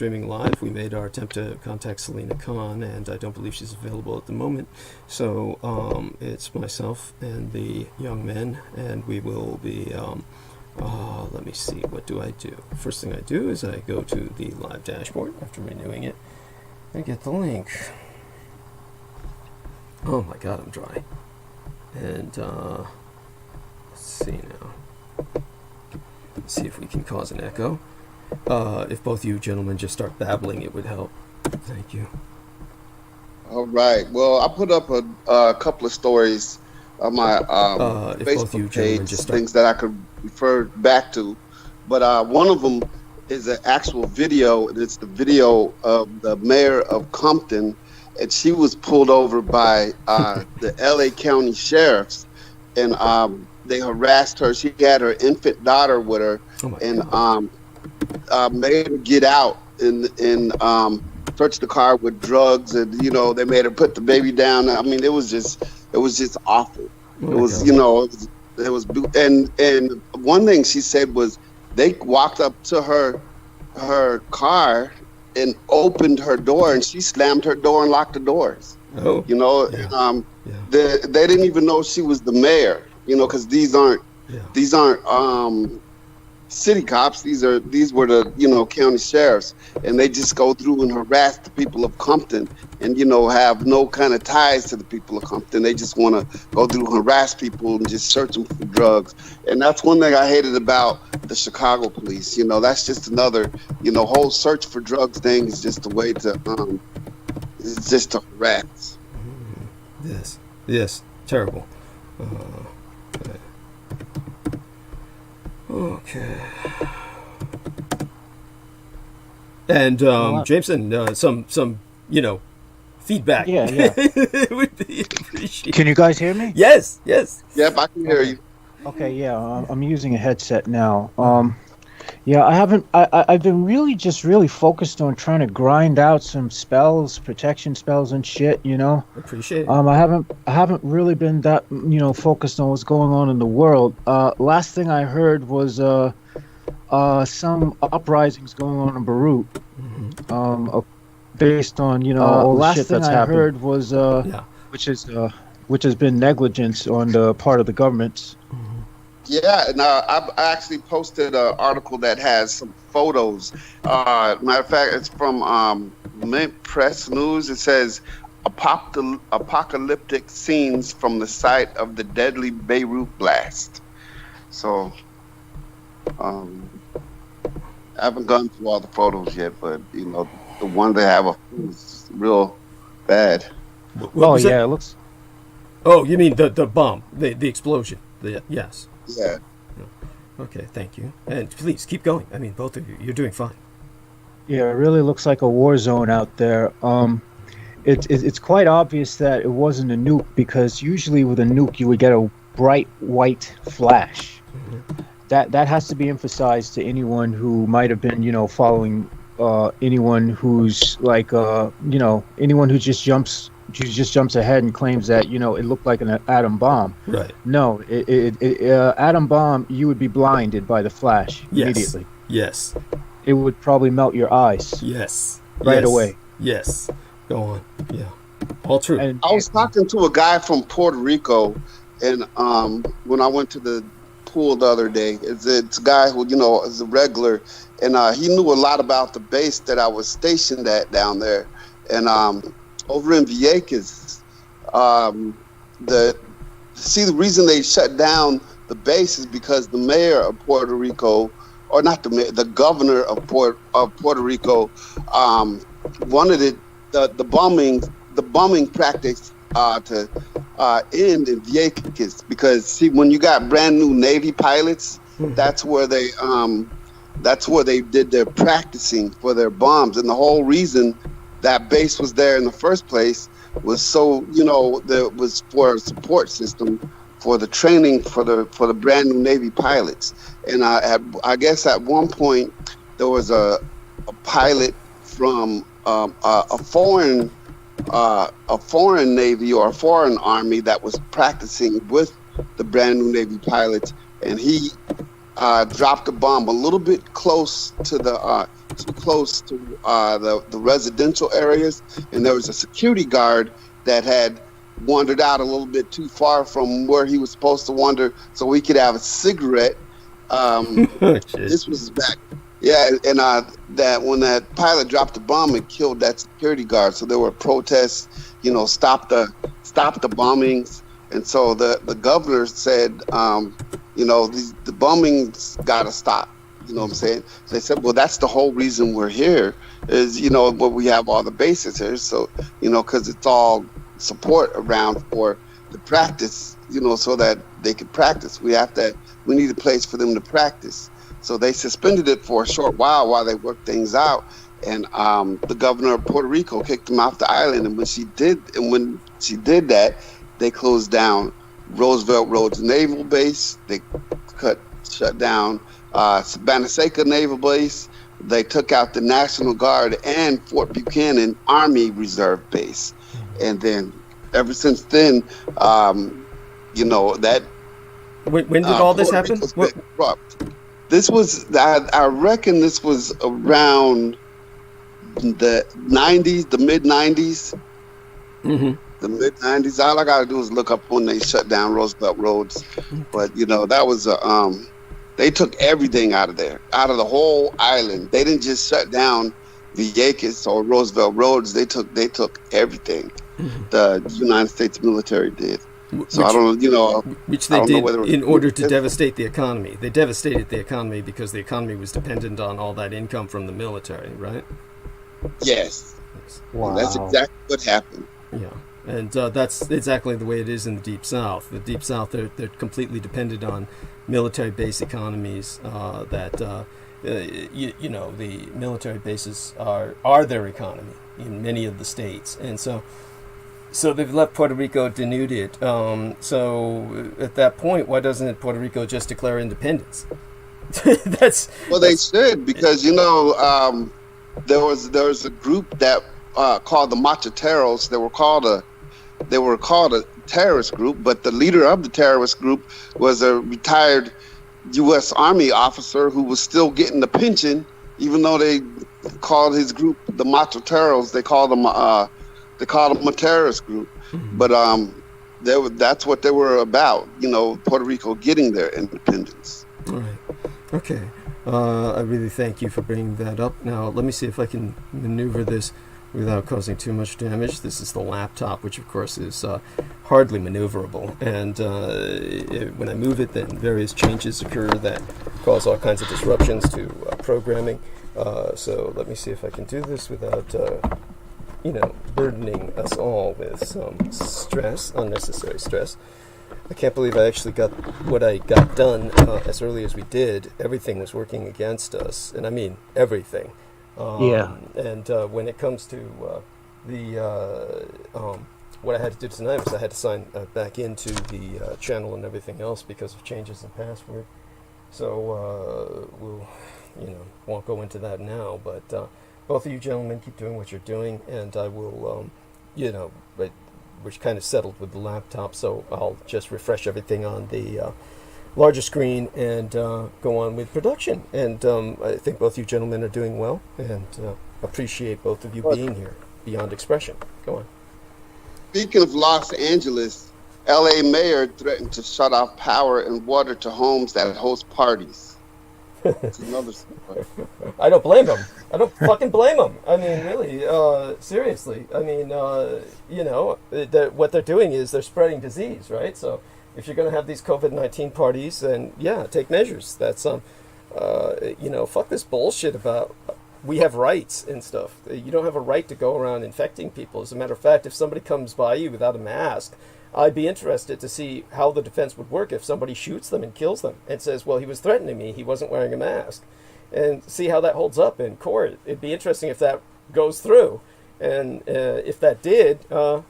streaming live. We made our attempt to contact Selena Khan, and I don't believe she's available at the moment. So it's myself and the young men, and we will be, let me see, what do I do? First thing I do is I go to the live dashboard after renewing it and get the link. Oh my god, I'm dry. And let's see now. Let's see if we can cause an echo. If both you gentlemen just start babbling, it would help. Thank you. All right. Well, I put up a couple of stories on my Facebook page, things that I could refer back to. But one of them is an actual video, and it's the video of the mayor of Compton, and she was pulled over by the LA County sheriffs, and they harassed her. She had her infant daughter with her, and made her get out and search the car with drugs, and they made her put the baby down. I mean, it was just awful. And one thing she said was they walked up to her car and opened her door, and she slammed her door and locked the doors. They didn't even know she was the mayor, because these aren't city cops. These were the county sheriffs, and they just go through and harass the people of Compton, and have no kind of ties to the people of Compton. They just want to go through and harass people and just search them for drugs. And that's one thing I hated about the Chicago police. That's just another whole search for drugs thing is just a way to it's just to harass. Yes, terrible. Okay. And Jameson, some feedback. Yeah. It would be appreciated. Can you guys hear me? Yes. Yep, I can hear you. Okay, yeah. I'm using a headset now. I've been really focused on trying to grind out some spells, protection spells and shit, Appreciate it. I haven't really been that, focused on what's going on in the world. Last thing I heard was some uprisings going on in Beirut. Based on, all the shit that's happened. Last thing I heard was which has been negligence on the part of the government. Yeah, and I actually posted an article that has some photos. Matter of fact, it's from Mint Press News. It says apocalyptic scenes from the site of the deadly Beirut blast. So, I haven't gone through all the photos yet, but the one they have is real bad. It looks. Oh, you mean the bomb, the explosion? Yes. Yeah. Okay, thank you. And please keep going. I mean, both of you, you're doing fine. Yeah, it really looks like a war zone out there. It's quite obvious that it wasn't a nuke, because usually with a nuke you would get a bright white flash. That has to be emphasized to anyone who might have been, following anyone who's like, anyone who just jumps ahead and claims that it looked like an atom bomb. Right. No, atom bomb, you would be blinded by the flash immediately. Yes. It would probably melt your eyes. Yes. Right away. Yes. Go on. Yeah. All true. And I was talking to a guy from Puerto Rico, and when I went to the pool the other day, it's a guy who is a regular, and he knew a lot about the base that I was stationed at down there, and over in Vieques, the reason they shut down the base is because the mayor of Puerto Rico, or not the mayor, the governor of Puerto Rico, wanted the bombing practice to end in Vieques, because when you got brand new Navy pilots, that's where they did their practicing for their bombs, and the whole reason that base was there in the first place was so that was for a support system for the training for the brand new Navy pilots. And I guess at one point there was a pilot from a foreign Navy or a foreign army that was practicing with the brand new Navy pilots, and he dropped a bomb a little bit close to the too close to the residential areas, and there was a security guard that had wandered out a little bit too far from where he was supposed to wander, so we could have a cigarette. This was back, yeah, and that when that pilot dropped the bomb, it killed that security guard. So there were protests, stop the bombings, and so the governor said, the bombings got to stop. You know what I'm saying? They said, well, that's the whole reason we're here is, but we have all the bases here. So, because it's all support around for the practice, so that they could practice. We need a place for them to practice. So they suspended it for a short while they worked things out. And the governor of Puerto Rico kicked them off the island. And when she did that, they closed down Roosevelt Roads Naval Base. They shut down Savannah Seca Naval Base. They took out the National Guard and Fort Buchanan Army Reserve Base. And then ever since then, that. When did all this happen? This was, I reckon this was around the 90s, the mid-90s. Mm-hmm. The mid-90s. All I got to do is look up when they shut down Roosevelt Roads. But, that was they took everything out of there, out of the whole island. They didn't just shut down Vieques or Roosevelt Roads. They took everything. Mm-hmm. The United States military did. So I don't, which they did in order to devastate the economy. They devastated the economy because the economy was dependent on all that income from the military, right? Yes. Wow. And that's exactly what happened. Yeah, and that's exactly the way it is in the Deep South. The Deep South, they're completely dependent on military-based economies. The military bases are their economy in many of the states, and so they've left Puerto Rico denuded. So at that point, why doesn't Puerto Rico just declare independence? They should, because there was a group that called the Macheteros. They were called a terrorist group, but the leader of the terrorist group was a retired U.S. Army officer who was still getting the pension, even though they called his group the Macheteros. They called them a terrorist group. Mm-hmm. But that's what they were about, Puerto Rico getting their independence. All right. Okay. I really thank you for bringing that up. Now, let me see if I can maneuver this without causing too much damage. This is the laptop, which, of course, is hardly maneuverable. And when I move it, then various changes occur that cause all kinds of disruptions to programming. So let me see if I can do this without burdening us all with some unnecessary stress. I can't believe I actually got what I got done as early as we did. Everything was working against us, and I mean everything. And when it comes to what I had to do tonight was I had to sign back into the channel and everything else because of changes in password. So won't go into that now, but both of you gentlemen keep doing what you're doing, and I will, we're kind of settled with the laptop, so I'll just refresh everything on the larger screen and go on with production. And I think both you gentlemen are doing well, and appreciate both of you being here beyond expression. Go on. Speaking of Los Angeles, LA mayor threatened to shut off power and water to homes that host parties. It's another story. I don't blame them. I don't fucking blame them. I mean, really, seriously. I mean, what they're doing is they're spreading disease, right? So if you're going to have these COVID-19 parties, then yeah, take measures. That's fuck this bullshit about we have rights and stuff. You don't have a right to go around infecting people. As a matter of fact, if somebody comes by you without a mask, I'd be interested to see how the defense would work if somebody shoots them and kills them and says, well, he was threatening me, he wasn't wearing a mask, and see how that holds up in court. It'd be interesting if that goes through. And if that did,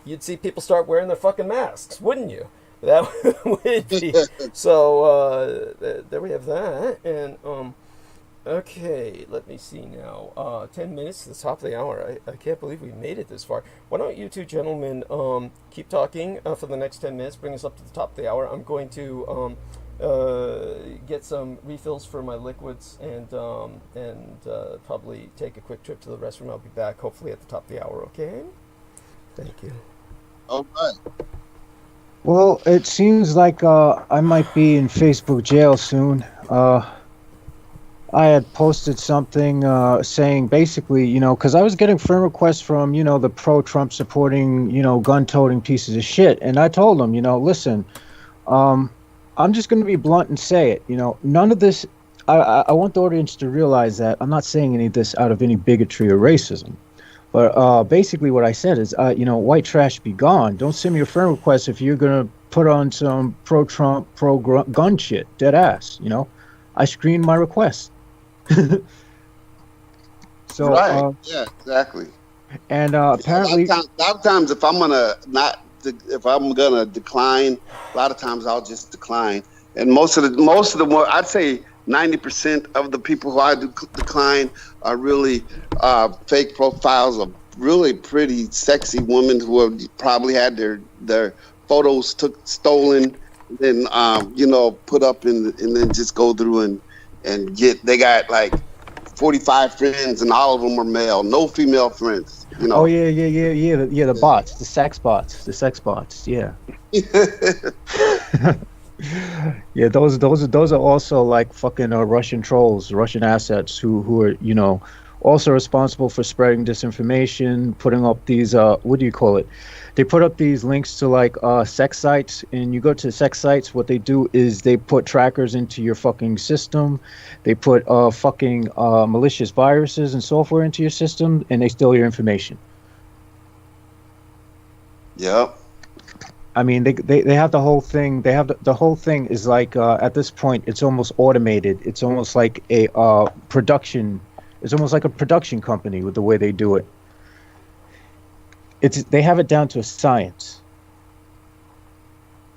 you'd see people start wearing their fucking masks, wouldn't you? That would be. So there we have that. And okay, let me see now. 10 minutes to the top of the hour. I can't believe we made it this far. Why don't you two gentlemen keep talking for the next 10 minutes, bring us up to the top of the hour. I'm going to get some refills for my liquids, and probably take a quick trip to the restroom. I'll be back hopefully at the top of the hour. Okay. Thank you. All right. Well, it seems like I might be in Facebook jail soon. I had posted something saying basically, because I was getting friend requests from, the pro-Trump supporting, gun-toting pieces of shit. And I told them, listen, I'm just going to be blunt and say it. None of this, I want the audience to realize that I'm not saying any of this out of any bigotry or racism. But basically what I said is, white trash be gone. Don't send me a friend request if you're going to put on some pro-Trump, pro-gun shit. Dead ass, I screened my request. So right. Yeah, exactly. And apparently, a lot of times if I'm gonna decline, a lot of times I'll just decline. And most of the more, I'd say 90% of the people who I decline are really fake profiles of really pretty, sexy women who have probably had their photos stolen, then put up and then just go through and they got like 45 friends and all of them are male, no female friends. Oh yeah, the bots, the sex bots, yeah. Yeah, those are also like fucking Russian trolls, Russian assets who are also responsible for spreading disinformation, putting up these what do you call it? They put up these links to like sex sites, and you go to sex sites, what they do is they put trackers into your fucking system. They put fucking malicious viruses and software into your system, and they steal your information. Yep. I mean, they have the whole thing. They have the whole thing is like at this point, it's almost automated. It's almost like a production. It's almost like a production company with the way they do it. They have it down to a science.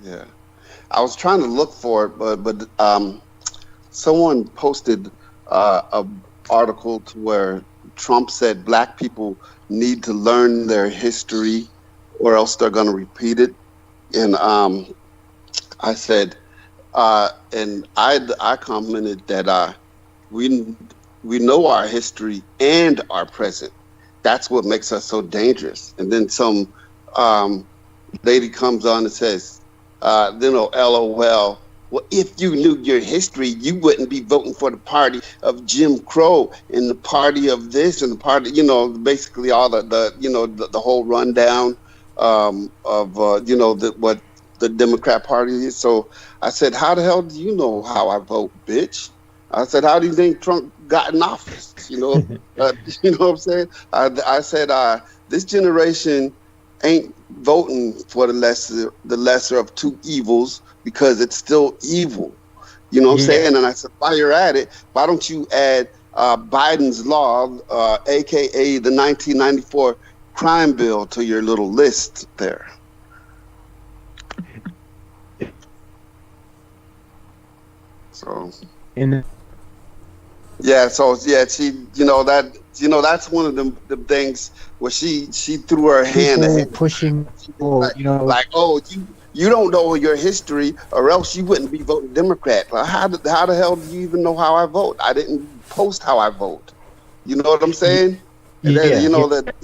Yeah, I was trying to look for it, but someone posted an article to where Trump said black people need to learn their history, or else they're going to repeat it. And I said, and I commented that we know our history and our present. That's what makes us so dangerous. And then some lady comes on and says, LOL, well, if you knew your history, you wouldn't be voting for the party of Jim Crow and the party of this and the party, basically all the whole rundown of what the Democrat Party is. So I said, how the hell do you know how I vote, bitch? I said, how do you think Trump got in office? You know what I'm saying? I said, this generation ain't voting for the lesser of two evils because it's still evil. You know what I'm saying? And I said, while you're at it, why don't you add Biden's law, aka the 1994 crime bill, to your little list there? So. She, that's one of the things where she threw her hand ahead. Pushing people, like, oh, you don't know your history, or else you wouldn't be voting Democrat. Like, how the hell do you even know how I vote? I didn't post how I vote. You know what I'm saying? And then, that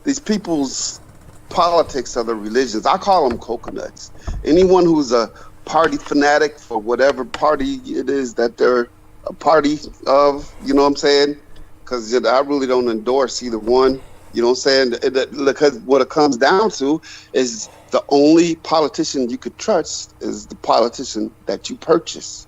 these people's politics are the religions. I call them coconuts. Anyone who's a party fanatic for whatever party it is that they're a party of, you know what I'm saying? Because I really don't endorse either one. You know what I'm saying? Because what it comes down to is the only politician you could trust is the politician that you purchase.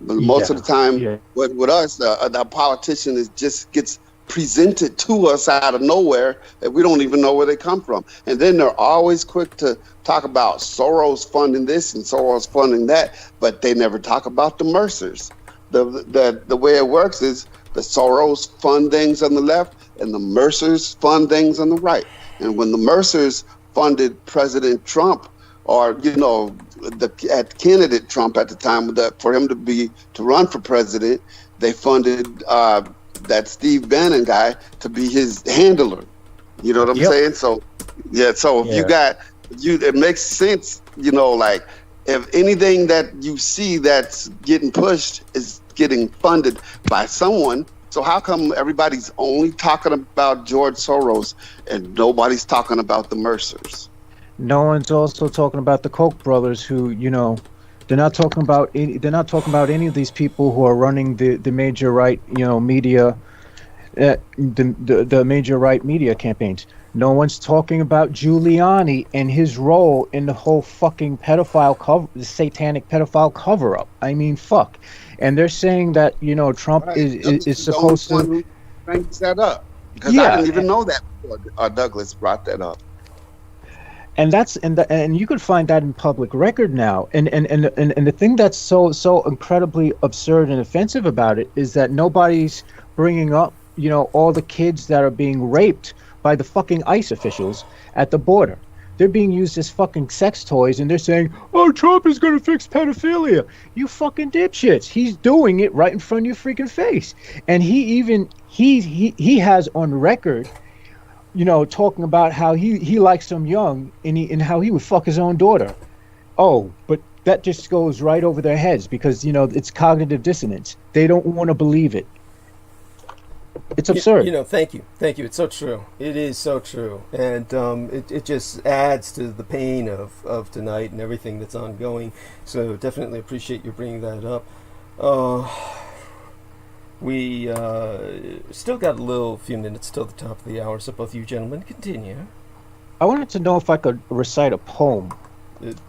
Most of the time, with us, the politician just gets presented to us out of nowhere, and we don't even know where they come from. And then they're always quick to talk about Soros funding this and Soros funding that, but they never talk about the Mercers. The way it works is the Soros fund things on the left and the Mercers fund things on the right. And when the Mercers funded President Trump, or the candidate Trump at the time, for him to run for president, they funded that Steve Bannon guy to be his handler. You know what I'm saying? So if it makes sense, like if anything that you see that's getting pushed is getting funded by someone, so how come everybody's only talking about George Soros and nobody's talking about the Mercers? No one's also talking about the Koch brothers, who, you know, they're not talking about any of these people who are running the major right, you know, media, the major right media campaigns. No one's talking about Giuliani and his role in the whole fucking the satanic pedophile cover up. I mean, fuck. And they're saying that, you know, Trump is supposed to. Who brings that up? Because I didn't even know that before Douglas brought that up. And you could find that in public record now. And the thing that's so incredibly absurd and offensive about it is that nobody's bringing up, you know, all the kids that are being raped by the fucking ICE officials at the border. They're being used as fucking sex toys, and they're saying, "Oh, Trump is going to fix pedophilia." You fucking dipshits! He's doing it right in front of your freaking face, and he has on record, you know, talking about how he likes them young, and how he would fuck his own daughter. Oh, but that just goes right over their heads because, you know, it's cognitive dissonance. They don't want to believe it. It's absurd. You know, thank you. It's so true. It is so true, and it just adds to the pain of tonight and everything that's ongoing. So definitely appreciate you bringing that up. We still got a few minutes till the top of the hour, so both you gentlemen continue. I wanted to know if I could recite a poem.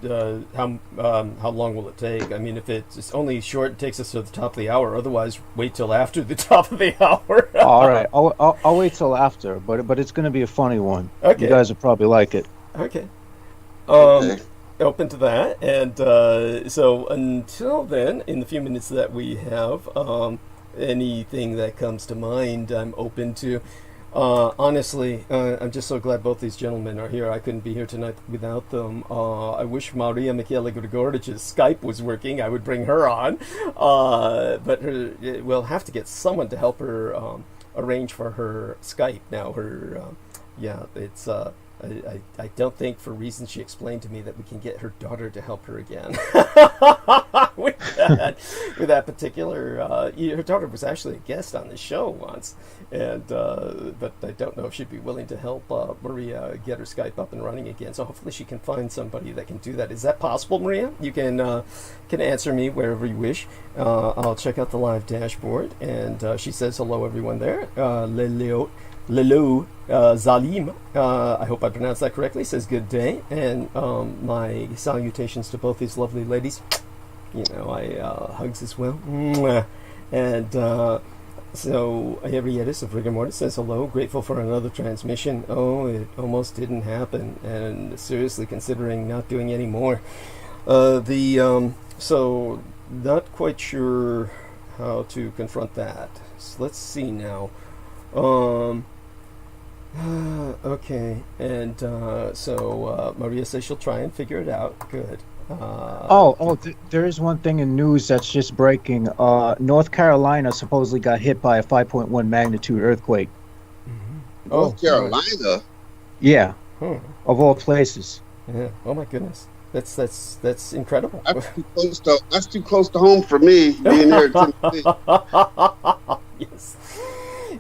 How long will it take? I mean, if it's only short, it takes us to the top of the hour. Otherwise, wait till after the top of the hour. All right, I'll wait till after, but it's going to be a funny one. Okay. You guys will probably like it. Okay. Open to that, and so until then, in the few minutes that we have, anything that comes to mind, I'm open to. Honestly, I'm just so glad both these gentlemen are here. I couldn't be here tonight without them. I wish Maria Michaela Grigorich's Skype was working. I would bring her on. But we'll have to get someone to help her arrange for her Skype. Now, it's... I don't think, for reasons she explained to me, that we can get her daughter to help her again. with that particular, her daughter was actually a guest on the show once, and but I don't know if she'd be willing to help Maria get her Skype up and running again. So hopefully she can find somebody that can do that. Is that possible, Maria? You can answer me wherever you wish. I'll check out the live dashboard, and she says hello, everyone there. Lelu Zalim, I hope I pronounced that correctly, says good day, and my salutations to both these lovely ladies. You know, hugs as well. And so Henrietis of Rigor Mortis says hello, grateful for another transmission. Oh, it almost didn't happen, and seriously considering not doing any more. So not quite sure how to confront that. So let's see now. Okay, and so Maria says she'll try and figure it out. Good. There is one thing in news that's just breaking. North Carolina supposedly got hit by a 5.1 magnitude earthquake. Mm-hmm. North Carolina? Yeah. Of all places. Yeah. Oh my goodness. That's incredible. That's too close to home for me, being here in Tennessee. Yes.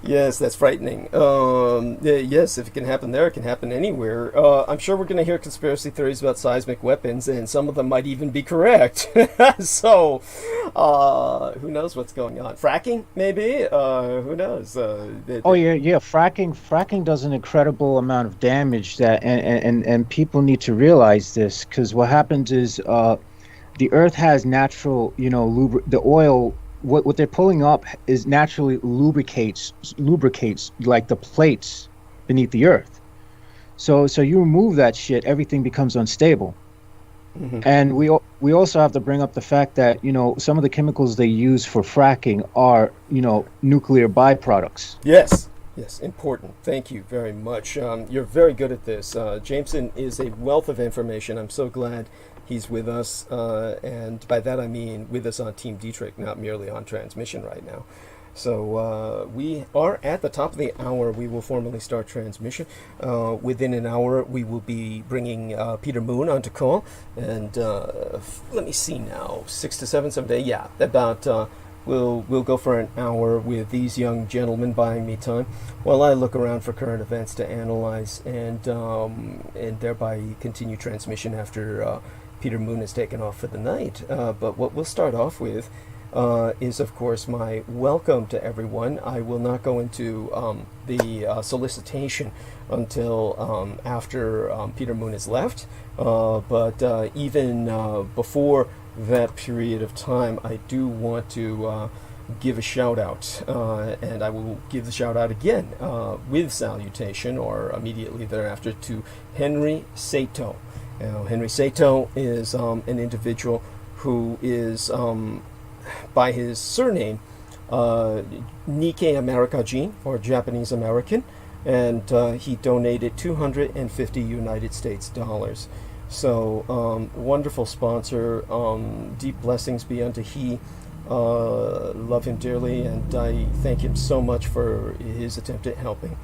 Yes, that's frightening. Yes, if it can happen there, it can happen anywhere. I'm sure we're going to hear conspiracy theories about seismic weapons, and some of them might even be correct. So, who knows what's going on? Fracking, maybe? Who knows? Fracking does an incredible amount of damage, and people need to realize this, because what happens is the Earth has natural, the oil. What they're pulling up is naturally lubricates like the plates beneath the earth. So you remove that shit, everything becomes unstable. Mm-hmm. And we also have to bring up the fact that some of the chemicals they use for fracking are nuclear byproducts. Yes, important. Thank you very much. You're very good at this. Jameson is a wealth of information. I'm so glad he's with us, and by that I mean with us on Team Dietrich, not merely on transmission right now. So we are at the top of the hour. We will formally start transmission. Within an hour, we will be bringing Peter Moon onto call. And let me see now, 6 to 7, 7 to 8. Yeah, about we'll go for an hour with these young gentlemen buying me time while I look around for current events to analyze and thereby continue transmission after Peter Moon has taken off for the night. But what we'll start off with is, of course, my welcome to everyone. I will not go into the solicitation until after Peter Moon has left, but even before that period of time, I do want to give a shout out, and I will give the shout out again with salutation or immediately thereafter to Henry Sato. Henry Sato is an individual who is by his surname, Nikkei Amerikajin, or Japanese American, and he donated 250 United States dollars. So, wonderful sponsor. Deep blessings be unto he. Love him dearly, and I thank him so much for his attempt at helping.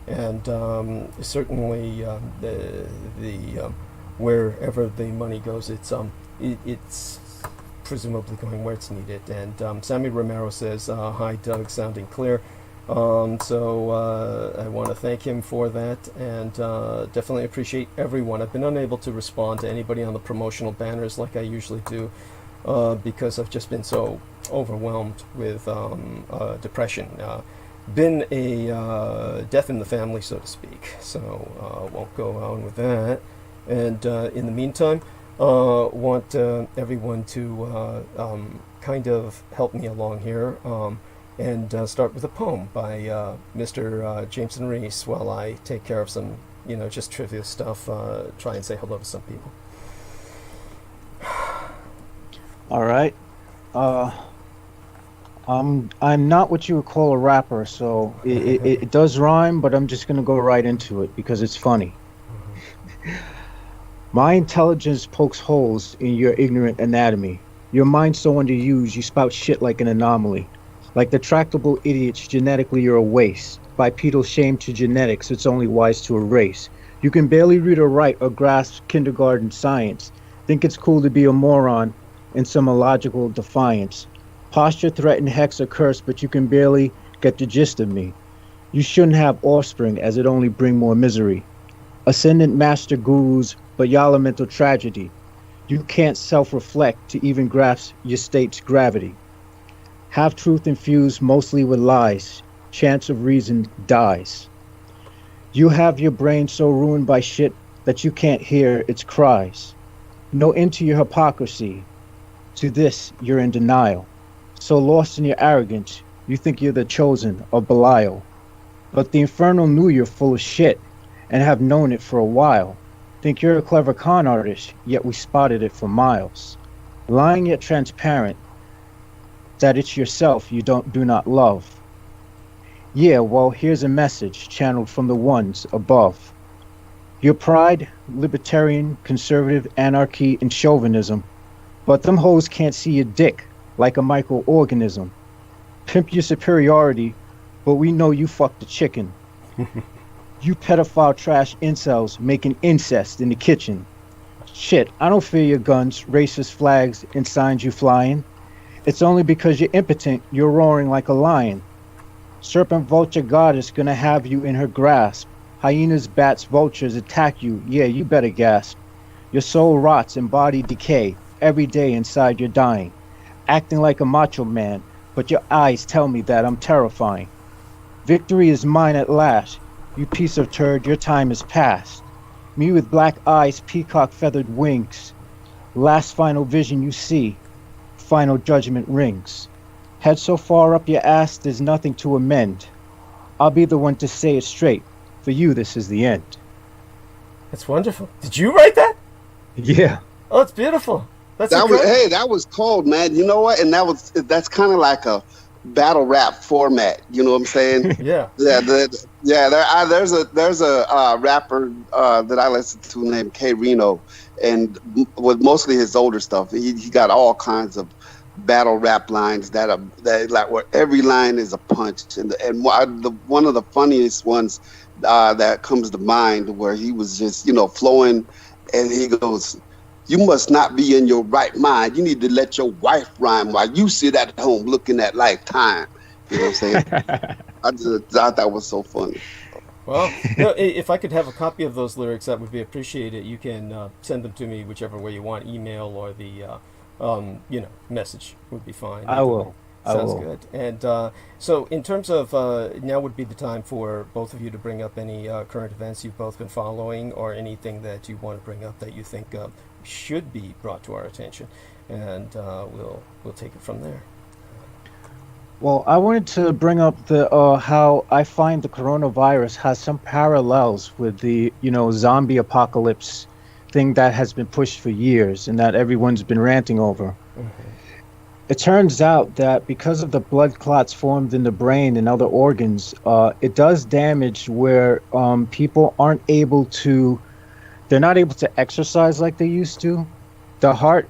And certainly, the wherever the money goes, it's presumably going where it's needed. And Sammy Romero says, hi Doug, sounding clear. So I want to thank him for that, and definitely appreciate everyone. I've been unable to respond to anybody on the promotional banners like I usually do, because I've just been so overwhelmed with depression. Been a death in the family, so to speak, so won't go on with that. And in the meantime, want everyone to kind of help me along here, and start with a poem by Mr. Jameson Reese while I take care of some, just trivia stuff, try and say hello to some people. All right. I'm not what you would call a rapper, so it does rhyme, but I'm just going to go right into it because it's funny. My intelligence pokes holes in your ignorant anatomy. Your mind's so underused, you spout shit like an anomaly. Like the tractable idiots, genetically you're a waste. Bipedal shame to genetics, it's only wise to erase. You can barely read or write or grasp kindergarten science. Think it's cool to be a moron in some illogical defiance. Posture threaten hex or curse, but you can barely get the gist of me. You shouldn't have offspring, as it only bring more misery. Ascendant master gurus, but y'all are mental tragedy. You can't self-reflect to even grasp your state's gravity. Have truth infused mostly with lies. Chance of reason dies. You have your brain so ruined by shit that you can't hear its cries. No end to your hypocrisy. To this, you're in denial. So lost in your arrogance, you think you're the chosen of Belial. But the Infernal knew you're full of shit, and have known it for a while. Think you're a clever con artist, yet we spotted it for miles. Lying yet transparent, that it's yourself you do not love. Yeah, well, here's a message channeled from the ones above. Your pride, libertarian, conservative, anarchy, and chauvinism. But them hoes can't see your dick like a microorganism. Pimp your superiority, but we know you fucked the chicken. You pedophile trash incels making incest in the kitchen. Shit, I don't fear your guns, racist flags, and signs you flying. It's only because you're impotent, you're roaring like a lion. Serpent vulture goddess gonna have you in her grasp. Hyenas, bats, vultures attack you, yeah, you better gasp. Your soul rots in body decay, every day inside you're dying. Acting like a macho man, but your eyes tell me that I'm terrifying. Victory is mine at last. You piece of turd, your time is past. Me with black eyes, peacock feathered wings. Last final vision you see. Final judgment rings. Head so far up your ass, there's nothing to amend. I'll be the one to say it straight. For you, this is the end. That's wonderful. Did you write that? Yeah. Oh, it's beautiful. That was cold, man. You know what? And that's kind of like a battle rap format. You know what I'm saying? Yeah. There's a rapper that I listen to named K Reno, and with mostly his older stuff, he got all kinds of battle rap lines that like where every line is a punch, and one of the funniest ones that comes to mind, where he was just flowing, and he goes, "You must not be in your right mind. You need to let your wife rhyme while you sit at home looking at Lifetime." You know what I'm saying? I just thought that was so funny. Well, if I could have a copy of those lyrics, that would be appreciated. You can send them to me whichever way you want, email or the message would be fine. I will. Sounds good. And so in terms of now would be the time for both of you to bring up any current events you've both been following, or anything that you want to bring up that you think should be brought to our attention, and we'll take it from there. Well, I wanted to bring up the how I find the coronavirus has some parallels with the zombie apocalypse thing that has been pushed for years and that everyone's been ranting over. Mm-hmm. It turns out that because of the blood clots formed in the brain and other organs, it does damage where people aren't able to, they're not able to exercise like they used to. The heart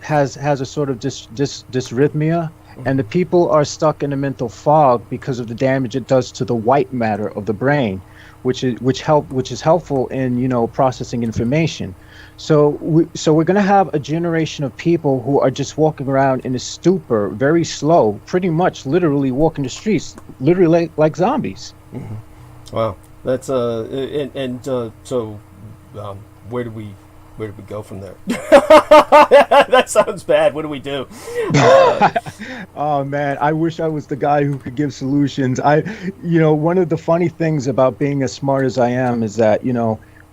has a sort of dysrhythmia, and the people are stuck in a mental fog because of the damage it does to the white matter of the brain, which is helpful in processing information. So we're going to have a generation of people who are just walking around in a stupor, very slow, pretty much literally walking the streets, literally like zombies. Mm-hmm. Wow, that's so where do we go from there? That sounds bad. What do we do? Oh man, I wish I was the guy who could give solutions. One of the funny things about being as smart as I am is that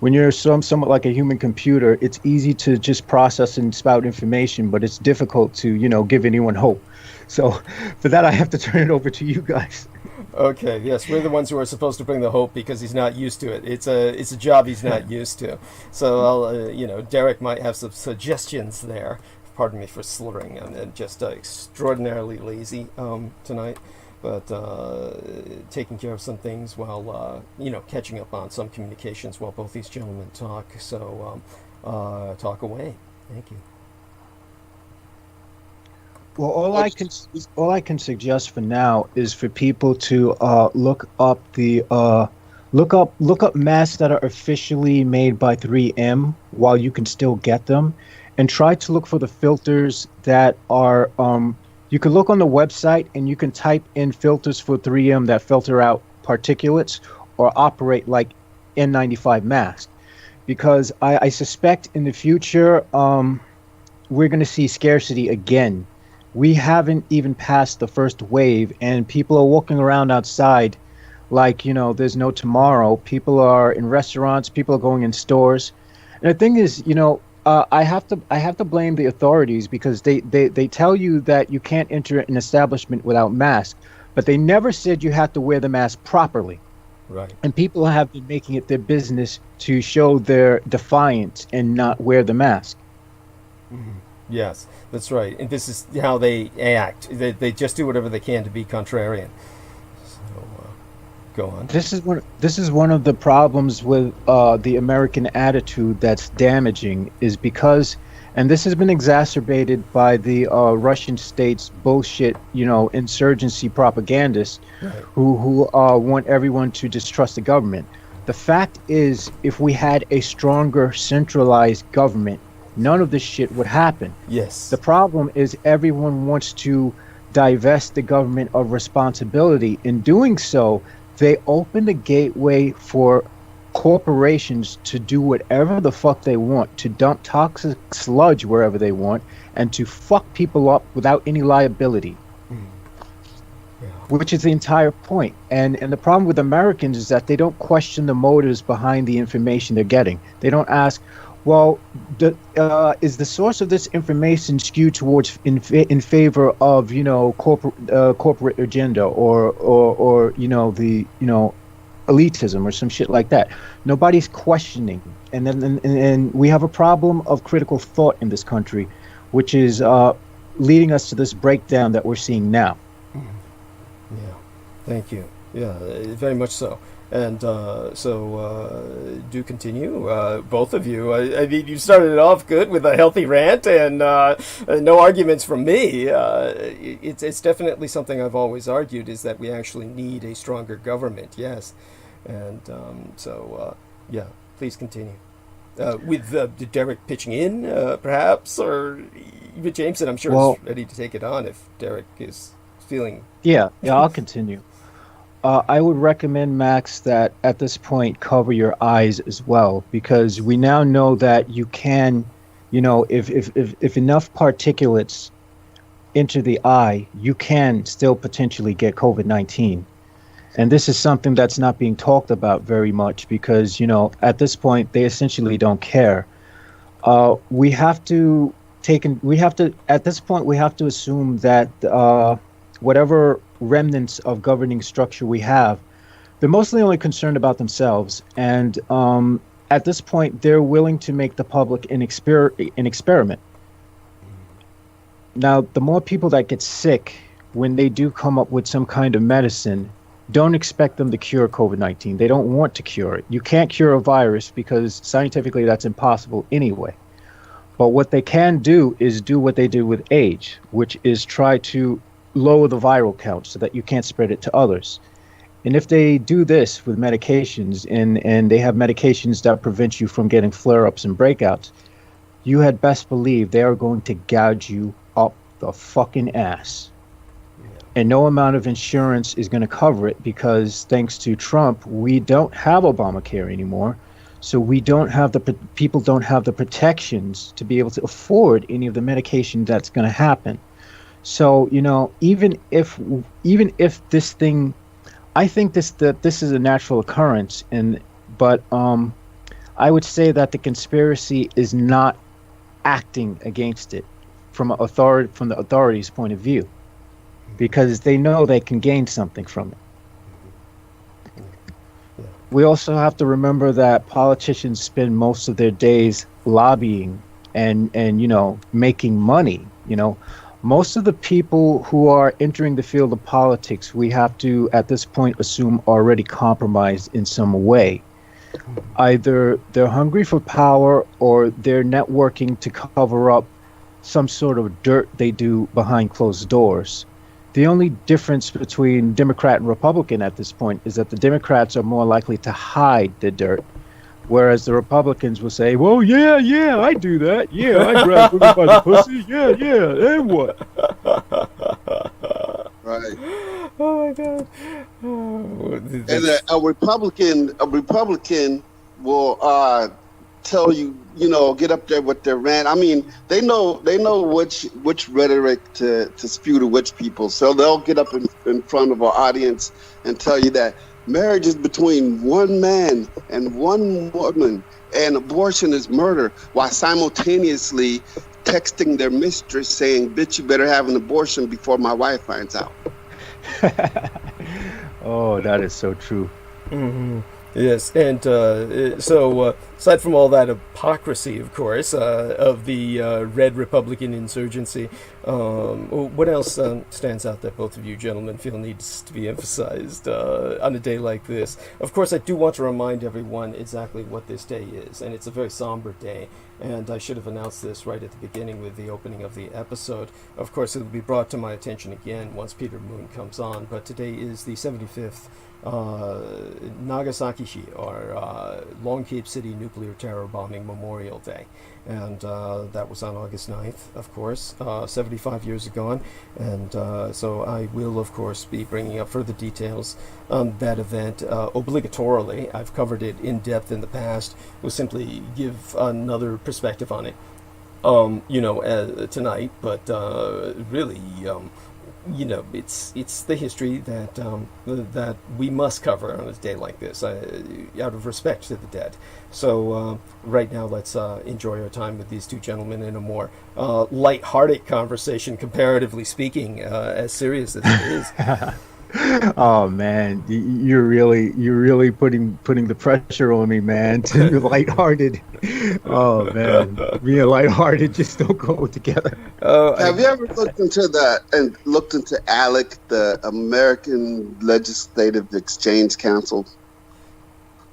when you're somewhat like a human computer, it's easy to just process and spout information, but it's difficult to give anyone hope. So for that, I have to turn it over to you guys. Okay, yes, we're the ones who are supposed to bring the hope because he's not used to it. It's a job he's not used to. So I'll, Derek might have some suggestions there. Pardon me for slurring. I'm just extraordinarily lazy tonight, but taking care of some things while catching up on some communications while both these gentlemen talk. So talk away. Thank you. Well, all I can suggest for now is for people to look up masks that are officially made by 3M while you can still get them, and try to look for the filters that are. You can look on the website and you can type in filters for 3M that filter out particulates or operate like N95 mask, because I suspect in the future we're going to see scarcity again. We haven't even passed the first wave, and people are walking around outside like, there's no tomorrow. People are in restaurants, people are going in stores. And the thing is, I have to blame the authorities, because they tell you that you can't enter an establishment without mask, but they never said you have to wear the mask properly. Right. And people have been making it their business to show their defiance and not wear the mask. Mm-hmm. Yes, that's right. And this is how they act. They just do whatever they can to be contrarian. So, go on. This is one of the problems with the American attitude that's damaging, is because, and this has been exacerbated by the Russian state's bullshit, insurgency propagandists, right, who want everyone to distrust the government. The fact is, if we had a stronger centralized government, none of this shit would happen. Yes. The problem is everyone wants to divest the government of responsibility. In doing so, they open the gateway for corporations to do whatever the fuck they want, to dump toxic sludge wherever they want, and to fuck people up without any liability. Yeah. Which is the entire point. And the problem with Americans is that they don't question the motives behind the information they're getting. They don't ask, well, is the source of this information skewed towards in favor of corporate agenda or the elitism or some shit like that? Nobody's questioning, and we have a problem of critical thought in this country, which is leading us to this breakdown that we're seeing now. Yeah, thank you. very much so. And so do continue, both of you. I mean, you started it off good with a healthy rant and no arguments from me. It's definitely something I've always argued, is that we actually need a stronger government, yes. And yeah, please continue. With Derek pitching in, perhaps, or even Jameson, I'm sure is ready to take it on if Derek is feeling... Yeah, I'll continue. I would recommend, Max, that at this point cover your eyes as well, because we now know that you can, if enough particulates enter the eye, you can still potentially get COVID-19. And this is something that's not being talked about very much because, at this point, they essentially don't care. At this point, we have to assume that whatever remnants of governing structure we have, they're mostly only concerned about themselves. And at this point, they're willing to make the public an experiment. Now, the more people that get sick when they do come up with some kind of medicine, don't expect them to cure COVID-19. They don't want to cure it. You can't cure a virus because scientifically that's impossible anyway. But what they can do is do what they did with AIDS, which is try to lower the viral count so that you can't spread it to others. And if they do this with medications and they have medications that prevent you from getting flare-ups and breakouts, you had best believe they are going to gouge you up the fucking ass. And no amount of insurance is going to cover it because thanks to Trump, we don't have Obamacare anymore. So we don't have people don't have the protections to be able to afford any of the medication that's going to happen. So, even if this thing, I think that this is a natural occurrence, but I would say that the conspiracy is not acting against it from the authorities' point of view, because they know they can gain something from it. We also have to remember that politicians spend most of their days lobbying and making money. Most of the people who are entering the field of politics, we have to, at this point, assume are already compromised in some way. Either they're hungry for power or they're networking to cover up some sort of dirt they do behind closed doors. The only difference between Democrat and Republican at this point is that the Democrats are more likely to hide the dirt, whereas the Republicans will say, well, yeah, I do that. Yeah, I grab women by the pussy. Yeah, and what? Right. Oh, my God. And a Republican will tell you, get up there with their rant. I mean, they know which rhetoric to spew to which people. So they'll get up in front of our audience and tell you that marriage is between one man and one woman, and abortion is murder, while simultaneously texting their mistress saying, bitch, you better have an abortion before my wife finds out. Oh, that is so true. Mm-hmm. Yes, and so aside from all that hypocrisy, of course, of the Red Republican insurgency, what else stands out that both of you gentlemen feel needs to be emphasized on a day like this? Of course, I do want to remind everyone exactly what this day is, and it's a very somber day, and I should have announced this right at the beginning with the opening of the episode. Of course, it will be brought to my attention again once Peter Moon comes on, but today is the 75th Nagasaki, or Long Cape City Nuclear Terror Bombing Memorial Day. And that was on August 9th, of course, 75 years ago. And so I will, of course, be bringing up further details on that event obligatorily. I've covered it in depth in the past. We'll simply give another perspective on it, tonight. But really... it's the history that we must cover on a day like this, out of respect to the dead. So right now, let's enjoy our time with these two gentlemen in a more light-hearted conversation, comparatively speaking, as serious as it is. Oh man, you're really putting the pressure on me, man. To be lighthearted. Oh man, me and lighthearted just don't go together. Oh, Have you ever looked into that and looked into ALEC, the American Legislative Exchange Council?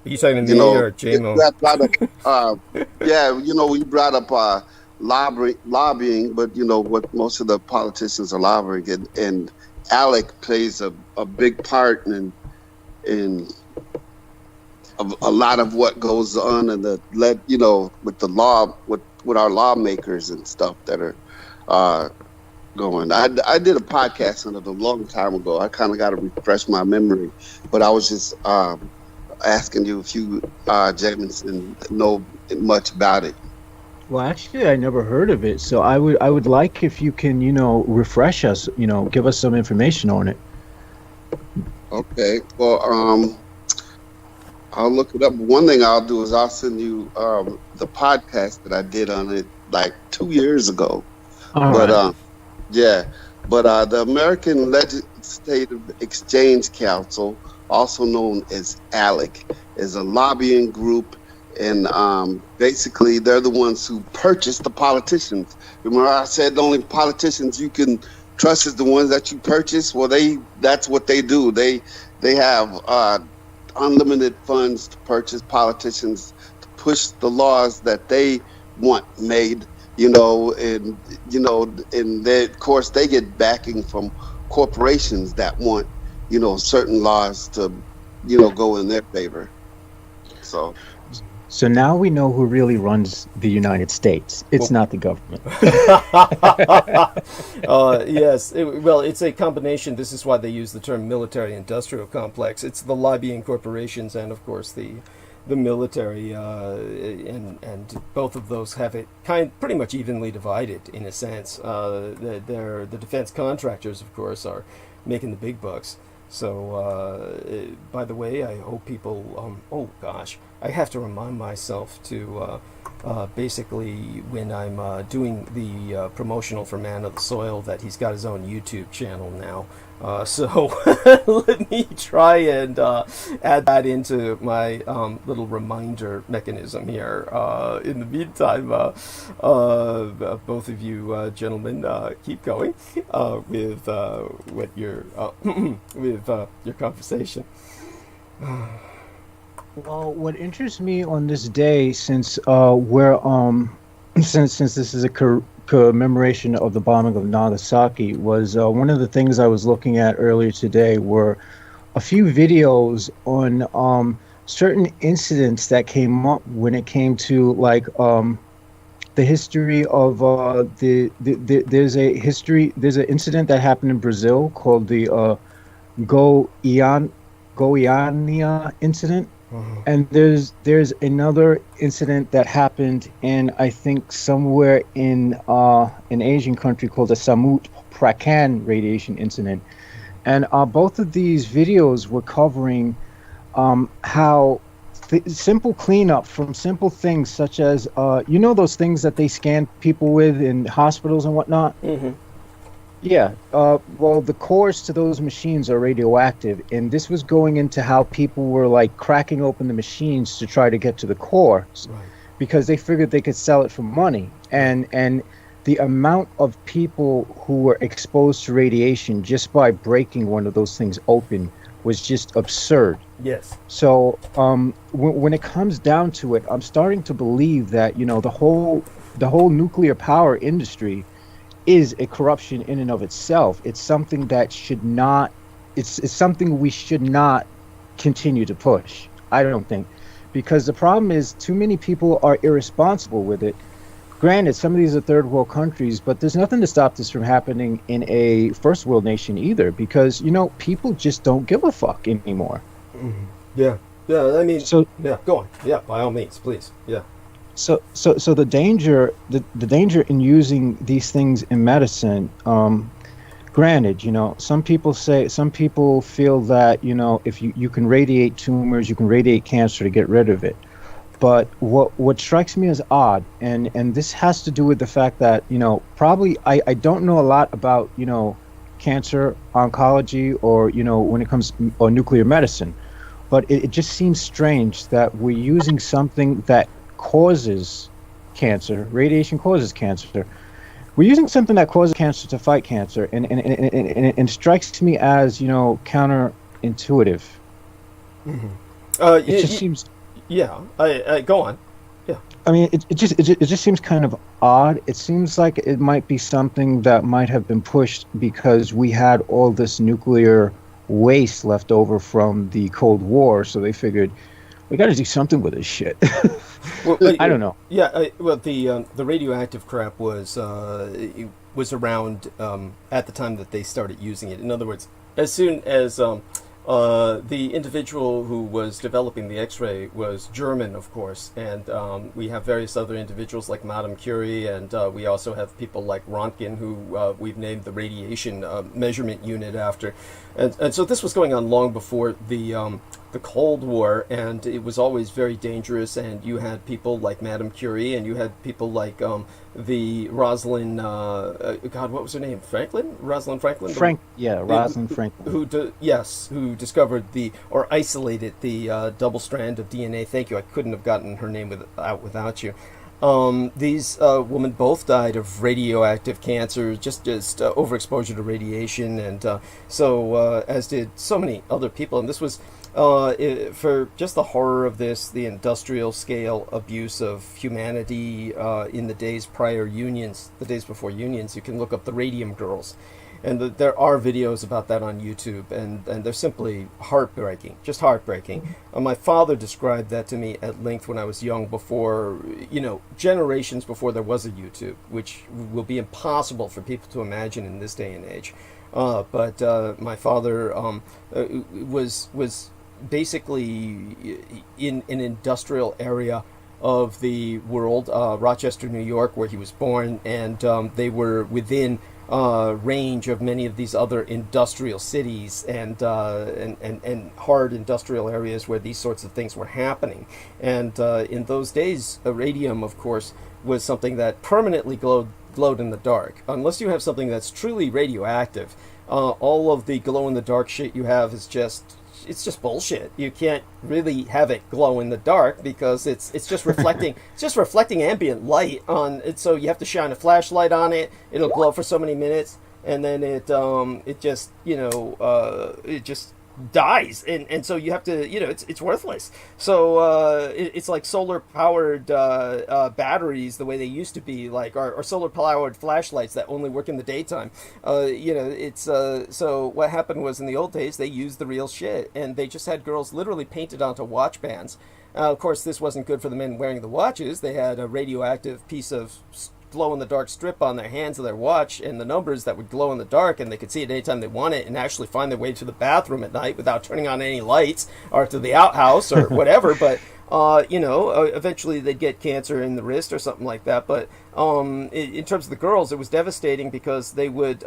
are you talking to You me know, or JMO? that brought up, yeah, we brought up lobbying, but you know what most of the politicians are lobbying, and ALEC plays a big part in a lot of what goes on in with the law, with our lawmakers and stuff that are going. I did a podcast on it a long time ago. I kind of got to refresh my memory, but I was just asking you if you, Jamison, know much about it. Well, actually, I never heard of it, so I would like if you can, refresh us, give us some information on it. Okay. Well, I'll look it up. One thing I'll do is I'll send you the podcast that I did on it like 2 years ago. All But right. yeah, but the American Legislative Exchange Council, also known as ALEC, is a lobbying group, and basically they're the ones who purchase the politicians. Remember I said the only politicians you can trust is the ones that you purchase? Well, that's what they do. They have unlimited funds to purchase politicians, to push the laws that they want made, and then of course they get backing from corporations that want, certain laws to, go in their favor. So So now we know who really runs the United States. It's not the government. Yes. Well, it's a combination. This is why they use the term military-industrial complex. It's the lobbying corporations and, of course, the military, and both of those have it pretty much evenly divided in a sense. The defense contractors, of course, are making the big bucks. So, by the way, I hope people. Oh gosh, I have to remind myself to basically when I'm doing the promotional for Man of the Soil that he's got his own YouTube channel now. So let me try and add that into my little reminder mechanism here. In the meantime, both of you gentlemen keep going with what your with your conversation. Well, what interests me on this day, since we're since this is a commemoration of the bombing of Nagasaki, was one of the things I was looking at earlier today were a few videos on certain incidents that came up when it came to like the history of there's an incident that happened in Brazil called the Goiânia incident. And there's another incident that happened in, I think, somewhere in an Asian country called the Samut Prakan radiation incident. And both of these videos were covering how simple cleanup from simple things such as those things that they scan people with in hospitals and whatnot. Mm-hmm. Yeah, well, the cores to those machines are radioactive, and this was going into how people were like cracking open the machines to try to get to the cores, Right. because they figured they could sell it for money. And the amount of people who were exposed to radiation just by breaking one of those things open was just absurd. Yes. So when it comes down to it, I'm starting to believe that the whole nuclear power industry is a corruption in and of itself. It's something that should not, it's something we should not continue to push, I don't think, because the problem is too many people are irresponsible with it. Granted, some of these are third world countries, but there's nothing to stop this from happening in a first world nation either, because people just don't give a fuck anymore. Mm-hmm. Yeah. I mean, So yeah. Go on. Yeah. By all means, please. Yeah. So the danger in using these things in medicine, granted, some people feel that, if you can radiate tumors, you can radiate cancer to get rid of it. But what strikes me as odd, and this has to do with the fact that, probably I don't know a lot about, cancer oncology or, when it comes or nuclear medicine. But it just seems strange that we're using something that causes cancer. Radiation causes cancer. We're using something that causes cancer to fight cancer, and it strikes me as, counterintuitive. Mm-hmm. It just seems. Yeah. I go on. Yeah. I mean, it just seems kind of odd. It seems like it might be something that might have been pushed because we had all this nuclear waste left over from the Cold War, so they figured we got to do something with this shit. Well, I don't know. Yeah, the radioactive crap was around at the time that they started using it. In other words, as soon as the individual who was developing the X-ray was German, of course, and we have various other individuals like Madame Curie, and we also have people like Röntgen, who we've named the radiation measurement unit after. And so this was going on long before the Cold War, and it was always very dangerous, and you had people like Madame Curie, and you had people like the Rosalind, God, what was her name? Rosalind Franklin? Rosalind Franklin. Who discovered or isolated the double strand of DNA. Thank you, I couldn't have gotten her name without you. These women both died of radioactive cancer, just overexposure to radiation, and so as did so many other people. And this was for just the horror of this, the industrial scale abuse of humanity in the days prior unions, the days before unions. You can look up the Radium Girls. And there are videos about that on YouTube, and they're simply heartbreaking, just heartbreaking. My father described that to me at length when I was young, before, generations before there was a YouTube, which will be impossible for people to imagine in this day and age. But my father was basically in an industrial area of the world, Rochester, New York, where he was born, and they were within range of many of these other industrial cities and hard industrial areas where these sorts of things were happening. And in those days, radium, of course, was something that permanently glowed in the dark. Unless you have something that's truly radioactive, all of the glow-in-the-dark shit you have is it's just bullshit. You can't really have it glow in the dark because it's just reflecting it's just reflecting ambient light on it. So you have to shine a flashlight on it. It'll glow for so many minutes, and then it just it just dies, and so you have to it's worthless. So it's like solar powered batteries, the way they used to be, like or solar powered flashlights that only work in the daytime. It's so what happened was, in the old days, they used the real shit, and they just had girls literally painted onto watch bands. Of course, this wasn't good for the men wearing the watches. They had a radioactive piece of glow-in-the-dark strip on their hands of their watch, and the numbers that would glow in the dark, and they could see it anytime they want it, and actually find their way to the bathroom at night without turning on any lights, or to the outhouse or whatever. But eventually they'd get cancer in the wrist or something like that. But in terms of the girls, it was devastating because they would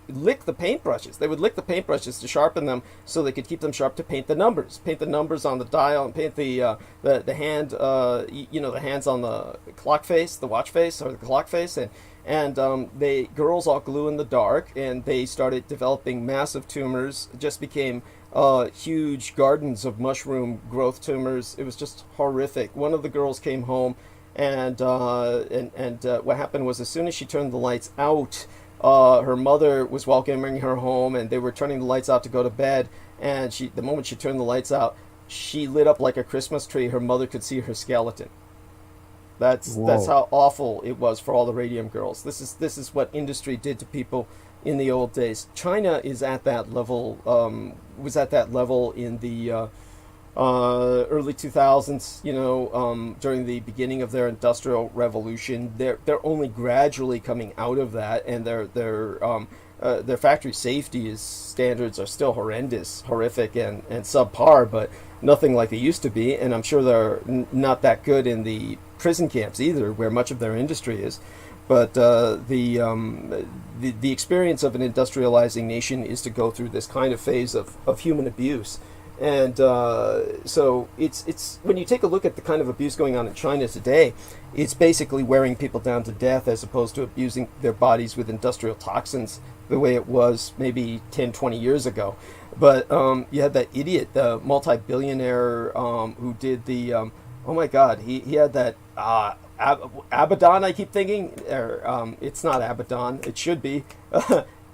lick the paintbrushes. They would lick the paintbrushes to sharpen them so they could keep them sharp to paint the numbers on the dial, and paint the hand, the hands on the clock face, the watch face, or the clock face, and they girls all glue in the dark, and they started developing massive tumors. Just became huge gardens of mushroom growth tumors. It was just horrific. One of the girls came home, and what happened was, as soon as she turned the lights out, her mother was welcoming her home, and they were turning the lights out to go to bed. And the moment she turned the lights out, she lit up like a Christmas tree. Her mother could see her skeleton. That's how awful it was for all the radium girls. This is what industry did to people in the old days. China is at that level. Was at that level in the early 2000s. During the beginning of their industrial revolution. They're only gradually coming out of that, and their factory safety standards are still horrific, and subpar, but nothing like they used to be. And I'm sure they're not that good in the prison camps either, where much of their industry is. But the experience of an industrializing nation is to go through this kind of phase of human abuse. And so it's when you take a look at the kind of abuse going on in China today, it's basically wearing people down to death as opposed to abusing their bodies with industrial toxins the way it was maybe 10, 20 years ago. But you had that idiot, the multi-billionaire who did the, oh my God, he had that Abaddon, I keep thinking, or it's not Abaddon, it should be,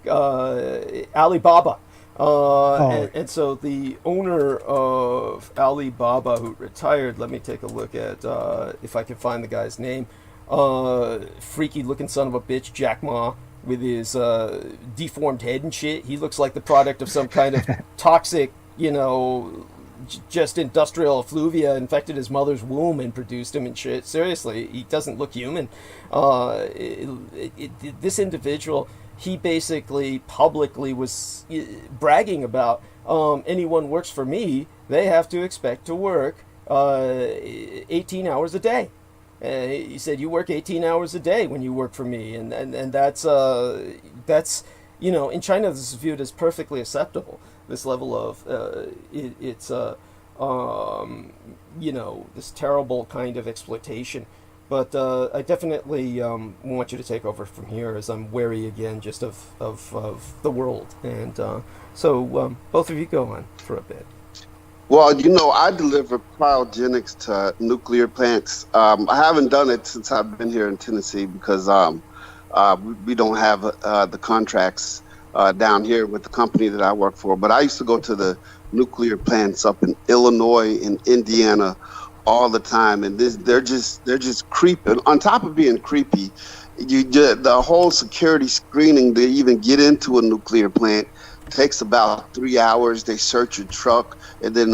Alibaba. And so the owner of Alibaba, who retired, let me take a look at if I can find the guy's name, freaky looking son of a bitch, Jack Ma, with his deformed head and shit. He looks like the product of some kind of toxic, just industrial effluvia infected his mother's womb and produced him and shit. Seriously, he doesn't look human. This individual, he basically publicly was bragging about anyone works for me, they have to expect to work 18 hours a day. He said, you work 18 hours a day when you work for me, and that's in China this is viewed as perfectly acceptable. This level of this terrible kind of exploitation. But I definitely want you to take over from here, as I'm wary again just of the world. And so both of you go on for a bit. Well, I deliver cryogenics to nuclear plants. I haven't done it since I've been here in Tennessee because we don't have the contracts down here with the company that I work for. But I used to go to the nuclear plants up in Illinois and Indiana all the time, and they're just creepy. On top of being creepy, the whole security screening to even get into a nuclear plant takes about 3 hours. They search your truck, and then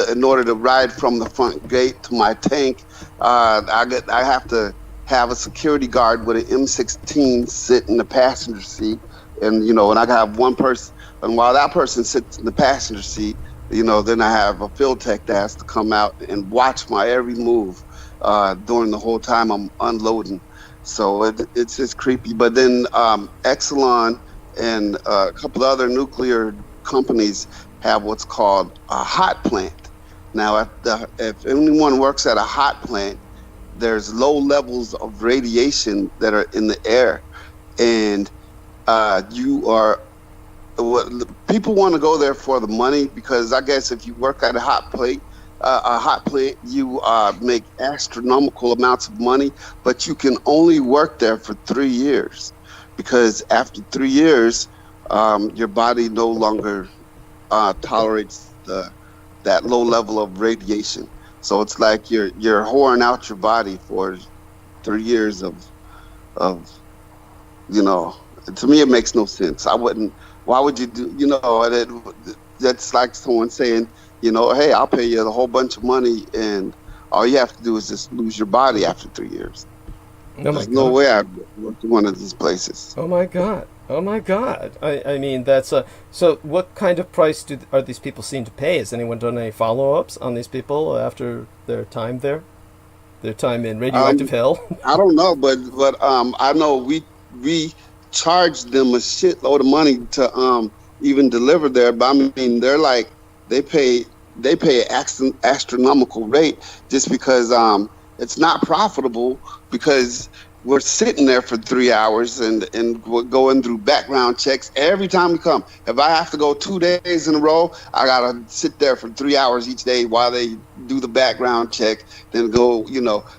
in order to ride from the front gate to my tank, I have to have a security guard with an M16 sit in the passenger seat, and and I have one person, and while that person sits in the passenger seat, then I have a field tech that has to come out and watch my every move during the whole time I'm unloading. So it's just creepy. But then Exelon and a couple of other nuclear companies have what's called a hot plant. Now, if anyone works at a hot plant, there's low levels of radiation that are in the air, and people want to go there for the money, because I guess if you work at a hot plant, you make astronomical amounts of money, but you can only work there for 3 years, because after 3 years, your body no longer tolerates that low level of radiation. So it's like you're whoring out your body for 3 years of to me it makes no sense. Why would you do, that's like someone saying, hey, I'll pay you a whole bunch of money, and all you have to do is just lose your body after 3 years. There's no way I'd work in one of these places. Oh my God. I mean, that's so what kind of price are these people seen to pay? Has anyone done any follow-ups on these people after their time there? Their time in radioactive hell? I don't know, but I know we charged them a shitload of money to even deliver there. But I mean, they pay an astronomical rate just because it's not profitable, because we're sitting there for 3 hours and we're going through background checks every time we come. If I have to go 2 days in a row, I gotta sit there for 3 hours each day while they do the background check. Then go,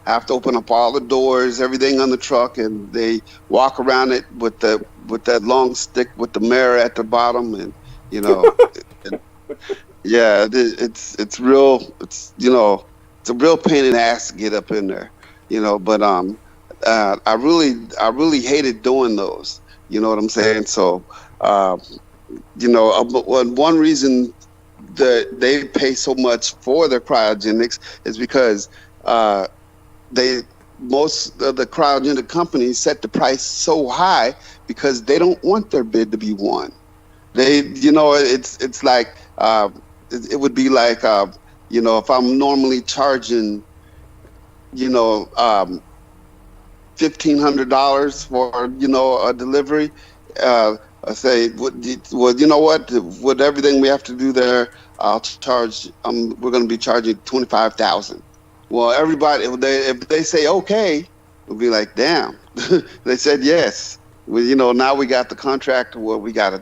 I have to open up all the doors, everything on the truck, and they walk around it with that long stick with the mirror at the bottom, and yeah, it's real. It's it's a real pain in the ass to get up in there, But I really hated doing those. You know what I'm saying? So, one reason that they pay so much for their cryogenics is because most of the cryogenic companies set the price so high because they don't want their bid to be won. They, it's like it would be like if I'm normally charging, $1,500 for a delivery, I say, well, you know what? With everything we have to do there, I'll charge. We're going to be charging 25,000. Well, everybody, if they say okay, we'll be like, damn. They said yes. Well, now we got the contract where we got to,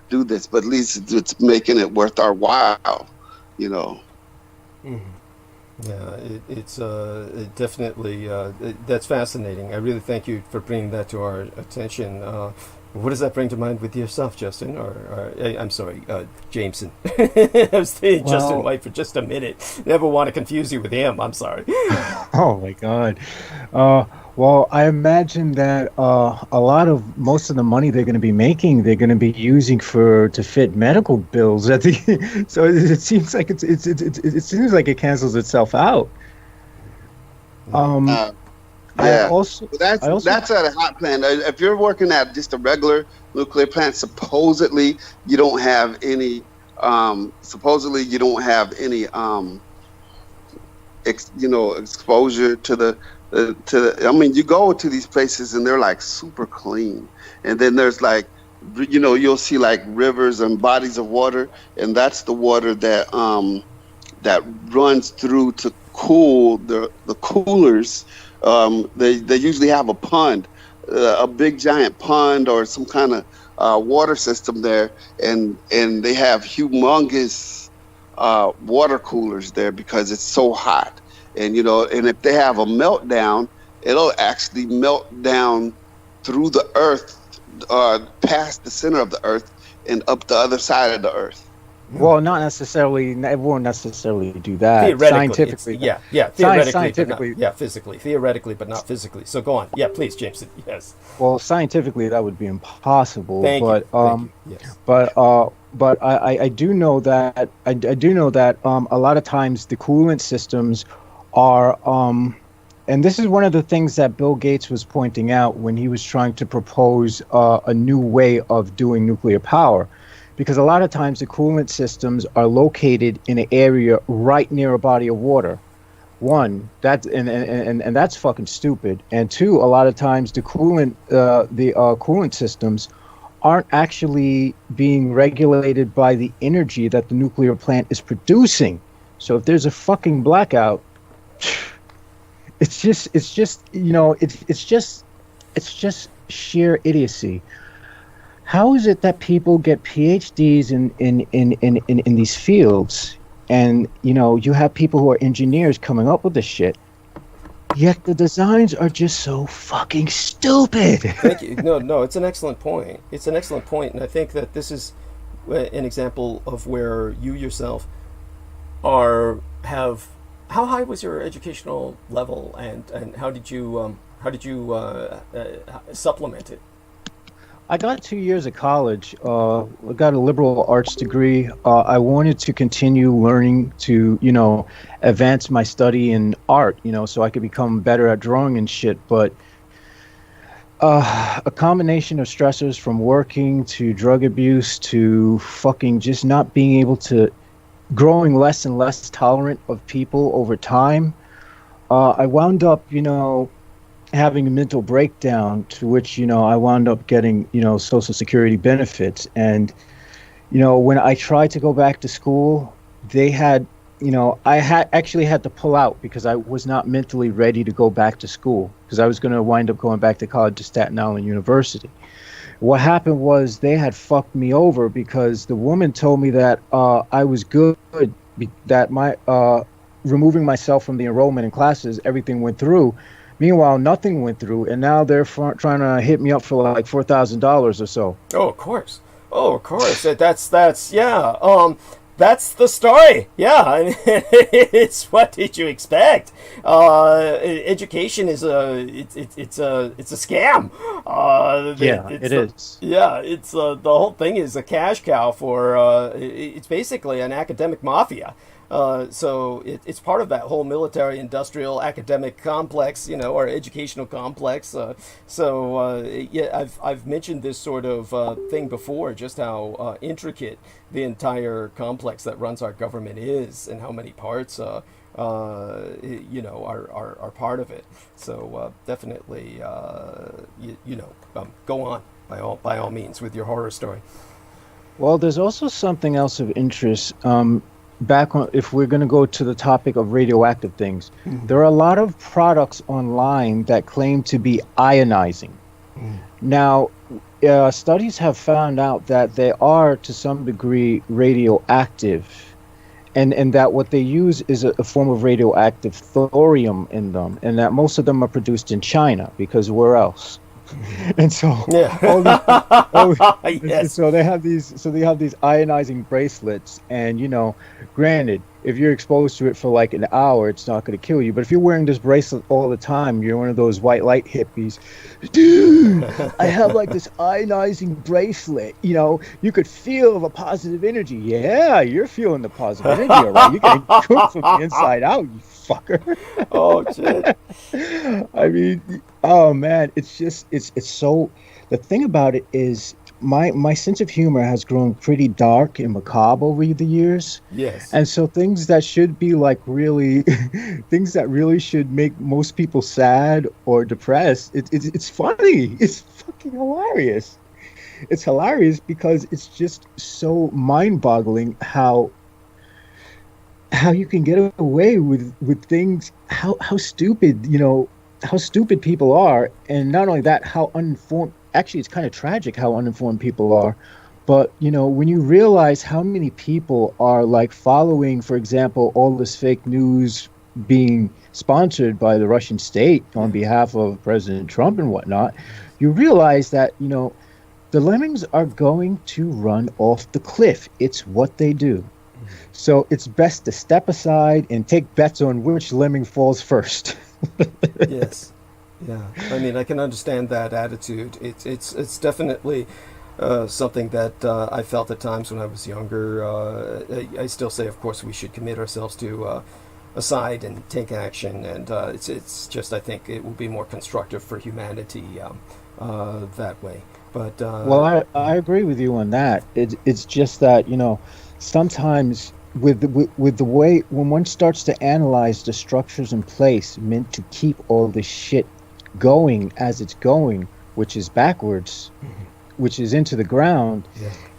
do this. But at least it's making it worth our while. Mm-hmm. Yeah, it's definitely that's fascinating. I really thank you for bringing that to our attention. What does that bring to mind with yourself, Justin? Or I'm sorry, Jameson. I was saying Justin White for just a minute. Never want to confuse you with him. I'm sorry. Oh my God. Well, I imagine that most of the money they're going to be making, they're going to be using to fit medical bills. So it seems like it seems like it cancels itself out. Yeah. That's at a hot plant. If you're working at just a regular nuclear plant, supposedly you don't have any. Exposure to the. I mean, you go to these places and they're like super clean, and then there's like, you'll see like rivers and bodies of water, and that's the water that runs through to cool the coolers. They usually have a pond, a big giant pond or some kind of water system there, and they have humongous water coolers there because it's so hot. And and if they have a meltdown, it'll actually melt down through the earth, past the center of the earth and up the other side of the earth. Well, not necessarily. It won't necessarily do that. Theoretically, theoretically, scientifically, but not, physically. Theoretically, but not physically. So go on. Yeah, please, Jameson. Yes. Well, scientifically, that would be impossible. Thank you. Yes. But I do know that a lot of times the coolant systems are and this is one of the things that Bill Gates was pointing out when he was trying to propose a new way of doing nuclear power. Because a lot of times the coolant systems are located in an area right near a body of water. One, that's and that's fucking stupid. And two, a lot of times the coolant systems aren't actually being regulated by the energy that the nuclear plant is producing. So if there's a fucking blackout, it's just sheer idiocy. How is it that people get PhDs in these fields, and you have people who are engineers coming up with this shit, yet the designs are just so fucking stupid? Thank you. No, it's an excellent point. It's an excellent point, and I think that this is an example of where you yourself have. How high was your educational level, and how did you supplement it? I got 2 years of college. I got a liberal arts degree. I wanted to continue learning to, advance my study in art, so I could become better at drawing and shit. But a combination of stressors from working to drug abuse to fucking just not being able to, growing less and less tolerant of people over time. I wound up, having a mental breakdown, to which I wound up getting Social Security benefits. And when I tried to go back to school, they had I had to pull out because I was not mentally ready to go back to school, because I was going to wind up going back to college at Staten Island University. What happened was they had fucked me over because the woman told me that I was good, that my removing myself from the enrollment in classes, everything went through. Meanwhile, nothing went through, and now they're trying to hit me up for like $4,000 or so. Oh, of course. That's yeah. That's the story. Yeah, it's what did you expect? Education is it's a scam. It is. Yeah, it's the whole thing is a cash cow for. It's basically an academic mafia. So it's part of that whole military industrial academic complex, or educational complex. I've mentioned this sort of thing before, just how intricate the entire complex that runs our government is, and how many parts are part of it. So definitely, go on. by all means with your horror story. Well, there's also something else of interest. Back on, if we're going to go to the topic of radioactive things, there are a lot of products online that claim to be ionizing. Now, studies have found out that they are to some degree radioactive, and that what they use is a form of radioactive thorium in them, and that most of them are produced in China, because where else? And so, Yes. so they have these ionizing bracelets, and granted, if you're exposed to it for like an hour, it's not going to kill you. But if you're wearing this bracelet all the time, you're one of those white light hippies. Dude, I have like this ionizing bracelet. You could feel the positive energy. Yeah, you're feeling the positive energy, all right? You're getting cooked from the inside out, you fucker. Oh shit. I mean, oh man, it's so. The thing about it is, my sense of humor has grown pretty dark and macabre over the years. Yes. And so things that should be like really, things that really should make most people sad or depressed, it's funny. It's fucking hilarious. It's hilarious because it's just so mind-boggling how you can get away with things, how stupid, how stupid people are. And not only that, how uninformed. Actually, it's kind of tragic how uninformed people are. But, when you realize how many people are like following, for example, all this fake news being sponsored by the Russian state on behalf of President Trump and whatnot, you realize that, the lemmings are going to run off the cliff. It's what they do. So it's best to step aside and take bets on which lemming falls first. Yes. Yeah, I mean, I can understand that attitude. It's definitely something that I felt at times when I was younger. I still say, of course, we should commit ourselves to aside and take action, and it's just, I think it will be more constructive for humanity that way. But well, I agree with you on that. It's just that sometimes with the way when one starts to analyze the structures in place meant to keep all this shit going as it's going, which is backwards, which is into the ground,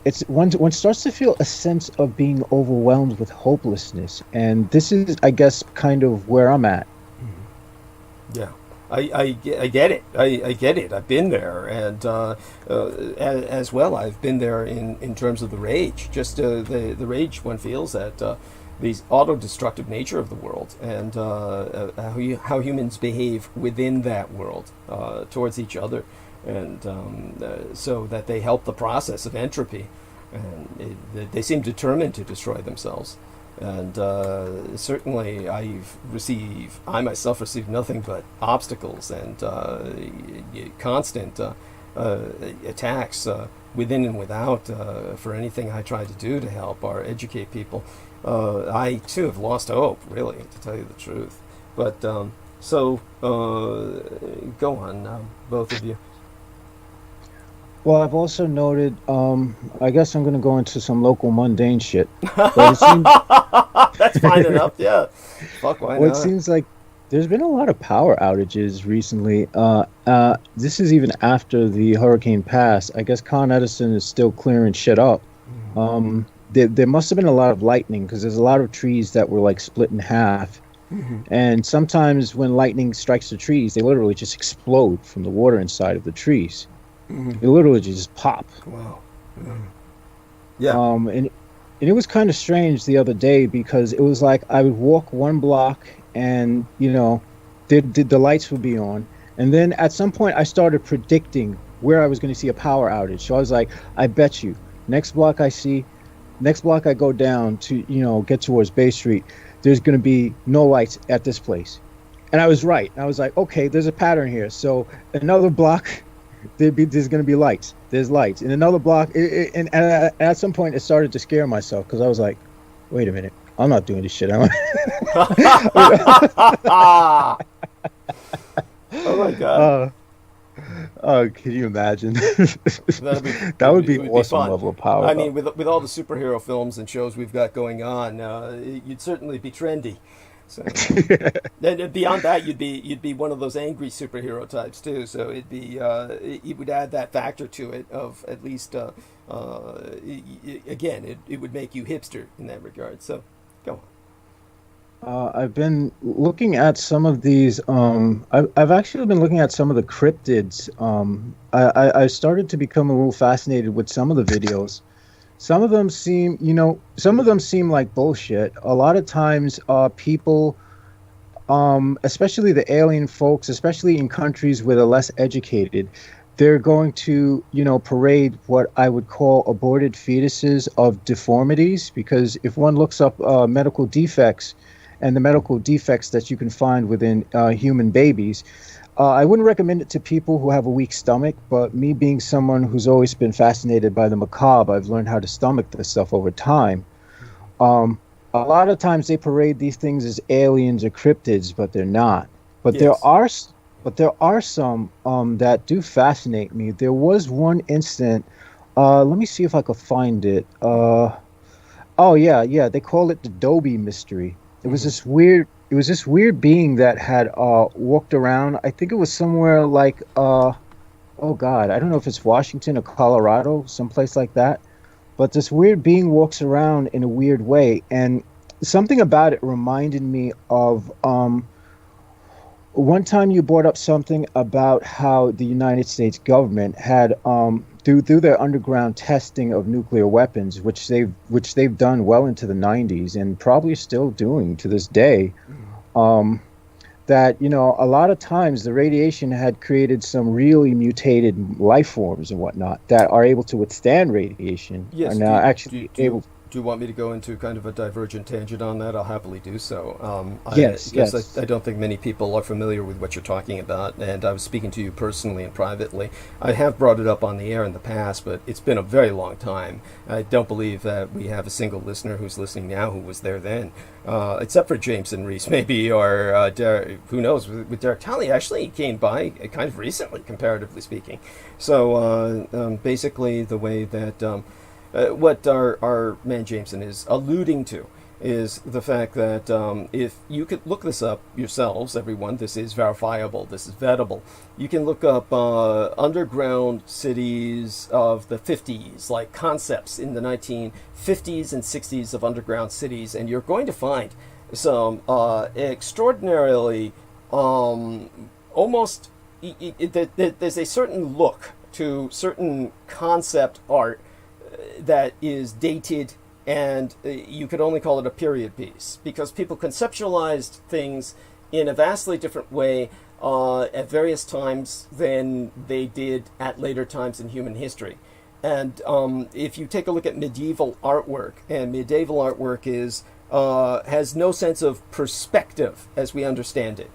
it's one starts to feel a sense of being overwhelmed with hopelessness, and this is, I guess, kind of where I'm at. Yeah, I get it. I get it. I've been there, and as well, I've been there in terms of the rage. Just the rage one feels at the auto-destructive nature of the world, and how humans behave within that world towards each other, and so that they help the process of entropy, and they seem determined to destroy themselves. And certainly I myself receive nothing but obstacles and constant attacks within and without for anything I try to do to help or educate people. I too have lost hope, really, to tell you the truth. But so go on, both of you. Well, I've also noted, I guess I'm going to go into some local mundane shit. But it seems, that's fine enough, yeah. Fuck, why well, not? it seems like there's been a lot of power outages recently. This is even after the hurricane passed. I guess Con Edison is still clearing shit up. There must have been a lot of lightning, because there's a lot of trees that were like split in half. And sometimes when lightning strikes the trees, they literally just explode from the water inside of the trees. It literally just pop. Wow. Yeah. And it was kind of strange the other day, because it was like I would walk one block and the lights would be on, and then at some point I started predicting where I was going to see a power outage. So I was like, I bet you next block I go down to get towards Bay Street, there's going to be no lights at this place. And I was right. I was like, okay, there's a pattern here. So another block, there's going to be lights. There's lights. In another block, and at some point, it started to scare myself, because I was like, wait a minute. I'm not doing this shit. Oh, my God. Can you imagine? That would be an awesome level of power. I mean, with all the superhero films and shows we've got going on, you'd certainly be trendy. So, and beyond that, you'd be one of those angry superhero types too. So it would add that factor to it of at least again, it would make you hipster in that regard. So, go on. I've been looking at some of these. I've actually been looking at some of the cryptids. I started to become a little fascinated with some of the videos. Some of them seem, some of them seem like bullshit. A lot of times, people, especially the alien folks, especially in countries where they're less educated, they're going to, parade what I would call aborted fetuses of deformities. Because if one looks up medical defects, and the medical defects that you can find within human babies. I wouldn't recommend it to people who have a weak stomach, but me being someone who's always been fascinated by the macabre, I've learned how to stomach this stuff over time. A lot of times they parade these things as aliens or cryptids, but they're not. But yes. there are some that do fascinate me. There was one instant. Let me see if I could find it. Oh yeah, they call it the Dobie mystery. It was this weird being that had walked around. I think it was somewhere like oh God, I don't know if it's Washington or Colorado, someplace like that. But this weird being walks around in a weird way, and something about it reminded me of one time you brought up something about how the United States government had through their underground testing of nuclear weapons, which they've done well into the 90s and probably still doing to this day, that a lot of times the radiation had created some really mutated life forms and whatnot that are able to withstand radiation. Yes, are now actually able. Do you want me to go into kind of a divergent tangent on that? I'll happily do so. Yes. I don't think many people are familiar with what you're talking about, and I was speaking to you personally and privately. I have brought it up on the air in the past, but it's been a very long time. I don't believe that we have a single listener who's listening now who was there then, except for James and Reese, maybe, or Derek, who knows, with Derek Talley. Actually, he came by kind of recently, comparatively speaking. So basically the way that... what our man Jameson is alluding to is the fact that if you could look this up yourselves, everyone, this is verifiable, this is vettable. You can look up underground cities of the 50s, like concepts in the 1950s and 60s of underground cities, and you're going to find some extraordinarily almost there's a certain look to certain concept art that is dated, and you could only call it a period piece because people conceptualized things in a vastly different way at various times than they did at later times in human history. And if you take a look at medieval artwork, and medieval artwork has no sense of perspective as we understand it.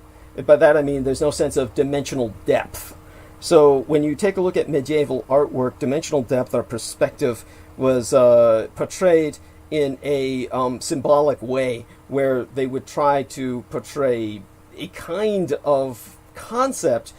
By that I mean there's no sense of dimensional depth. So when you take a look at medieval artwork, dimensional depth or perspective was portrayed in a symbolic way where they would try to portray a kind of concept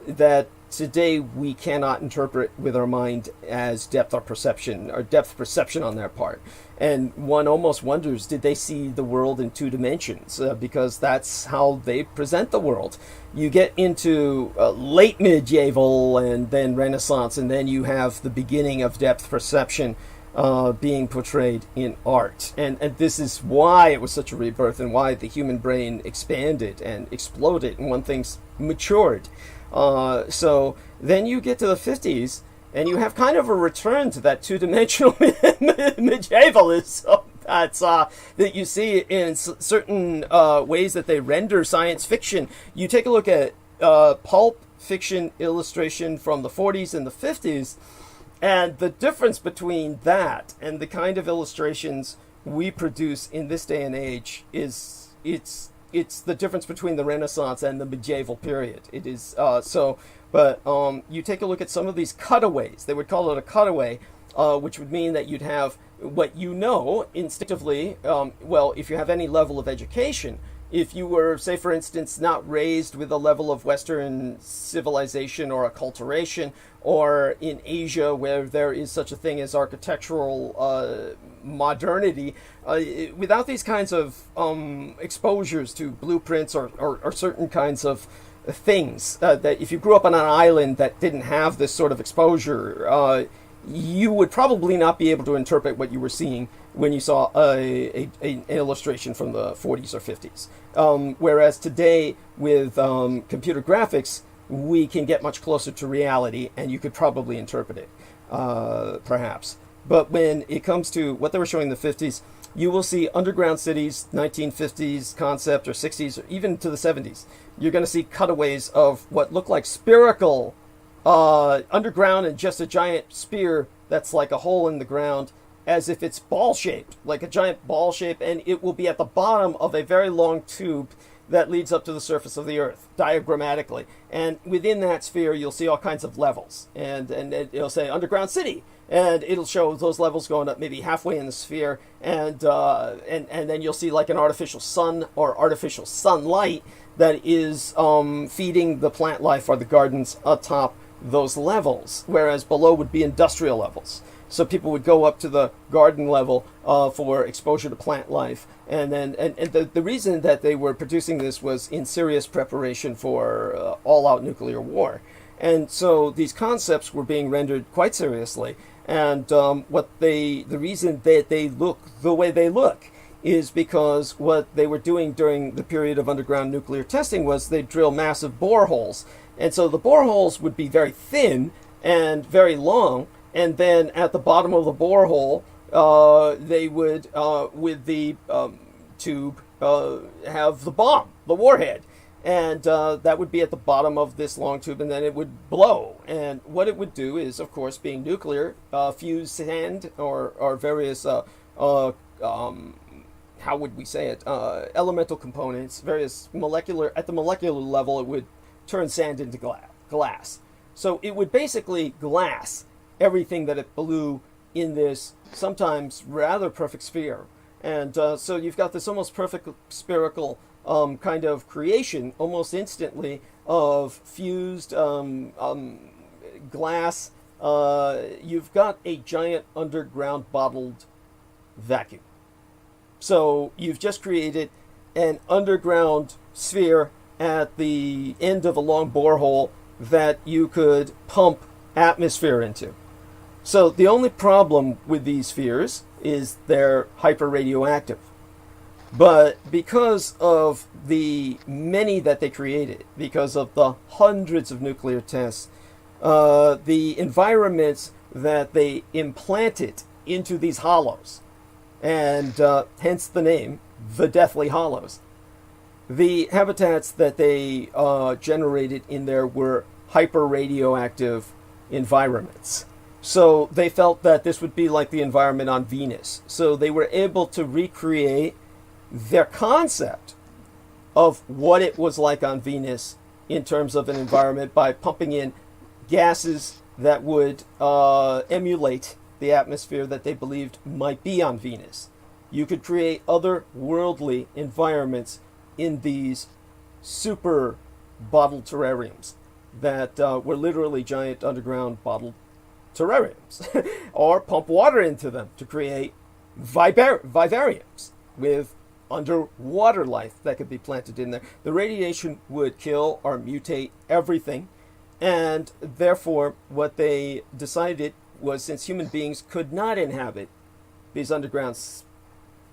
that today we cannot interpret with our mind as depth or perception, or depth perception on their part. And one almost wonders, did they see the world in two dimensions? Because that's how they present the world. You get into late medieval and then Renaissance, and then you have the beginning of depth perception being portrayed in art. And this is why it was such a rebirth and why the human brain expanded and exploded and when things matured. So then you get to the 50s, and you have kind of a return to that two-dimensional medievalism that you see in certain ways that they render science fiction. You take a look at pulp fiction illustration from the 40s and the 50s, and the difference between that and the kind of illustrations we produce in this day and age is it's the difference between the Renaissance and the medieval period. It is But you take a look at some of these cutaways. They would call it a cutaway, which would mean that you'd have what you know instinctively. Well, if you have any level of education, if you were, say, for instance, not raised with a level of Western civilization or acculturation, or in Asia where there is such a thing as architectural modernity, without these kinds of exposures to blueprints or certain kinds of things, that if you grew up on an island that didn't have this sort of exposure, you would probably not be able to interpret what you were seeing when you saw an illustration from the 40s or 50s. Whereas today, with computer graphics, we can get much closer to reality, and you could probably interpret it, perhaps. But when it comes to what they were showing in the 50s, you will see underground cities, 1950s concept, or 60s, or even to the 70s. You're going to see cutaways of what look like spherical underground, and just a giant spear that's like a hole in the ground, as if it's ball-shaped, like a giant ball shape, and it will be at the bottom of a very long tube that leads up to the surface of the Earth, diagrammatically. And within that sphere, you'll see all kinds of levels. And it'll say underground city, and it'll show those levels going up maybe halfway in the sphere, and then you'll see like an artificial sun or artificial sunlight that is feeding the plant life or the gardens atop those levels, whereas below would be industrial levels. So people would go up to the garden level for exposure to plant life. And then the reason that they were producing this was in serious preparation for all-out nuclear war. And so these concepts were being rendered quite seriously. And the reason that they look the way they look is because what they were doing during the period of underground nuclear testing was they drill massive boreholes. And so the boreholes would be very thin and very long, and then at the bottom of the borehole, they would, with the tube, have the bomb, the warhead. And that would be at the bottom of this long tube, and then it would blow. And what it would do is, of course, being nuclear, fuse sand or various, how would we say it, elemental components, various at the molecular level, it would turn sand into glass. So it would basically glass everything that it blew in this sometimes rather perfect sphere. And so you've got this almost perfect spherical kind of creation almost instantly of fused glass. You've got a giant underground bottled vacuum. So you've just created an underground sphere at the end of a long borehole that you could pump atmosphere into. So the only problem with these spheres is they're hyper-radioactive. But because of the many that they created, because of the hundreds of nuclear tests, the environments that they implanted into these hollows, and hence the name, the Deathly Hollows, the habitats that they generated in there were hyper-radioactive environments. So they felt that this would be like the environment on Venus. So they were able to recreate their concept of what it was like on Venus in terms of an environment by pumping in gases that would emulate the atmosphere that they believed might be on Venus. You could create otherworldly environments in these super bottled terrariums that were literally giant underground bottled terrariums, or pump water into them to create vivariums with underwater life that could be planted in there. The radiation would kill or mutate everything, and therefore what they decided was, since human beings could not inhabit these underground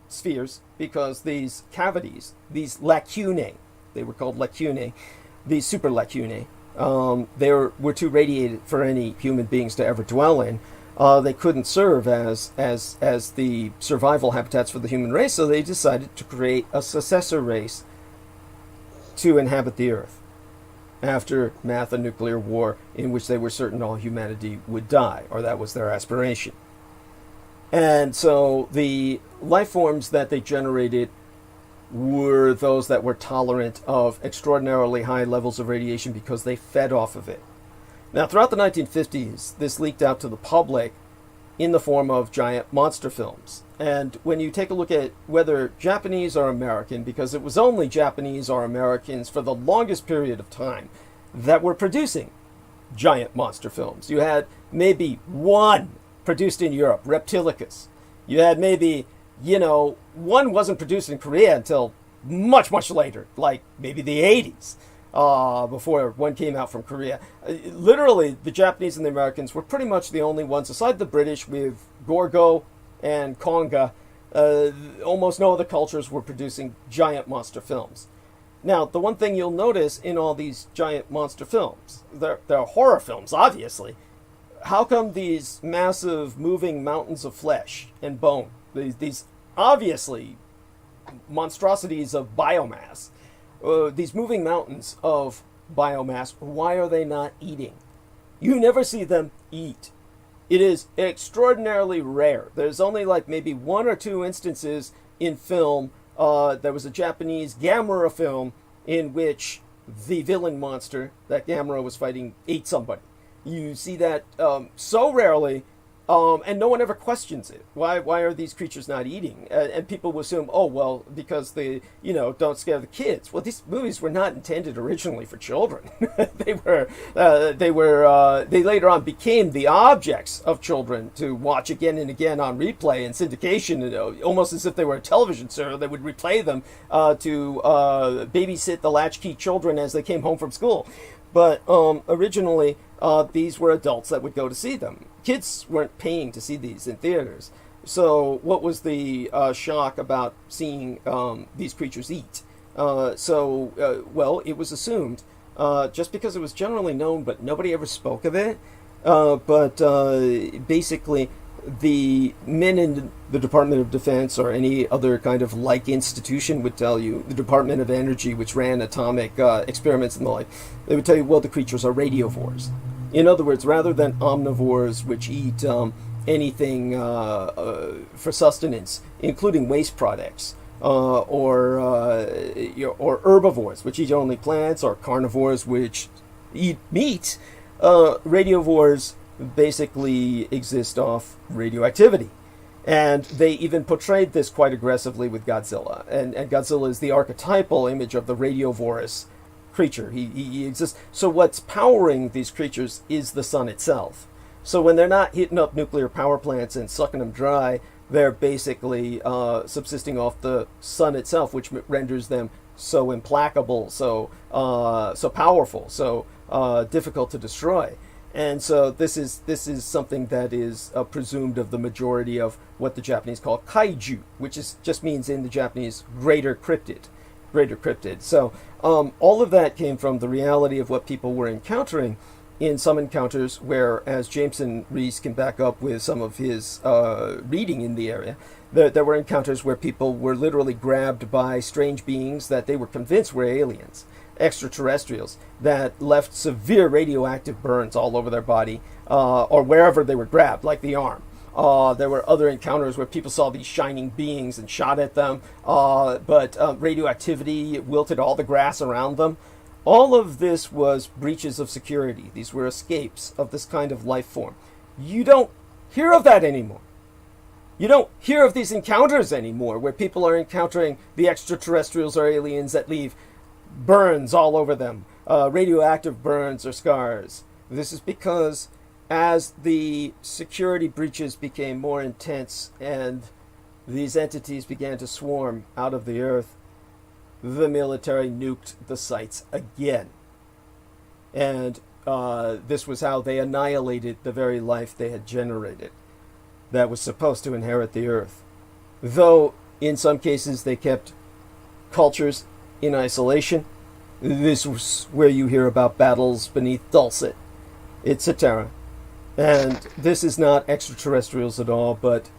spheres because these cavities, these lacunae, they were called lacunae, these super lacunae, they were too radiated for any human beings to ever dwell in. They couldn't serve as the survival habitats for the human race, so they decided to create a successor race to inhabit the Earth after a nuclear war in which they were certain all humanity would die, or that was their aspiration. And so the life forms that they generated were those that were tolerant of extraordinarily high levels of radiation because they fed off of it. Now, throughout the 1950s, this leaked out to the public in the form of giant monster films. And when you take a look at whether Japanese or American, because it was only Japanese or Americans for the longest period of time that were producing giant monster films. You had maybe one produced in Europe, Reptilicus. You had maybe, one wasn't produced in Korea until much, much later, like maybe the 80s, before one came out from Korea. Literally, the Japanese and the Americans were pretty much the only ones, aside the British with Gorgo and Konga. Almost no other cultures were producing giant monster films. Now, the one thing you'll notice in all these giant monster films, they're horror films, obviously. How come these massive moving mountains of flesh and bone, these obviously monstrosities of biomass, these moving mountains of biomass, why are they not eating? You never see them eat. It is extraordinarily rare. There's only like maybe one or two instances in film. There was a Japanese Gamera film in which the villain monster that Gamera was fighting ate somebody. You see that so rarely, and no one ever questions it. Why are these creatures not eating? And people will assume, oh, well, because they, don't scare the kids. Well, these movies were not intended originally for children. They later on became the objects of children to watch again and again on replay and syndication, almost as if they were a television serial. They would replay them to babysit the latchkey children as they came home from school. But originally, these were adults that would go to see them. Kids weren't paying to see these in theaters. So what was the shock about seeing these creatures eat? Well, it was assumed, just because it was generally known, but nobody ever spoke of it. Basically, the men in the Department of Defense or any other kind of like institution would tell you, the Department of Energy, which ran atomic experiments and the like, they would tell you, well, the creatures are radiovores. In other words, rather than omnivores, which eat anything for sustenance, including waste products, or herbivores, which eat only plants, or carnivores, which eat meat, radiovores basically exist off radioactivity. And they even portrayed this quite aggressively with Godzilla. And Godzilla is the archetypal image of the radiovorous creature. He exists. So what's powering these creatures is the sun itself. So when they're not hitting up nuclear power plants and sucking them dry, they're basically subsisting off the sun itself, which renders them so implacable, so powerful, so difficult to destroy. And so this is something that is presumed of the majority of what the Japanese call kaiju, which just means in the Japanese greater cryptid. So all of that came from the reality of what people were encountering in some encounters where, as Jameson Rees can back up with some of his reading in the area, there were encounters where people were literally grabbed by strange beings that they were convinced were aliens, extraterrestrials, that left severe radioactive burns all over their body, or wherever they were grabbed, like the arm. There were other encounters where people saw these shining beings and shot at them, but radioactivity wilted all the grass around them. All of this was breaches of security. These were escapes of this kind of life form. You don't hear of that anymore. You don't hear of these encounters anymore, where people are encountering the extraterrestrials or aliens that leave burns all over them, radioactive burns or scars. This is because as the security breaches became more intense and these entities began to swarm out of the earth, the military nuked the sites again. And this was how they annihilated the very life they had generated that was supposed to inherit the earth. Though in some cases they kept cultures in isolation. This was where you hear about battles beneath Dulcet. It's Satara. And this is not extraterrestrials at all, but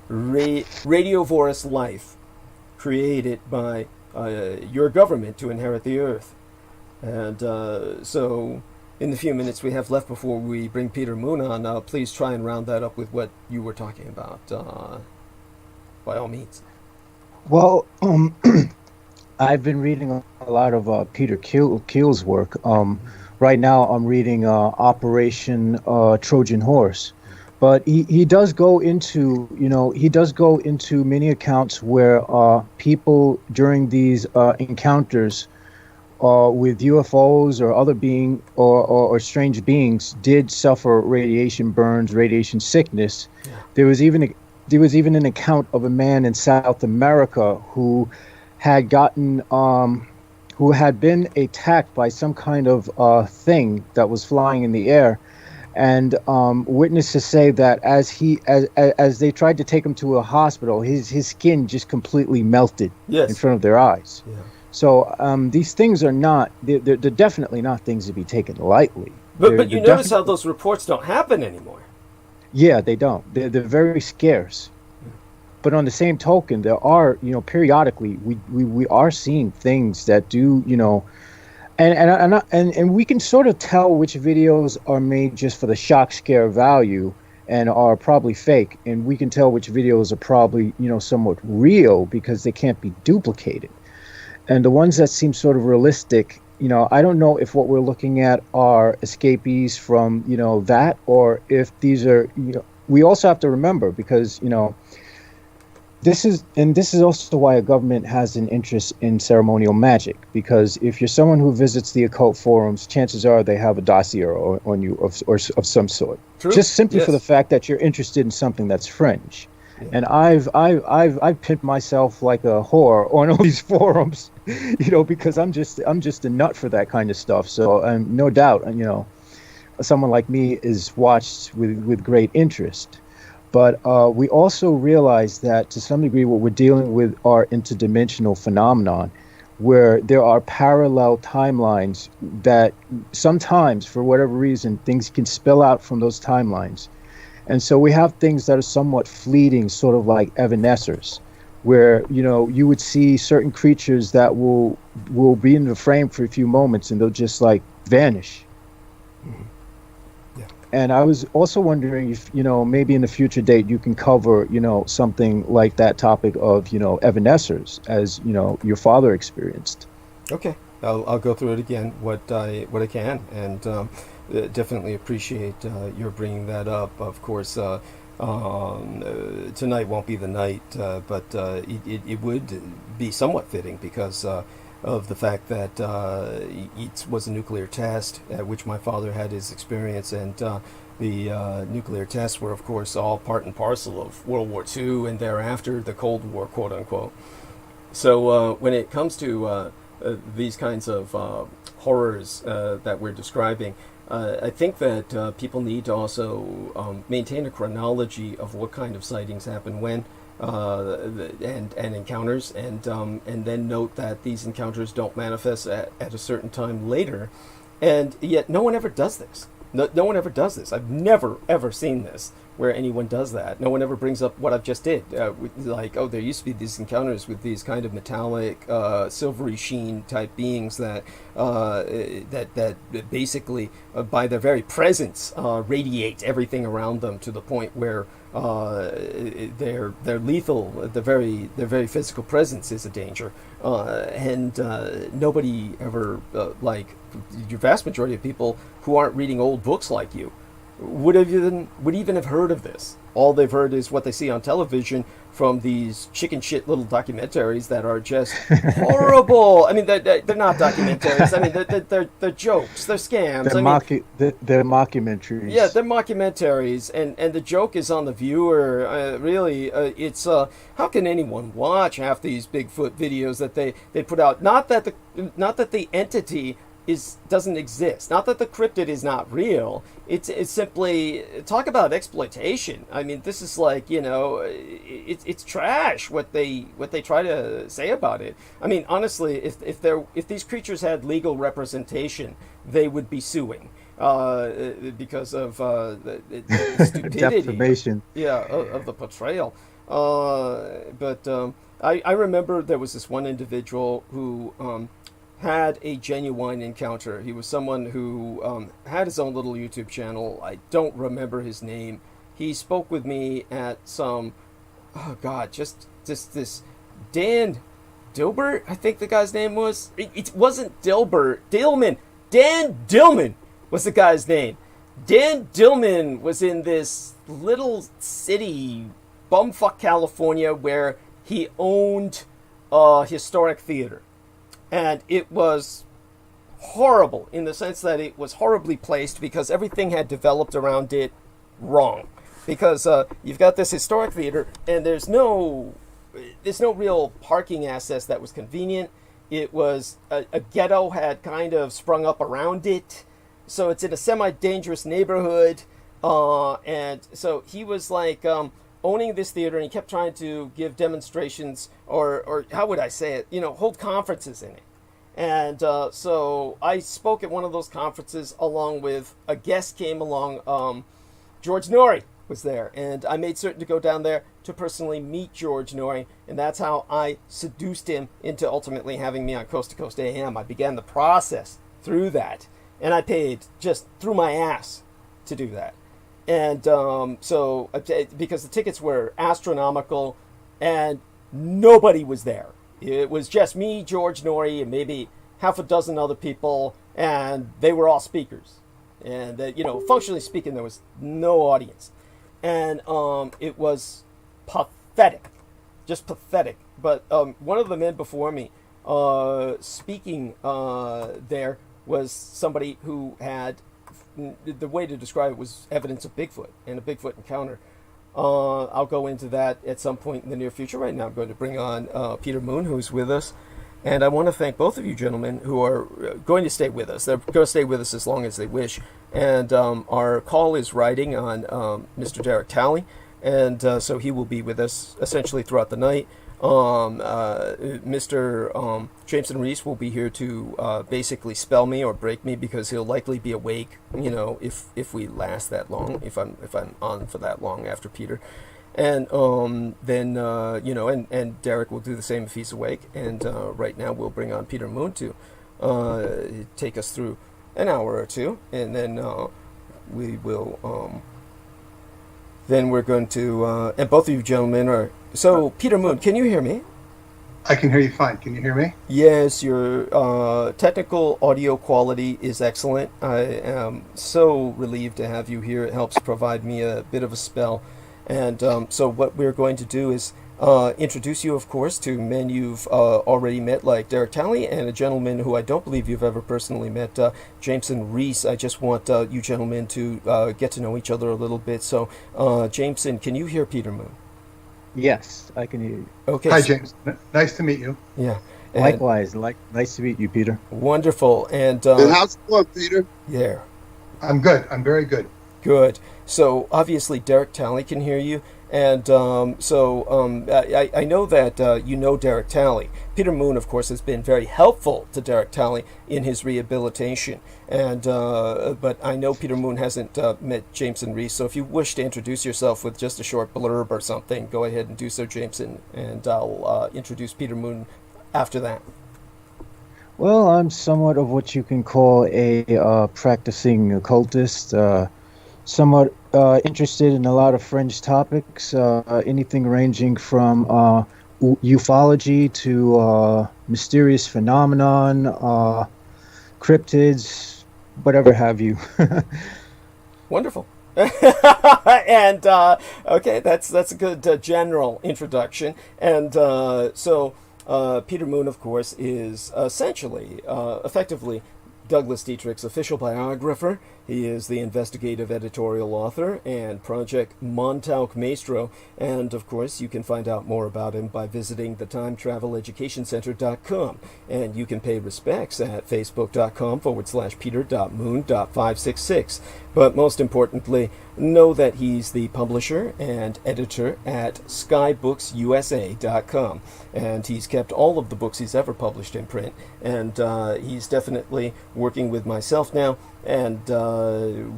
radiovorous life created by your government to inherit the earth. And so in the few minutes we have left before we bring Peter Moon on, please try and round that up with what you were talking about, by all means. Well, I've been reading a lot of Peter Keel's work. Right now I'm reading Operation Trojan Horse, But he does go into, he does go into many accounts where people during these encounters with UFOs or other or strange beings did suffer radiation burns, radiation sickness. Yeah. There was even an account of a man in South America who had who had been attacked by some kind of thing that was flying in the air, and witnesses say that as they tried to take him to a hospital, his skin just completely melted in front of their eyes. Yeah. So these things are not, they're definitely not things to be taken lightly. But you notice how those reports don't happen anymore. Yeah, they don't. They're very scarce. But on the same token, there are, periodically we are seeing things that do, and we can sort of tell which videos are made just for the shock scare value and are probably fake, and we can tell which videos are probably, somewhat real because they can't be duplicated. And the ones that seem sort of realistic, I don't know if what we're looking at are escapees from, that, or if these are, we also have to remember, because, this is also why a government has an interest in ceremonial magic, because if you're someone who visits the occult forums, chances are they have a dossier on you of some sort. True. Just simply Yes. for the fact that you're interested in something that's fringe. Yeah. And I've pimped myself like a whore on all these forums, because I'm just a nut for that kind of stuff. So no doubt, someone like me is watched with great interest. But we also realize that to some degree what we're dealing with are interdimensional phenomenon, where there are parallel timelines that sometimes, for whatever reason, things can spill out from those timelines. And so we have things that are somewhat fleeting, sort of like evanescers, where, you would see certain creatures that will be in the frame for a few moments and they'll just like vanish. Mm-hmm. Yeah. And I was also wondering if, maybe in a future date you can cover, something like that topic of, evanescers, as, your father experienced. Okay. I'll go through it again, what I can, and definitely appreciate your bringing that up. Of course, tonight won't be the night, but it would be somewhat fitting because of the fact that it was a nuclear test at which my father had his experience, and the nuclear tests were, of course, all part and parcel of World War II and thereafter, the Cold War, quote unquote. So when it comes to these kinds of horrors that we're describing, I think that people need to also maintain a chronology of what kind of sightings happen when, and encounters, and then note that these encounters don't manifest at a certain time later, and yet no one ever does this. No one ever does this. I've never ever seen this where anyone does that. No one ever brings up what I've just did. Like, oh, there used to be these encounters with these kind of metallic, silvery sheen type beings that basically, by their very presence, radiate everything around them to the point where they're lethal. Their very physical presence is a danger, and nobody ever your vast majority of people who aren't reading old books like you would even have heard of this. All they've heard is what they see on television from these chicken shit little documentaries that are just horrible. I mean, they're not documentaries. I mean, they're jokes. They're scams. They're mockumentaries. Yeah, they're mockumentaries, and the joke is on the viewer. Really, it's how can anyone watch half these Bigfoot videos that they put out? Not that the entity doesn't exist. Not that the cryptid is not real. It's simply, talk about exploitation. I mean, this is like, it's trash what they try to say about it. I mean, honestly, if these creatures had legal representation, they would be suing because of the stupidity. Defamation. Of the portrayal. But I remember there was this one individual who had a genuine encounter. He was someone who had his own little YouTube channel. I don't remember his name. He spoke with me at some, just this Dan Dilbert, I think the guy's name was. It wasn't Dilbert. Dan Dillman was the guy's name. Dan Dillman was in this little city, bumfuck California, where he owned a historic theater. And it was horrible in the sense that it was horribly placed because everything had developed around it wrong. Because you've got this historic theater, and there's no real parking access that was convenient. It was a ghetto had kind of sprung up around it, so it's in a semi-dangerous neighborhood. And so he was like owning this theater, and he kept trying to give demonstrations, or how would I say it? Hold conferences in it. And so I spoke at one of those conferences along with a guest came along. George Norrie was there, and I made certain to go down there to personally meet George Norrie, and that's how I seduced him into ultimately having me on Coast to Coast AM. I began the process through that, and I paid just through my ass to do that. And so because the tickets were astronomical, and nobody was there. It was just me, George Norrie, and maybe half a dozen other people, and they were all speakers. And functionally speaking, there was no audience. And it was pathetic, just pathetic. But one of the men before me speaking there was somebody who had, the way to describe it was evidence of Bigfoot and a Bigfoot encounter. I'll go into that at some point in the near future. Right now I'm going to bring on Peter Moon, who's with us. And I want to thank both of you gentlemen who are going to stay with us. They're going to stay with us as long as they wish. And our call is riding on Mr. Derek Talley. And so he will be with us essentially throughout the night. Mr. Jameson Reese will be here to basically spell me or break me because he'll likely be awake, if we last that long, if I'm on for that long after Peter. And then and Derek will do the same if he's awake. And right now we'll bring on Peter Moon to take us through an hour or two, and then we will. Then we're going to, and both of you gentlemen are. So Peter Moon, can you hear me? I can hear you fine. Can you hear me? Yes, your technical audio quality is excellent. I am so relieved to have you here. It helps provide me a bit of a spell. And so what we're going to do is introduce you, of course, to men you've already met, like Derek Talley, and a gentleman who I don't believe you've ever personally met, Jameson Reese. I just want you gentlemen to get to know each other a little bit. So, Jameson, can you hear Peter Moon? Yes, I can hear you. Okay. Hi, James. Nice to meet you. Yeah. Likewise. Nice to meet you, Peter. Wonderful. And how's it going, Peter? Yeah. I'm good. I'm very good. Good. So obviously Derek Talley can hear you, and I know that you know Derek Talley. Peter Moon, of course, has been very helpful to Derek Talley in his rehabilitation, and but I know Peter Moon hasn't met Jameson Reese. So if you wish to introduce yourself with just a short blurb or something, go ahead and do so, Jameson, and I'll introduce Peter Moon after that. Well, I'm somewhat of what you can call a practicing occultist. Somewhat interested in a lot of fringe topics, anything ranging from ufology to mysterious phenomenon, cryptids, whatever have you. Wonderful. And okay, that's a good general introduction. And so Peter Moon, of course, is essentially, effectively, Douglas Dietrich's official biographer. He is the investigative editorial author and Project Montauk Maestro. And, of course, you can find out more about him by visiting the TimeTravelEducationCenter.com. And you can pay respects at Facebook.com/Peter.Moon.566. But most importantly, know that he's the publisher and editor at SkyBooksUSA.com. And he's kept all of the books he's ever published in print. And he's definitely working with myself now. And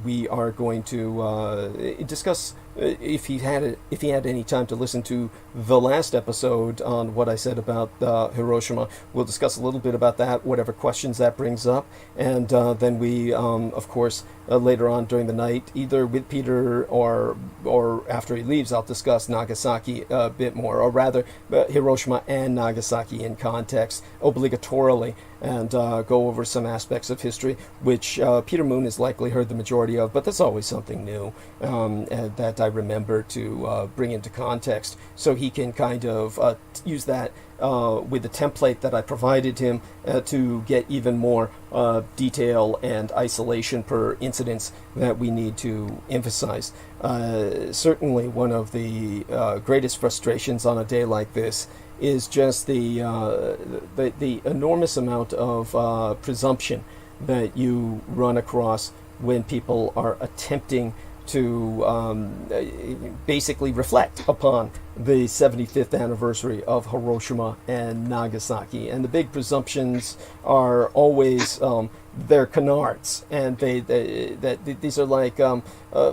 we are going to discuss if he had any time to listen to the last episode on what I said about Hiroshima. We'll discuss a little bit about that, whatever questions that brings up, and then we, of course, later on during the night, either with Peter or after he leaves, I'll discuss Nagasaki a bit more, or rather Hiroshima and Nagasaki in context, obligatorily. and go over some aspects of history, which Peter Moon has likely heard the majority of, but there's always something new and that I remember to bring into context, so he can kind of use that with the template that I provided him to get even more detail and isolation per incidents that we need to emphasize. Certainly one of the greatest frustrations on a day like this is just the enormous amount of presumption that you run across when people are attempting to basically reflect upon the 75th anniversary of Hiroshima and Nagasaki. And the big presumptions are always they're canards, and these are like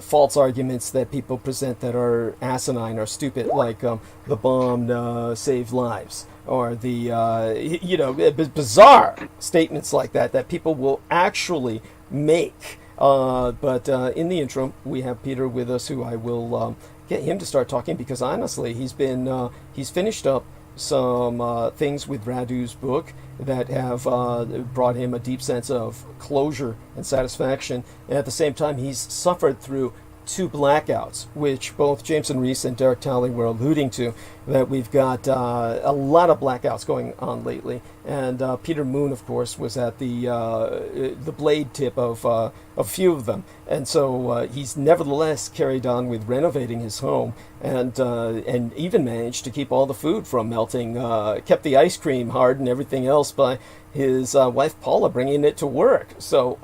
false arguments that people present that are asinine or stupid, like the bomb saved lives, or the bizarre statements like that people will actually make. But in the interim, we have Peter with us, who I will get him to start talking, because honestly, he's finished up some things with Radu's book that have brought him a deep sense of closure and satisfaction. And at the same time, he's suffered through 2 blackouts, which both Jameson Reese and Derek Talley were alluding to, that we've got a lot of blackouts going on lately. And Peter Moon, of course, was at the blade tip of a few of them. And so he's nevertheless carried on with renovating his home, and even managed to keep all the food from melting, kept the ice cream hard and everything else by his wife Paula bringing it to work. So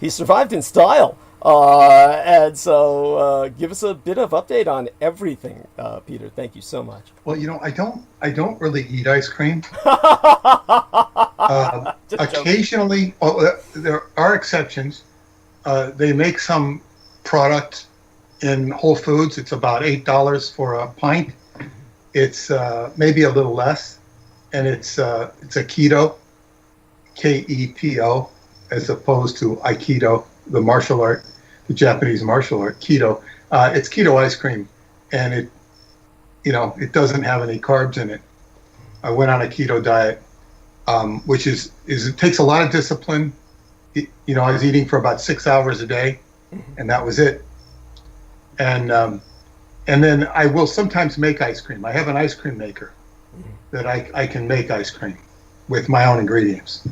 he survived in style. And so give us a bit of update on everything, Peter. Thank you so much. Well, I don't really eat ice cream. Occasionally, there are exceptions. They make some product in Whole Foods. It's about $8 for a pint. It's maybe a little less, and it's a keto, Kepo, as opposed to Aikido, the martial art, the Japanese martial art, keto. It's keto ice cream, and it doesn't have any carbs in it. I went on a keto diet, which is it takes a lot of discipline. I was eating for about 6 hours a day, and that was it. And then I will sometimes make ice cream. I have an ice cream maker that I can make ice cream with my own ingredients.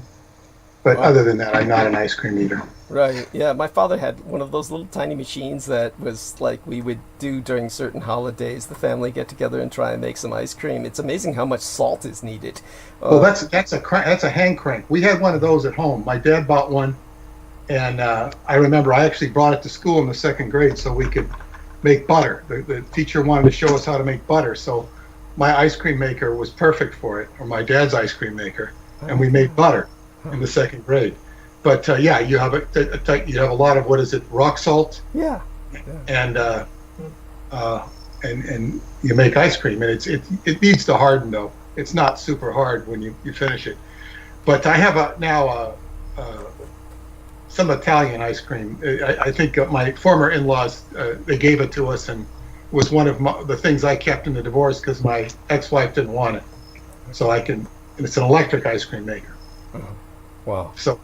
But other than that, I'm not an ice cream eater. Right. Yeah, my father had one of those little tiny machines that was like we would do during certain holidays. The family get together and try and make some ice cream. It's amazing how much salt is needed. Well, that's a hand crank. We had one of those at home. My dad bought one, and I remember I actually brought it to school in the 2nd grade so we could make butter. The teacher wanted to show us how to make butter, so my ice cream maker was perfect for it, or my dad's ice cream maker, and we made butter in the 2nd grade. But yeah, you have a lot of, what is it, rock salt? Yeah. And you make ice cream, and it needs to harden though. It's not super hard when you finish it. But I have now some Italian ice cream. I think my former in-laws, they gave it to us, and it was one of the things I kept in the divorce because my ex-wife didn't want it. So it's an electric ice cream maker. Wow. So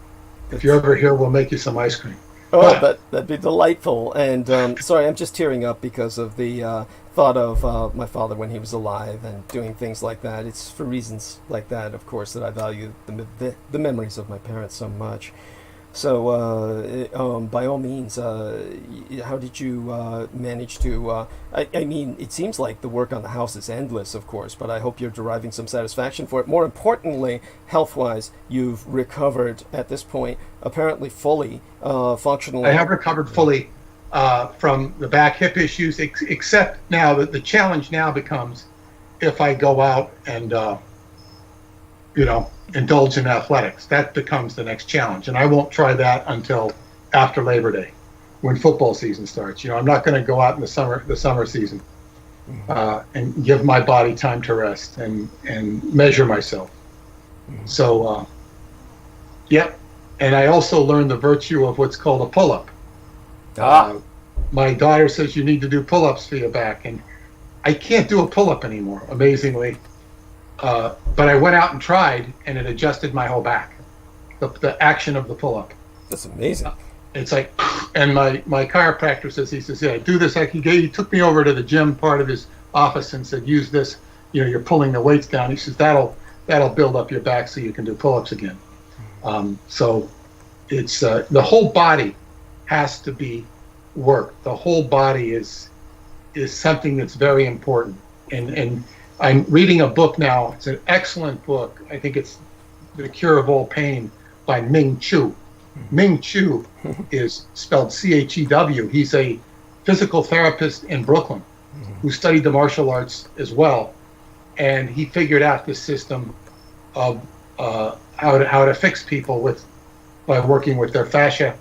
if you're ever here, we'll make you some ice cream. Oh, that'd be delightful. And sorry, I'm just tearing up because of the thought of my father when he was alive and doing things like that. It's for reasons like that, of course, that I value the memories of my parents so much. So, by all means, how did you manage to... I mean, it seems like the work on the house is endless, of course, but I hope you're deriving some satisfaction for it. More importantly, health-wise, you've recovered at this point, apparently fully, functionally. I have recovered fully from the back hip issues, except now that the challenge now becomes if I go out and, indulge in athletics. That becomes the next challenge, and I won't try that until after Labor Day, when football season starts. I'm not going to go out in the summer season, and give my body time to rest and measure myself. So, yep. And I also learned the virtue of what's called a pull-up. My daughter says you need to do pull-ups for your back, and I can't do a pull-up anymore, amazingly. But I went out and tried, and it adjusted my whole back. the action of the pull-up. That's amazing. It's like, and my chiropractor says, he says, yeah, do this. He took me over to the gym part of his office and said, use this. You're pulling the weights down. He says, that'll build up your back so you can do pull-ups again. So it's the whole body has to be worked. The whole body is something that's very important. And I'm reading a book now. It's an excellent book. I think it's The Cure of All Pain by Ming Chu. Ming Chu is spelled C-H-E-W. He's a physical therapist in Brooklyn who studied the martial arts as well. And he figured out this system of how to fix people by working with their fascia,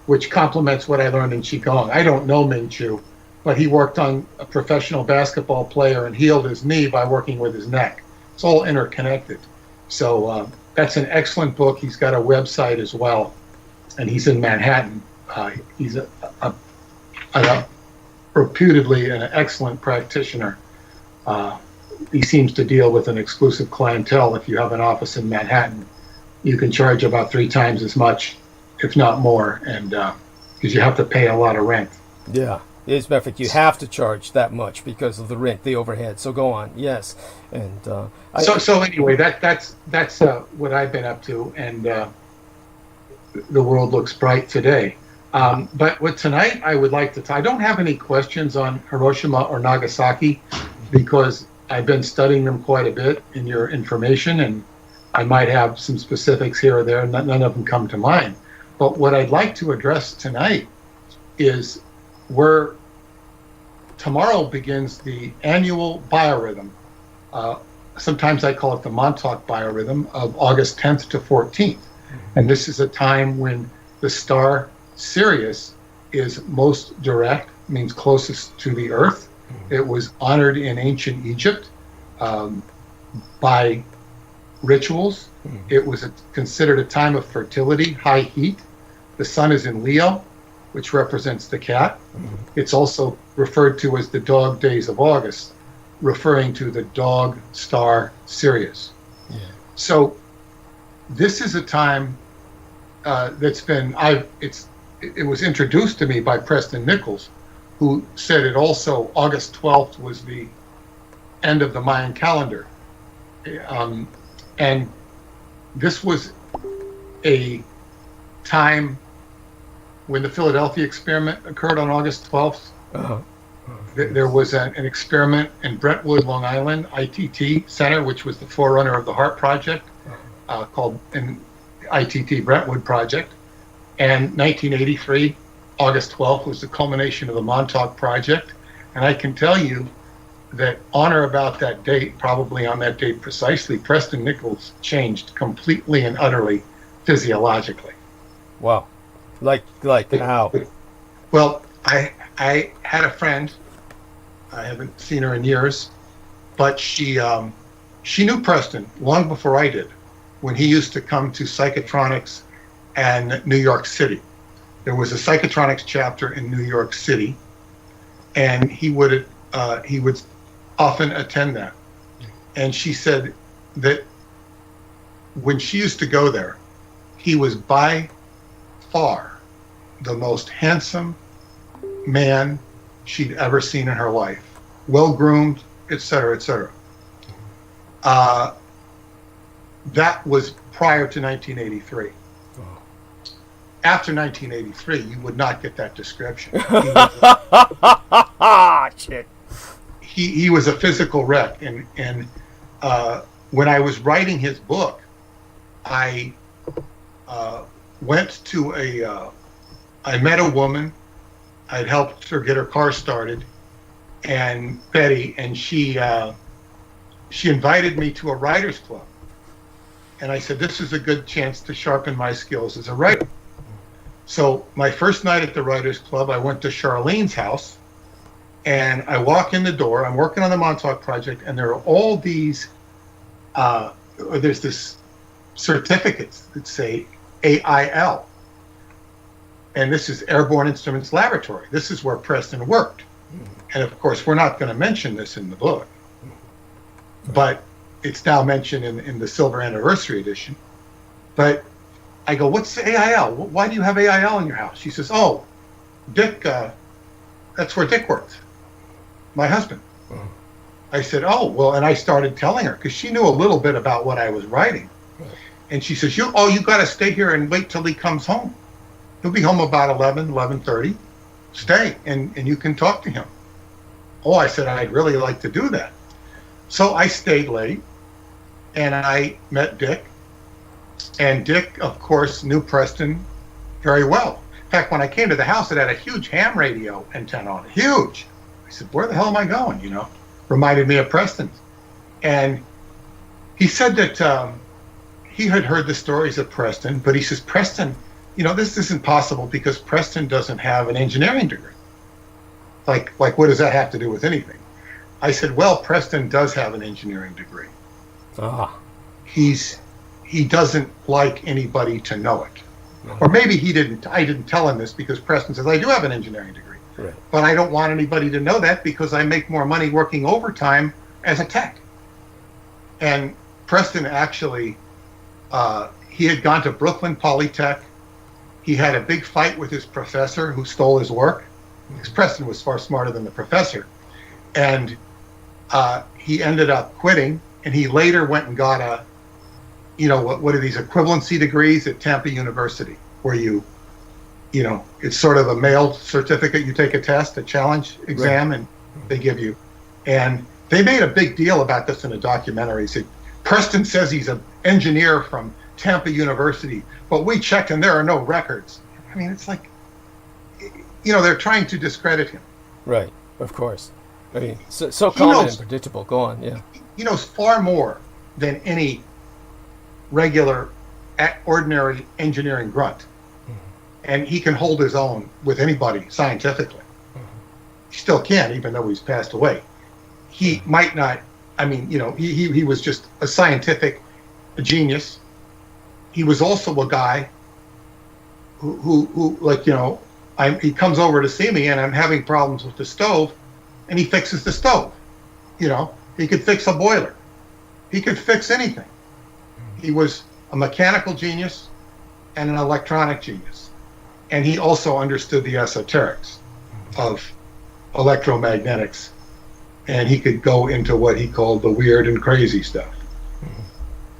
which complements what I learned in Qigong. I don't know Ming Chu, but he worked on a professional basketball player and healed his knee by working with his neck. It's all interconnected. So that's an excellent book. He's got a website as well, and he's in Manhattan. He's a reputedly an excellent practitioner. He seems to deal with an exclusive clientele. If you have an office in Manhattan, you can charge about 3 times as much, if not more, and because you have to pay a lot of rent. Yeah. As a matter of fact, you have to charge that much because of the rent, the overhead. So go on, yes. And so anyway, that's what I've been up to, and the world looks bright today. But with tonight, I would like to. I don't have any questions on Hiroshima or Nagasaki because I've been studying them quite a bit in your information, and I might have some specifics here or there. None of them come to mind. But what I'd like to address tonight is where tomorrow begins the annual biorhythm. Sometimes I call it the Montauk biorhythm of August 10th to 14th. And this is a time when the star Sirius is most direct, means closest to the Earth. It was honored in ancient Egypt by rituals. It was considered a time of fertility, high heat. The sun is in Leo, which represents the cat. It's also referred to as the dog days of August, referring to the dog star Sirius. Yeah. So this is a time that's been, it was introduced to me by Preston Nichols, who said it also, August 12th was the end of the Mayan calendar. And this was a time when the Philadelphia experiment occurred on August 12th. There was an experiment in Brentwood, Long Island, ITT Center, which was the forerunner of the HART project, called an ITT Brentwood project. And 1983, August 12th, was the culmination of the Montauk project. And I can tell you that on or about that date, probably on that date precisely, Preston Nichols changed completely and utterly physiologically. Wow. Like how? Well, I had a friend. I haven't seen her in years, but she knew Preston long before I did, when he used to come to Psychotronics and New York City. There was a Psychotronics chapter in New York City, and he would often attend that. And she said that when she used to go there, he was by far the most handsome man she'd ever seen in her life, well-groomed, etc., etc. That was prior to 1983. After 1983, you would not get that description. He was a physical wreck, and when I was writing his book, I went to I met a woman. I'd helped her get her car started, and Betty, and she invited me to a writer's club. And I said, this is a good chance to sharpen my skills as a writer. So my first night at the writer's club, I went to Charlene's house, and I walk in the door. I'm working on the Montauk project, and there are all these, there's this certificates that say AIL. And this is Airborne Instruments Laboratory. This is where Preston worked. And of course, we're not going to mention this in the book, but it's now mentioned in the Silver Anniversary edition. But I go, what's the AIL? Why do you have AIL in your house? She says, oh, Dick, that's where Dick works, my husband. I said, oh, well, and I started telling her, because she knew a little bit about what I was writing. And she says, you got to stay here and wait till he comes home. He'll be home about 11:30. Stay, and you can talk to him. Oh, I said, I'd really like to do that. So I stayed late, and I met Dick. And Dick, of course, knew Preston very well. In fact, when I came to the house, it had a huge ham radio antenna on it. Huge. I said, where the hell am I going, you know? Reminded me of Preston's. And he said that he had heard the stories of Preston, but he says, Preston, you know, this isn't possible because Preston doesn't have an engineering degree. Like what does that have to do with anything? I said, well, Preston does have an engineering degree. He doesn't like anybody to know it. Or maybe I didn't tell him this because Preston says, I do have an engineering degree. Right. But I don't want anybody to know that because I make more money working overtime as a tech. And Preston actually, he had gone to Brooklyn Polytech. He had a big fight with his professor who stole his work, because Preston was far smarter than the professor. And he ended up quitting, and he later went and got a, you know, what are these equivalency degrees at Tampa University, where you know, it's sort of a mailed certificate. You take a test, a challenge exam, and they give you. And they made a big deal about this in a documentary. Said, Preston says he's an engineer from Tampa University, but we checked and there are no records. I mean, it's like, you know, they're trying to discredit him. Right, of course. I mean, so common and predictable. Go on, yeah. He knows far more than any regular, ordinary engineering grunt. And he can hold his own with anybody scientifically. He still can, even though he's passed away. He might not, I mean, you know, he was just a scientific genius. He was also a guy who like, you know, he comes over to see me and I'm having problems with the stove, and he fixes the stove. You know, he could fix a boiler. He could fix anything. He was a mechanical genius and an electronic genius. And he also understood the esoterics of electromagnetics. And he could go into what he called the weird and crazy stuff,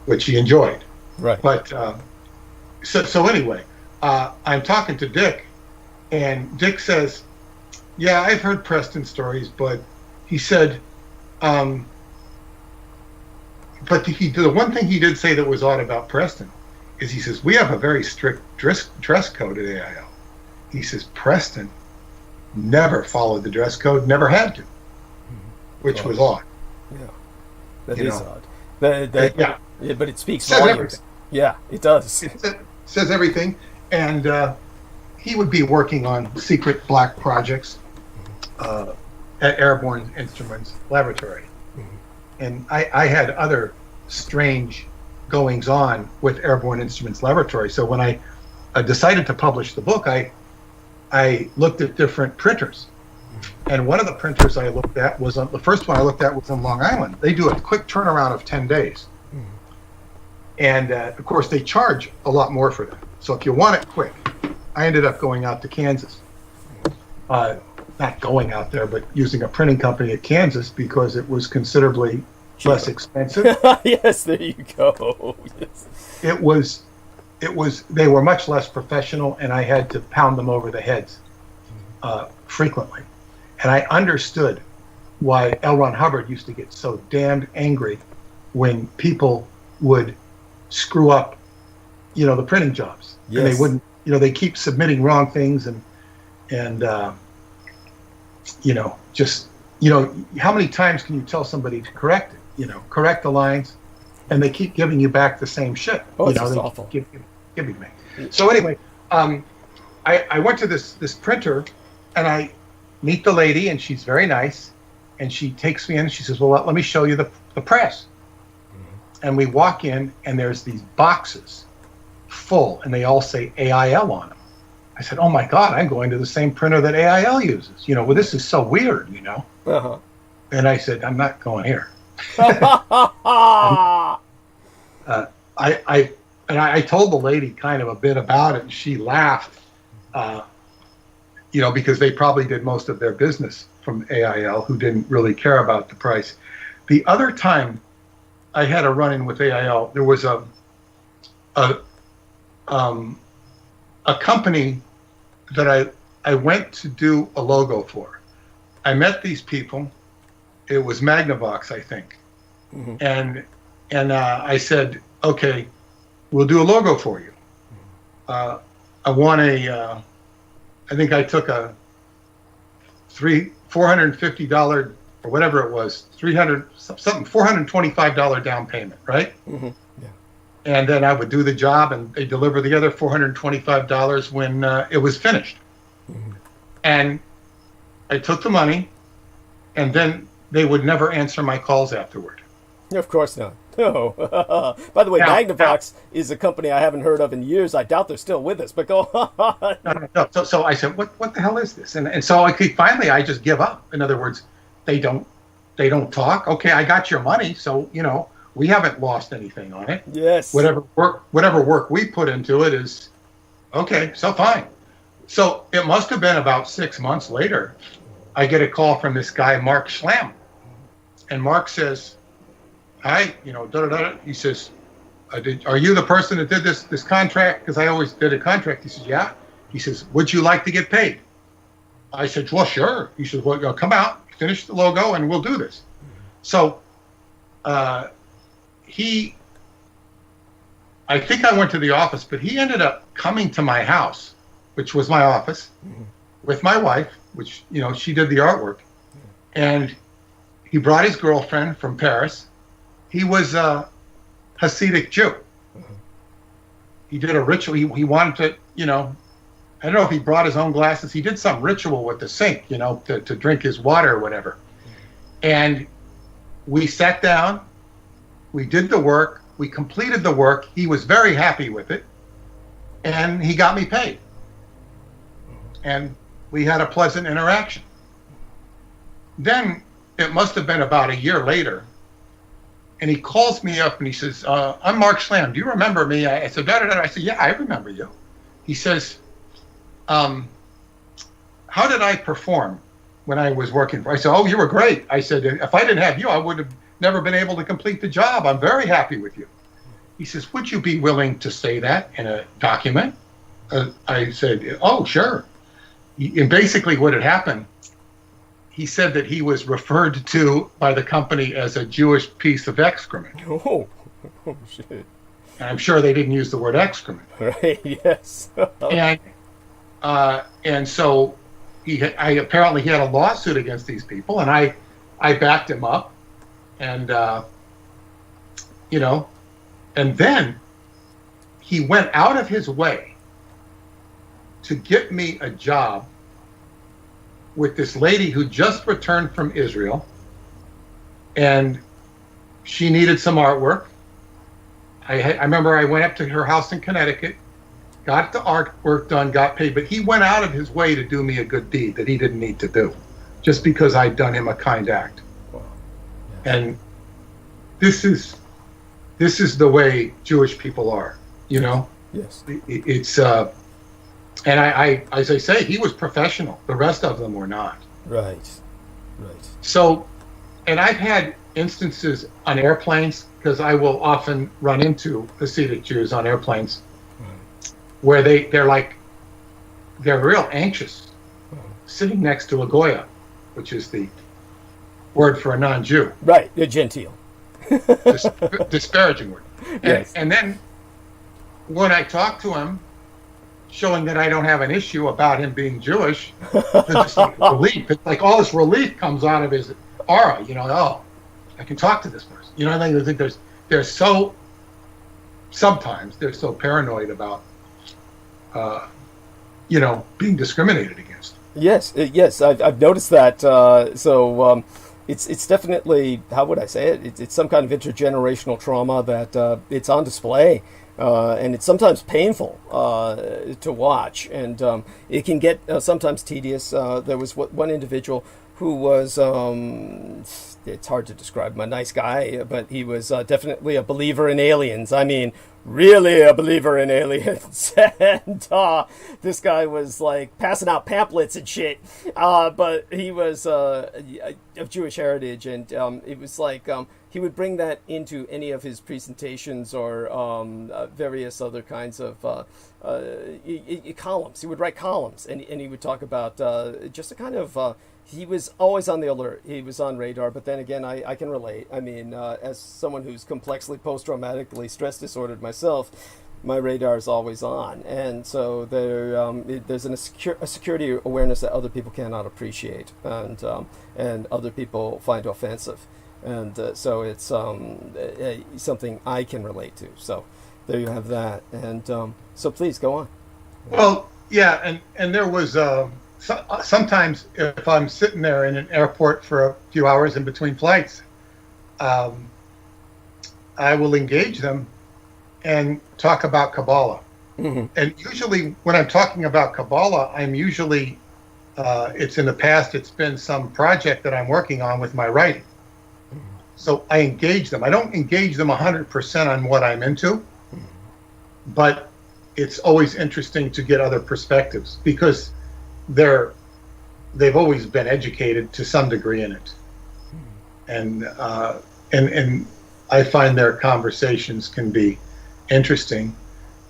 which he enjoyed. Right. But so anyway, I'm talking to Dick, and Dick says, yeah, I've heard Preston stories, but he said, but the one thing he did say that was odd about Preston is he says, we have a very strict dress code at AIL. He says, Preston never followed the dress code, never had to, which was odd. Yeah, that you is know. odd. Yeah, but it speaks volumes. Everything. Yeah, it does. It says everything. And he would be working on secret black projects at Airborne Instruments Laboratory. And I had other strange goings on with Airborne Instruments Laboratory. So when I decided to publish the book, I looked at different printers. And one of the printers I looked at was the first one I looked at was in Long Island. They do a quick turnaround of 10 days. And of course, they charge a lot more for that. So if you want it quick, I ended up going out to Kansas. Not going out there, but using a printing company at Kansas because it was considerably less expensive. Yes, there you go. Yes. It was, they were much less professional, and I had to pound them over the heads frequently. And I understood why L. Ron Hubbard used to get so damned angry when people would screw up, you know, the printing jobs. Yes. And they wouldn't, you know, they keep submitting wrong things and you know, just, you know, how many times can you tell somebody to correct it? You know, correct the lines, and they keep giving you back the same shit. Oh, you it's know, just they awful. Giving me. So anyway, I went to this printer, and I meet the lady, and she's very nice, and she takes me in, and she says, well, let me show you the press. And we walk in, and there's these boxes full, and they all say AIL on them. I said, oh my God, I'm going to the same printer that AIL uses. You know, well, this is so weird, you know. Uh-huh. And I said, I'm not going here. I and I told the lady kind of a bit about it, and she laughed, because they probably did most of their business from AIL, who didn't really care about the price. The other time I had a run-in with AIL, there was a company that I went to do a logo for. I met these people. It was Magnavox, I think. Mm-hmm. And I said, okay, we'll do a logo for you. I want I think I took a $450 or whatever it was, $425 down payment, right? Mm-hmm. Yeah. And then I would do the job, and they deliver the other $425 when it was finished. Mm-hmm. And I took the money, and then they would never answer my calls afterward. Of course not. No. By the way, Magnavox is a company I haven't heard of in years. I doubt they're still with us, but go on. No. So I said, what the hell is this? And so finally I just give up. In other words, they don't talk. Okay, I got your money, so we haven't lost anything on it. Yes. Whatever work we put into it is okay, so fine. So it must have been about 6 months later, I get a call from this guy, Mark Schlamm. And Mark says, hi, He says, are you the person that did this contract? Because I always did a contract. He says, yeah. He says, would you like to get paid? I said, well, sure. He says, well, come out, finish the logo, and we'll do this. So I think I went to the office, but he ended up coming to my house, which was my office, with my wife, which, she did the artwork. And he brought his girlfriend from Paris. He was a Hasidic Jew. He did a ritual. He wanted to, I don't know if he brought his own glasses. He did some ritual with the sink, to drink his water or whatever. And we sat down. We did the work. We completed the work. He was very happy with it. And he got me paid. And we had a pleasant interaction. Then it must have been about a year later. And he calls me up and he says, I'm Mark Schlamm. Do you remember me? I said, da-da-da. I said, yeah, I remember you. He says, how did I perform when I was working for? I said, oh, you were great. I said, if I didn't have you, I would have never been able to complete the job. I'm very happy with you. He says, would you be willing to say that in a document? I said, oh, sure. And basically what had happened, he said that he was referred to by the company as a Jewish piece of excrement. Oh shit. And I'm sure they didn't use the word excrement. Right, yes. And so I apparently had a lawsuit against these people, and I backed him up, and and then he went out of his way to get me a job with this lady who just returned from Israel, and she needed some artwork. I remember I went up to her house in Connecticut, got the artwork done, got paid, but he went out of his way to do me a good deed that he didn't need to do, just because I'd done him a kind act. Wow. Yeah. And this is the way Jewish people are, Yes. It's and I, as I say, he was professional. The rest of them were not. Right. So, and I've had instances on airplanes, because I will often run into Hasidic Jews on airplanes, where they're real anxious, sitting next to a Goya, which is the word for a non-Jew. Right, a genteel. Disparaging word. Yes. And then when I talk to him, showing that I don't have an issue about him being Jewish, it's like relief. It's like all this relief comes out of his aura, oh, I can talk to this person. I think sometimes they're so paranoid about, being discriminated against. Yes, I've noticed that. It's definitely, how would I say it? It's some kind of intergenerational trauma that it's on display. And it's sometimes painful to watch, and it can get sometimes tedious. There was one individual who was, it's hard to describe him, a nice guy, but he was definitely a believer in aliens. I mean, really a believer in aliens, and this guy was like passing out pamphlets and shit. But he was of Jewish heritage, and it was like he would bring that into any of his presentations or various other kinds of columns. He would write columns, and he would talk about just a kind of. He was always on the alert. He was on radar. But then again, I can relate. I mean, as someone who's complexly post-traumatically stress disordered myself, my radar is always on. And so there's a security awareness that other people cannot appreciate, and other people find offensive. And so it's something I can relate to. So there you have that. And so please go on. Well, yeah, and there was sometimes if I'm sitting there in an airport for a few hours in between flights, I will engage them and talk about Kabbalah. Mm-hmm. And usually when I'm talking about Kabbalah, I'm usually, it's in the past, it's been some project that I'm working on with my writing. So I engage them. I don't engage them 100% on what I'm into, but it's always interesting to get other perspectives because they've always been educated to some degree in it, and I find their conversations can be interesting.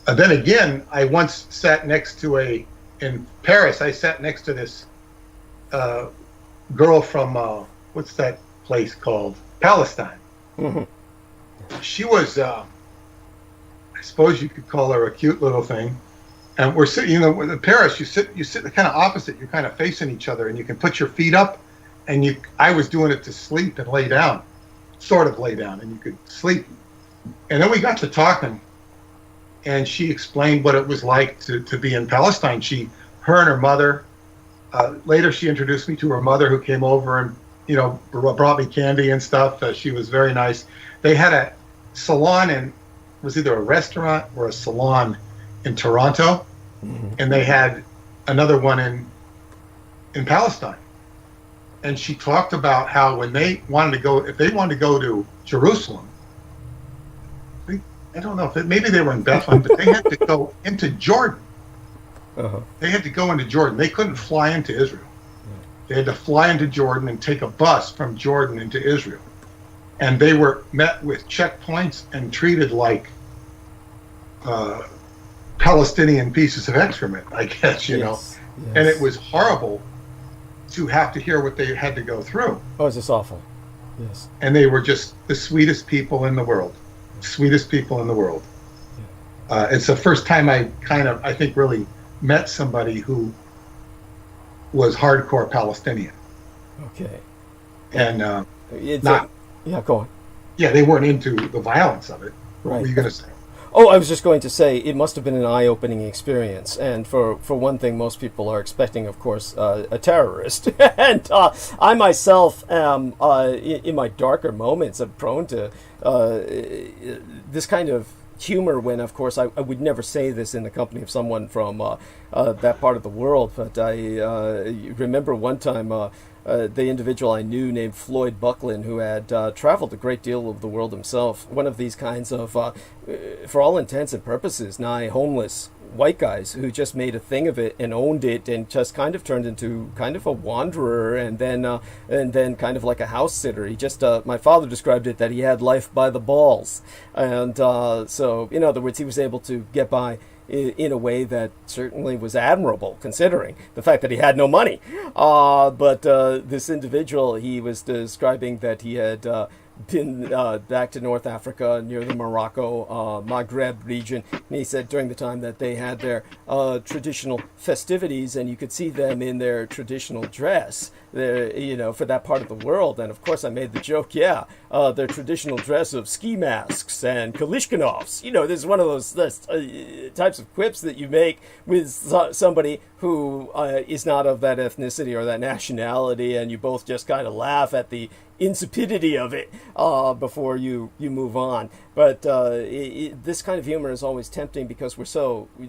Then again, I once sat next to in Paris. I sat next to this girl from what's that place called? Palestine. Mm-hmm. She was, I suppose you could call her a cute little thing. And we're sitting, in Paris, you sit kind of opposite. You're kind of facing each other, and you can put your feet up. And I was doing it to sleep and lay down, sort of lay down, and you could sleep. And then we got to talking, and she explained what it was like to be in Palestine. Her and her mother. Later, she introduced me to her mother, who came over and brought me candy and stuff. She was very nice. They had a salon it was either a restaurant or a salon in Toronto, mm-hmm. and they had another one in Palestine. And she talked about how when if they wanted to go to Jerusalem, I don't know if maybe they were in Bethlehem, but they had to go into Jordan. Uh-huh. They had to go into Jordan. They couldn't fly into Israel. They had to fly into Jordan and take a bus from Jordan into Israel. And they were met with checkpoints and treated like Palestinian pieces of excrement, I guess, Yes. And it was horrible to have to hear what they had to go through. Oh, it's just awful. Yes. And they were just the sweetest people in the world. Sweetest people in the world. Yeah. It's the first time I think really met somebody who was hardcore Palestinian. Okay. And go on. Yeah, they weren't into the violence of it. Right. What were you going to say? Oh, I was just going to say it must have been an eye-opening experience. And for one thing, most people are expecting, of course, a terrorist. And I myself am, in my darker moments, am prone to this kind of humor when, of course, I would never say this in the company of someone from that part of the world. But I remember one time the individual I knew named Floyd Buckland, who had traveled a great deal of the world himself, one of these kinds of, for all intents and purposes, nigh homeless white guys who just made a thing of it and owned it and just kind of turned into kind of a wanderer and then kind of like a house sitter. He just, my father described it that he had life by the balls. And so, in other words, he was able to get by in a way that certainly was admirable, considering the fact that he had no money. But this individual, he was describing that he had been back to North Africa near the Morocco, Maghreb region. And he said during the time that they had their traditional festivities, and you could see them in their traditional dress, for that part of the world. And of course I made the joke, their traditional dress of ski masks and Kalishnikovs. This is one of those types of quips that you make with somebody who is not of that ethnicity or that nationality, and you both just kind of laugh at the insipidity of it before you move on. But this kind of humor is always tempting because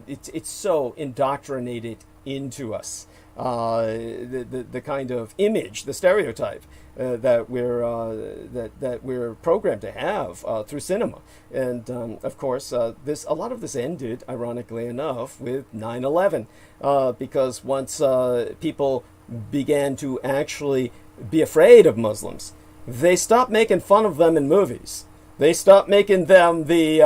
it's so indoctrinated into us. The kind of image, the stereotype that we're programmed to have through cinema, and of course, a lot of this ended, ironically enough, with 9/11, because once people began to actually be afraid of Muslims, they stopped making fun of them in movies. They stopped making them the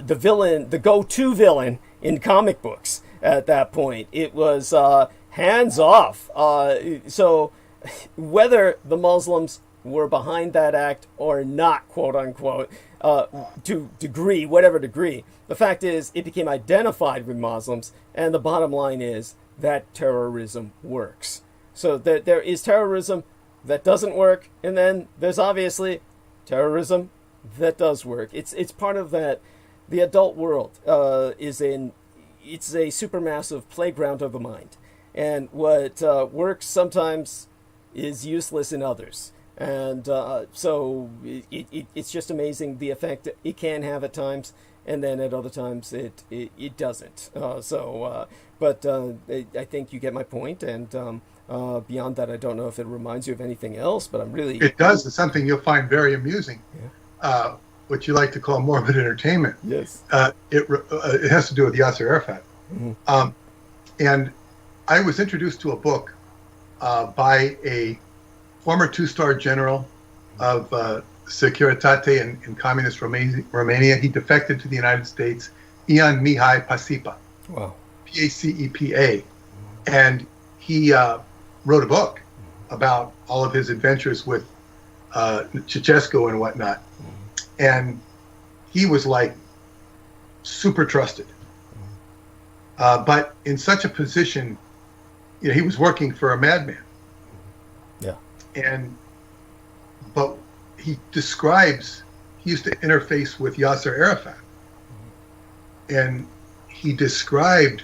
villain, the go-to villain in comic books. At that point, it was hands off. So whether the Muslims were behind that act or not, quote unquote, to degree, whatever degree, the fact is it became identified with Muslims, and the bottom line is that terrorism works. So there is terrorism that doesn't work, and then there's obviously terrorism that does work. It's part of that. The adult world it's a supermassive playground of the mind, and what works sometimes is useless in others, and so it's just amazing the effect it can have at times, and then at other times it doesn't. But I think you get my point, and beyond that, I don't know if it reminds you of anything else, but I'm really... It does. It's something you'll find very amusing. Yeah. What you like to call morbid entertainment. Yes. It has to do with Yasser Arafat. Mm-hmm. And I was introduced to a book by a former two-star general of Securitate in communist Romania. He defected to the United States, Ion Mihai Pacepa. Wow. Pacepa. And he wrote a book about all of his adventures with Ceausescu and whatnot. And he was like super trusted. But in such a position, he was working for a madman. Yeah. But he used to interface with Yasser Arafat. And he described,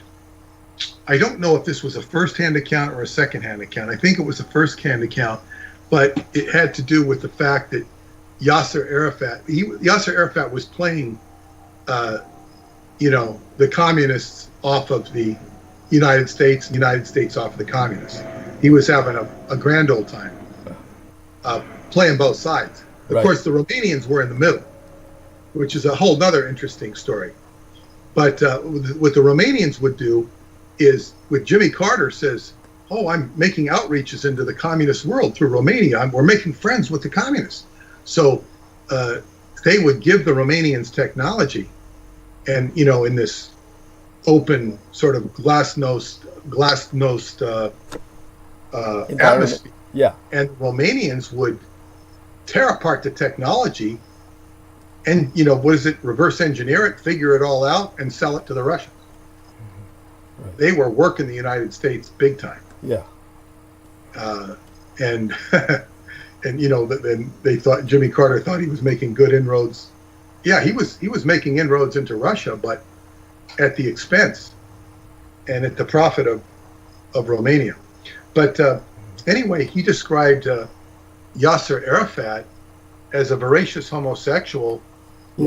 I don't know if this was a first-hand account or a second-hand account. I think it was a first-hand account, but it had to do with the fact that Yasser Arafat was playing, the communists off of the United States, off of the communists. He was having a grand old time, playing both sides. Of course, the Romanians were in the middle, which is a whole other interesting story. But what the Romanians would do is, with Jimmy Carter says, "Oh, I'm making outreaches into the communist world through Romania. We're making friends with the communists." So they would give the Romanians technology, and in this open sort of glass-nosed atmosphere. Yeah. And Romanians would tear apart the technology, and reverse engineer it, figure it all out, and sell it to the Russians. Right. They were working the United States big time. Yeah. And then they thought Jimmy Carter thought he was making good inroads. Yeah, he was making inroads into Russia, but at the expense and at the profit of Romania. But anyway, he described Yasser Arafat as a voracious homosexual who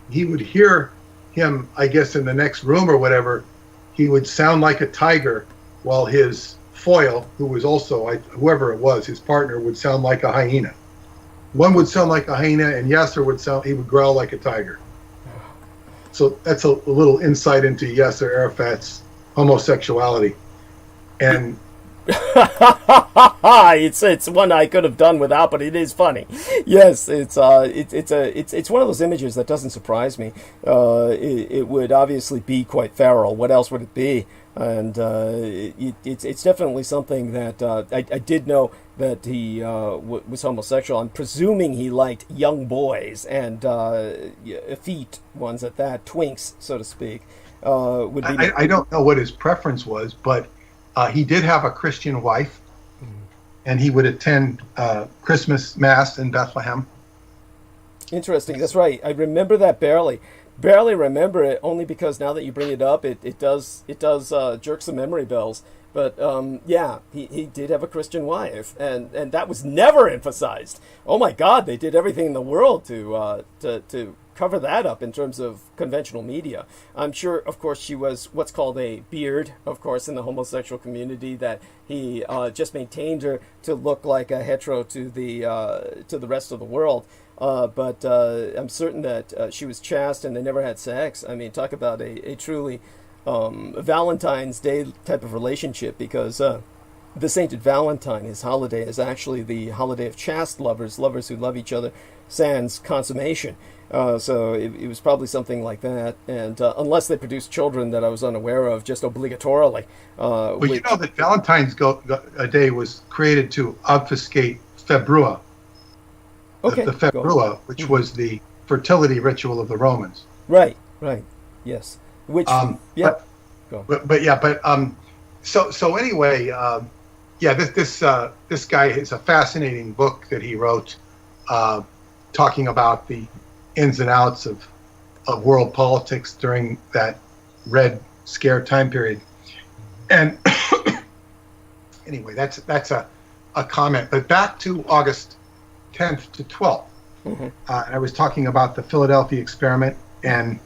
he would hear him, I guess, in the next room or whatever. He would sound like a tiger, while his foil, who was also, whoever it was, his partner, would sound like a hyena. One would sound like a hyena, and Yasser would growl like a tiger. So that's a little insight into Yasser Arafat's homosexuality. And it's one I could have done without, but it is funny. Yes, it's one of those images that doesn't surprise me. It would obviously be quite feral. What else would it be? And it's definitely something that I did know that he was homosexual. I'm presuming he liked young boys and effete ones at that, twinks, so to speak. Would be. I don't know what his preference was, but he did have a Christian wife, and he would attend Christmas Mass in Bethlehem. Interesting. That's right. I remember that barely. barely remember it, only because now that you bring it up, it does jerk some memory bells. But yeah, he did have a Christian wife, and that was never emphasized. Oh my God, they did everything in the world to cover that up in terms of conventional media. I'm sure, of course, she was what's called a beard, of course, in the homosexual community, that he just maintained her to look like a hetero to the rest of the world. But I'm certain that she was chaste and they never had sex. I mean, talk about a truly Valentine's Day type of relationship, because the Sainted Valentine, his holiday, is actually the holiday of chaste lovers who love each other sans consummation. So it was probably something like that, and unless they produced children that I was unaware of, just obligatorily. Well, you know that Valentine's Day was created to obfuscate Februa. Okay, the Februa, which was the fertility ritual of the Romans. Right, yes. Which, yeah. So anyway, yeah, this guy is a fascinating book that he wrote, talking about the ins and outs of world politics during that Red Scare time period. And anyway, that's a comment. But back to August 10th to 12th. Mm-hmm. I was talking about the Philadelphia experiment, and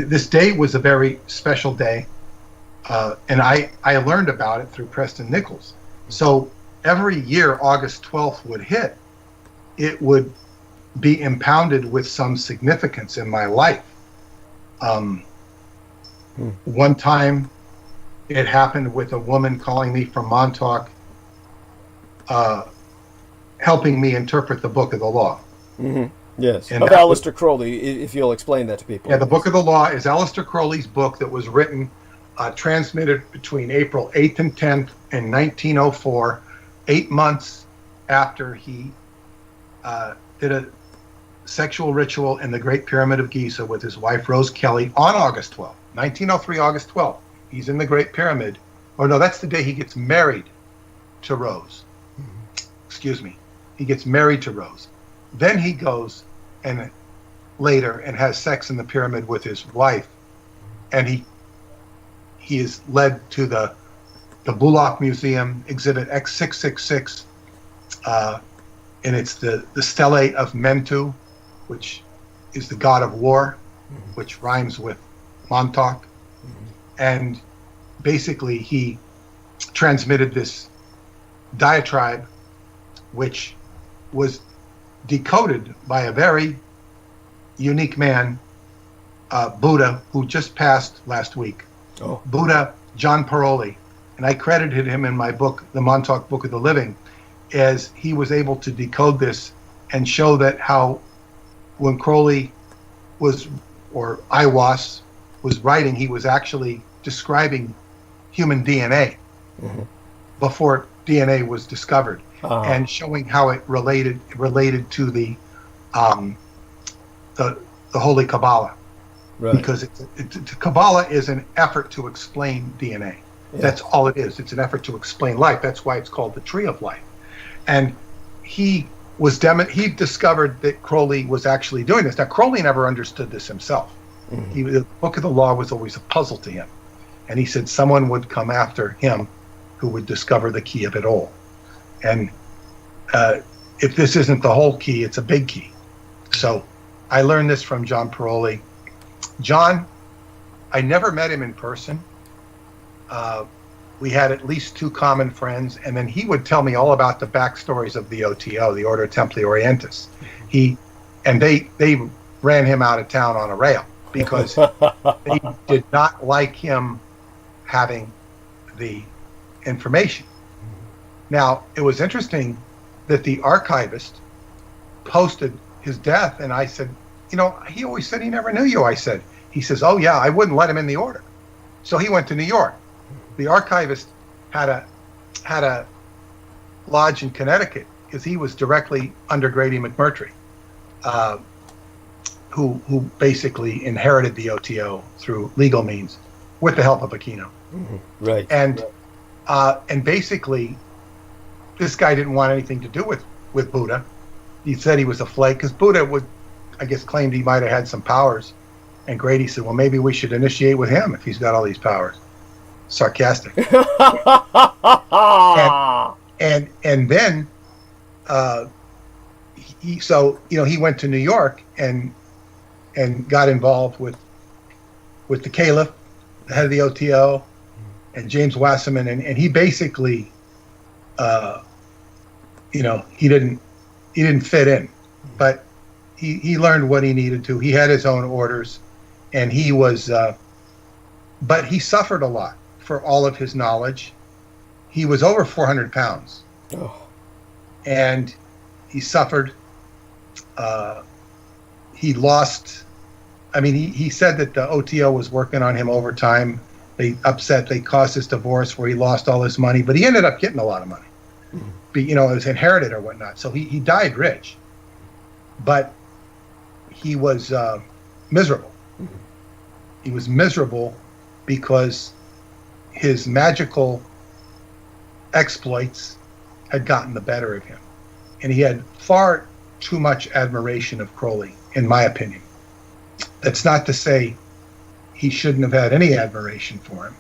this day was a very special day, and I learned about it through Preston Nichols. So every year August 12th would hit, it would be impounded with some significance in my life. One time it happened with a woman calling me from Montauk, helping me interpret the Book of the Law. Mm-hmm. Yes, and of Aleister Crowley, if you'll explain that to people. Yeah, the Book of the Law is Aleister Crowley's book that was written, transmitted between April 8th and 10th in 1904, 8 months after he did a sexual ritual in the Great Pyramid of Giza with his wife Rose Kelly on August 12th, 1903, August 12th. He's in the Great Pyramid. Or no, that's the day he gets married to Rose. Excuse me. He gets married to Rose. Then he goes and later and has sex in the pyramid with his wife, and he is led to the Bullock Museum exhibit X666, and it's the stele of Mentu, which is the god of war, which rhymes with Montauk, and basically he transmitted this diatribe, which was decoded by a very unique man, Buddha, who just passed last week. Oh. Buddha John Paroli. And I credited him in my book, The Montauk Book of the Living, as he was able to decode this and show that how when Crowley was, or Iwas was writing, he was actually describing human DNA before DNA was discovered. And showing how it related to the Holy Kabbalah, right. Because Kabbalah is an effort to explain DNA. Yeah. That's all it is. It's an effort to explain life. That's why it's called the Tree of Life. And he discovered that Crowley was actually doing this. Now Crowley never understood this himself. Mm-hmm. The Book of the Law was always a puzzle to him, and he said someone would come after him who would discover the key of it all. And if this isn't the whole key, it's a big key. So I learned this from John Paroli. John, I never met him in person. We had at least 2 common friends, and then he would tell me all about the backstories of the OTO, the Ordo Templi Orientis. They ran him out of town on a rail because they did not like him having the information. Now, it was interesting that the archivist posted his death, and I said, he always said he never knew you. He says, oh yeah, I wouldn't let him in the order. So he went to New York. The archivist had a lodge in Connecticut because he was directly under Grady McMurtry, who basically inherited the OTO through legal means with the help of Aquino. Mm-hmm. Right. And basically, this guy didn't want anything to do with Buddha, he said he was a flake because Buddha would, I guess, claimed he might have had some powers, and Grady said, "Well, maybe we should initiate with him if he's got all these powers." Sarcastic. and then he went to New York and got involved with the Caliph, the head of the OTO, and James Wasserman, and he basically, he didn't fit in, but he learned what he needed to. He had his own orders, and he was, but he suffered a lot for all of his knowledge. He was over 400 pounds, and he suffered. He lost. I mean, he said that the OTO was working on him overtime. They caused his divorce where he lost all his money, but he ended up getting a lot of money. It was inherited or whatnot. So he died rich, but he was miserable. He was miserable because his magical exploits had gotten the better of him. And he had far too much admiration of Crowley, in my opinion. That's not to say he shouldn't have had any admiration for him,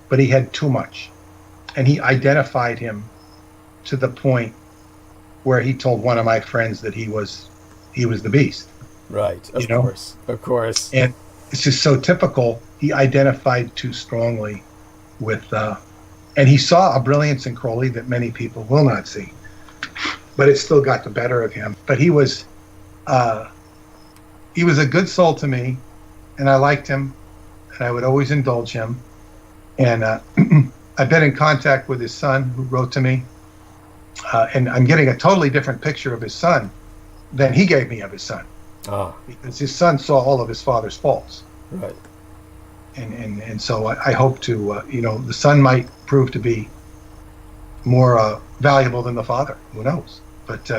but he had too much. And he identified him to the point where he told one of my friends that he was the beast. Right, of course. And it's just so typical. He identified too strongly with, and he saw a brilliance in Crowley that many people will not see. But it still got the better of him. But he was a good soul to me, and I liked him, and I would always indulge him. And I've been in contact with his son, who wrote to me, and I'm getting a totally different picture of his son than he gave me of his son. Because his son saw all of his father's faults. Right. And so I hope to, the son might prove to be more valuable than the father. Who knows? But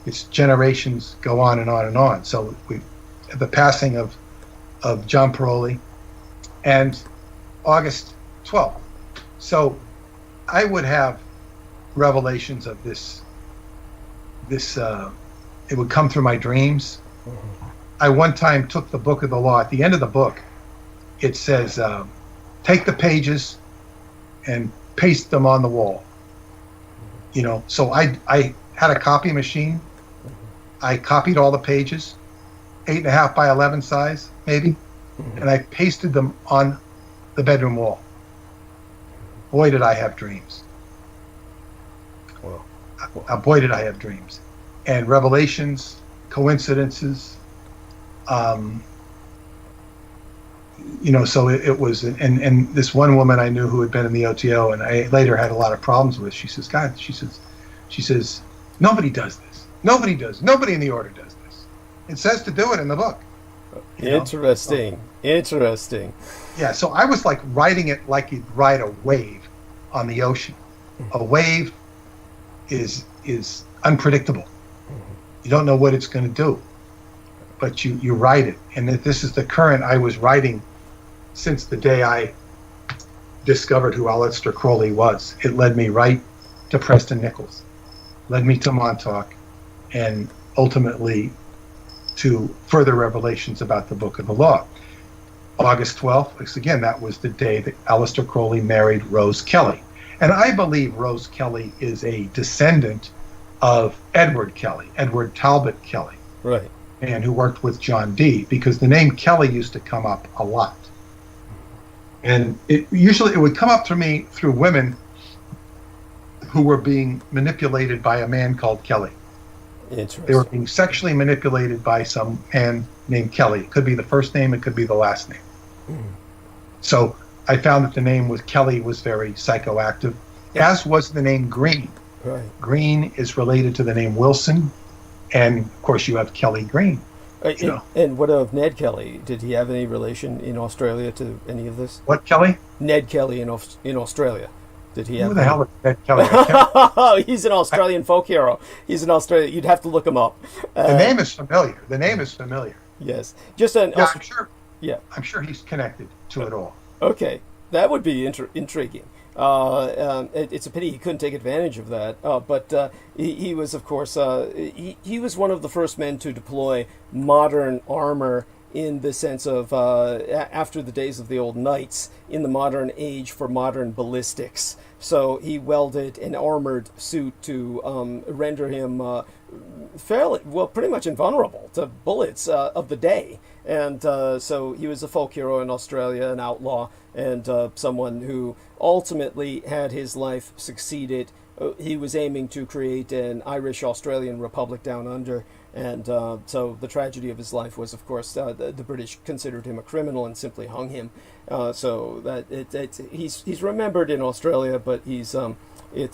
its generations go on and on and on. So the passing of John Paroli, and August 12th. So I would have revelations of this. It would come through my dreams. I one time took the Book of the Law. At the end of the book, it says, take the pages and paste them on the wall. So I had a copy machine. I copied all the pages, 8.5 by 11 size, maybe, and I pasted them on the bedroom wall. Boy, did I have dreams. Boy, did I have dreams. And revelations, coincidences, so it was, and this one woman I knew who had been in the OTO, and I later had a lot of problems with. She says, God, she says, nobody does this. Nobody in the order does this. It says to do it in the book. Interesting. Yeah, so I was like writing it like you'd write a wave on the ocean. A wave is unpredictable. You don't know what it's going to do, but you write it. And this is the current I was writing since the day I discovered who Aleister Crowley was. It led me right to Preston Nichols, led me to Montauk, and ultimately to further revelations about the Book of the Law. August 12th, because again, that was the day that Aleister Crowley married Rose Kelly. And I believe Rose Kelly is a descendant of Edward Talbot Kelly. Right. And who worked with John Dee, because the name Kelly used to come up a lot. And it would come up through women who were being manipulated by a man called Kelly. Interesting. They were being sexually manipulated by some man named Kelly. It could be the first name, it could be the last name. So I found that the name with Kelly was very psychoactive, as was the name Green. Right. Green is related to the name Wilson, and of course you have Kelly Green. And what of Ned Kelly? Did he have any relation in Australia to any of this? What Kelly? Ned Kelly in Australia. Did he have? Who the hell is Ned Kelly? He's an Australian folk hero. He's an Australian. You'd have to look him up. The name is familiar. Yes, just an. I'm sure. Yeah, I'm sure he's connected to it all. Okay, that would be intriguing. It's a pity he couldn't take advantage of that. But he was, of course, he was one of the first men to deploy modern armor in the sense of after the days of the old knights in the modern age for modern ballistics. So he welded an armored suit to render him fairly, well, pretty much invulnerable to bullets of the day. And so he was a folk hero in Australia, an outlaw, and someone who ultimately had his life succeeded. He was aiming to create an Irish-Australian republic down under, and so the tragedy of his life was, of course, the British considered him a criminal and simply hung him. So that he's remembered in Australia, but it's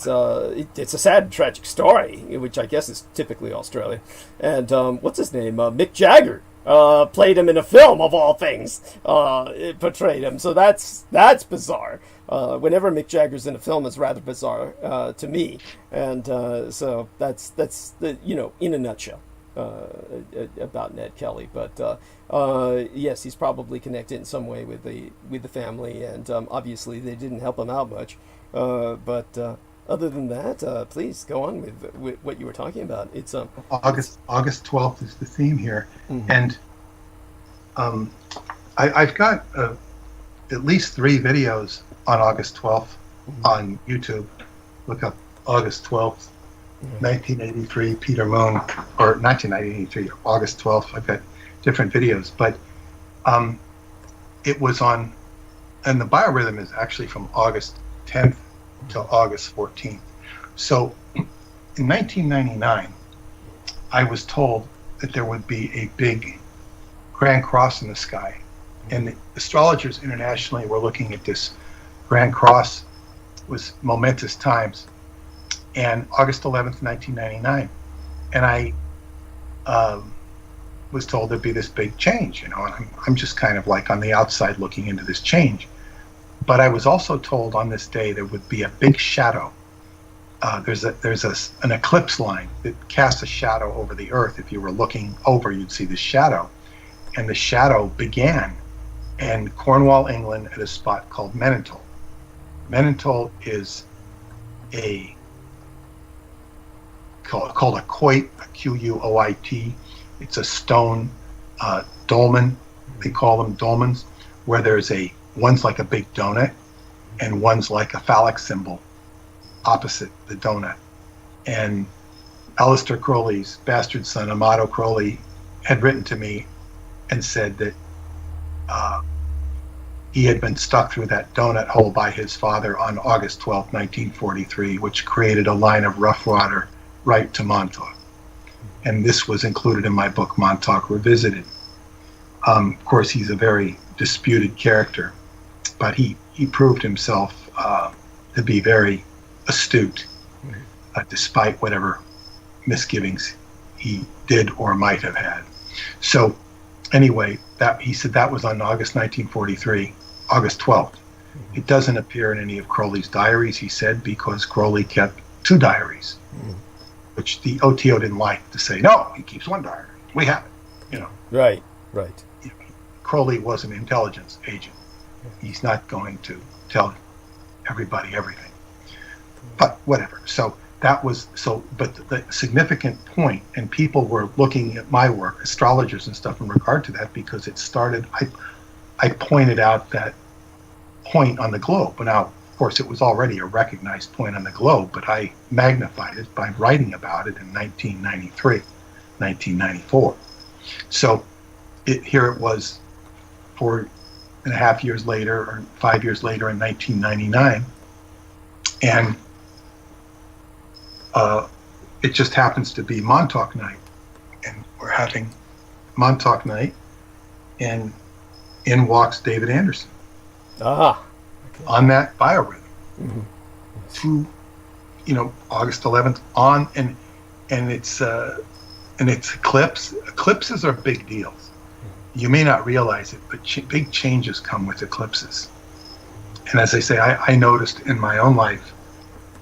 a sad, tragic story, which I guess is typically Australia. And what's his name? Mick Jagger played him in a film, of all things. It portrayed him, so that's bizarre. Whenever Mick Jagger's in a film, it's rather bizarre to me. And so that's the, in a nutshell. About Ned Kelly, but yes, he's probably connected in some way with the family, and obviously they didn't help him out much. But other than that, please go on with what you were talking about. It's August 12th is the theme here, mm-hmm. and I've got at least 3 videos on August 12th mm-hmm. on YouTube. Look up August 12th. 1983 Peter Moon, or 1983 August 12th. I've got different videos, but it was on, and the biorhythm is actually from August 10th till August 14th. So in 1999, I was told that there would be a big Grand Cross in the sky, and the astrologers internationally were looking at this Grand Cross. It was momentous times. And August 11th, 1999, and I was told there'd be this big change, and I'm just kind of like on the outside looking into this change. But I was also told on this day there would be a big shadow. There's an eclipse line that casts a shadow over the Earth. If you were looking over, you'd see the shadow, and the shadow began in Cornwall, England, at a spot called MEMŻRIAL. MEMŻRIAL is called a quoit, a Quoit. It's a stone dolmen. They call them dolmens, where there's one's like a big donut, and one's like a phallic symbol opposite the donut. And Aleister Crowley's bastard son, Amato Crowley, had written to me and said that he had been stuck through that donut hole by his father on August 12, 1943, which created a line of rough water right to Montauk. And this was included in my book, Montauk Revisited. Of course, he's a very disputed character, but he proved himself to be very astute, despite whatever misgivings he did or might have had. So anyway, he said that was on August 1943, August 12th. It doesn't appear in any of Crowley's diaries, he said, because Crowley kept 2 diaries. Which the OTO didn't like to say, no, he keeps 1 diary. We have it, Right. Crowley was an intelligence agent. He's not going to tell everybody everything. But whatever. So but the significant point, and people were looking at my work, astrologers and stuff, in regard to that, because it started, I pointed out that point on the globe. But now, of course, it was already a recognized point on the globe, but I magnified it by writing about it in 1993, 1994. So here it was 4.5 years later, or 5 years later, in 1999, and it just happens to be Montauk night, and we're having Montauk night, and in walks David Anderson. On that biorhythm, to August 11th on, and it's eclipse. Eclipses are big deals. You may not realize it, but big changes come with eclipses. And as I say, I noticed in my own life,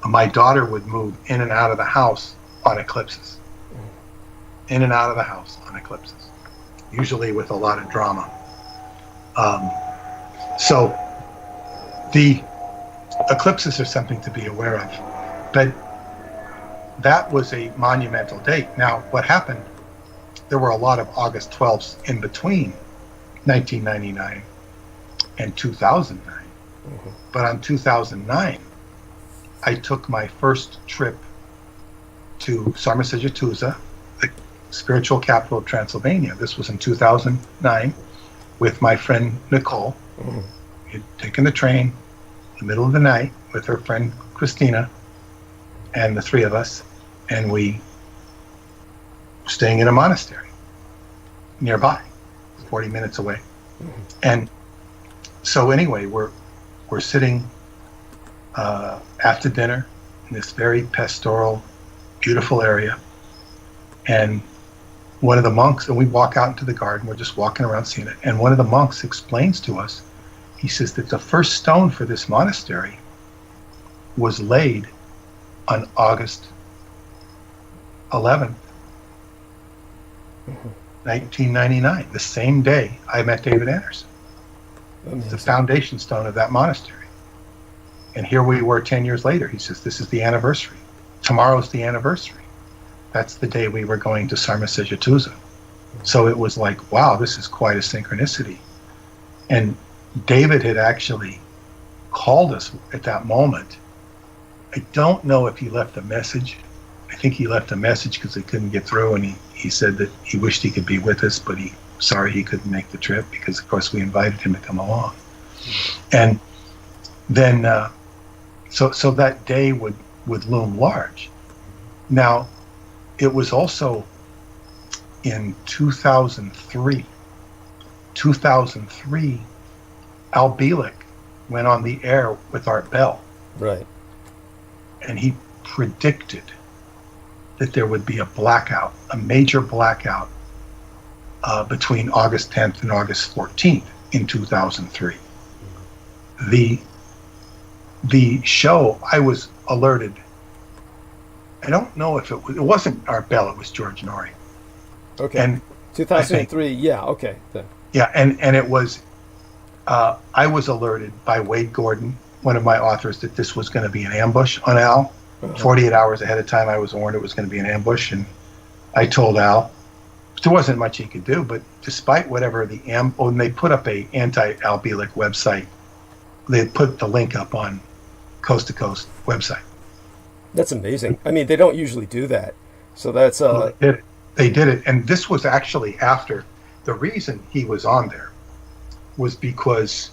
my daughter would move in and out of the house on eclipses. In and out of the house on eclipses, usually with a lot of drama. So eclipses are something to be aware of. But that was a monumental date. Now, what happened, there were a lot of August 12ths in between 1999 and 2009. Mm-hmm. But on 2009, I took my first trip to Sarmisegetusa, the spiritual capital of Transylvania. This was in 2009 with my friend Nicole. Mm-hmm. We'd taken the train in the middle of the night with her friend Christina and the three of us, and we were staying in a monastery nearby, 40 minutes away. Mm-hmm. And so anyway, we're sitting after dinner in this very pastoral, beautiful area, and one of the monks, and we walk out into the garden, we're just walking around seeing it, and one of the monks explains to us, he says that the first stone for this monastery was laid on August 11th, 1999, the same day I met David Anderson. Amazing. The foundation stone of that monastery. And here we were 10 years later. He says, this is the anniversary. Tomorrow's the anniversary. That's the day we were going to Sarmisegetusa. So it was like, wow, this is quite a synchronicity. And David had actually called us at that moment. I don't know if he left a message. I think he left a message because he couldn't get through, and he said that he wished he could be with us, but sorry he couldn't make the trip because, of course, we invited him to come along. And then, so that day would loom large. Now, it was also in 2003. 2003, Al Bielek went on the air with Art Bell. Right. And he predicted that there would be a blackout, a major blackout, between August 10th and August 14th in 2003. The show, I was alerted. I don't know if it wasn't Art Bell, it was George Norrie. Okay. And 2003, yeah, okay. Then. Yeah, and it was, I was alerted by Wade Gordon, one of my authors, that this was going to be an ambush on Al. 48 hours ahead of time, I was warned it was going to be an ambush, and I told Al. There wasn't much he could do, but despite whatever when they put up a anti-Al Bielek website, they put the link up on Coast to Coast website. That's amazing. I mean, they don't usually do that. So that's... Well, they did it, and this was actually after. The reason he was on there was because,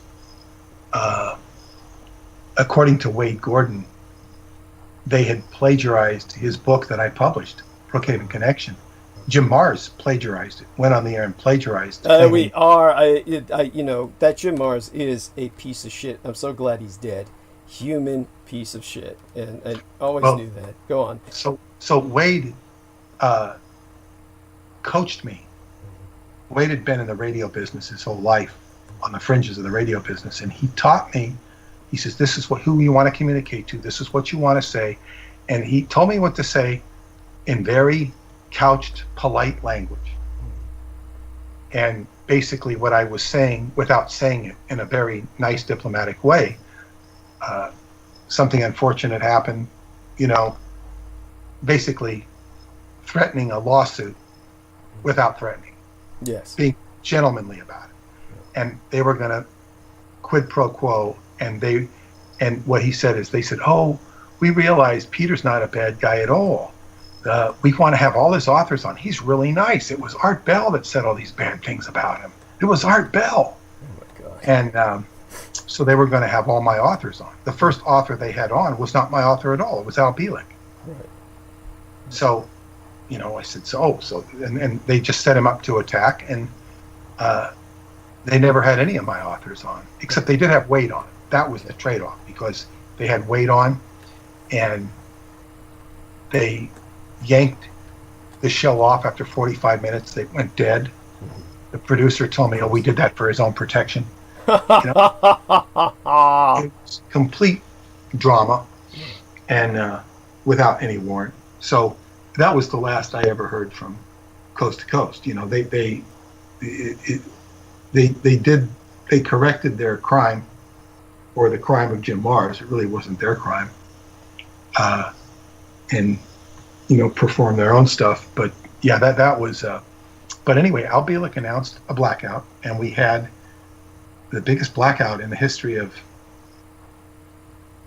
according to Wade Gordon, they had plagiarized his book that I published, Brookhaven Connection. Jim Mars plagiarized it, went on the air and plagiarized it. That Jim Mars is a piece of shit. I'm so glad he's dead. Human piece of shit. And I always knew that. Go on. So Wade coached me. Wade had been in the radio business his whole life, on the fringes of the radio business, and he taught me. He says, this is who you want to communicate to. This is what you want to say. And he told me what to say in very couched, polite language. And basically what I was saying, without saying it in a very nice diplomatic way, something unfortunate happened, basically threatening a lawsuit without threatening. Yes. Being gentlemanly about it. And they were going to quid pro quo. And what he said is, they said, oh, we realize Peter's not a bad guy at all. We want to have all his authors on. He's really nice. It was Art Bell that said all these bad things about him. It was Art Bell. Oh my God. And so they were going to have all my authors on. The first author they had on was not my author at all. It was Al Bielek. Right. So, I said, and they just set him up to attack, and they never had any of my authors on, except they did have Wade on. That was the trade-off, because they had Wade on, and they yanked the show off after 45 minutes. They went dead. Mm-hmm. The producer told me, we did that for his own protection. It was complete drama, and without any warrant. So that was the last I ever heard from Coast to Coast. They corrected their crime or the crime of Jim Mars. It really wasn't their crime. And, perform their own stuff. But yeah, that was, but anyway, ALEC announced a blackout, and we had the biggest blackout in the history of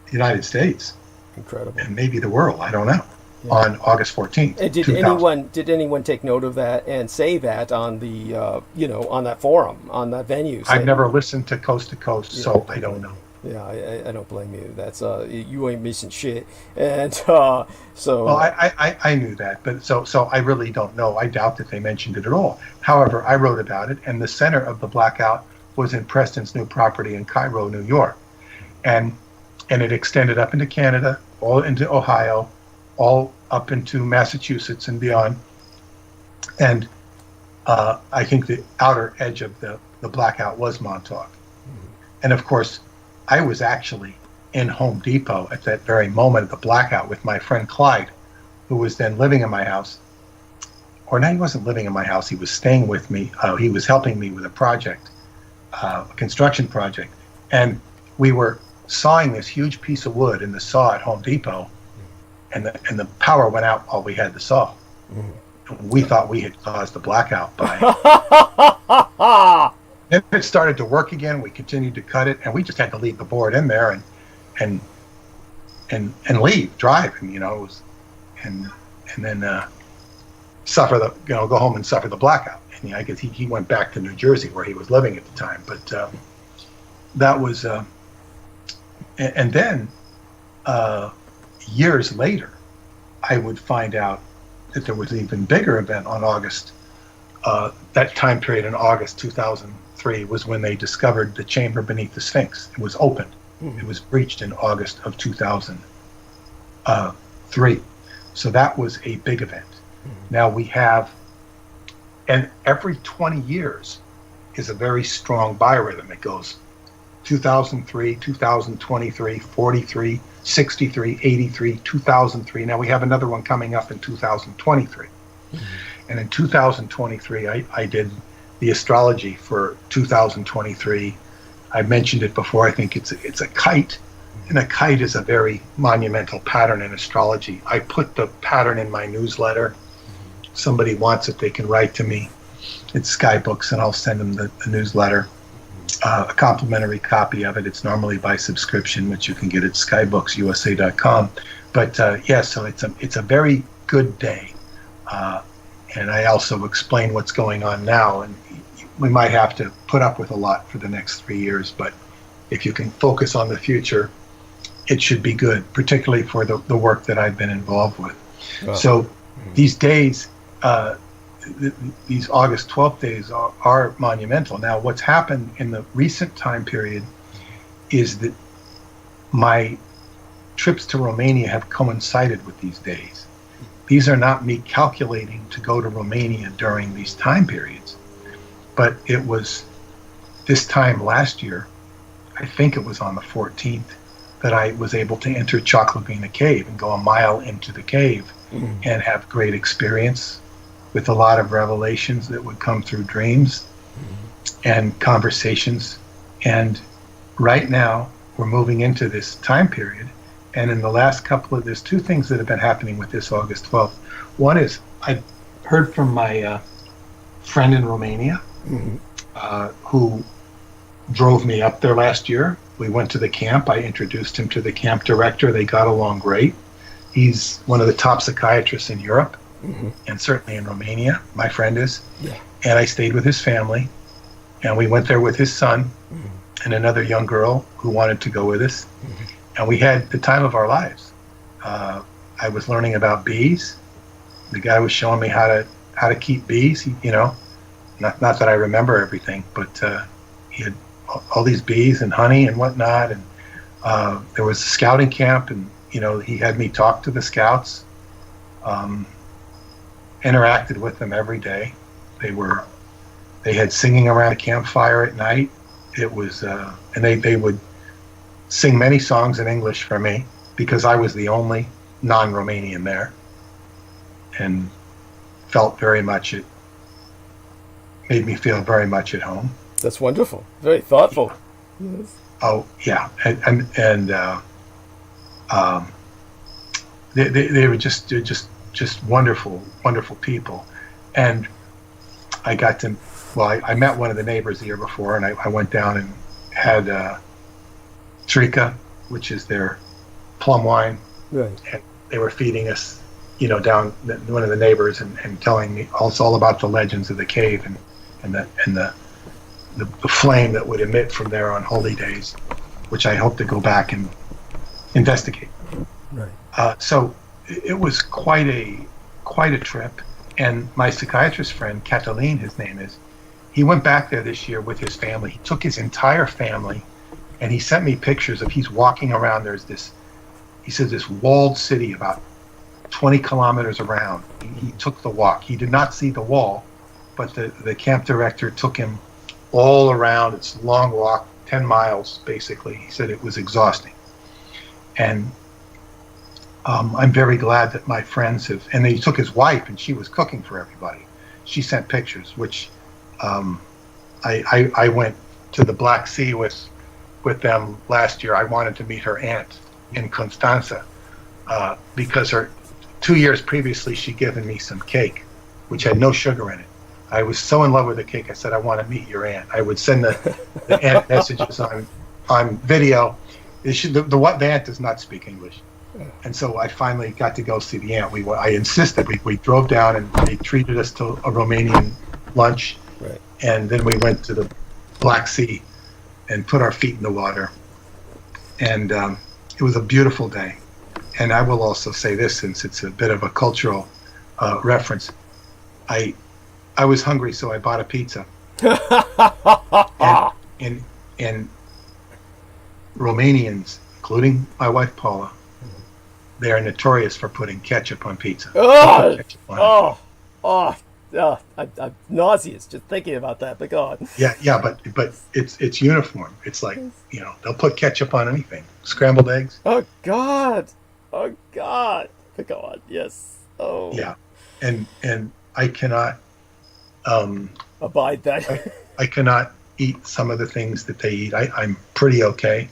the United States. Incredible. And maybe the world, I don't know, on August 14th. And did anyone take note of that and say that on the, on that forum, on that venue? I've never listened to Coast, so I don't know. Yeah, I don't blame you. That's you ain't missing shit, and so. Well, I knew that, but so I really don't know. I doubt that they mentioned it at all. However, I wrote about it, and the center of the blackout was in Preston's new property in Cairo, New York, and it extended up into Canada, all into Ohio, all up into Massachusetts and beyond, and I think the outer edge of the blackout was Montauk, and of course. I was actually in Home Depot at that very moment of the blackout with my friend Clyde, who was then living in my house. Or no, he wasn't living in my house. He was staying with me. He was helping me with a project, a construction project. And we were sawing this huge piece of wood in the saw at Home Depot, and the power went out while we had the saw. We thought we had caused the blackout by... Then it started to work again. We continued to cut it, and we just had to leave the board in there and leave, drive, and it was, and then suffer the go home and suffer the blackout. And I guess he went back to New Jersey where he was living at the time. But that was, and then years later, I would find out that there was an even bigger event on August. That time period in August 2003 was when they discovered the chamber beneath the Sphinx. It was opened. It was breached in August of 2003. So that was a big event. Now we have, and every 20 years is a very strong biorhythm. It goes 2003, 2023, 43, 63, 83, 2003. Now we have another one coming up in 2023. And in 2023, I did the astrology for 2023. I mentioned it before. I think it's a kite, and a kite is a very monumental pattern in astrology. I put the pattern in my newsletter. Somebody wants it, they can write to me. It's Skybooks, and I'll send them the newsletter, a complimentary copy of it. It's normally by subscription, which you can get at skybooksusa.com. But so it's a very good day. And I also explain what's going on now, and we might have to put up with a lot for the next 3 years, but if you can focus on the future, it should be good, particularly for the work that I've been involved with. So these days, these August 12th days are monumental. Now, what's happened in the recent time period is that my trips to Romania have coincided with these days. These are not me calculating to go to Romania during these time periods, but it was this time last year, I think it was on the 14th, that I was able to enter Choclavina Cave and go a mile into the cave and have great experience with a lot of revelations that would come through dreams and conversations. And right now, we're moving into this time period. And in the last there's two things that have been happening with this August 12th. One is I heard from my friend in Romania who drove me up there last year. We went to the camp. I introduced him to the camp director. They got along great. He's one of the top psychiatrists in Europe and certainly in Romania. My friend is. Yeah. And I stayed with his family. And we went there with his son and another young girl who wanted to go with us. And we had the time of our lives. I was learning about bees. The guy was showing me how to keep bees. Not that I remember everything, but he had all these bees and honey and whatnot. And there was a scouting camp, and he had me talk to the scouts. Interacted with them every day. They had singing around a campfire at night. It was, and they would sing many songs in English for me because I was the only non-Romanian there, and made me feel very much at home. That's wonderful. Very thoughtful. Yes. Oh yeah, they were just wonderful, wonderful people, and I got to. Well, I met one of the neighbors the year before, and I went down and had trika, which is their plum wine, Right. and they were feeding us, down one of the neighbors and telling me also all about the legends of the cave and the flame that would emit from there on holy days, which I hope to go back and investigate. Right. So it was quite a trip, and my psychiatrist friend, Catalin, his name is, he went back there this year with his family. He took his entire family, and he sent me pictures of he's walking around. There's this, he says, this walled city about 20 kilometers around. He took the walk. He did not see the wall, but the camp director took him all around. It's a long walk, 10 miles basically. He said it was exhausting. And I'm very glad that my friends have, and he took his wife and she was cooking for everybody. She sent pictures, which I went to the Black Sea with them last year. I wanted to meet her aunt in Constanza because 2 years previously she'd given me some cake, which had no sugar in it. I was so in love with the cake, I said, I want to meet your aunt. I would send the aunt messages on video. The aunt does not speak English. And so I finally got to go see the aunt. I insisted. We drove down and they treated us to a Romanian lunch. Right. And then we went to the Black Sea and put our feet in the water. And it was a beautiful day. And I will also say this, since it's a bit of a cultural reference. I was hungry, so I bought a pizza. and Romanians, including my wife Paula, they are notorious for putting ketchup on pizza. I'm nauseous just thinking about that. But go on. Yeah, but it's uniform. It's like, they'll put ketchup on anything. Scrambled eggs. Oh God. Go on. Yes. Oh. Yeah, and I cannot abide that. I cannot eat some of the things that they eat. I'm pretty okay,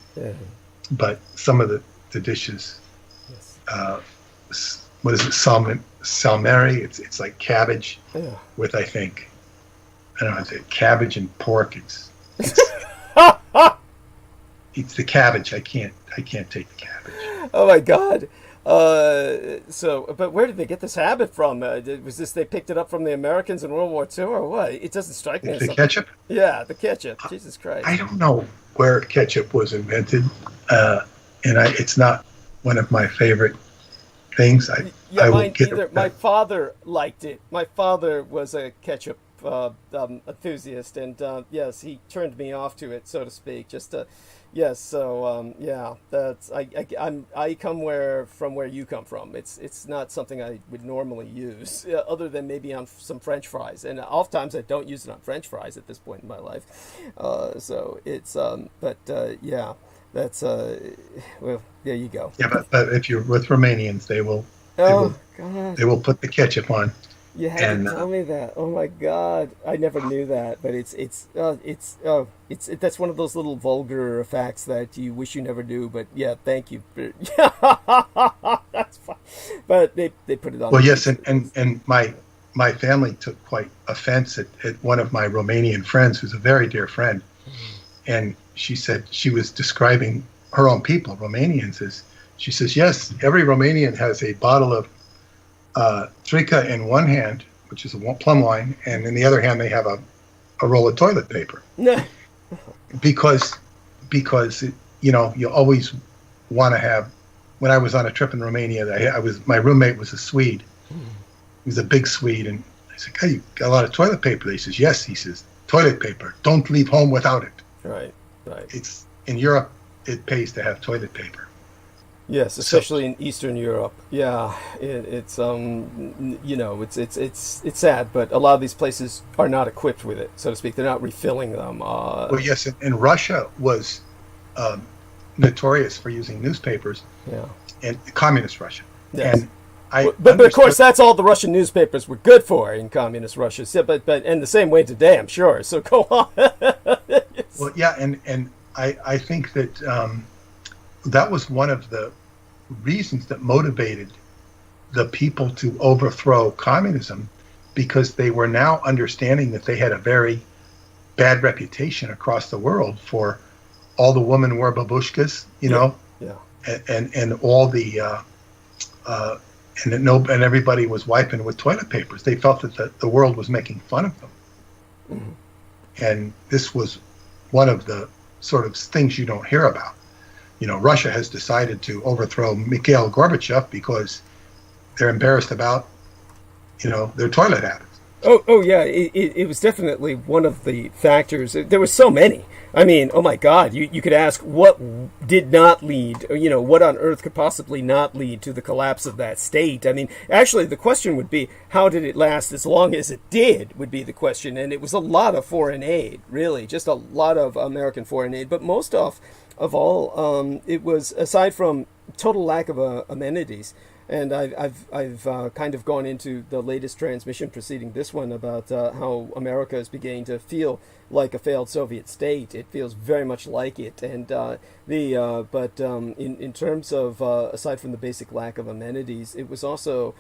but some of the dishes. Yes. What is it? Salmeri. It's like cabbage with, I think, I don't know, it's cabbage and pork. It's it's the cabbage. I can't take the cabbage. Oh my God. But where did they get this habit from? Was this they picked it up from the Americans in World War II or what? It doesn't strike me as the ketchup. Yeah, the ketchup. Jesus Christ. I don't know where ketchup was invented, and it's not one of my favorite things. My father liked it. My father was a ketchup enthusiast, and yes, he turned me off to it, so to speak. Yes, so that's I come from where you come from. It's not something I would normally use, other than maybe on some French fries, and oftentimes I don't use it on French fries at this point in my life. So it's that's well, there you go. Yeah, but if you're with Romanians, they will put the ketchup on. You had to tell me that. Oh my God, I never knew that. But that's one of those little vulgar facts that you wish you never knew. But yeah, thank you. That's fine. But they put it on. Well, yes, and my family took quite offense at one of my Romanian friends, who's a very dear friend, and she said she was describing her own people, Romanians, as she says, yes, every Romanian has a bottle of trika in one hand, which is a plum wine, and in the other hand they have a roll of toilet paper. because you always want to have. When I was on a trip in Romania, my roommate was a Swede. He was a big Swede, and I said, "Hey, you got a lot of toilet paper?" He says, "Yes." He says, "Toilet paper. Don't leave home without it." Right. It's in Europe. It pays to have toilet paper. Yes, especially in Eastern Europe. Yeah, it's sad, but a lot of these places are not equipped with it, so to speak. They're not refilling them. Well, yes, and Russia was notorious for using newspapers. Yeah. And communist Russia. Yes. And but of course, that's all the Russian newspapers were good for in communist Russia. So, but in the same way today, I'm sure. So go on. Well, yeah, and I think that that was one of the reasons that motivated the people to overthrow communism, because they were now understanding that they had a very bad reputation across the world for all the women wore babushkas, you know, and all the and everybody was wiping with toilet papers. They felt that the world was making fun of them, and this was one of the sort of things you don't hear about. You know, Russia has decided to overthrow Mikhail Gorbachev because they're embarrassed about, you know, their toilet habits. Oh yeah, it was definitely one of the factors. There were so many. I mean, oh my God, you could ask what did not lead, or, you know, what on earth could possibly not lead to the collapse of that state? I mean, actually, the question would be, how did it last as long as it did, would be the question. And it was a lot of foreign aid, really, just a lot of American foreign aid. But most of all, it was, aside from total lack of amenities. And I've kind of gone into the latest transmission preceding this one about how America is beginning to feel like a failed Soviet state. It feels very much like it. And in terms of aside from the basic lack of amenities, it was also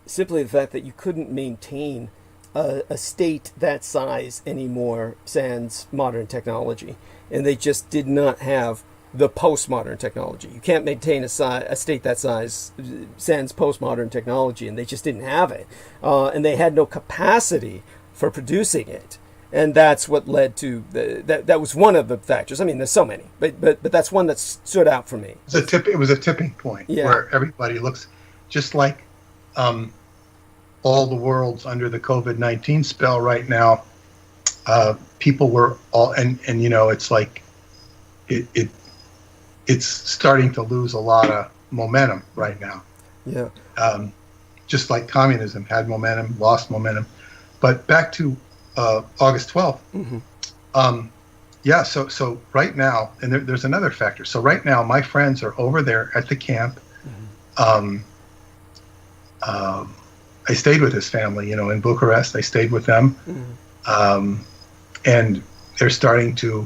simply the fact that you couldn't maintain a state that size anymore sans modern technology, and they just did not have the postmodern technology. You can't maintain a state that size sans postmodern technology, and they just didn't have it. And they had no capacity for producing it. And that's what led to that was one of the factors. I mean, there's so many, but that's one that stood out for me. It was a tipping point where everybody looks just like all the world's under the COVID-19 spell right now. People were all, and you know, it's like it's starting to lose a lot of momentum right now. Yeah. Just like communism had momentum, lost momentum. But back to August 12th. So right now, and there's another factor. So right now, my friends are over there at the camp. I stayed with his family, you know, in Bucharest. I stayed with them. And they're starting to...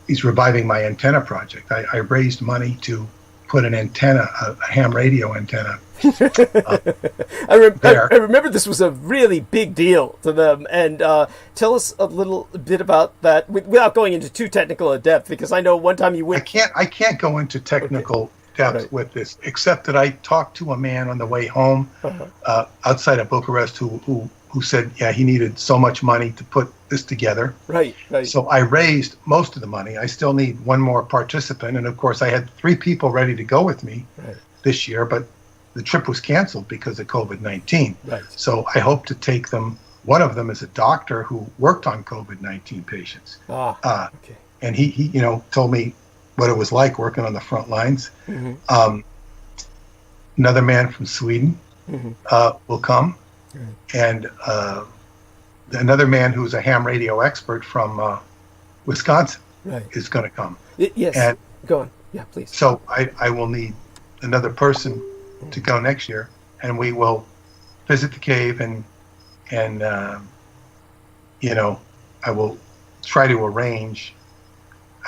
he's reviving my antenna project. I raised money to put an antenna, a ham radio antenna. I remember this was a really big deal to them. And tell us a little bit about that without going into too technical a depth, because I know one time you went... I can't go into technical depth with this, except that I talked to a man on the way home outside of Bucharest who said, he needed so much money to put this together. Right. So I raised most of the money. I still need one more participant. And of course, I had 3 people ready to go with me this year, but the trip was canceled because of COVID-19. Right. So I hope to take them. One of them is a doctor who worked on COVID-19 patients. Okay. And he you know, told me what it was like working on the front lines. Another man from Sweden will come. And another man who's a ham radio expert from Wisconsin is going to come. Yes. And go on. Yeah, please. So I will need another person to go next year, and we will visit the cave and you know, I will try to arrange.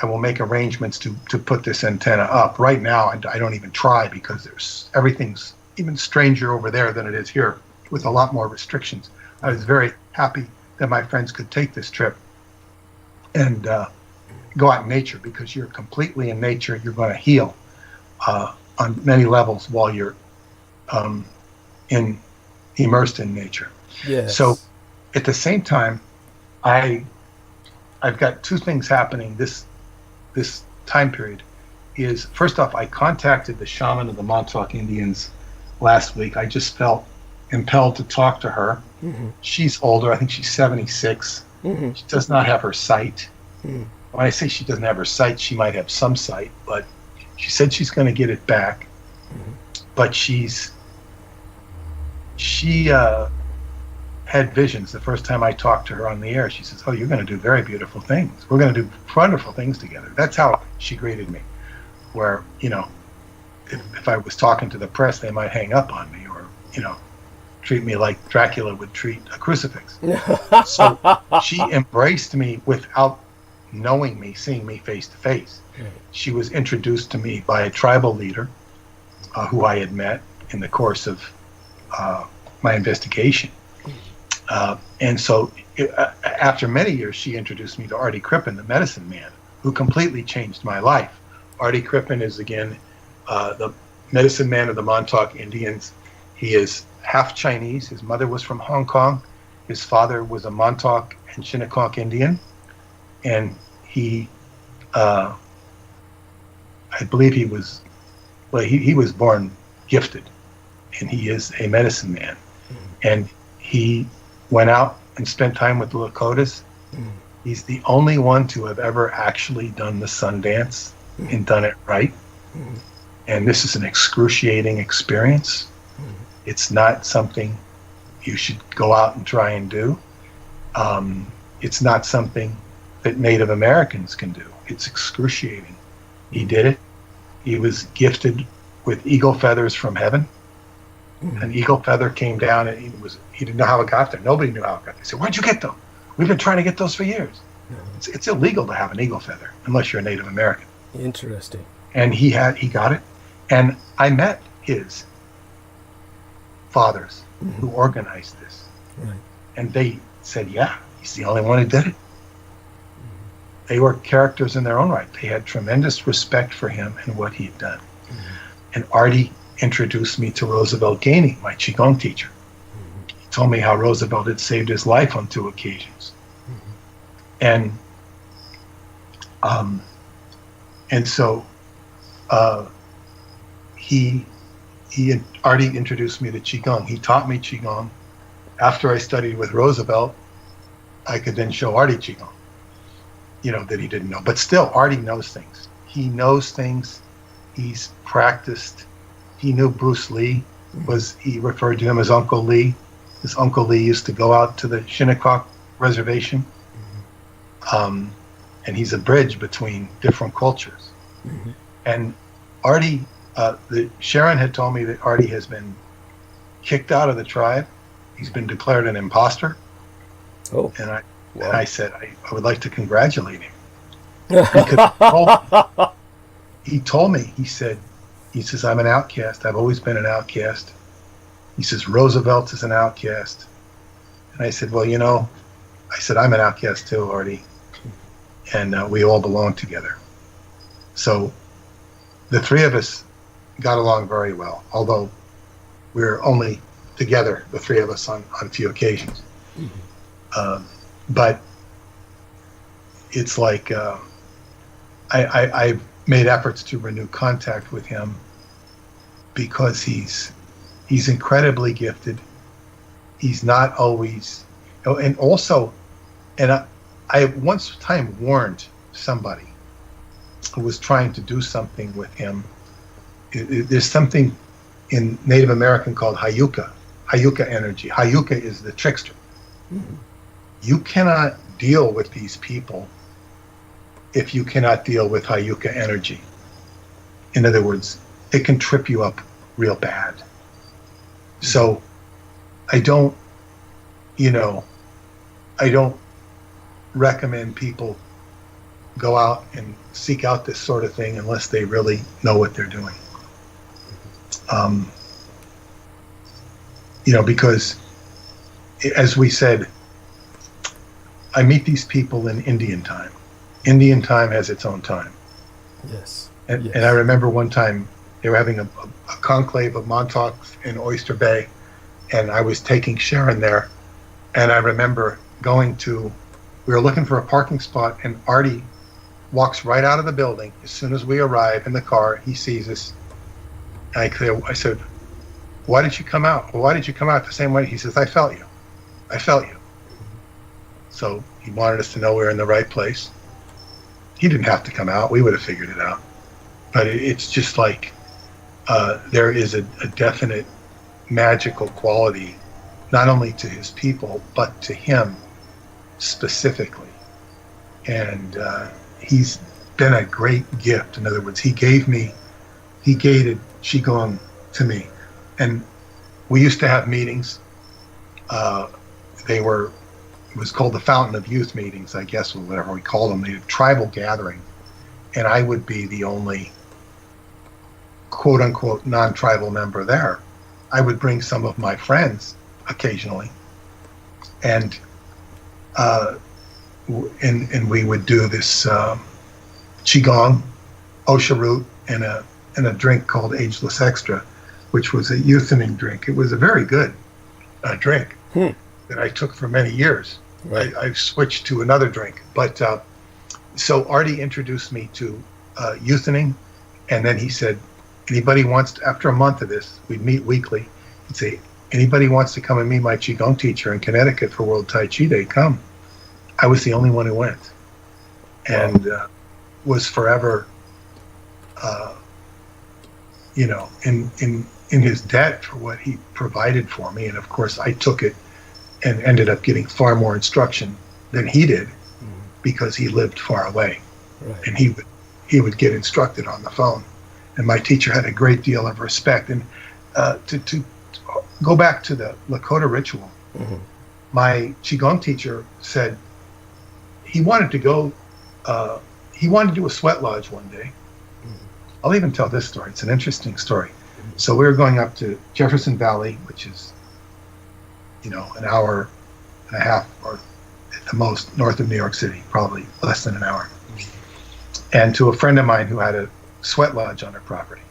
I will make arrangements to put this antenna up. Right now, I don't even try because everything's even stranger over there than it is here, with a lot more restrictions. I was very happy that my friends could take this trip and go out in nature, because you're completely in nature. You're going to heal on many levels while you're immersed in nature. Yes. So at the same time, I've got 2 things happening this time period. Is first off, I contacted the shaman of the Montauk Indians last week. I just felt impelled to talk to her. She's older. I think she's 76. She does not have her sight. When I say she doesn't have her sight, she might have some sight, but she said she's going to get it back. But she had visions the first time I talked to her on the air. She says, "Oh, you're going to do very beautiful things. We're going to do wonderful things together." That's how she greeted me. Where, you know, if I was talking to the press, they might hang up on me, or, you know, treat me like Dracula would treat a crucifix. So she embraced me without knowing me, seeing me face to face. Right. She was introduced to me by a tribal leader who I had met in the course of my investigation. And so after many years, she introduced me to Artie Crippen, the medicine man, who completely changed my life. Artie Crippen is, again, the medicine man of the Montauk Indians. He is half Chinese. His mother was from Hong Kong. His father was a Montauk and Shinnecock Indian. And he, I believe he was born gifted, and he is a medicine man. And he went out and spent time with the Lakotas. He's the only one to have ever actually done the sun dance and done it right. And this is an excruciating experience. It's not something you should go out and try and do. It's not something that Native Americans can do. It's excruciating. He did it. He was gifted with eagle feathers from heaven. An eagle feather came down, and he didn't know how it got there. Nobody knew how it got there. He said, "Where'd you get them? We've been trying to get those for years." It's illegal to have an eagle feather unless you're a Native American. Interesting. And he got it. And I met his fathers who organized this. Right. And they said, yeah, he's the only one who did it. They were characters in their own right. They had tremendous respect for him and what he'd done. And Artie introduced me to Roosevelt Gainey, my Qigong teacher. He told me how Roosevelt had saved his life on 2 occasions. And so Artie introduced me to Qigong. He taught me Qigong. After I studied with Roosevelt, I could then show Artie Qigong, that he didn't know. But still, Artie knows things. He knows things. He's practiced. He knew Bruce Lee. He referred to him as Uncle Lee. His Uncle Lee used to go out to the Shinnecock Reservation. And he's a bridge between different cultures. And Artie, Sharon had told me that Artie has been kicked out of the tribe. He's been declared an imposter. Oh. And I said, I would like to congratulate him. Because he told me, he says, I'm an outcast. I've always been an outcast. He says, Roosevelt is an outcast. And I said, well, I'm an outcast too, Artie. And we all belong together. So the 3 of us got along very well, although we're only together, the 3 of us, on a few occasions. But it's like I made efforts to renew contact with him because he's incredibly gifted. He's not always, and also, and I once time warned somebody who was trying to do something with him. There's something in Native American called Hayuka energy. Hayuka is the trickster. You cannot deal with these people if you cannot deal with Hayuka energy. In other words, it can trip you up real bad. So I don't recommend people go out and seek out this sort of thing unless they really know what they're doing. Because as we said, I meet these people in Indian time. Indian time has its own time. Yes. And I remember one time they were having a conclave of Montauk's in Oyster Bay, and I was taking Sharon there, and I remember we were looking for a parking spot, and Artie walks right out of the building. As soon as we arrive in the car, he sees us. And I said, why did you come out? Why did you come out the same way? He says, I felt you. So he wanted us to know we were in the right place. He didn't have to come out. We would have figured it out. But it's just like there is a definite magical quality, not only to his people, but to him specifically. And he's been a great gift. In other words, he gated Qigong to me. And we used to have meetings. They were it was called the Fountain of Youth meetings, I guess, or whatever we called them. They had tribal gathering, and I would be the only quote unquote non-tribal member there. I would bring some of my friends occasionally, and we would do this qigong, osha root, and a drink called Ageless Extra, which was a youthening drink. It was a very good drink that I took for many years. Right. I switched to another drink, but so Artie introduced me to youthening, and then he said, anybody wants to, after a month of this, we'd meet weekly. He'd say, anybody wants to come and meet my qigong teacher in Connecticut for World Tai Chi Day, come. I was the only one who went, and was forever, in his debt for what he provided for me. And of course, I took it and ended up getting far more instruction than he did because he lived far away, Right. and he would get instructed on the phone. And my teacher had a great deal of respect. And to go back to the Lakota ritual, my qigong teacher said he wanted to go. He wanted to do a sweat lodge one day. I'll even tell this story. It's an interesting story. So we were going up to Jefferson Valley, which is, an hour and a half or at the most north of New York City, probably less than an hour. And to a friend of mine who had a sweat lodge on her property,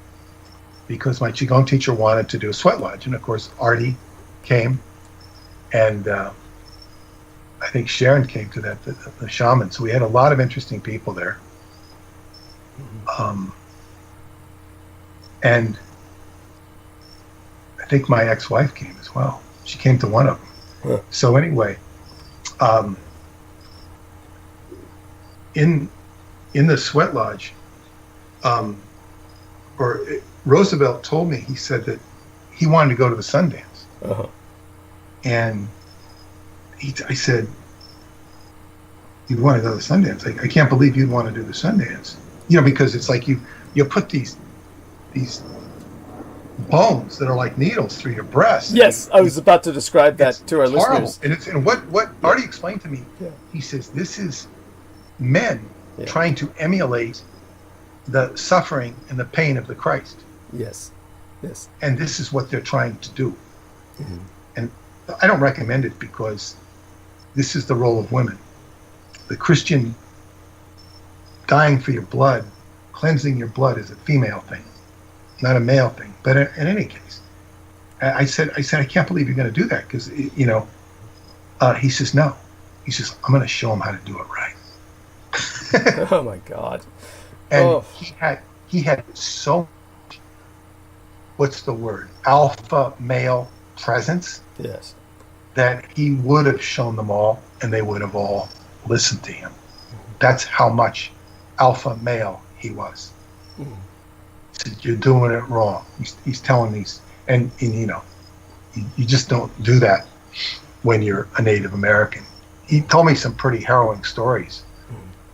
because my qigong teacher wanted to do a sweat lodge. And of course, Artie came, and I think Sharon came to that, the shaman. So we had a lot of interesting people there. And I think my ex-wife came as well. She came to one of them. Huh. So anyway, in the sweat lodge, Roosevelt told me, he said that he wanted to go to the Sundance. Uh-huh. And I said, you'd want to go to the Sundance? I can't believe you'd want to do the Sundance. Because it's like you put these bones that are like needles through your breast. Yes, I was about to describe that to our horrible. listeners. And what Artie explained to me, he says, this is men trying to emulate the suffering and the pain of the Christ. Yes. And this is what they're trying to do. And I don't recommend it because this is the role of women. The Christian dying for your blood, cleansing your blood, is a female thing, not a male thing. But in any case, I said, I can't believe you're going to do that, because he says no. He says, I'm going to show him how to do it right. Oh my God. And he had so much, what's the word, alpha male presence. Yes. That he would have shown them all, and they would have all listened to him. That's how much alpha male he was. He said, you're doing it wrong. He's telling these, and you just don't do that when you're a Native American. He told me some pretty harrowing stories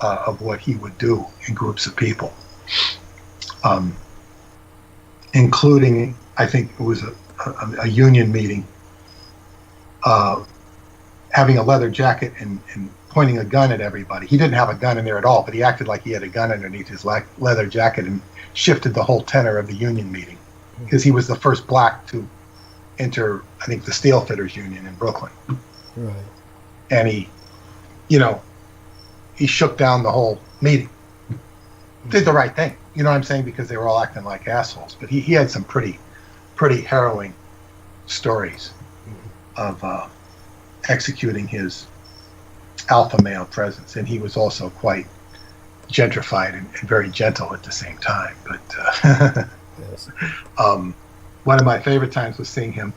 of what he would do in groups of people, including, I think it was a union meeting, having a leather jacket and pointing a gun at everybody. He didn't have a gun in there at all, but he acted like he had a gun underneath his leather jacket and shifted the whole tenor of the union meeting, because he was the first black to enter, I think, the Steel Fitters Union in Brooklyn. Right. And he shook down the whole meeting. Did the right thing, you know what I'm saying? Because they were all acting like assholes. But he had some pretty harrowing stories of executing his alpha male presence, and he was also quite gentrified and very gentle at the same time. But Yes. One of my favorite times was seeing him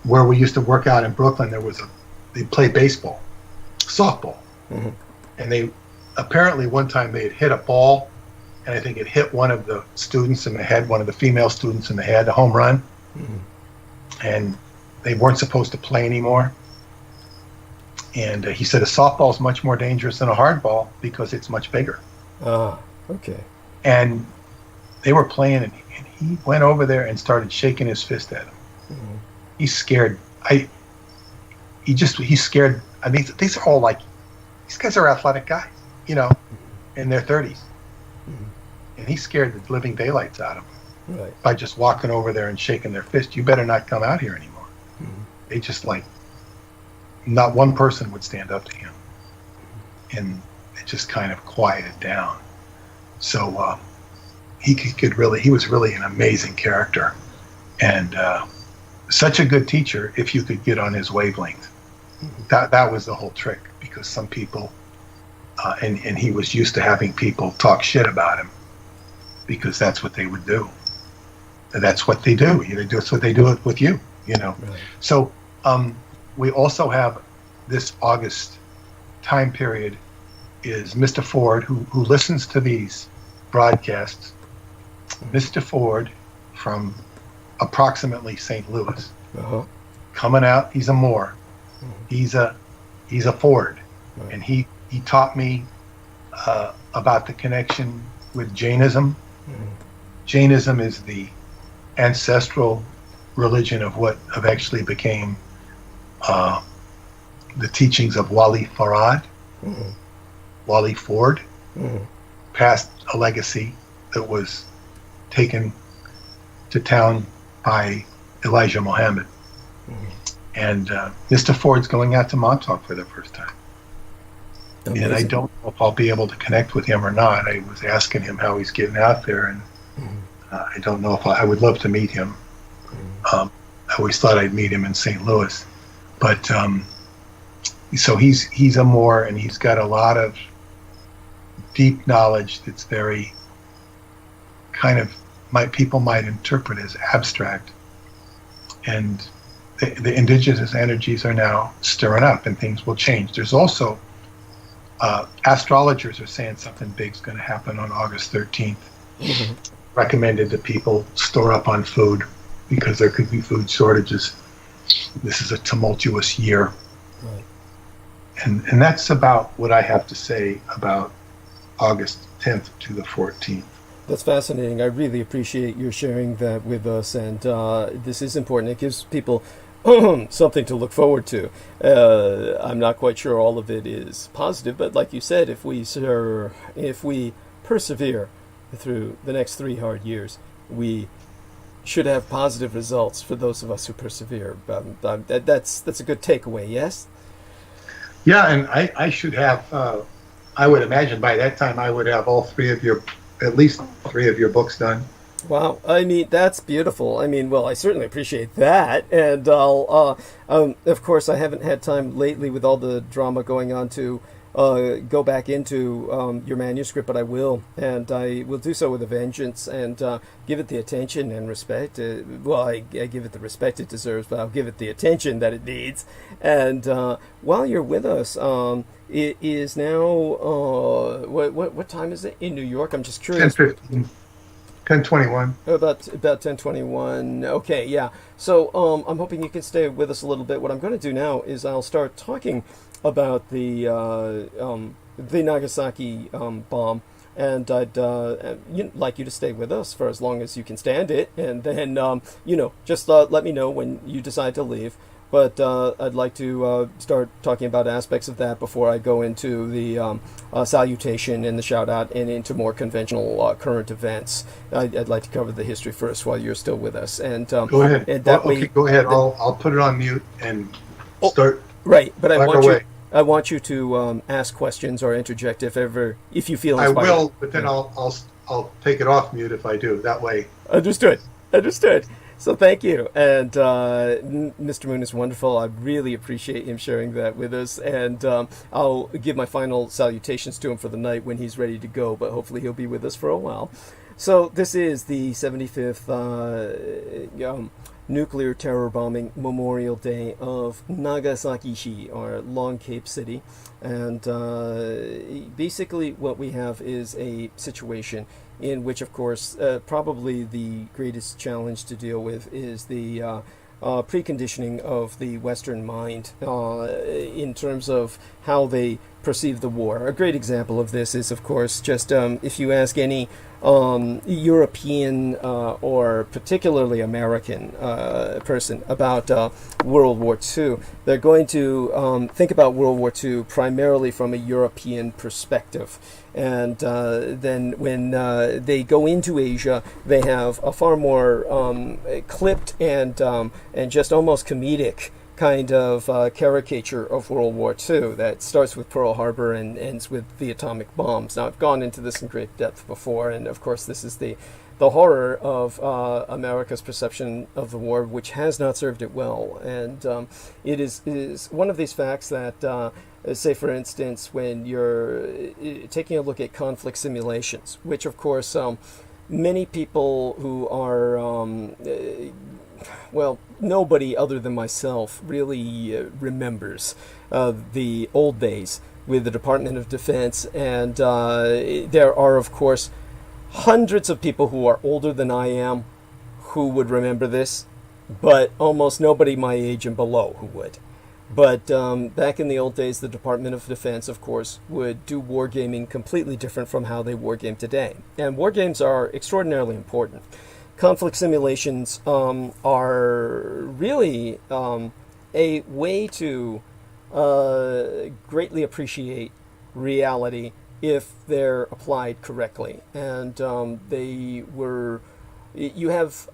where we used to work out in Brooklyn. They play baseball, softball, and they apparently one time they had hit a ball, and I think it hit one of the students in the head, one of the female students in the head, a home run, and they weren't supposed to play anymore. And he said a softball is much more dangerous than a hard ball because it's much bigger. Ah, okay. And they were playing, and he went over there and started shaking his fist at him. he's scared. He's scared. I mean, these are all like, these guys are athletic guys, you know, in their 30s. And he scared the living daylights out of them by just walking over there and shaking their fist. You better not come out here anymore. They just like, not one person would stand up to him. And it just kind of quieted down. So he was really an amazing character. And such a good teacher if you could get on his wavelength. That was the whole trick, because some people, and he was used to having people talk shit about him, because that's what they would do. That's what they do. That's what they do with you, you know. Right. So we also have this August time period is Mr. Ford, who listens to these broadcasts. Mr. Ford from approximately St. Louis, coming out. He's a Moore. He's a Ford, and he taught me about the connection with Jainism. Jainism is the ancestral religion of what actually became the teachings of Wali Farad. Wally Ford passed a legacy that was taken to town by Elijah Muhammad. And Mr. Ford's going out to Montauk for the first time. Amazing. And I don't know if I'll be able to connect with him or not. I was asking him how he's getting out there, and I don't know if I would love to meet him. I always thought I'd meet him in St. Louis. But so he's a Moore, and he's got a lot of deep knowledge that's very kind of people might interpret as abstract. And the indigenous energies are now stirring up, and things will change. There's also astrologers are saying something big's going to happen on August 13th. Recommended that people store up on food because there could be food shortages. This is a tumultuous year. Right. And that's about what I have to say about August 10th to the 14th. That's fascinating. I really appreciate your sharing that with us, and this is important. It gives people something to look forward to. I'm not quite sure all of it is positive, but like you said, if we persevere through the next 3 hard years, we should have positive results for those of us who persevere. That's a good takeaway, yes? Yeah, and I should have, I would imagine by that time I would have at least three of your books done. Wow, I mean, that's beautiful. I mean, well, I certainly appreciate that. And I'll, of course, I haven't had time lately with all the drama going on to go back into your manuscript, but I will. And I will do so with a vengeance and give it the attention and respect. I give it the respect it deserves, but I'll give it the attention that it needs. And while you're with us, it is now, what time is it in New York? I'm just curious. 10:15. 10:21. About 10:21. Okay, yeah. So I'm hoping you can stay with us a little bit. What I'm going to do now is I'll start talking about the Nagasaki bomb, and I'd like you to stay with us for as long as you can stand it, and then just let me know when you decide to leave. But I'd like to start talking about aspects of that before I go into the salutation and the shout-out and into more conventional current events. I'd like to cover the history first while you're still with us. And go ahead. And that way, go ahead. I'll put it on mute and start. Right, but I want you to ask questions or interject if you feel inspired. I will, but then I'll take it off mute if I do. That way. Understood. So thank you. And Mr. Moon is wonderful. I really appreciate him sharing that with us. And I'll give my final salutations to him for the night when he's ready to go, but hopefully he'll be with us for a while. So this is the 75th nuclear terror bombing Memorial Day of Nagasaki, or Long Cape City. And basically what we have is a situation in which, of course, probably the greatest challenge to deal with is the preconditioning of the Western mind in terms of how they perceive the war. A great example of this is, of course, just if you ask any European or particularly American person about World War II, they're going to think about World War II primarily from a European perspective. And then when they go into Asia, they have a far more clipped and just almost comedic kind of caricature of World War II that starts with Pearl Harbor and ends with the atomic bombs. Now, I've gone into this in great depth before, and of course this is the horror of America's perception of the war, which has not served it well. And it is one of these facts that, say for instance, when you're taking a look at conflict simulations, which of course many people who are well, nobody other than myself really remembers the old days with the Department of Defense, and there are, of course, hundreds of people who are older than I am who would remember this, but almost nobody my age and below who would. But back in the old days, the Department of Defense, of course, would do wargaming completely different from how they wargame today. And wargames are extraordinarily important. Conflict simulations are really a way to greatly appreciate reality if they're applied correctly. And you have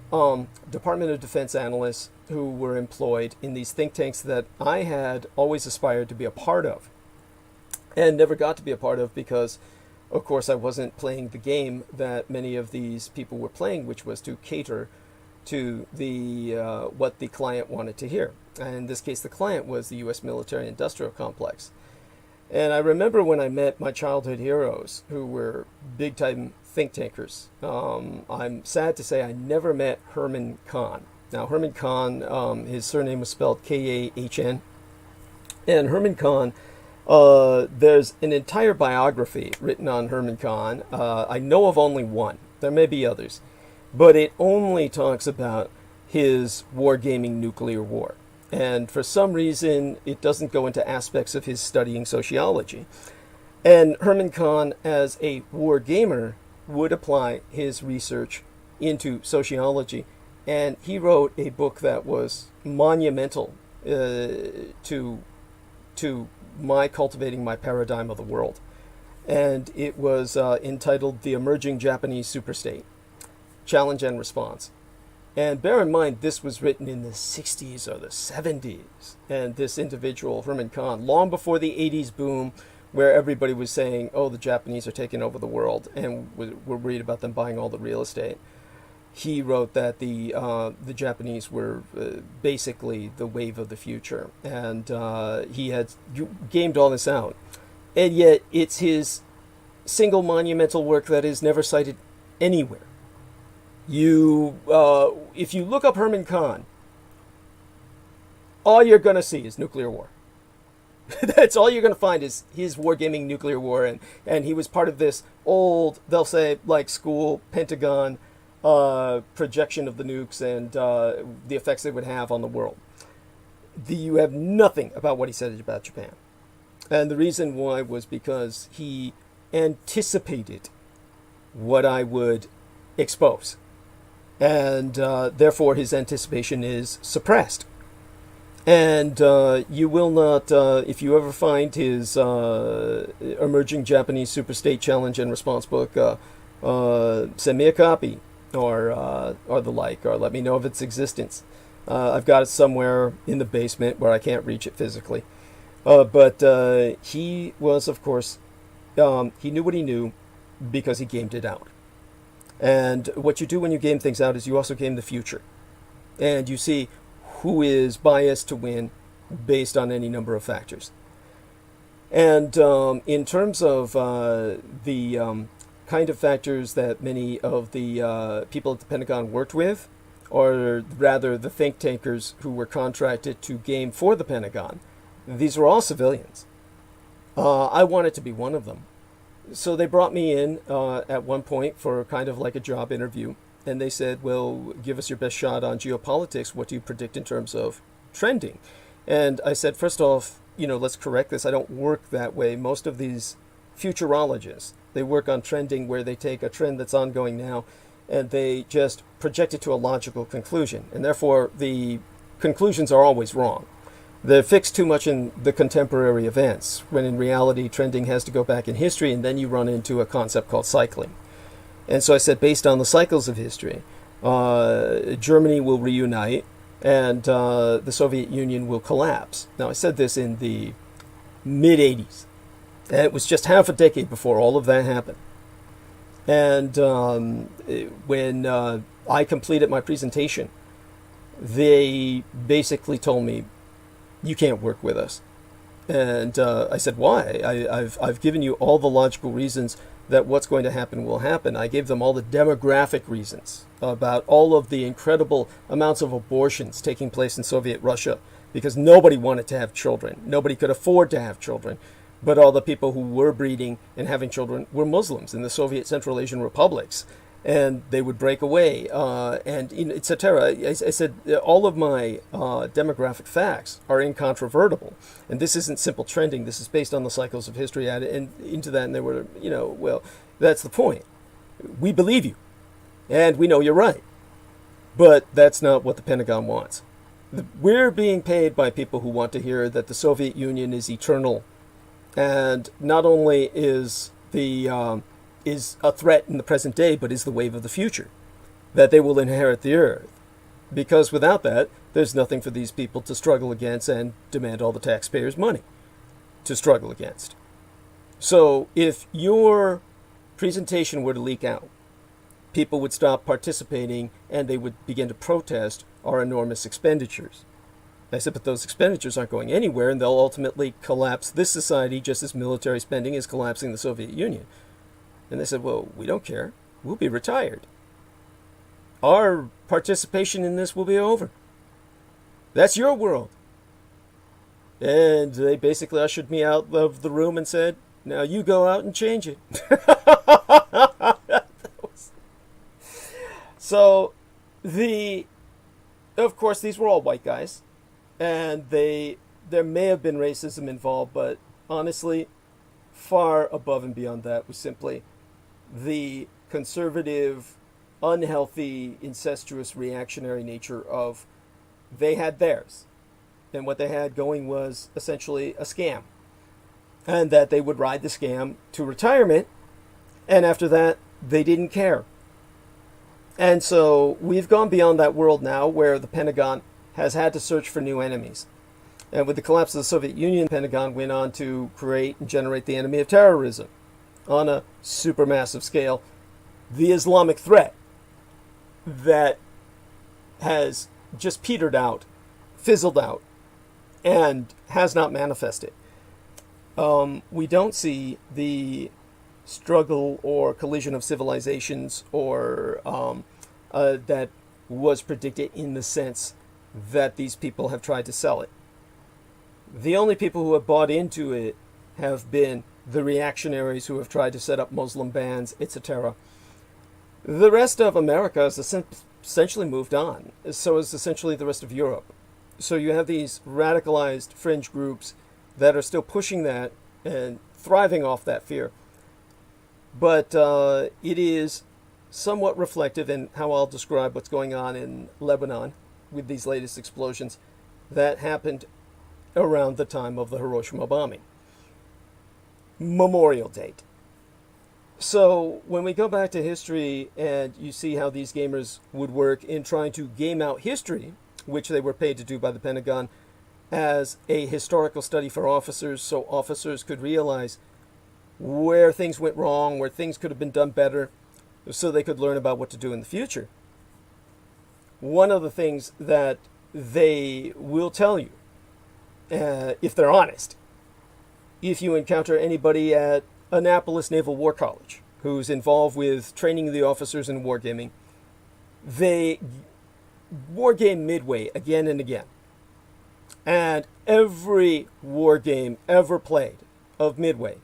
Department of Defense analysts who were employed in these think tanks that I had always aspired to be a part of and never got to be a part of because, of course, I wasn't playing the game that many of these people were playing, which was to cater to the what the client wanted to hear. And in this case, the client was the U.S. military-industrial complex. And I remember when I met my childhood heroes, who were big-time think tankers. I'm sad to say I never met Herman Kahn. Now, Herman Kahn, his surname was spelled K-A-H-N. And Herman Kahn, there's an entire biography written on Herman Kahn. I know of only one. There may be others. But it only talks about his wargaming nuclear war. And for some reason, it doesn't go into aspects of his studying sociology. And Herman Kahn, as a war gamer, would apply his research into sociology. And he wrote a book that was monumental to my cultivating my paradigm of the world. And it was entitled The Emerging Japanese Superstate, Challenge and Response. And bear in mind, this was written in the 60s or the 70s. And this individual, Herman Kahn, long before the 80s boom, where everybody was saying, oh, the Japanese are taking over the world, and we're worried about them buying all the real estate. He wrote that the Japanese were basically the wave of the future. And he had gamed all this out. And yet, it's his single monumental work that is never cited anywhere. If you look up Herman Kahn, all you're going to see is nuclear war. That's all you're going to find is his wargaming nuclear war. And he was part of this old, they'll say, like school, Pentagon projection of the nukes and the effects they would have on the world. You have nothing about what he said about Japan. And the reason why was because he anticipated what I would expose. And therefore his anticipation is suppressed. And you will not, if you ever find his Emerging Japanese Superstate Challenge and Response book, send me a copy or the like, or let me know of its existence. I've got it somewhere in the basement where I can't reach it physically. But he was, of course, he knew what he knew because he gamed it out. And what you do when you game things out is you also game the future. And you see who is biased to win based on any number of factors. And in terms of the kind of factors that many of the people at the Pentagon worked with, or rather the think tankers who were contracted to game for the Pentagon, these were all civilians. I wanted to be one of them. So they brought me in at one point for kind of like a job interview. And they said, well, give us your best shot on geopolitics. What do you predict in terms of trending? And I said, first off, let's correct this. I don't work that way. Most of these futurologists, they work on trending, where they take a trend that's ongoing now and they just project it to a logical conclusion. And therefore, the conclusions are always wrong. They're fixed too much in the contemporary events, when in reality, trending has to go back in history, and then you run into a concept called cycling. And so I said, based on the cycles of history, Germany will reunite, and the Soviet Union will collapse. Now, I said this in the mid-'80s. It was just half a decade before all of that happened. And when I completed my presentation, they basically told me, you can't work with us. And I said, why? I've given you all the logical reasons that what's going to happen will happen. I gave them all the demographic reasons about all of the incredible amounts of abortions taking place in Soviet Russia, because nobody wanted to have children. Nobody could afford to have children. But all the people who were breeding and having children were Muslims in the Soviet Central Asian republics. And they would break away, and etc. I said, all of my demographic facts are incontrovertible, and this isn't simple trending. This is based on the cycles of history, and into that. And they were, well, that's the point. We believe you, and we know you're right, but that's not what the Pentagon wants. We're being paid by people who want to hear that the Soviet Union is eternal, and not only is a threat in the present day, but is the wave of the future, that they will inherit the earth. Because without that, there's nothing for these people to struggle against and demand all the taxpayers' money to struggle against. So if your presentation were to leak out, people would stop participating and they would begin to protest our enormous expenditures. I said, but those expenditures aren't going anywhere, and they'll ultimately collapse this society just as military spending is collapsing the Soviet Union. And they said, well, we don't care. We'll be retired. Our participation in this will be over. That's your world. And they basically ushered me out of the room and said, now you go out and change it. So, of course, these were all white guys. And there may have been racism involved, but honestly, far above and beyond that was simply the conservative, unhealthy, incestuous, reactionary nature of they had theirs. And what they had going was essentially a scam. And that they would ride the scam to retirement, and after that, they didn't care. And so we've gone beyond that world now, where the Pentagon has had to search for new enemies. And with the collapse of the Soviet Union, the Pentagon went on to create and generate the enemy of terrorism on a supermassive scale, the Islamic threat that has just petered out, fizzled out, and has not manifested. We don't see the struggle or collision of civilizations or that was predicted in the sense that these people have tried to sell it. The only people who have bought into it have been the reactionaries who have tried to set up Muslim bans, etc. The rest of America has essentially moved on. So is essentially the rest of Europe. So you have these radicalized fringe groups that are still pushing that and thriving off that fear. But it is somewhat reflective in how I'll describe what's going on in Lebanon with these latest explosions that happened around the time of the Hiroshima bombing. Memorial date. So when we go back to history and you see how these gamers would work in trying to game out history, which they were paid to do by the Pentagon, as a historical study for officers, so officers could realize where things went wrong, where things could have been done better, so they could learn about what to do in the future. One of the things that they will tell you, if they're honest, if you encounter anybody at Annapolis Naval War College who's involved with training the officers in wargaming, they wargame Midway again and again. And every wargame ever played of Midway,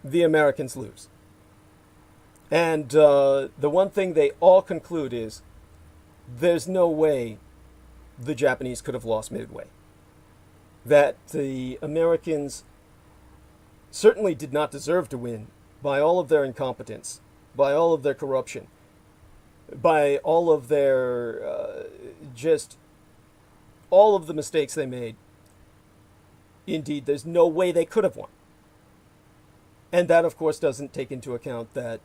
the Americans lose. And the one thing they all conclude is there's no way the Japanese could have lost Midway. that the Americans certainly did not deserve to win by all of their incompetence, by all of their corruption, by all of their just all of the mistakes they made. Indeed, there's no way they could have won. And that, of course, doesn't take into account that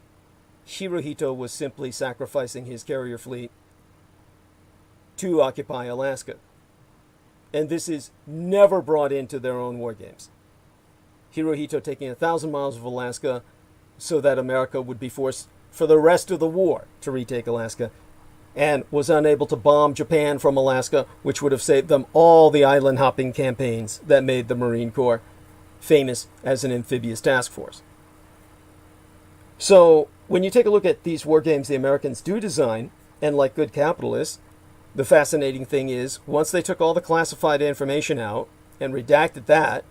Hirohito was simply sacrificing his carrier fleet to occupy Alaska. And this is never brought into their own war games. Hirohito taking 1,000 miles of Alaska so that America would be forced for the rest of the war to retake Alaska, and was unable to bomb Japan from Alaska, which would have saved them all the island hopping campaigns that made the Marine Corps famous as an amphibious task force. So when you take a look at these war games the Americans do design, and like good capitalists, the fascinating thing is, once they took all the classified information out and redacted that,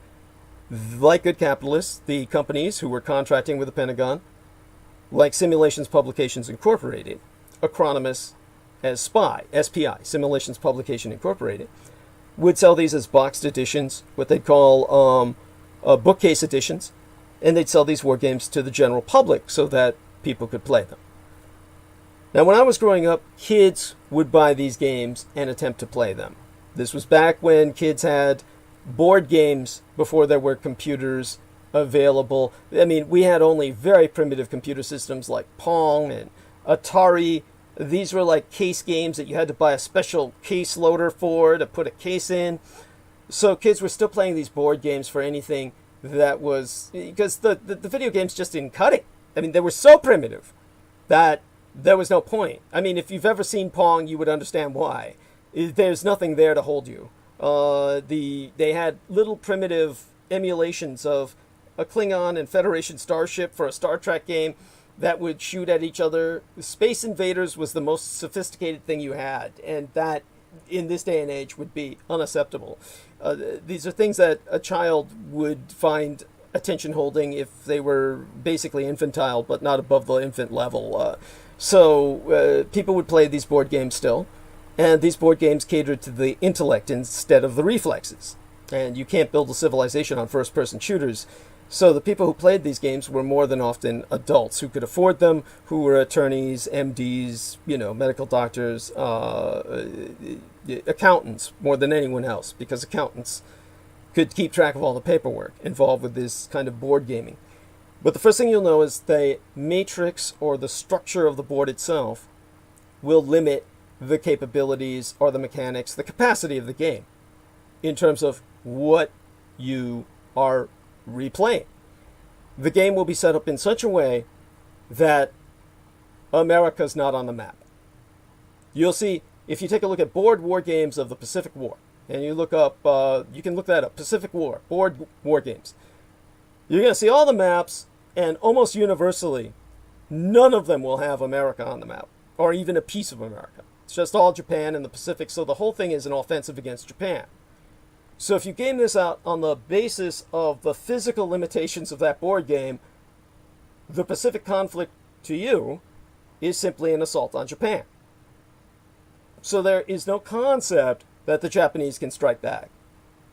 like good capitalists, the companies who were contracting with the Pentagon, like Simulations Publications Incorporated, Acronymus as SPI, Simulations Publication Incorporated, would sell these as boxed editions, what they'd call bookcase editions, and they'd sell these war games to the general public so that people could play them. Now, when I was growing up, kids would buy these games and attempt to play them. This was back when kids had board games before there were computers available. I mean, we had only very primitive computer systems like Pong and Atari. These were like case games that you had to buy a special case loader for to put a case in. So kids were still playing these board games for anything that was, because the video games just didn't cut it. I mean, they were so primitive that there was no point. I mean, if you've ever seen Pong, you would understand why. There's nothing there to hold you. They had little primitive emulations of a Klingon and Federation starship for a Star Trek game that would shoot at each other. Space Invaders was the most sophisticated thing you had, and that, in this day and age, would be unacceptable. These are things that a child would find attention holding if they were basically infantile, but not above the infant level. So people would play these board games still, and these board games catered to the intellect instead of the reflexes. And you can't build a civilization on first-person shooters. So the people who played these games were more than often adults who could afford them, who were attorneys, MDs, medical doctors, accountants more than anyone else, because accountants could keep track of all the paperwork involved with this kind of board gaming. But the first thing you'll know is the matrix or the structure of the board itself will limit the capabilities or the mechanics, the capacity of the game in terms of what you are replaying. The game will be set up in such a way that America's not on the map. You'll see, if you take a look at board war games of the Pacific War, and you look up, you can look that up, Pacific War, board war games, you're going to see all the maps, and almost universally, none of them will have America on the map, or even a piece of America. It's just all Japan and the Pacific, so the whole thing is an offensive against Japan. So if you game this out on the basis of the physical limitations of that board game, the Pacific conflict to you is simply an assault on Japan. So there is no concept that the Japanese can strike back.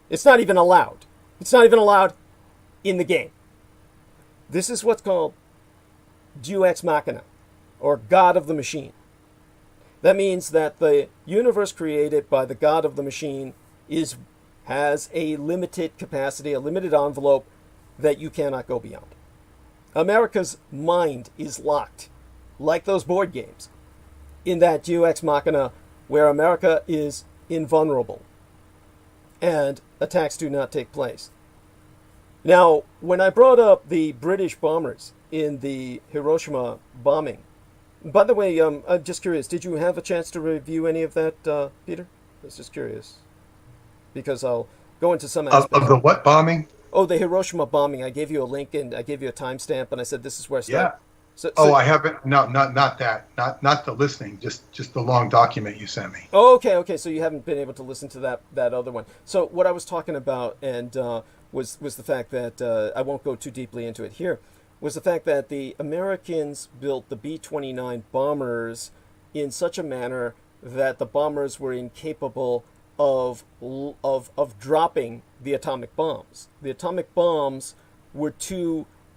It's not even allowed. It's not even allowed in the game. This is what's called Deus Ex Machina, or God of the Machine. That means that the universe created by the God of the Machine has a limited capacity, a limited envelope that you cannot go beyond. America's mind is locked, like those board games, in that Deus Ex Machina where America is invulnerable and attacks do not take place. Now, when I brought up the British bombers in the Hiroshima bombing, by the way, I'm just curious, did you have a chance to review any of that, Peter? I was just curious, because I'll go into some aspects. Of the what bombing? Oh, the Hiroshima bombing. I gave you a link and I gave you a timestamp, and I said this is where I started. Yeah. So, I haven't. No, not that. Not the listening. Just the long document you sent me. Oh, okay. So you haven't been able to listen to that other one. So what I was talking about, and was the fact that I won't go too deeply into it here, was the fact that the Americans built the B-29 bombers in such a manner that the bombers were incapable of dropping the atomic bombs. The atomic bombs were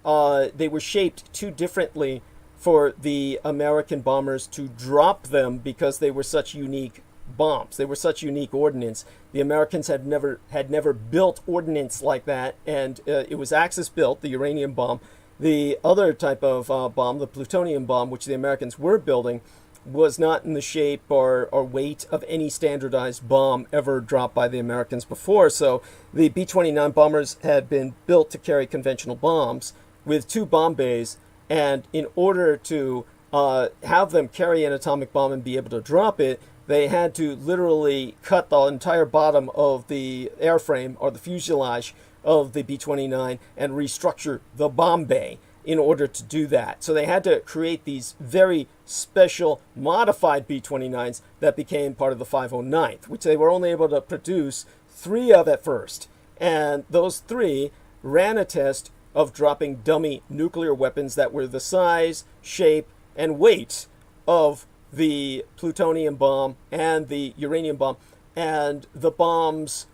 they were shaped too differently for the American bombers to drop them because they were such unique bombs. They were such unique ordnance. The Americans had never built ordnance like that, and it was Axis built, the uranium bomb. The other type of bomb, the plutonium bomb, which the Americans were building, was not in the shape or weight of any standardized bomb ever dropped by the Americans before. So the B-29 bombers had been built to carry conventional bombs with 2 bomb bays, and in order to have them carry an atomic bomb and be able to drop it, they had to literally cut the entire bottom of the airframe or the fuselage of the B-29 and restructure the bomb bay in order to do that. So they had to create these very special modified B-29s that became part of the 509th, which they were only able to produce 3 of at first. And those 3 ran a test of dropping dummy nuclear weapons that were the size, shape, and weight of the plutonium bomb and the uranium bomb. And the bombs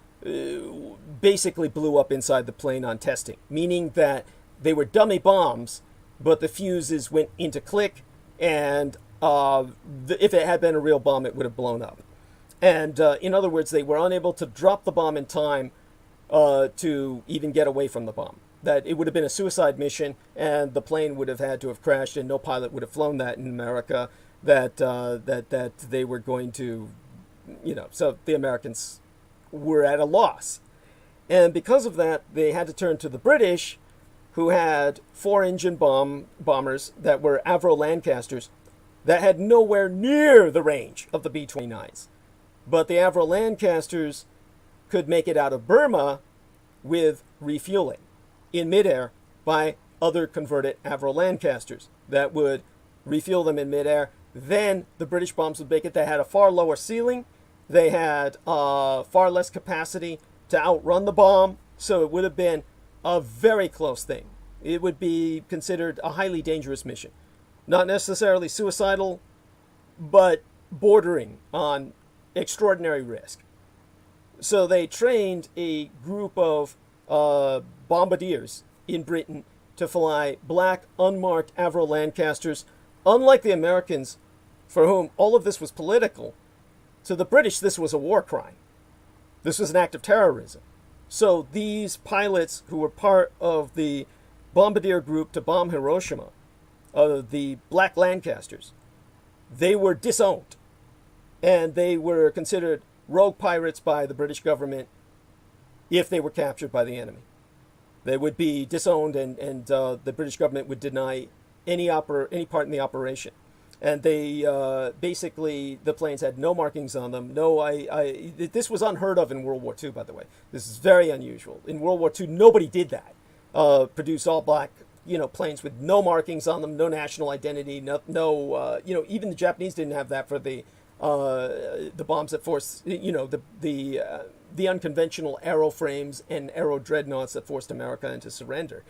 basically blew up inside the plane on testing, meaning that they were dummy bombs, but the fuses went into click, and if it had been a real bomb, it would have blown up. And in other words, they were unable to drop the bomb in time to even get away from the bomb. That it would have been a suicide mission, and the plane would have had to have crashed, and no pilot would have flown that in America. That they were going to, so the Americans were at a loss. And because of that, they had to turn to the British, who had 4-engine bombers that were Avro Lancasters that had nowhere near the range of the B-29s. But the Avro Lancasters could make it out of Burma with refueling in midair by other converted Avro Lancasters that would refuel them in midair. Then the British bombs would make it. They had a far lower ceiling. They had far less capacity to outrun the bomb. So it would have been a very close thing. It would be considered a highly dangerous mission. Not necessarily suicidal, but bordering on extraordinary risk. So they trained a group of bombardiers in Britain to fly black, unmarked Avro Lancasters. Unlike the Americans, for whom all of this was political, to the British this was a war crime. This was an act of terrorism. So these pilots who were part of the bombardier group to bomb Hiroshima, the Black Lancasters, they were disowned. And they were considered rogue pirates by the British government if they were captured by the enemy. They would be disowned, and the British government would deny any part in the operation. And they basically, the planes had no markings on them. This was unheard of in World War II, by the way. This is very unusual. In World War II, nobody did that. Produce all black, planes with no markings on them, no national identity, even the Japanese didn't have that for the bombs that forced, the unconventional aeroframes and aero dreadnoughts that forced America into surrender.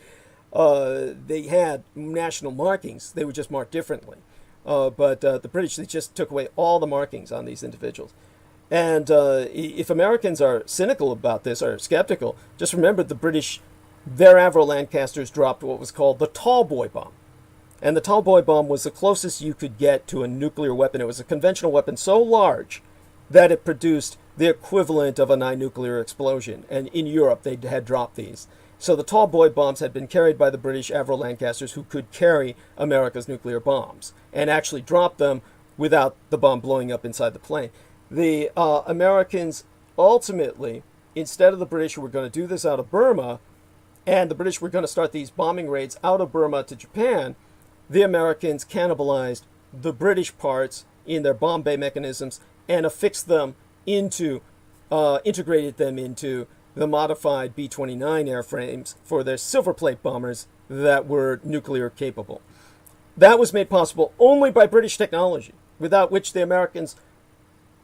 They had national markings. They were just marked differently. But the British, they just took away all the markings on these individuals. And if Americans are cynical about this or skeptical, just remember the British, their Avro Lancasters dropped what was called the Tall Boy bomb. And the Tall Boy bomb was the closest you could get to a nuclear weapon. It was a conventional weapon so large that it produced the equivalent of a 9-nuclear explosion. And in Europe, they had dropped these. So the Tall Boy bombs had been carried by the British Avro Lancasters, who could carry America's nuclear bombs and actually drop them without the bomb blowing up inside the plane. The Americans ultimately, instead of the British who were going to do this out of Burma, and the British were going to start these bombing raids out of Burma to Japan, the Americans cannibalized the British parts in their bomb bay mechanisms and affixed them into, integrated them into the modified B-29 airframes for their silver plate bombers that were nuclear capable. That was made possible only by British technology, without which the Americans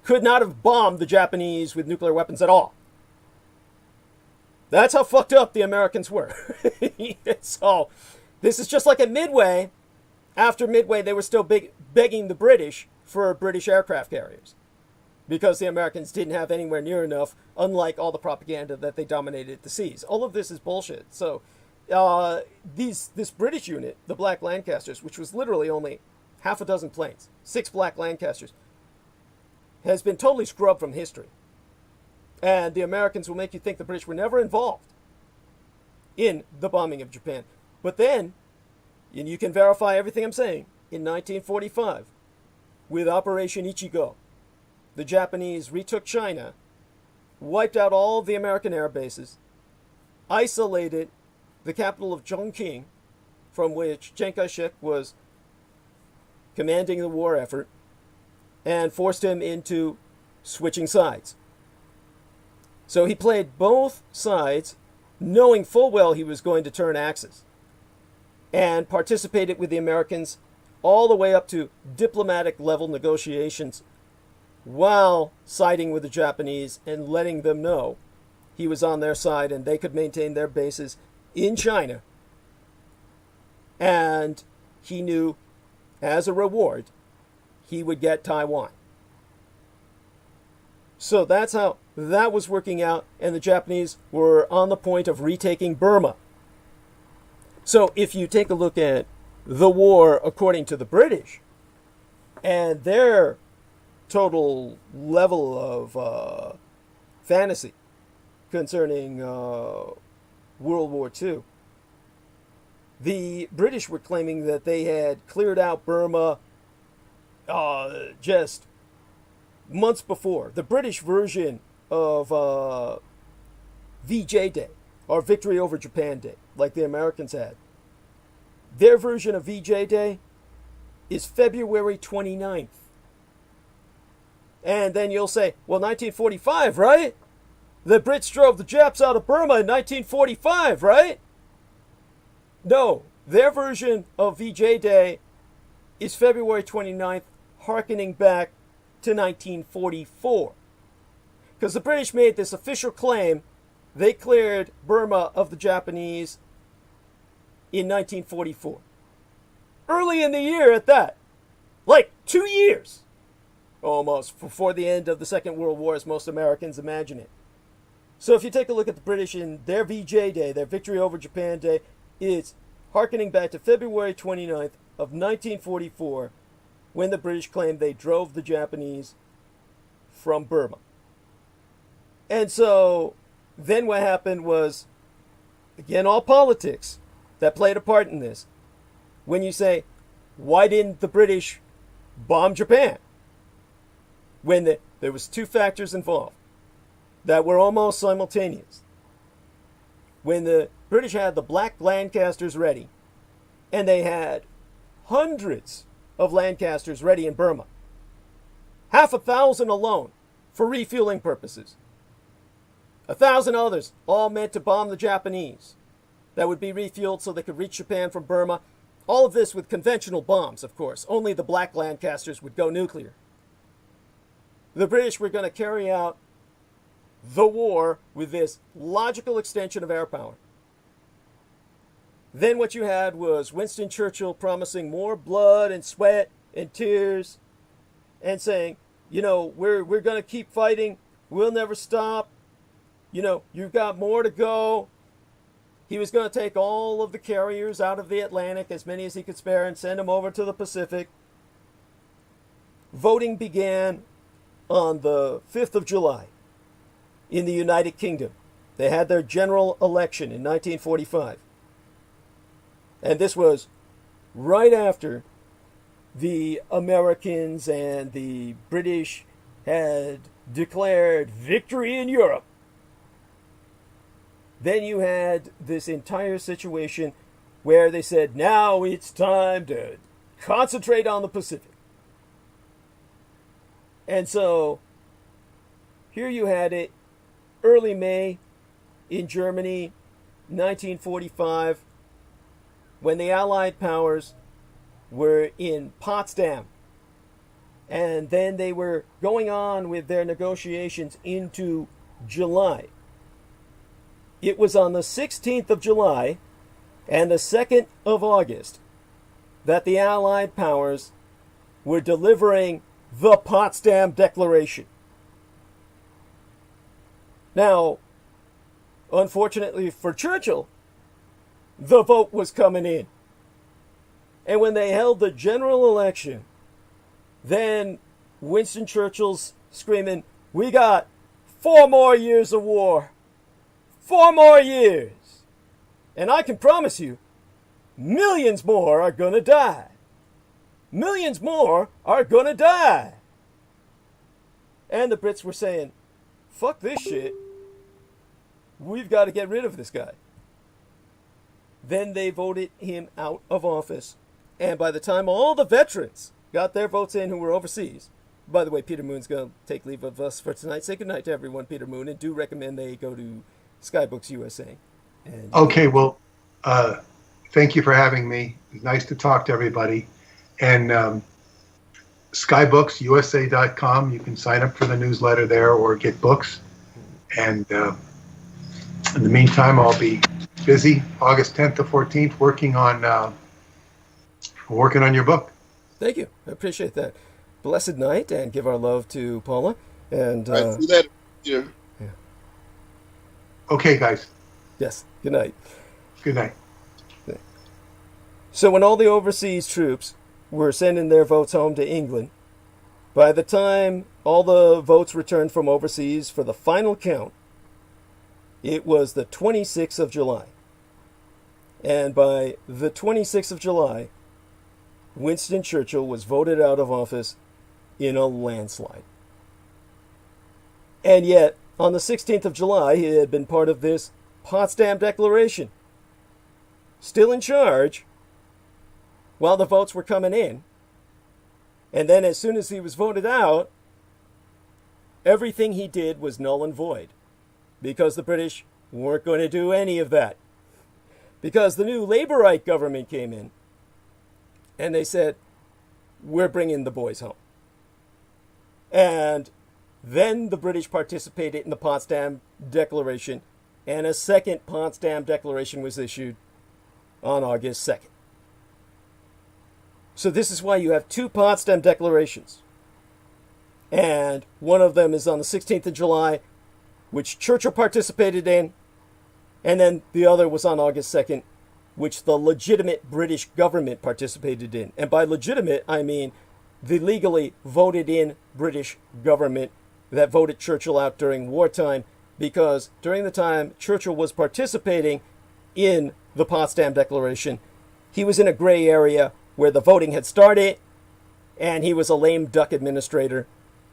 could not have bombed the Japanese with nuclear weapons at all. That's how fucked up the Americans were. So this is just like at Midway. After Midway, they were still begging the British for British aircraft carriers. because the Americans didn't have anywhere near enough, unlike all the propaganda that they dominated the seas. All of this is bullshit. So this British unit, the Black Lancasters, which was literally only half a dozen planes, 6 Black Lancasters, has been totally scrubbed from history. And the Americans will make you think the British were never involved in the bombing of Japan. But then, and you can verify everything I'm saying, in 1945, with Operation Ichigo, the Japanese retook China, wiped out all of the American air bases, isolated the capital of Chongqing, from which Chiang Kai-shek was commanding the war effort, and forced him into switching sides. So he played both sides, knowing full well he was going to turn Axis, and participated with the Americans all the way up to diplomatic level negotiations, while siding with the Japanese and letting them know he was on their side and they could maintain their bases in China. And he knew, as a reward, he would get Taiwan. So that's how that was working out, and the Japanese were on the point of retaking Burma. So if you take a look at the war according to the British and their total level of fantasy concerning World War II, the British were claiming that they had cleared out Burma just months before. The British version of VJ Day, or Victory over Japan Day, like the Americans had, their version of VJ Day is February 29th. And then you'll say, well, 1945, right? The Brits drove the Japs out of Burma in 1945, right? No, their version of VJ Day is February 29th, hearkening back to 1944. Because the British made this official claim they cleared Burma of the Japanese in 1944. Early in the year at that. Like 2 years. Almost before the end of the Second World War, as most Americans imagine it. So if you take a look at the British in their VJ Day, their Victory over Japan Day, it's hearkening back to February 29th of 1944, when the British claimed they drove the Japanese from Burma. And so then what happened was, again, all politics that played a part in this. When you say, why didn't the British bomb Japan? When there was 2 factors involved that were almost simultaneous. When the British had the Black Lancasters ready, and they had hundreds of Lancasters ready in Burma, 1,000 alone for refueling purposes, 1,000 others all meant to bomb the Japanese that would be refueled so they could reach Japan from Burma. All of this with conventional bombs, of course. Only the Black Lancasters would go nuclear. The British were going to carry out the war with this logical extension of air power. Then what you had was Winston Churchill promising more blood and sweat and tears and saying, you know, we're going to keep fighting. We'll never stop. You know, you've got more to go. He was going to take all of the carriers out of the Atlantic, as many as he could spare, and send them over to the Pacific. Voting began on the 5th of July in the United Kingdom. They had their general election in 1945. And this was right after the Americans and the British had declared victory in Europe. Then you had this entire situation where they said, now it's time to concentrate on the Pacific. And so here you had it, early May in Germany, 1945, when the Allied powers were in Potsdam. And then they were going on with their negotiations into July. It was on the 16th of July and the 2nd of August that the Allied powers were delivering the Potsdam Declaration. Now, unfortunately for Churchill, the vote was coming in. And when they held the general election, then Winston Churchill's screaming, "We got 4 more years of war. 4 more years. And I can promise you, millions more are gonna die. Millions more are gonna die." And the Brits were saying, "Fuck this shit. We've got to get rid of this guy." Then they voted him out of office. And by the time all the veterans got their votes in who were overseas, by the way, Peter Moon's going to take leave of us for tonight. Say goodnight to everyone, Peter Moon, and do recommend they go to Skybooks USA. And okay, well, thank you for having me. It's nice to talk to everybody. And skybooks.usa.com, you can sign up for the newsletter there or get books. And in the meantime, I'll be busy August 10th to 14th working on your book. Thank you. I appreciate that. Blessed night, and give our love to Paula. And I see that here. Yeah. Okay, guys. Yes. Good night. Good night. So when all the overseas troops were sending their votes home to England, by the time all the votes returned from overseas for the final count, it was the 26th of July. And by the 26th of July, Winston Churchill was voted out of office in a landslide. And yet, on the 16th of July, he had been part of this Potsdam Declaration, still in charge while the votes were coming in. And then as soon as he was voted out, everything he did was null and void, because the British weren't going to do any of that. Because the new Labourite government came in, and they said, "We're bringing the boys home." And then the British participated in the Potsdam Declaration, and a second Potsdam Declaration was issued on August 2nd. So this is why you have 2 Potsdam Declarations. And one of them is on the 16th of July, which Churchill participated in, and then the other was on August 2nd, which the legitimate British government participated in. And by legitimate, I mean the legally voted in British government that voted Churchill out during wartime, because during the time Churchill was participating in the Potsdam Declaration, he was in a gray area where the voting had started, and he was a lame duck administrator,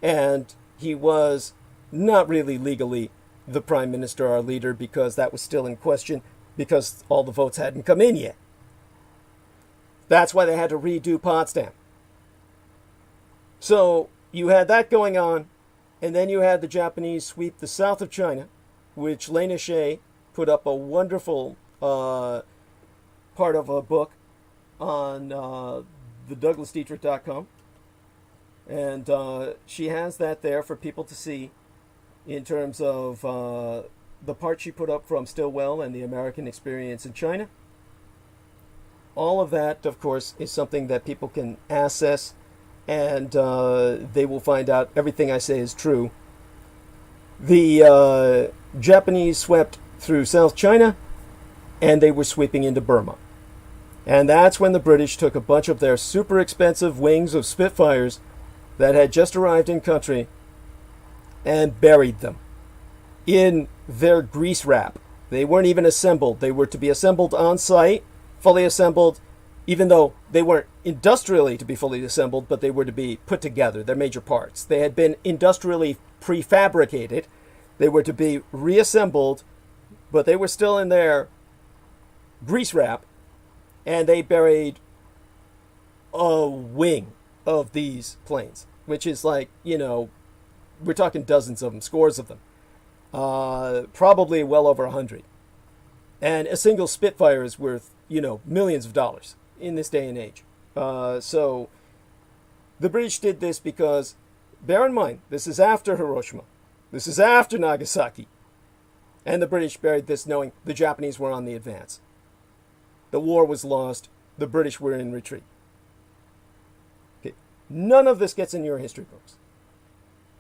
and he was not really legally the prime minister, our leader, because that was still in question, because all the votes hadn't come in yet. That's why they had to redo Potsdam. So you had that going on, and then you had the Japanese sweep the south of China, which Lena Shea put up a wonderful part of a book on the DouglasDietrich.com. And she has that there for people to see in terms of the part she put up from Stilwell and the American experience in China. All of that, of course, is something that people can access, and they will find out everything I say is true. The Japanese swept through South China, and they were sweeping into Burma. And that's when the British took a bunch of their super expensive wings of Spitfires that had just arrived in country and buried them in their grease wrap. They weren't even assembled. They were to be assembled on site, fully assembled, even though they weren't industrially to be fully assembled, but they were to be put together, their major parts. They had been industrially prefabricated. They were to be reassembled, but they were still in their grease wrap, and they buried a wing of these planes, which is like, we're talking dozens of them, scores of them, probably well over 100. And a single Spitfire is worth, millions of dollars in this day and age. So the British did this because, bear in mind, this is after Hiroshima. This is after Nagasaki. And the British buried this knowing the Japanese were on the advance. The war was lost. The British were in retreat. Okay. None of this gets in your history books.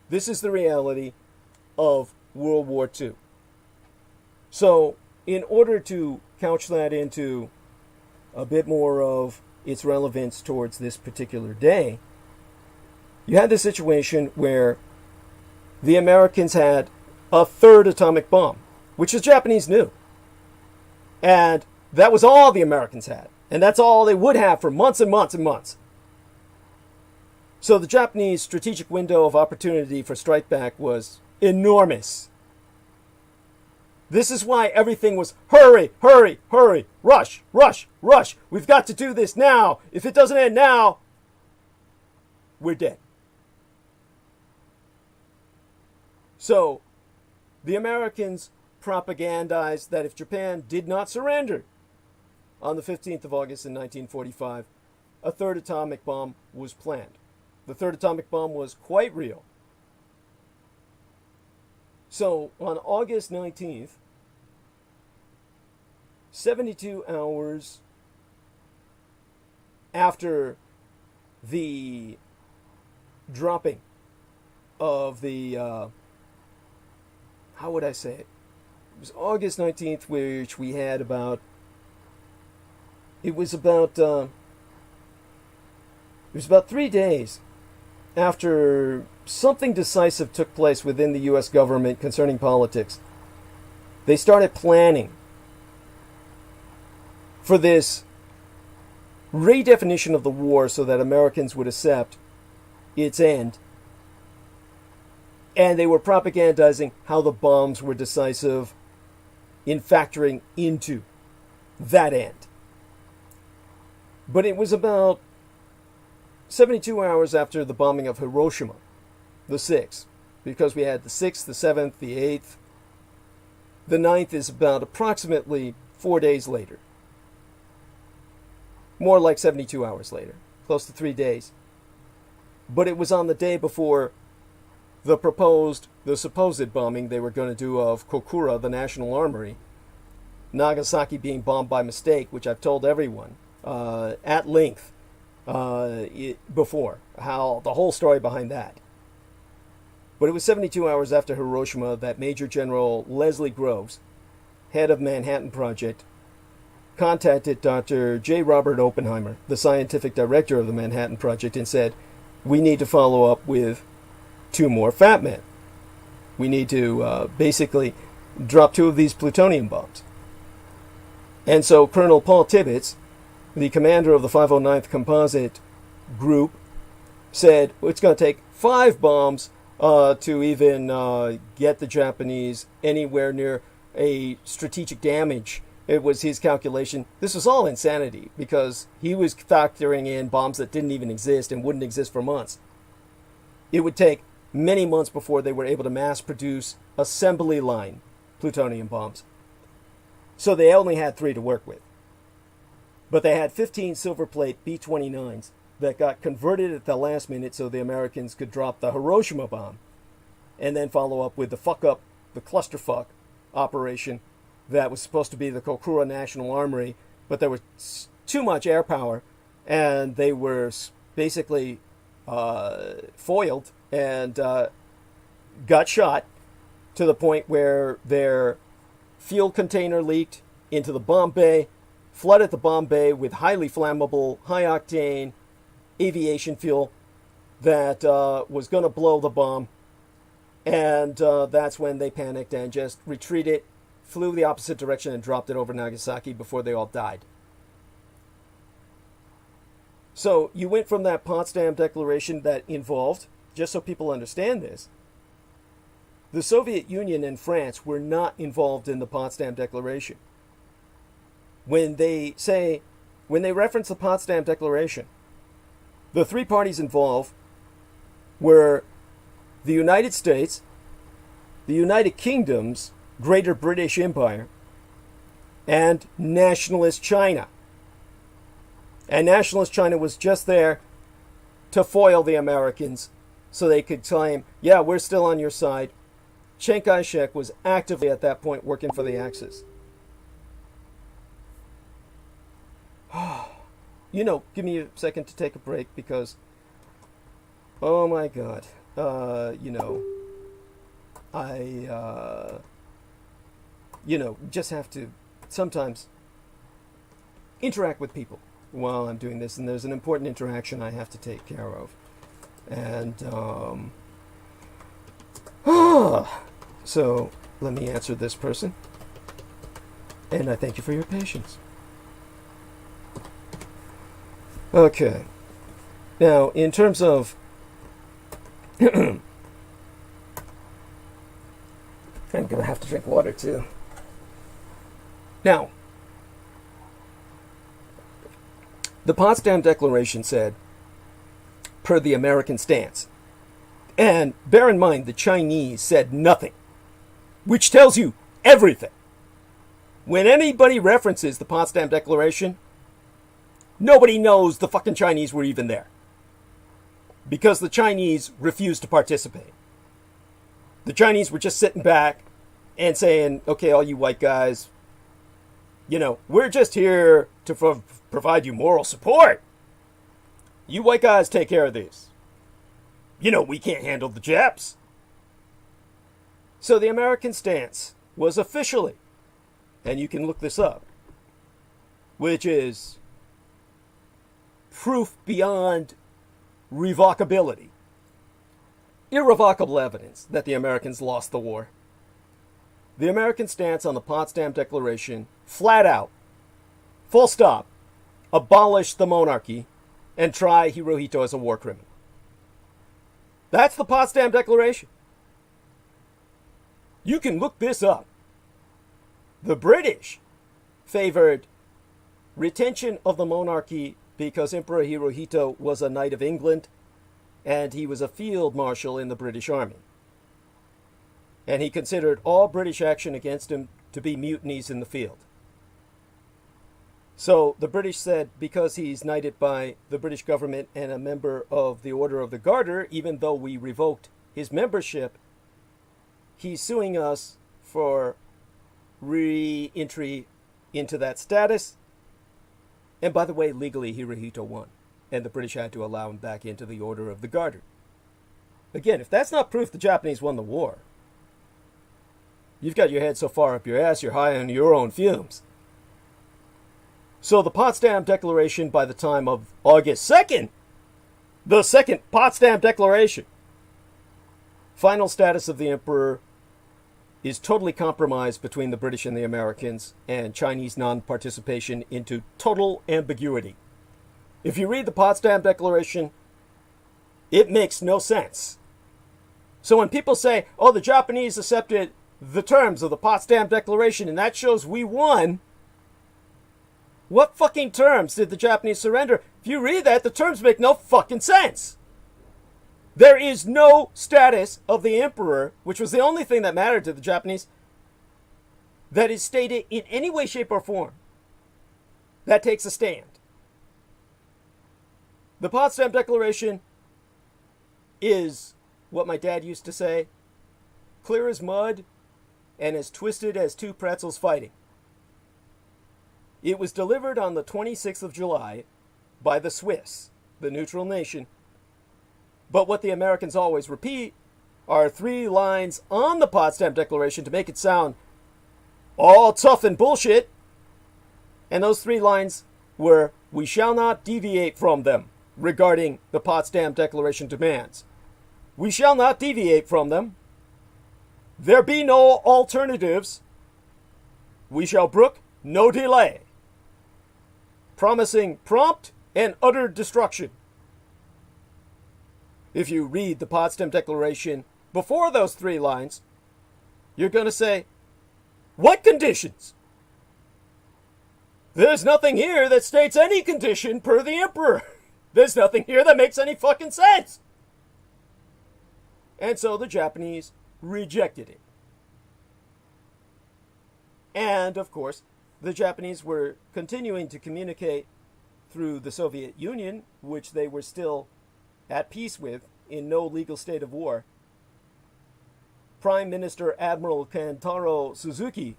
This is the reality of World War II. So, in order to couch that into a bit more of its relevance towards this particular day, you had this situation where the Americans had a third atomic bomb, which the Japanese knew. And that was all the Americans had. And that's all they would have for months and months and months. So the Japanese strategic window of opportunity for strike back was enormous. This is why everything was hurry, hurry, hurry, rush, rush, rush. We've got to do this now. If it doesn't end now, we're dead. So the Americans propagandized that if Japan did not surrender on the 15th of August in 1945, a third atomic bomb was planned. The third atomic bomb was quite real. So on August 19th, 72 hours after the dropping of the, how would I say it? It was August 19th, which we had about, it was about 3 days after something decisive took place within the U.S. government concerning politics. They started planning for this redefinition of the war so that Americans would accept its end. And they were propagandizing how the bombs were decisive in factoring into that end. But it was about 72 hours after the bombing of Hiroshima, the 6th, because we had the 6th, the 7th, the 8th. The 9th is about approximately 4 days later. More like 72 hours later, close to 3 days. But it was on the day before the supposed bombing they were going to do of Kokura, the National Armory, Nagasaki being bombed by mistake, which I've told everyone at length before, how the whole story behind that. But it was 72 hours after Hiroshima that Major General Leslie Groves, head of Manhattan Project, contacted Dr. J. Robert Oppenheimer, the scientific director of the Manhattan Project, and said, we need to follow up with 2 more Fat Men. We need to basically drop 2 of these plutonium bombs. And so Colonel Paul Tibbets, the commander of the 509th Composite Group, said, well, it's going to take 5 bombs to even get the Japanese anywhere near a strategic damage. It was his calculation. This was all insanity because he was factoring in bombs that didn't even exist and wouldn't exist for months. It would take many months before they were able to mass produce assembly line plutonium bombs. So they only had 3 to work with. But they had 15 silver plate B-29s that got converted at the last minute so the Americans could drop the Hiroshima bomb and then follow up with the clusterfuck operation that was supposed to be the Kokura National Armory, but there was too much air power and they were basically foiled and got shot to the point where their fuel container leaked into the bomb bay, flooded the bomb bay with highly flammable, high-octane aviation fuel that was going to blow the bomb. And that's when they panicked and just retreated, flew the opposite direction, and dropped it over Nagasaki before they all died. So you went from that Potsdam Declaration that involved, just so people understand this, the Soviet Union and France were not involved in the Potsdam Declaration. When they reference the Potsdam Declaration, the 3 parties involved were the United States, the United Kingdom's Greater British Empire, and Nationalist China. And Nationalist China was just there to foil the Americans so they could claim, yeah, we're still on your side. Chiang Kai-shek was actively at that point working for the Axis. Give me a second to take a break because, oh my God, I just have to sometimes interact with people while I'm doing this, and there's an important interaction I have to take care of. And so let me answer this person, and I thank you for your patience. Okay. Now, in terms of I'm going to have to drink water too. Now, the Potsdam Declaration said, per the American stance, and bear in mind the Chinese said nothing, which tells you everything. When anybody references the Potsdam Declaration, nobody knows the fucking Chinese were even there, because the Chinese refused to participate. The Chinese were just sitting back and saying, okay, all you white guys, we're just here to provide you moral support. You white guys take care of this. We can't handle the Japs. So the American stance was officially, and you can look this up, which is proof beyond revocability, irrevocable evidence that the Americans lost the war. The American stance on the Potsdam Declaration, flat out, full stop, abolish the monarchy and try Hirohito as a war criminal. That's the Potsdam Declaration. You can look this up. The British favored retention of the monarchy because Emperor Hirohito was a Knight of England and he was a field marshal in the British Army. And he considered all British action against him to be mutinies in the field. So the British said, because he's knighted by the British government and a member of the Order of the Garter, even though we revoked his membership, he's suing us for re-entry into that status. And by the way, legally, Hirohito won, and the British had to allow him back into the Order of the Garter. Again, if that's not proof the Japanese won the war, you've got your head so far up your ass, you're high on your own fumes. So the Potsdam Declaration, by the time of August 2nd, the Second Potsdam Declaration, final status of the emperor is totally compromised between the British and the Americans, and Chinese non-participation into total ambiguity. If you read the Potsdam Declaration, it makes no sense. So when people say, oh, the Japanese accepted the terms of the Potsdam Declaration and that shows we won, what fucking terms did the Japanese surrender? If you read that, the terms make no fucking sense. There is no status of the emperor, which was the only thing that mattered to the Japanese, that is stated in any way, shape, or form that takes a stand. The Potsdam Declaration is what my dad used to say, clear as mud and as twisted as two pretzels fighting. It was delivered on the 26th of July by the Swiss, the neutral nation. But what the Americans always repeat are 3 lines on the Potsdam Declaration to make it sound all tough and bullshit. And those 3 lines were, we shall not deviate from them regarding the Potsdam Declaration demands. We shall not deviate from them. There be no alternatives. We shall brook no delay. Promising prompt and utter destruction. If you read the Potsdam Declaration before those 3 lines, you're going to say, what conditions? There's nothing here that states any condition per the emperor. There's nothing here that makes any fucking sense. And so the Japanese rejected it. And, of course, the Japanese were continuing to communicate through the Soviet Union, which they were still at peace with, in no legal state of war. Prime Minister Admiral Kantaro Suzuki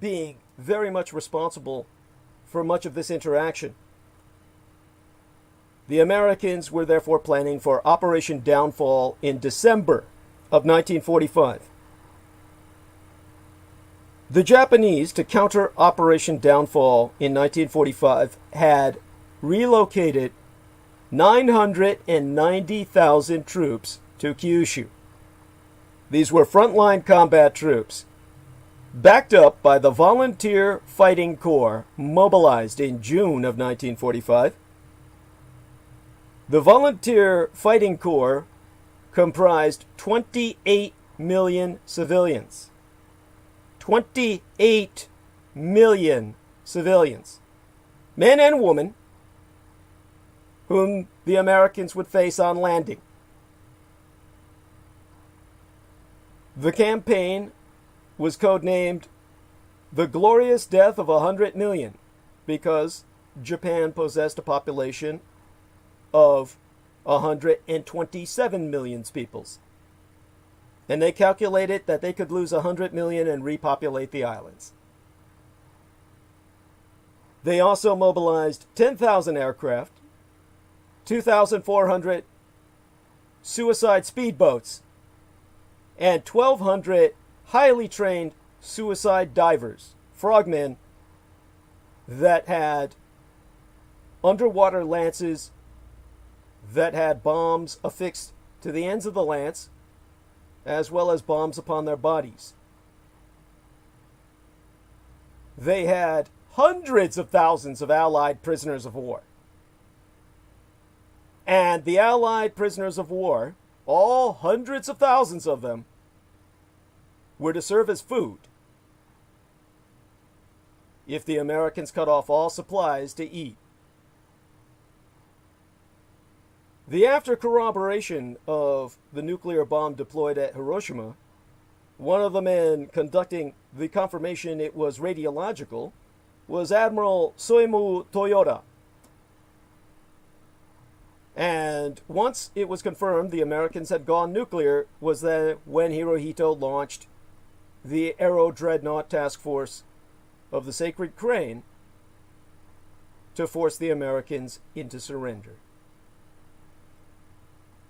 being very much responsible for much of this interaction. The Americans were therefore planning for Operation Downfall in December of 1945. The Japanese, to counter Operation Downfall in 1945, had relocated 990,000 troops to Kyushu. These were frontline combat troops, backed up by the Volunteer Fighting Corps, mobilized in June of 1945. The Volunteer Fighting Corps comprised 28 million civilians. 28 million civilians, men and women, whom the Americans would face on landing. The campaign was codenamed The Glorious Death of 100 Million because Japan possessed a population of 127 million peoples. And they calculated that they could lose 100 million and repopulate the islands. They also mobilized 10,000 aircraft, 2,400 suicide speedboats, and 1,200 highly trained suicide divers, frogmen, that had underwater lances that had bombs affixed to the ends of the lance, as well as bombs upon their bodies. They had hundreds of thousands of Allied prisoners of war. And the Allied prisoners of war, all hundreds of thousands of them, were to serve as food if the Americans cut off all supplies to eat. The after corroboration of the nuclear bomb deployed at Hiroshima, one of the men conducting the confirmation it was radiological was Admiral Soimu Toyoda. And once it was confirmed the Americans had gone nuclear was then when Hirohito launched the Aero Dreadnought Task Force of the Sacred Crane to force the Americans into surrender.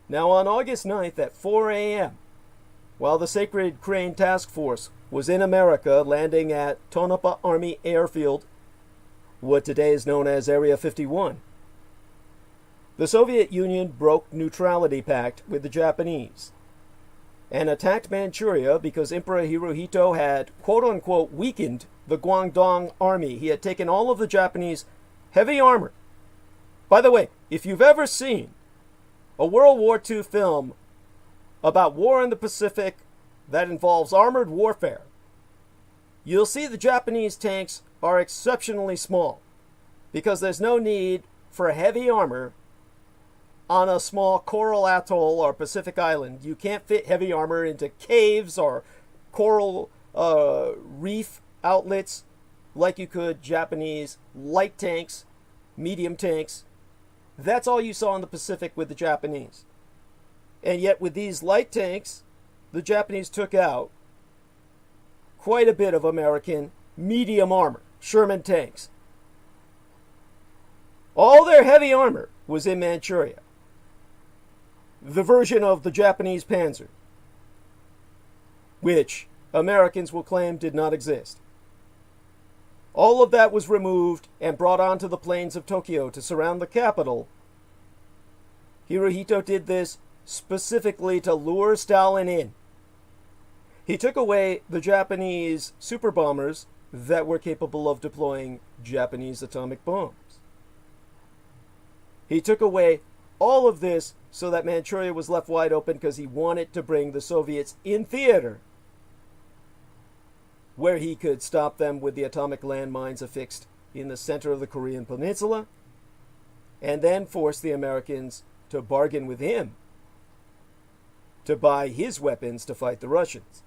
Now on August 9th at 4 a.m., while the Sacred Crane Task Force was in America landing at Tonopah Army Airfield, what today is known as Area 51, the Soviet Union broke neutrality pact with the Japanese and attacked Manchuria because Emperor Hirohito had quote-unquote weakened the Guangdong army. He had taken all of the Japanese heavy armor. By the way, if you've ever seen a World War II film about war in the Pacific that involves armored warfare, you'll see the Japanese tanks are exceptionally small because there's no need for heavy armor on a small coral atoll or Pacific island. You can't fit heavy armor into caves or coral reef outlets like you could Japanese light tanks, medium tanks. That's all you saw in the Pacific with the Japanese. And yet with these light tanks, the Japanese took out quite a bit of American medium armor, Sherman tanks. All their heavy armor was in Manchuria, the version of the Japanese Panzer, which Americans will claim did not exist. All of that was removed and brought onto the plains of Tokyo to surround the capital. Hirohito did this specifically to lure Stalin in. He took away the Japanese super bombers that were capable of deploying Japanese atomic bombs. He took away all of this so that Manchuria was left wide open because he wanted to bring the Soviets in theater where he could stop them with the atomic landmines affixed in the center of the Korean Peninsula, and then force the Americans to bargain with him to buy his weapons to fight the Russians,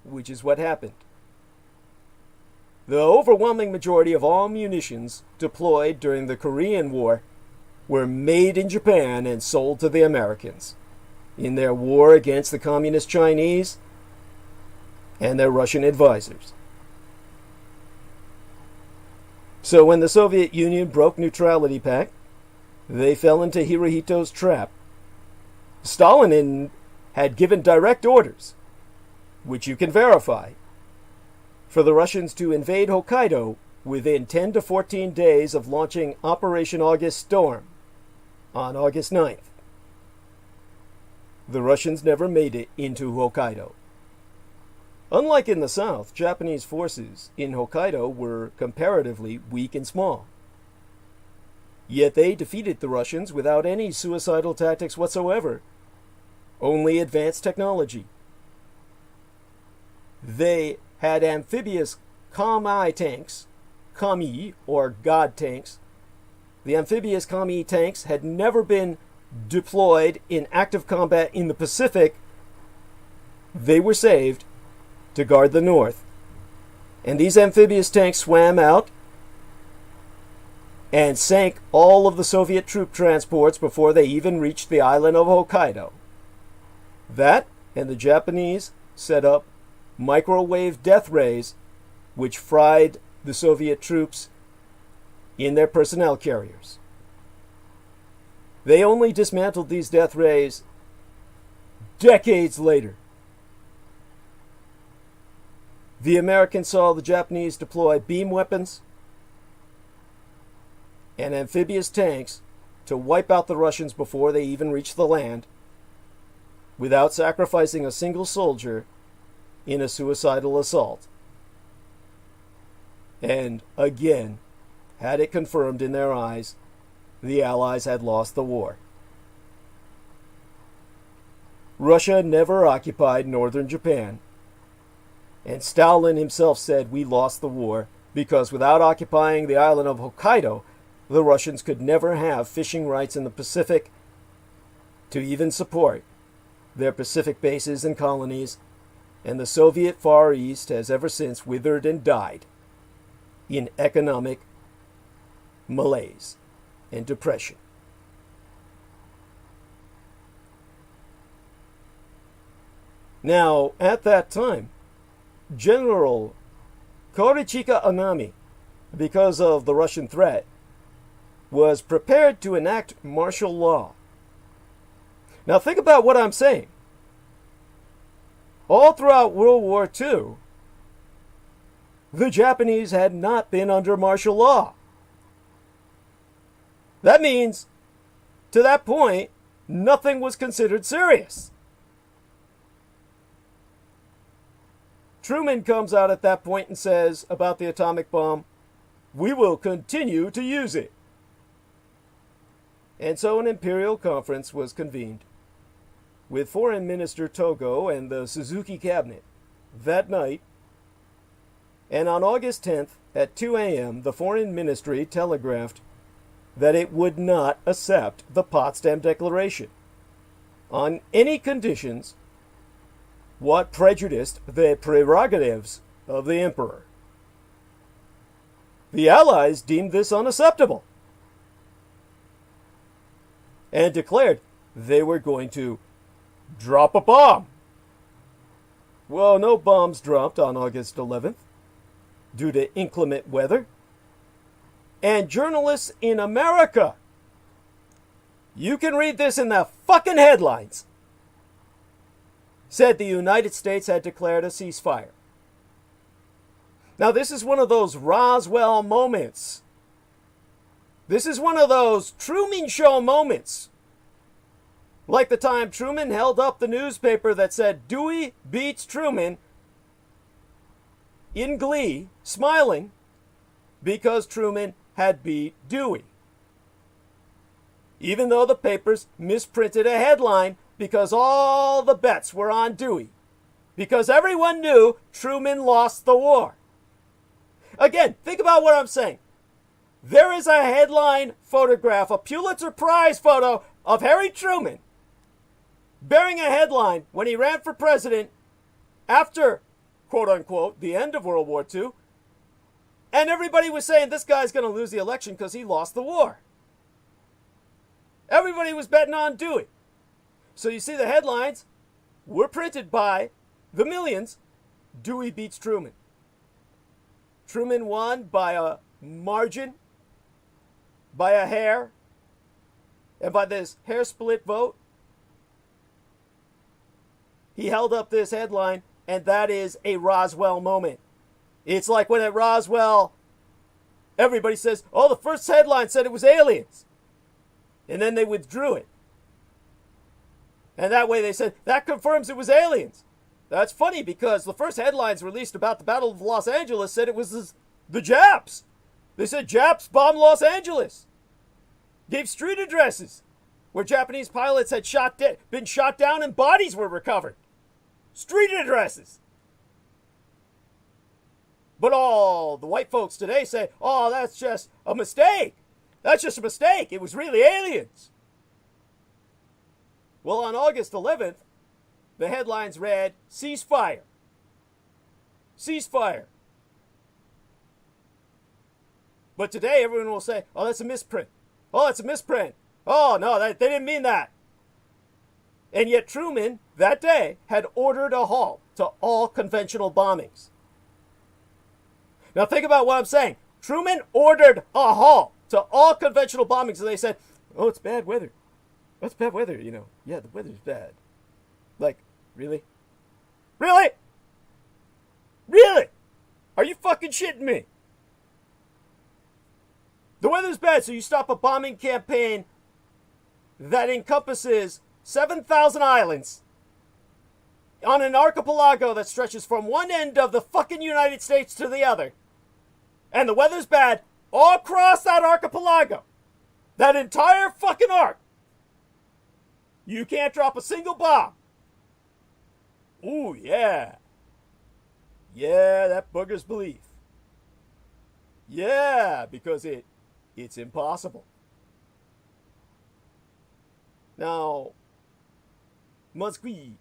which is what happened. The overwhelming majority of all munitions deployed during the Korean War were made in Japan and sold to the Americans in their war against the Communist Chinese and their Russian advisors. So when the Soviet Union broke neutrality pact, they fell into Hirohito's trap. Stalin had given direct orders, which you can verify, for the Russians to invade Hokkaido within 10 to 14 days of launching Operation August Storm on August 9th. The Russians never made it into Hokkaido. Unlike in the south, Japanese forces in Hokkaido were comparatively weak and small. Yet they defeated the Russians without any suicidal tactics whatsoever, only advanced technology. They had amphibious Kami tanks, Kami or God tanks. The amphibious Kami tanks had never been deployed in active combat in the Pacific. They were saved to guard the north. And these amphibious tanks swam out and sank all of the Soviet troop transports before they even reached the island of Hokkaido. That, and the Japanese set up microwave death rays which fried the Soviet troops in their personnel carriers. They only dismantled these death rays decades later. The Americans saw the Japanese deploy beam weapons and amphibious tanks to wipe out the Russians before they even reached the land, without sacrificing a single soldier in a suicidal assault. And again, had it confirmed in their eyes, the Allies had lost the war. Russia never occupied northern Japan, and Stalin himself said we lost the war because without occupying the island of Hokkaido, the Russians could never have fishing rights in the Pacific to even support their Pacific bases and colonies, and the Soviet Far East has ever since withered and died in economic malaise and depression. Now, at that time, General Korichika Anami, because of the Russian threat, was prepared to enact martial law. Now think about what I'm saying. All throughout World War II, the Japanese had not been under martial law. That means, to that point, nothing was considered serious. Truman comes out at that point and says about the atomic bomb, "We will continue to use it." And so an imperial conference was convened with Foreign Minister Togo and the Suzuki cabinet that night. And on August 10th at 2 a.m., the Foreign Ministry telegraphed that it would not accept the Potsdam Declaration on any conditions what prejudiced the prerogatives of the emperor. The Allies deemed this unacceptable and declared they were going to drop a bomb. Well, no bombs dropped on August 11th due to inclement weather. And journalists in America, you can read this in the fucking headlines, said the United States had declared a ceasefire. Now, this is one of those Roswell moments. This is one of those Truman Show moments. Like the time Truman held up the newspaper that said Dewey beats Truman in glee, smiling, because Truman had beat Dewey. Even though the papers misprinted a headline because all the bets were on Dewey. Because everyone knew Truman lost the war. Again, think about what I'm saying. There is a headline photograph, a Pulitzer Prize photo of Harry Truman bearing a headline when he ran for president after, quote unquote, the end of World War II. And everybody was saying this guy's going to lose the election because he lost the war. Everybody was betting on Dewey. So you see the headlines were printed by the millions. Dewey beats Truman. Truman won by a margin, by a hair, and by this hair split vote. He held up this headline, and that is a Roswell moment. It's like when at Roswell, everybody says, oh, the first headline said it was aliens. And then they withdrew it. And that way they said, that confirms it was aliens. That's funny because the first headlines released about the Battle of Los Angeles said it was the Japs. They said Japs bombed Los Angeles. Gave street addresses where Japanese pilots had been shot down and bodies were recovered. Street addresses. But all the white folks today say, oh, that's just a mistake. That's just a mistake. It was really aliens. Well, on August 11th, the headlines read, ceasefire. Ceasefire. But today, everyone will say, oh, that's a misprint. Oh, that's a misprint. Oh, no, they didn't mean that. And yet Truman, that day, had ordered a halt to all conventional bombings. Now think about what I'm saying. Truman ordered a halt to all conventional bombings, and they said, oh, it's bad weather. That's bad weather, you know. Yeah, the weather's bad. Like, really? Really? Really? Are you fucking shitting me? The weather's bad, so you stop a bombing campaign that encompasses 7,000 islands on an archipelago that stretches from one end of the fucking United States to the other. And the weather's bad all across that archipelago. That entire fucking arc. You can't drop a single bomb. Ooh, yeah. Yeah, that buggers belief. Yeah, because it's impossible. Now, Mazui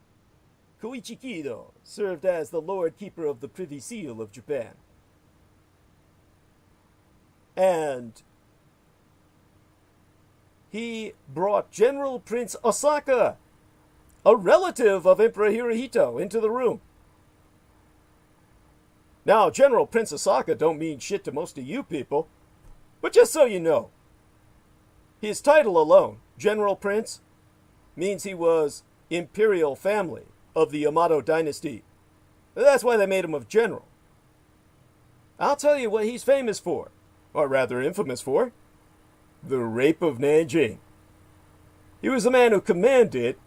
Koichi Kido served as the Lord Keeper of the Privy Seal of Japan. And he brought General Prince Osaka, a relative of Emperor Hirohito, into the room. Now, General Prince Osaka don't mean shit to most of you people, but just so you know, his title alone, General Prince, means he was imperial family of the Yamato dynasty. That's why they made him a general. I'll tell you what he's famous for, or rather infamous for. The rape of Nanjing. He was the man who commanded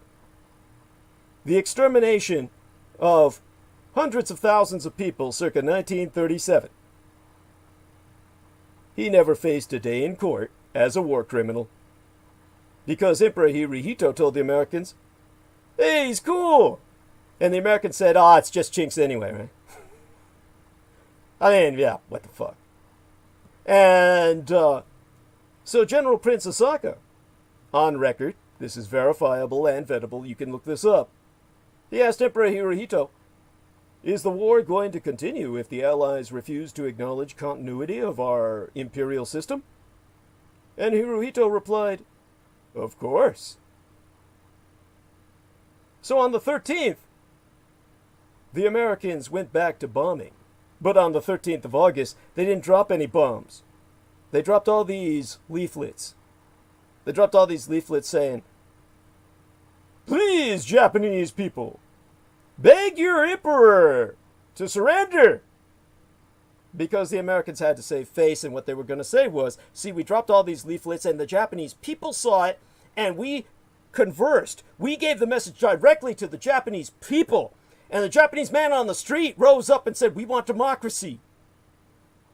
the extermination of hundreds of thousands of people circa 1937. He never faced a day in court as a war criminal because Emperor Hirohito told the Americans, hey, he's cool. And the Americans said, it's just chinks anyway, right? I mean, yeah, what the fuck. And so General Prince Osaka, on record, this is verifiable and vettable, you can look this up. He asked Emperor Hirohito, is the war going to continue if the Allies refuse to acknowledge continuity of our imperial system? And Hirohito replied, of course. So on the 13th, the Americans went back to bombing. But on the 13th of August, they didn't drop any bombs. They dropped all these leaflets. They dropped all these leaflets saying, please, Japanese people, beg your emperor to surrender. Because the Americans had to save face, and what they were going to say was, see, we dropped all these leaflets, and the Japanese people saw it, and we conversed. We gave the message directly to the Japanese people. And the Japanese man on the street rose up and said, we want democracy.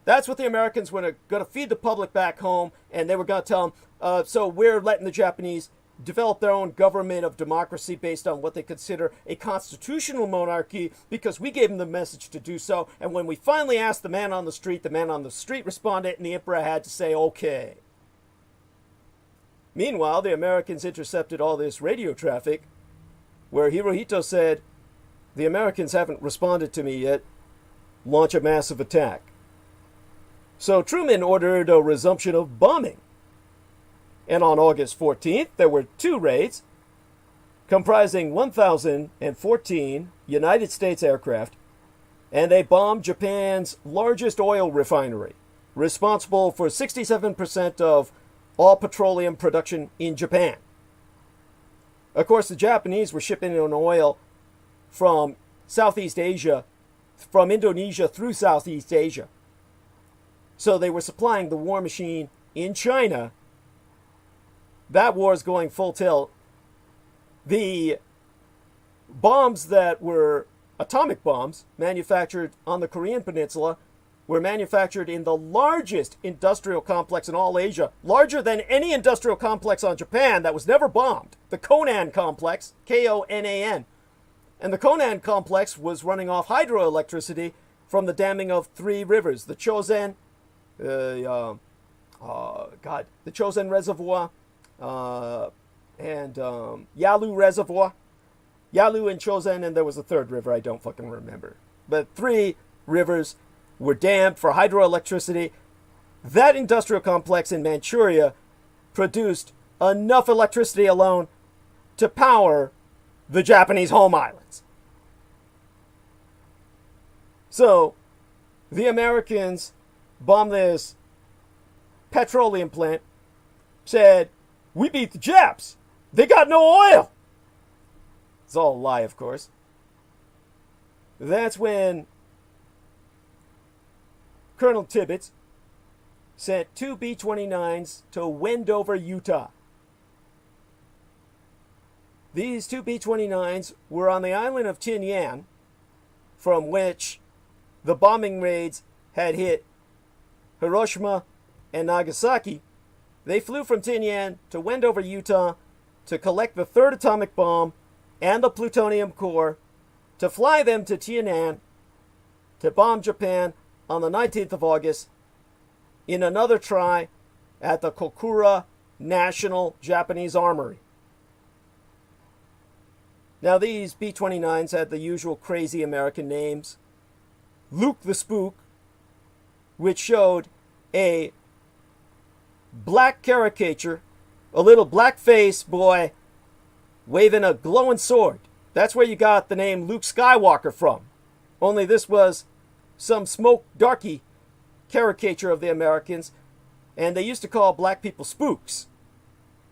That's what the Americans were going to feed the public back home, and they were going to tell them, so we're letting the Japanese develop their own government of democracy based on what they consider a constitutional monarchy because we gave them the message to do so. And when we finally asked the man on the street responded, and the emperor had to say, okay. Meanwhile, the Americans intercepted all this radio traffic where Hirohito said, the Americans haven't responded to me yet. Launch a massive attack. So Truman ordered a resumption of bombing. And on August 14th, there were 2 raids comprising 1,014 United States aircraft, and they bombed Japan's largest oil refinery, responsible for 67% of all petroleum production in Japan. Of course, the Japanese were shipping in oil from Southeast Asia from Indonesia through Southeast Asia. So they were supplying the war machine in China. That war is going full tilt. The bombs that were atomic bombs manufactured on the Korean Peninsula were manufactured in the largest industrial complex in all Asia, larger than any industrial complex on Japan that was never bombed, the Konan complex, Konan. And the Konan complex was running off hydroelectricity from the damming of 3 rivers, the Chosen, the Chosen Reservoir, and Yalu Reservoir. Yalu and Chosen, and there was a 3rd river I don't fucking remember. But 3 rivers were dammed for hydroelectricity. That industrial complex in Manchuria produced enough electricity alone to power the Japanese home islands. So, the Americans bombed this petroleum plant, said, "We beat the Japs. They got no oil." It's all a lie, of course. That's when Colonel Tibbets sent 2 B-29s to Wendover, Utah. These 2 B-29s were on the island of Tinian, from which the bombing raids had hit Hiroshima and Nagasaki. They flew from Tinian to Wendover, Utah to collect the 3rd atomic bomb and the plutonium core, to fly them to Tinian to bomb Japan on the 19th of August in another try at the Kokura National Japanese Armory. Now these B-29s had the usual crazy American names. Luke the Spook, which showed a black caricature, a little black-faced boy waving a glowing sword. That's where you got the name Luke Skywalker from. Only this was some smoke darky caricature of the Americans, and they used to call black people spooks,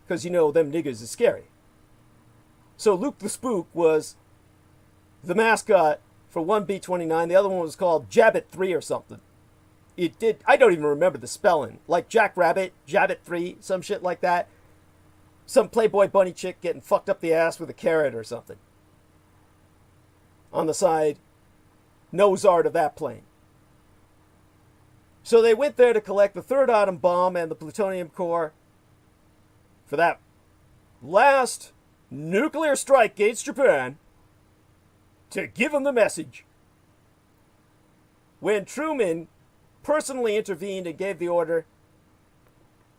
because you know them niggers is scary. So Luke the Spook was the mascot for one B-29. The other one was called Jabbit 3 or something. It did, I don't even remember the spelling. Like Jack Rabbit, Jabbit 3, some shit like that. Some Playboy bunny chick getting fucked up the ass with a carrot or something. On the side, nose art of that plane. So they went there to collect the 3rd atom bomb and the plutonium core for that last nuclear strike against Japan, to give them the message. When Truman personally intervened and gave the order,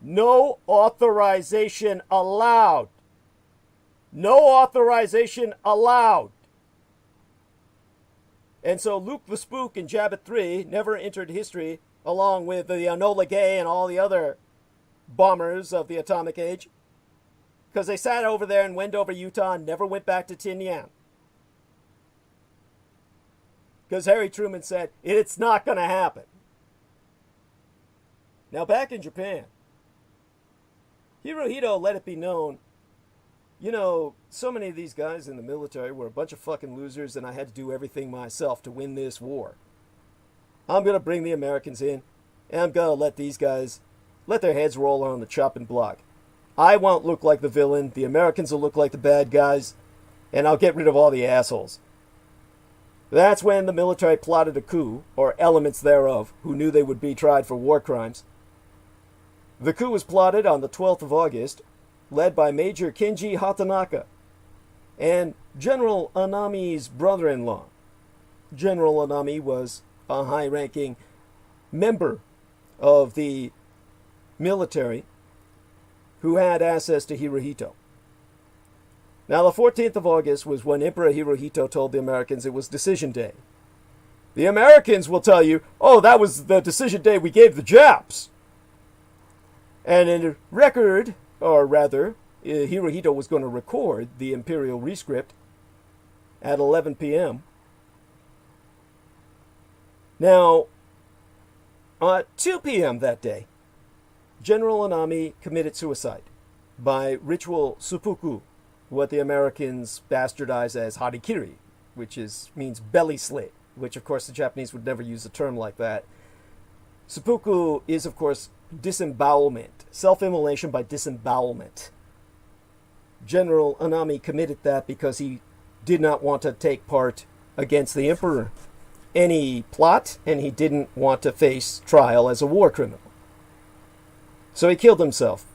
"No authorization allowed. No authorization allowed." And so Luke the Spook and Jabbit 3 never entered history, along with the Enola Gay and all the other bombers of the atomic age, because they sat over there in Wendover, Utah, and never went back to Tinian. Because Harry Truman said, it's not going to happen. Now back in Japan, Hirohito let it be known, you know, so many of these guys in the military were a bunch of fucking losers, and I had to do everything myself to win this war. I'm going to bring the Americans in, and I'm going to let these guys let their heads roll on the chopping block. I won't look like the villain, the Americans will look like the bad guys, and I'll get rid of all the assholes. That's when the military plotted a coup, or elements thereof, who knew they would be tried for war crimes. The coup was plotted on the 12th of August, led by Major Kenji Hatanaka and General Anami's brother-in-law. General Anami was a high-ranking member of the military who had access to Hirohito. Now, the 14th of August was when Emperor Hirohito told the Americans it was decision day. The Americans will tell you, oh, that was the decision day we gave the Japs. And in a record, or rather, Hirohito was going to record the imperial rescript at 11 p.m. Now, at 2 p.m. that day, General Anami committed suicide by ritual seppuku, what the Americans bastardize as harikiri, which means belly slit, which of course the Japanese would never use a term like that. Seppuku is, of course, disembowelment, self-immolation by disembowelment. General Anami committed that because he did not want to take part against the emperor any plot, and he didn't want to face trial as a war criminal. So he killed himself.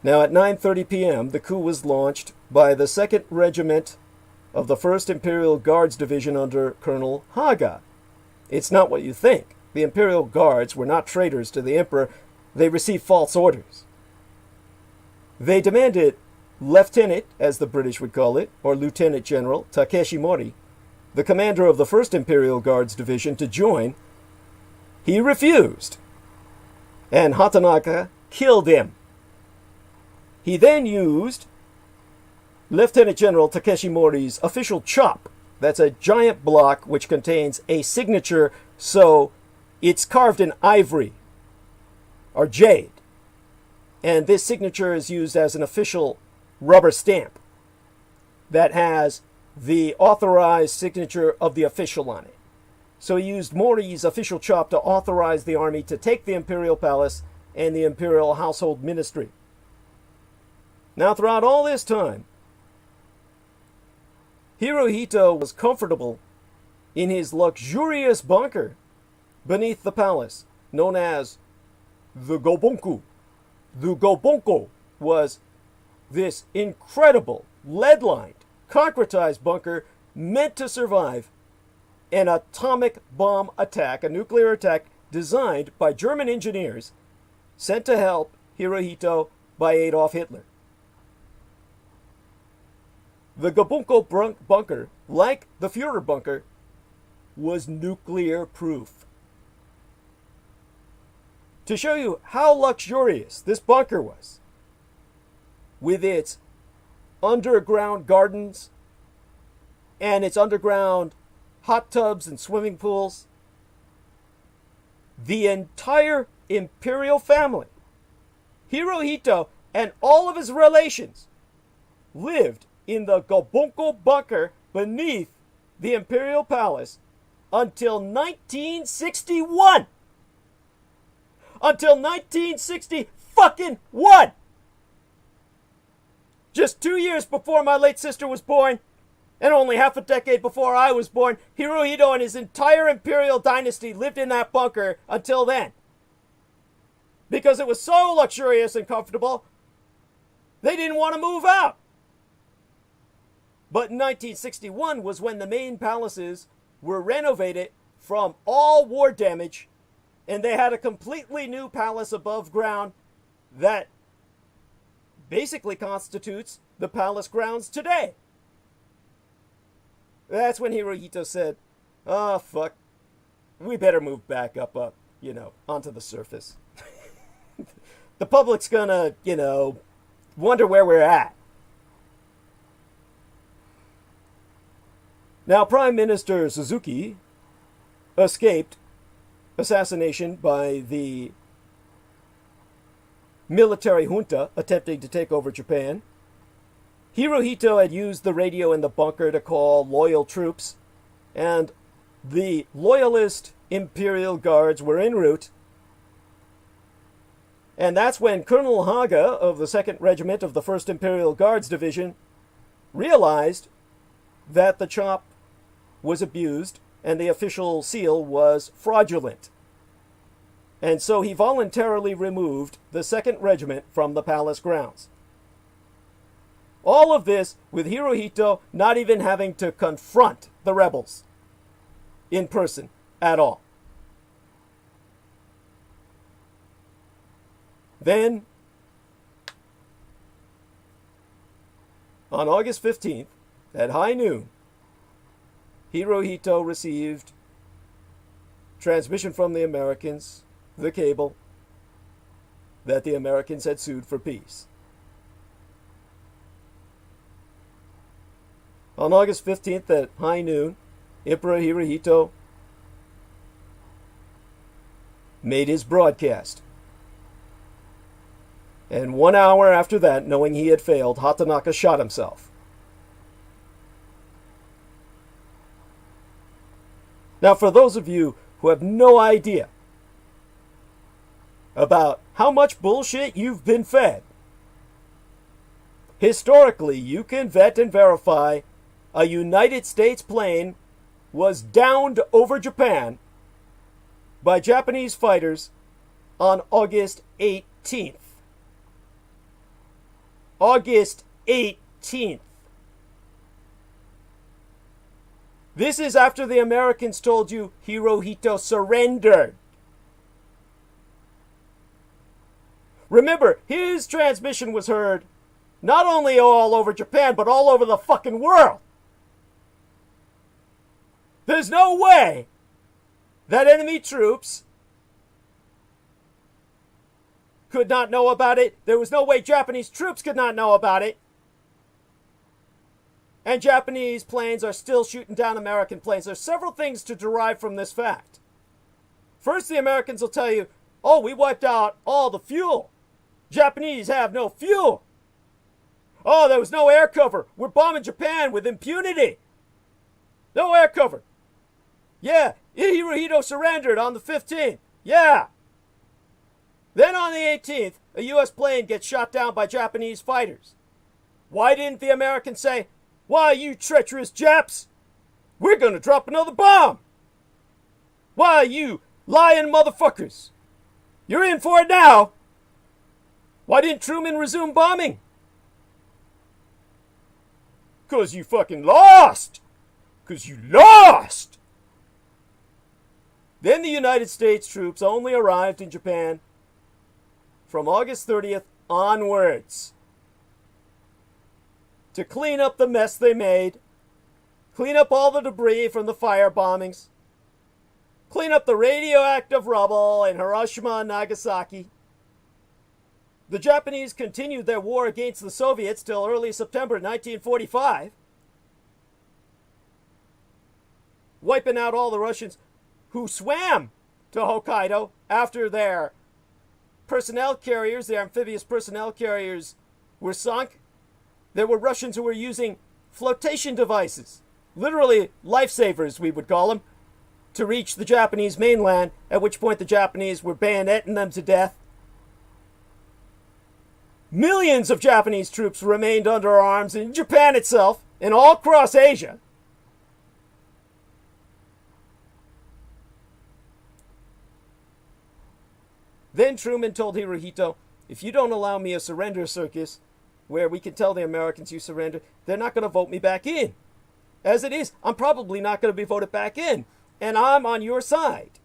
Now at 9:30 p.m., the coup was launched by the 2nd Regiment of the 1st Imperial Guards Division under Colonel Haga. It's not what you think. The Imperial Guards were not traitors to the emperor. They received false orders. They demanded Lieutenant, as the British would call it, or Lieutenant General Takeshi Mori, the commander of the 1st Imperial Guards Division, to join. He refused, and Hatanaka killed him. He then used Lieutenant General Takeshi Mori's official chop. That's a giant block which contains a signature, so it's carved in ivory or jade. And this signature is used as an official rubber stamp that has the authorized signature of the official on it. So he used Mori's official chop to authorize the army to take the Imperial Palace and the Imperial Household Ministry. Now, throughout all this time, Hirohito was comfortable in his luxurious bunker beneath the palace, known as the Gobonku. The Gobonko was this incredible, lead-lined, concretized bunker meant to survive an atomic bomb attack, a nuclear attack designed by German engineers sent to help Hirohito by Adolf Hitler. The Gobunko bunker, like the Führer bunker, was nuclear-proof. To show you how luxurious this bunker was, with its underground gardens and its underground hot tubs and swimming pools, the entire imperial family, Hirohito and all of his relations, lived in the Gobunko bunker beneath the Imperial Palace until 1961. Until 1960 fucking one. Just 2 years before my late sister was born, and only half a decade before I was born, Hirohito and his entire imperial dynasty lived in that bunker until then. Because it was so luxurious and comfortable, they didn't want to move out. But in 1961 was when the main palaces were renovated from all war damage, and they had a completely new palace above ground that basically constitutes the palace grounds today. That's when Hirohito said, "Oh, fuck, we better move back up, onto the surface. The public's gonna, wonder where we're at." Now, Prime Minister Suzuki escaped assassination by the military junta attempting to take over Japan. Hirohito had used the radio in the bunker to call loyal troops, and the loyalist Imperial Guards were en route. And that's when Colonel Haga of the 2nd Regiment of the 1st Imperial Guards Division realized that the chop was abused and the official seal was fraudulent. And so he voluntarily removed the 2nd Regiment from the palace grounds. All of this with Hirohito not even having to confront the rebels in person at all. Then, on August 15th, at high noon, Hirohito received transmission from the Americans, the cable, that the Americans had sued for peace. On August 15th at high noon, Emperor Hirohito made his broadcast. And 1 hour after that, knowing he had failed, Hatanaka shot himself. Now, for those of you who have no idea about how much bullshit you've been fed, historically, you can vet and verify a United States plane was downed over Japan by Japanese fighters on August 18th. August 18th. This is after the Americans told you Hirohito surrendered. Remember, his transmission was heard not only all over Japan, but all over the fucking world. There's no way that enemy troops could not know about it. There was no way Japanese troops could not know about it. And Japanese planes are still shooting down American planes. There's several things to derive from this fact. First, the Americans will tell you, oh, we wiped out all the fuel. Japanese have no fuel. Oh, there was no air cover. We're bombing Japan with impunity. No air cover. Yeah, Hirohito surrendered on the 15th. Yeah. Then on the 18th, a U.S. plane gets shot down by Japanese fighters. Why didn't the Americans say, why, you treacherous Japs, we're going to drop another bomb? Why, you lying motherfuckers, you're in for it now. Why didn't Truman resume bombing? 'Cause you fucking lost. 'Cause you lost. Then the United States troops only arrived in Japan from August 30th onwards to clean up the mess they made, clean up all the debris from the fire bombings, clean up the radioactive rubble in Hiroshima and Nagasaki. The Japanese continued their war against the Soviets till early September 1945, wiping out all the Russians who swam to Hokkaido after their personnel carriers, their amphibious personnel carriers, were sunk. There were Russians who were using flotation devices, literally lifesavers, we would call them, to reach the Japanese mainland, at which point the Japanese were bayoneting them to death. Millions of Japanese troops remained under arms in Japan itself and all across Asia. Then Truman told Hirohito, if you don't allow me a surrender circus where we can tell the Americans you surrender, they're not going to vote me back in. As it is, I'm probably not going to be voted back in, and I'm on your side.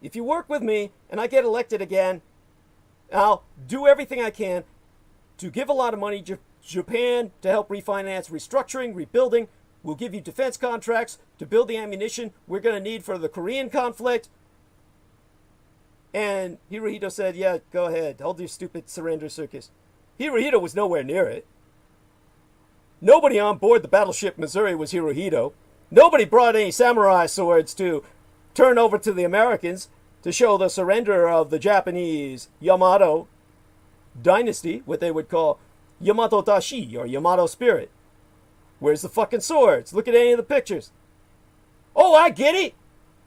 If you work with me and I get elected again, I'll do everything I can to give a lot of money to Japan to help refinance restructuring, rebuilding. We'll give you defense contracts to build the ammunition we're going to need for the Korean conflict. And Hirohito said, yeah, go ahead. Hold your stupid surrender circus. Hirohito was nowhere near it. Nobody on board the battleship Missouri was Hirohito. Nobody brought any samurai swords to turn over to the Americans to show the surrender of the Japanese Yamato dynasty, what they would call Yamato Dashi, or Yamato spirit. Where's the fucking swords? Look at any of the pictures. Oh, I get it.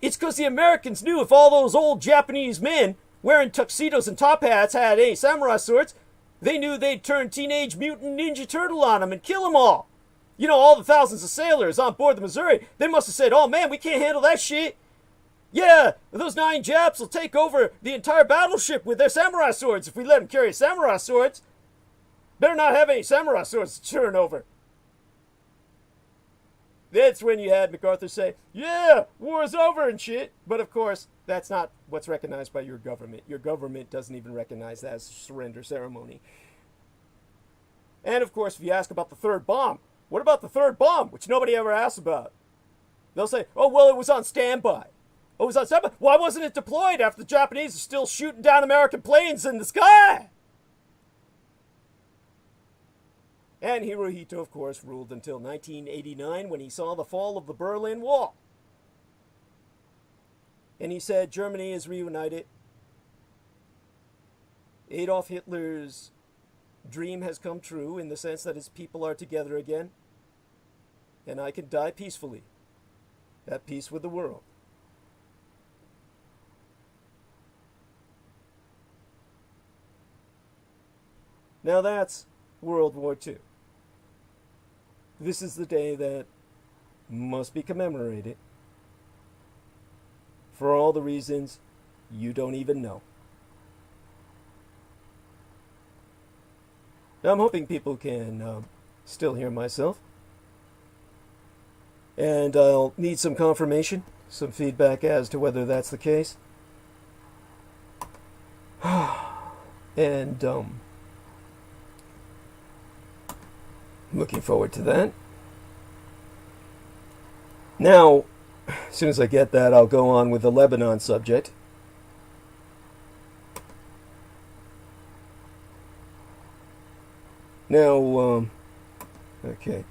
It's because the Americans knew if all those old Japanese men wearing tuxedos and top hats had any samurai swords, they knew they'd turn Teenage Mutant Ninja Turtle on them and kill them all. You know, all the thousands of sailors on board the Missouri, they must have said, oh man, we can't handle that shit. Yeah, those 9 Japs will take over the entire battleship with their samurai swords if we let them carry samurai swords. Better not have any samurai swords to turn over. That's when you had MacArthur say, yeah, war's over and shit. But of course, that's not what's recognized by your government. Your government doesn't even recognize that as a surrender ceremony. And of course, if you ask about the third bomb, what about the third bomb, which nobody ever asks about? They'll say, oh, well, it was on standby. Oh, it was on standby? Why wasn't it deployed after the Japanese are still shooting down American planes in the sky? And Hirohito, of course, ruled until 1989 when he saw the fall of the Berlin Wall. And he said, Germany is reunited. Adolf Hitler's dream has come true in the sense that his people are together again. And I can die peacefully. At peace with the world. Now that's World War II. This is the day that must be commemorated for all the reasons you don't even know. Now, I'm hoping people can still hear myself. And I'll need some confirmation, some feedback as to whether that's the case. And looking forward to that. Now, as soon as I get that, I'll go on with the Lebanon subject. Now, okay.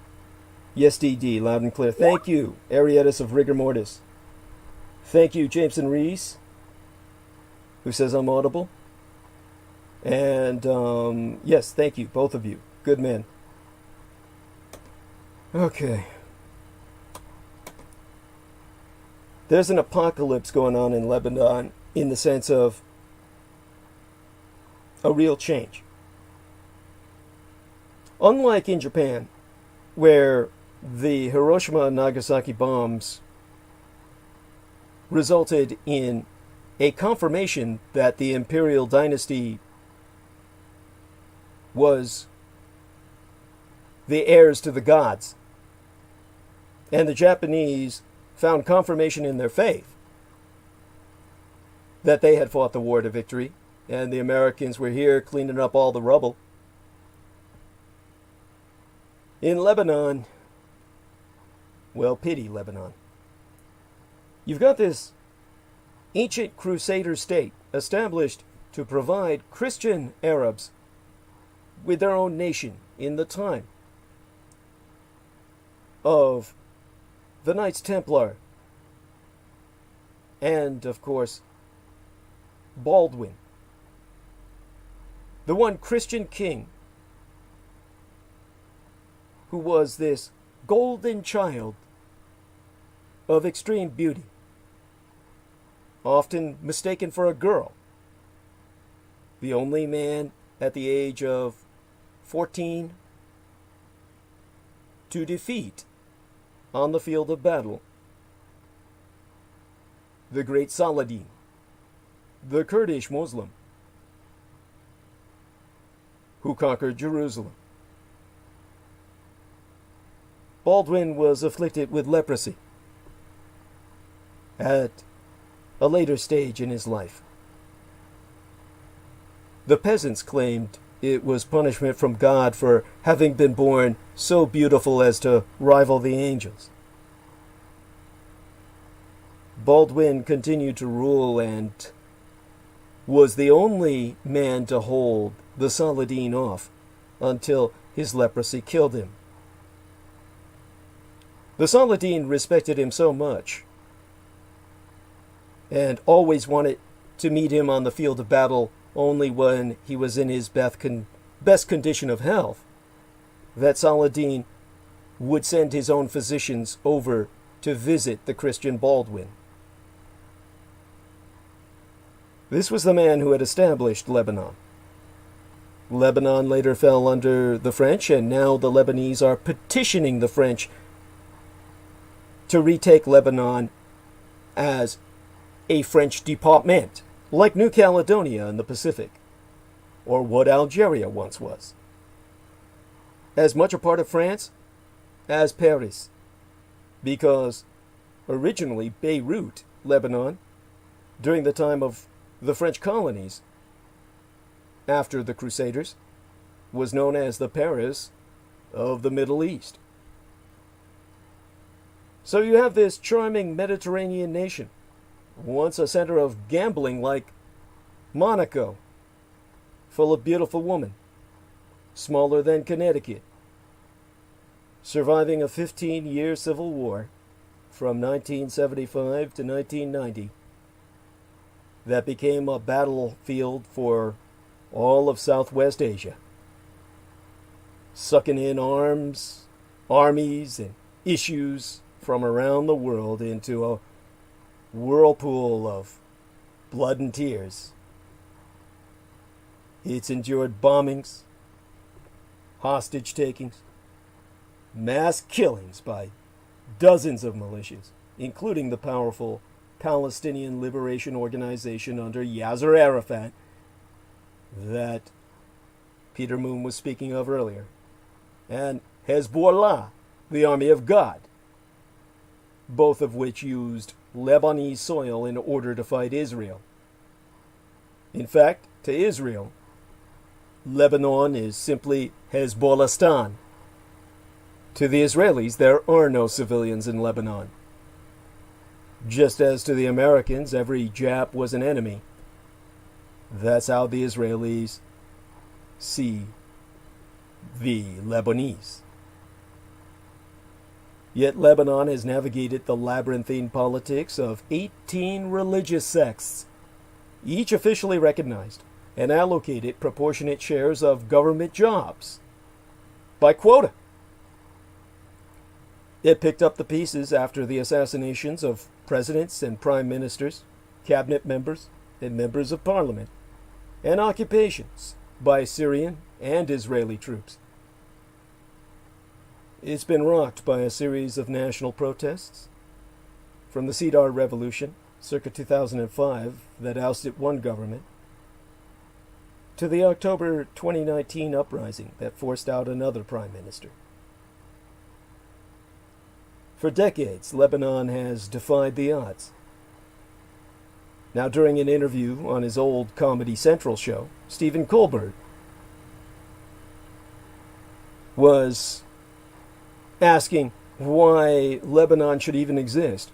Yes, DD, loud and clear. Thank you, Arietis of Rigor Mortis. Thank you, Jameson Reese, who says I'm audible. And, yes, thank you, both of you. Good men. Okay. There's an apocalypse going on in Lebanon in the sense of a real change. Unlike in Japan, where the Hiroshima and Nagasaki bombs resulted in a confirmation that the imperial dynasty was the heirs to the gods, and the Japanese found confirmation in their faith that they had fought the war to victory, and the Americans were here cleaning up all the rubble. In Lebanon, well, pity Lebanon. You've got this ancient crusader state established to provide Christian Arabs with their own nation in the time of the Knights Templar and, of course, Baldwin, the one Christian king who was this golden child of extreme beauty, often mistaken for a girl, the only man at the age of 14 to defeat on the field of battle the great Saladin, the Kurdish Muslim, who conquered Jerusalem. Baldwin was afflicted with leprosy at a later stage in his life. The peasants claimed it was punishment from God for having been born so beautiful as to rival the angels. Baldwin continued to rule and was the only man to hold the Saladin off until his leprosy killed him. The Saladin respected him so much and always wanted to meet him on the field of battle only when he was in his best condition of health, that Saladin would send his own physicians over to visit the Christian Baldwin. This was the man who had established Lebanon. Lebanon later fell under the French, and now the Lebanese are petitioning the French to retake Lebanon as a French department, like New Caledonia in the Pacific, or what Algeria once was. As much a part of France as Paris, because originally Beirut, Lebanon, during the time of the French colonies, after the Crusaders, was known as the Paris of the Middle East. So you have this charming Mediterranean nation, once a center of gambling like Monaco, full of beautiful women, smaller than Connecticut, surviving a 15-year civil war from 1975 to 1990 that became a battlefield for all of Southwest Asia, sucking in armies, and issues from around the world into a whirlpool of blood and tears. It's endured bombings, hostage takings, mass killings by dozens of militias, including the powerful Palestinian Liberation Organization under Yasser Arafat that Peter Moon was speaking of earlier, and Hezbollah, the Army of God, both of which used Lebanese soil in order to fight Israel. In fact, to Israel, Lebanon is simply Hezbollastan. To the Israelis, there are no civilians in Lebanon. Just as to the Americans, every Jap was an enemy. That's how the Israelis see the Lebanese. Yet Lebanon has navigated the labyrinthine politics of 18 religious sects, each officially recognized, and allocated proportionate shares of government jobs by quota. It picked up the pieces after the assassinations of presidents and prime ministers, cabinet members, and members of parliament, and occupations by Syrian and Israeli troops. It's been rocked by a series of national protests, from the Cedar Revolution, circa 2005, that ousted one government, to the October 2019 uprising that forced out another prime minister. For decades, Lebanon has defied the odds. Now, during an interview on his old Comedy Central show, Stephen Colbert was asking why Lebanon should even exist.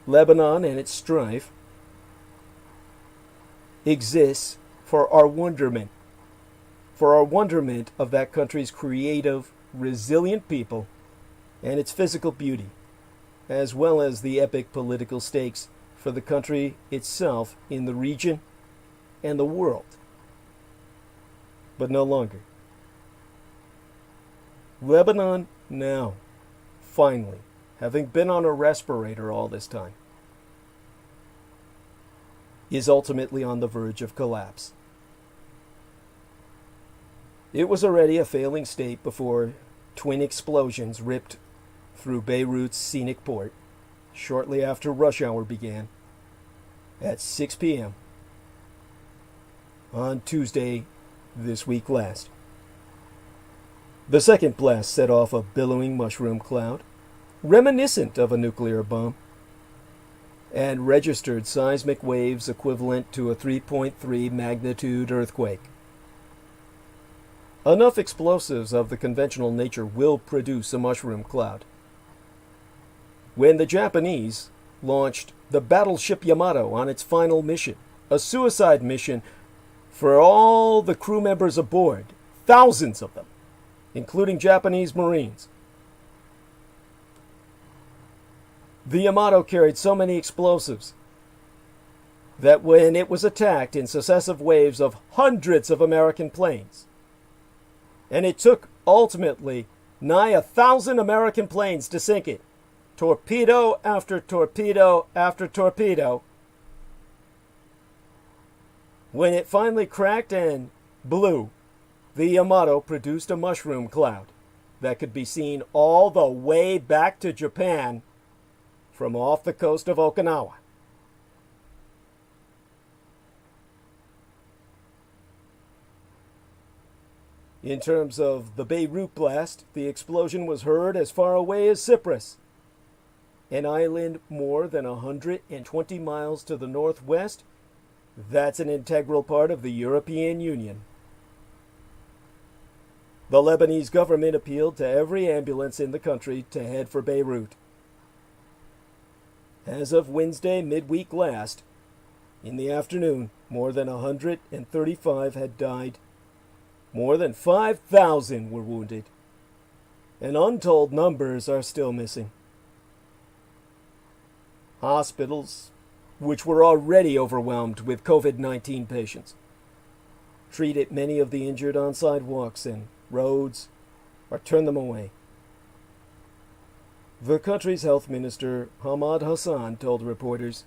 Lebanon and its strife exists for our wonderment of that country's creative, resilient people and its physical beauty, as well as the epic political stakes for the country itself in the region and the world. But no longer. Lebanon now, finally, having been on a respirator all this time, is ultimately on the verge of collapse. It was already a failing state before twin explosions ripped through Beirut's scenic port shortly after rush hour began at 6 p.m. on Tuesday this week last. The second blast set off a billowing mushroom cloud, reminiscent of a nuclear bomb, and registered seismic waves equivalent to a 3.3 magnitude earthquake. Enough explosives of the conventional nature will produce a mushroom cloud. When the Japanese launched the battleship Yamato on its final mission, a suicide mission for all the crew members aboard, thousands of them, including Japanese Marines. The Yamato carried so many explosives that when it was attacked in successive waves of hundreds of American planes, and it took ultimately nigh 1,000 American planes to sink it, torpedo after torpedo after torpedo, when it finally cracked and blew, the Yamato produced a mushroom cloud that could be seen all the way back to Japan from off the coast of Okinawa. In terms of the Beirut blast, the explosion was heard as far away as Cyprus, an island more than 120 miles to the northwest. That's an integral part of the European Union. The Lebanese government appealed to every ambulance in the country to head for Beirut. As of Wednesday midweek last, in the afternoon, more than 135 had died. More than 5,000 were wounded, and untold numbers are still missing. Hospitals, which were already overwhelmed with COVID-19 patients, treated many of the injured on sidewalks and roads or turned them away. The country's health minister, Hamad Hassan, told reporters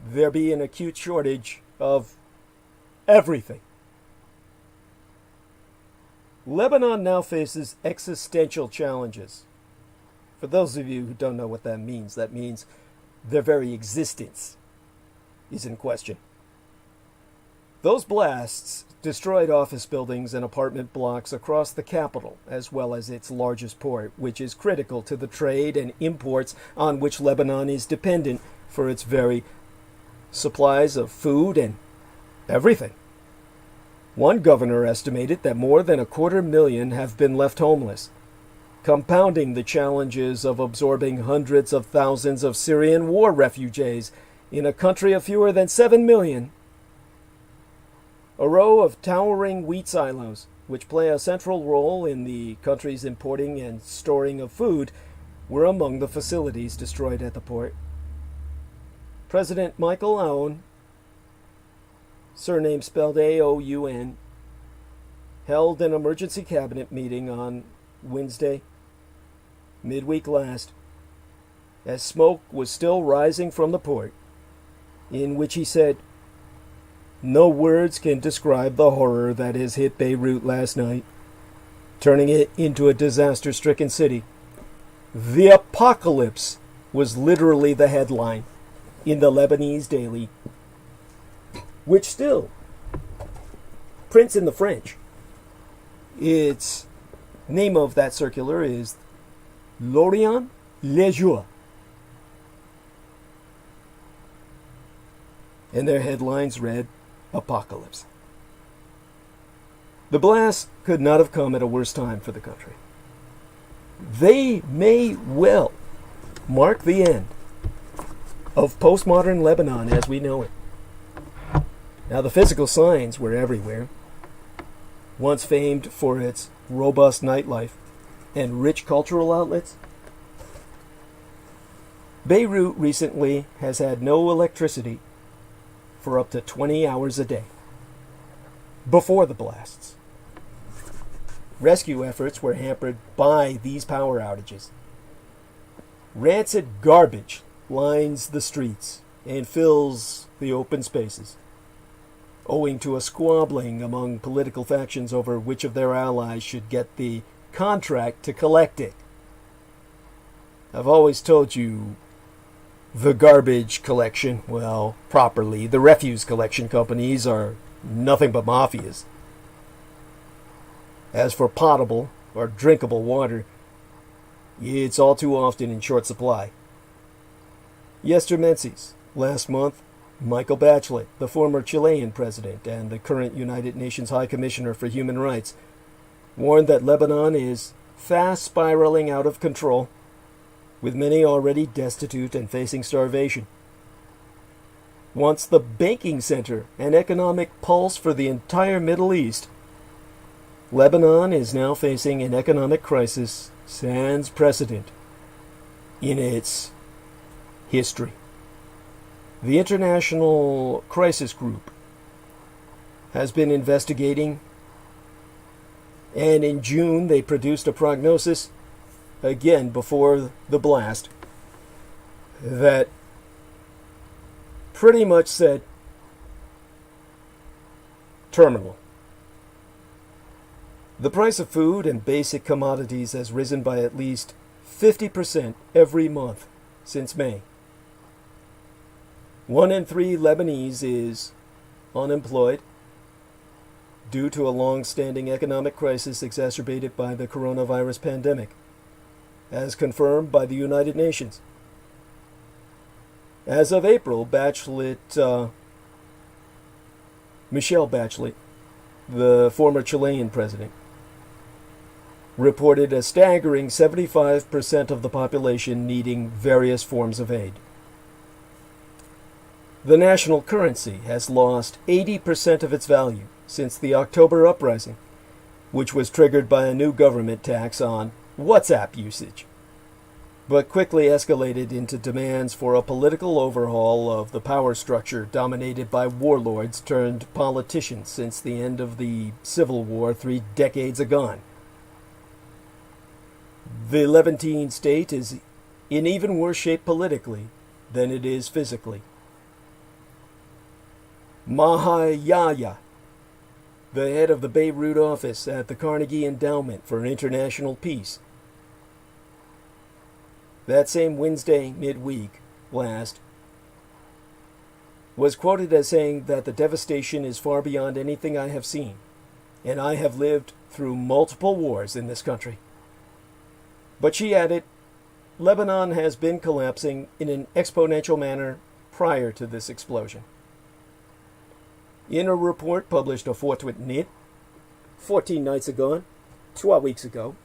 there be an acute shortage of everything. Lebanon now faces existential challenges. For those of you who don't know what that means their very existence is in question. Those blasts destroyed office buildings and apartment blocks across the capital, as well as its largest port, which is critical to the trade and imports on which Lebanon is dependent for its very supplies of food and everything. One governor estimated that more than 250,000 have been left homeless, compounding the challenges of absorbing hundreds of thousands of Syrian war refugees in a country of fewer than 7 million. A row of towering wheat silos, which play a central role in the country's importing and storing of food, were among the facilities destroyed at the port. President Michael Aoun, surname spelled Aoun, held an emergency cabinet meeting on Wednesday, midweek last, as smoke was still rising from the port, in which he said, "No words can describe the horror that has hit Beirut last night, turning it into a disaster-stricken city. The apocalypse was literally the headline in the Lebanese daily, which still prints in the French. Its name of that circular is L'Orient Le Jour. And their headlines read, Apocalypse. The blast could not have come at a worse time for the country. They may well mark the end of postmodern Lebanon as we know it. Now, the physical signs were everywhere. Once famed for its robust nightlife and rich cultural outlets, Beirut recently has had no electricity for up to 20 hours a day before the blasts. Rescue efforts were hampered by these power outages. Rancid garbage lines the streets and fills the open spaces, owing to a squabbling among political factions over which of their allies should get the contract to collect it. I've always told you the garbage collection, well, properly, the refuse collection companies are nothing but mafias. As for potable or drinkable water, it's all too often in short supply. Yesterday, last month, Michael Bachelet, the former Chilean president and the current United Nations High Commissioner for Human Rights, warned that Lebanon is fast spiraling out of control, with many already destitute and facing starvation. Once the banking center and economic pulse for the entire Middle East, Lebanon is now facing an economic crisis sans precedent in its history. The International Crisis Group has been investigating, and in June they produced a prognosis, again before the blast, that pretty much said terminal. The price of food and basic commodities has risen by at least 50% every month since May. 1 in 3 Lebanese is unemployed due to a long-standing economic crisis exacerbated by the coronavirus pandemic, as confirmed by the United Nations. As of April, Michelle Bachelet, the former Chilean president, reported a staggering 75% of the population needing various forms of aid. The national currency has lost 80% of its value since the October uprising, which was triggered by a new government tax on WhatsApp usage, but quickly escalated into demands for a political overhaul of the power structure dominated by warlords turned politicians since the end of the Civil War 3 decades agone. The Levantine state is in even worse shape politically than it is physically. MEMୖRIAL, the head of the Beirut office at the Carnegie Endowment for International Peace. That same Wednesday midweek last was quoted as saying that the devastation is far beyond anything I have seen, and I have lived through multiple wars in this country. But she added, Lebanon has been collapsing in an exponential manner prior to this explosion. In a report published a fortnight, 14 nights ago, 12 weeks ago,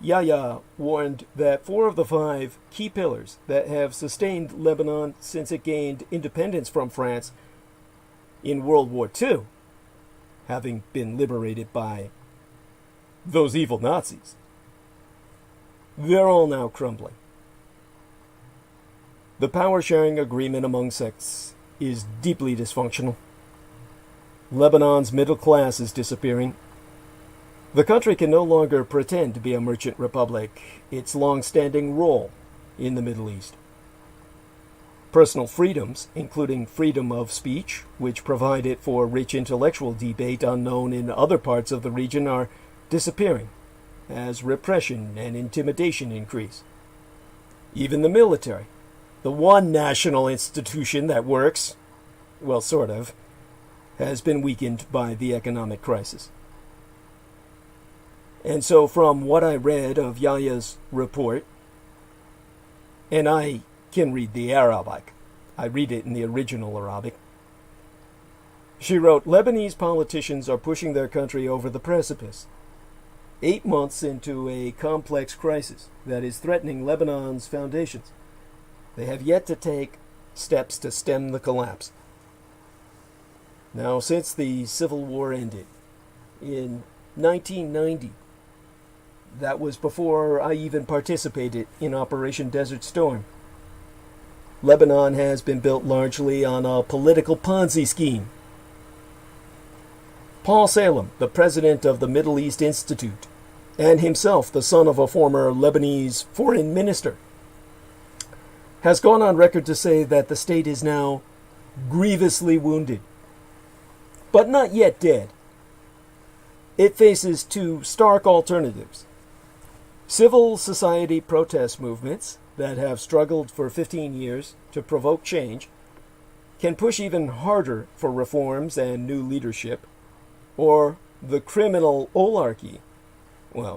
Yahya warned that 4 of the 5 key pillars that have sustained Lebanon since it gained independence from France in World War II, having been liberated by those evil Nazis, they're all now crumbling. The power-sharing agreement among sects is deeply dysfunctional. Lebanon's middle class is disappearing. The country can no longer pretend to be a merchant republic, its long-standing role in the Middle East. Personal freedoms, including freedom of speech, which provided for rich intellectual debate unknown in other parts of the region, are disappearing as repression and intimidation increase. Even the military, the one national institution that works, well, sort of, has been weakened by the economic crisis. And so from what I read of Yahya's report, and I can read the Arabic, I read it in the original Arabic, she wrote, Lebanese politicians are pushing their country over the precipice, 8 months into a complex crisis that is threatening Lebanon's foundations. They have yet to take steps to stem the collapse. Now, since the Civil War ended in 1990, that was before I even participated in Operation Desert Storm, Lebanon has been built largely on a political Ponzi scheme. Paul Salem, the president of the Middle East Institute, and himself the son of a former Lebanese foreign minister, has gone on record to say that the state is now grievously wounded, but not yet dead. It faces 2 stark alternatives. Civil society protest movements that have struggled for 15 years to provoke change can push even harder for reforms and new leadership, or the criminal oligarchy, a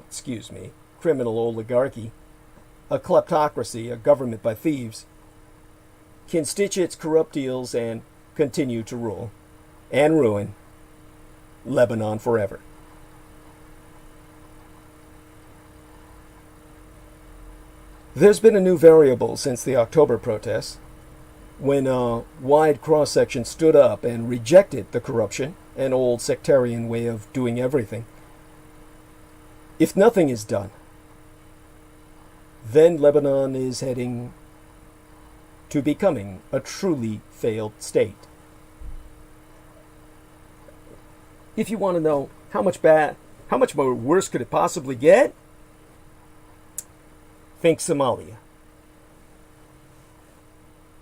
kleptocracy, a government by thieves, can stitch its corrupt deals and continue to rule and ruin Lebanon forever. There's been a new variable since the October protests, when a wide cross-section stood up and rejected the corruption, an old sectarian way of doing everything. If nothing is done, then Lebanon is heading to becoming a truly failed state. If you want to know how much more worse could it possibly get, think Somalia.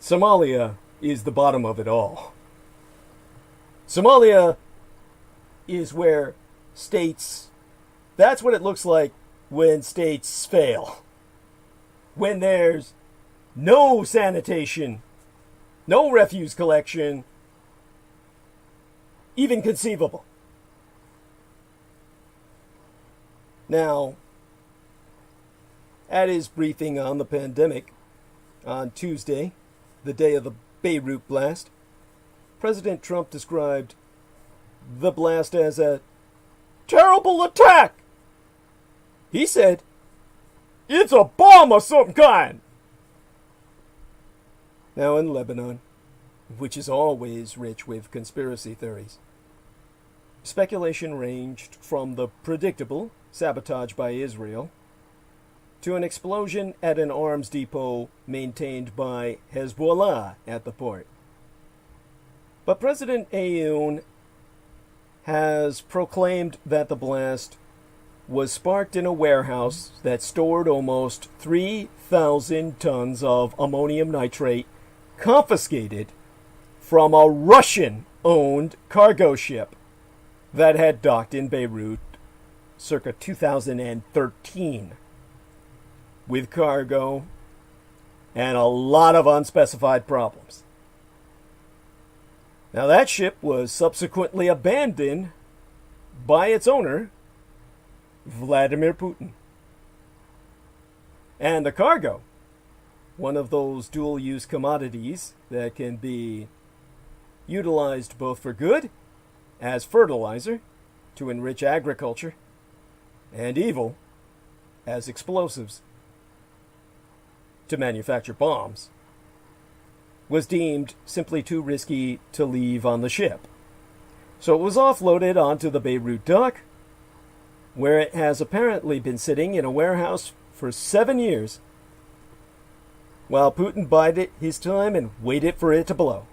Somalia is the bottom of it all. Somalia is where states, that's what it looks like when states fail. When there's no sanitation, no refuse collection, even conceivable. Now, at his briefing on the pandemic on Tuesday, the day of the Beirut blast, President Trump described the blast as a terrible attack. He said, "It's a bomb of some kind." Now in Lebanon, which is always rich with conspiracy theories, speculation ranged from the predictable sabotage by Israel to an explosion at an arms depot maintained by Hezbollah at the port. But President Aoun has proclaimed that the blast was sparked in a warehouse that stored almost 3,000 tons of ammonium nitrate confiscated from a Russian-owned cargo ship. that had docked in Beirut circa 2013 with cargo and a lot of unspecified problems. Now that ship was subsequently abandoned by its owner, Vladimir Putin. And the cargo, one of those dual-use commodities that can be utilized both for good, as fertilizer, to enrich agriculture, and evil, as explosives, to manufacture bombs, was deemed simply too risky to leave on the ship. So it was offloaded onto the Beirut dock, where it has apparently been sitting in a warehouse for 7 years, while Putin bided his time and waited for it to blow.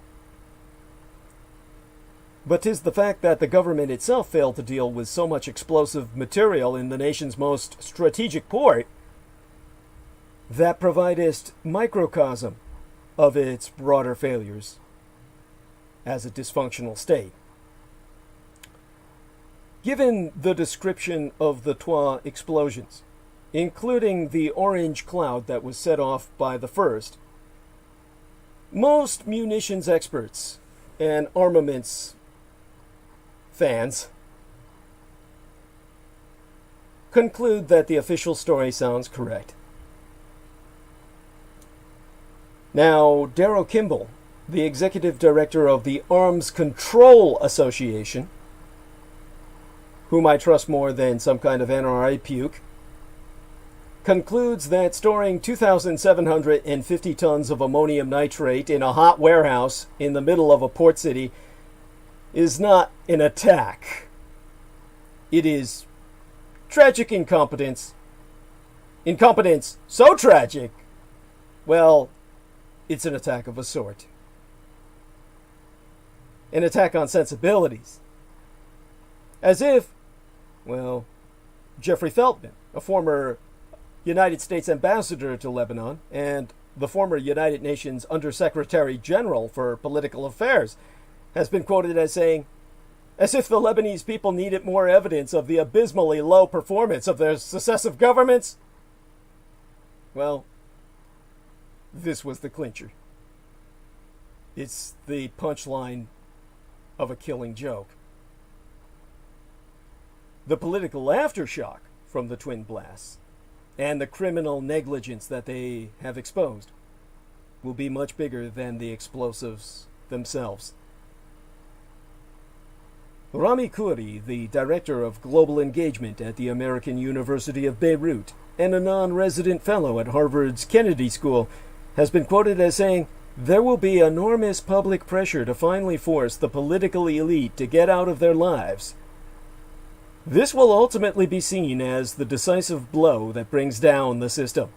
But 'tis the fact that the government itself failed to deal with so much explosive material in the nation's most strategic port that providest microcosm of its broader failures as a dysfunctional state. Given the description of the trois explosions, including the orange cloud that was set off by the first, most munitions experts and armaments fans conclude that the official story sounds correct. Now, Darrell Kimball, the executive director of the Arms Control Association, whom I trust more than some kind of NRA puke, concludes that storing 2,750 tons of ammonium nitrate in a hot warehouse in the middle of a port city is not an attack. It is tragic incompetence. Incompetence so tragic, well, it's an attack of a sort. An attack on sensibilities. As if, well, Jeffrey Feltman, a former United States ambassador to Lebanon and the former United Nations Undersecretary General for Political Affairs, has been quoted as saying, as if the Lebanese people needed more evidence of the abysmally low performance of their successive governments. Well, this was the clincher. It's the punchline of a killing joke. The political aftershock from the twin blasts and the criminal negligence that they have exposed will be much bigger than the explosives themselves. Rami Khouri, the director of global engagement at the American University of Beirut and a non-resident fellow at Harvard's Kennedy School, has been quoted as saying, "There will be enormous public pressure to finally force the political elite to get out of their lives. This will ultimately be seen as the decisive blow that brings down the system."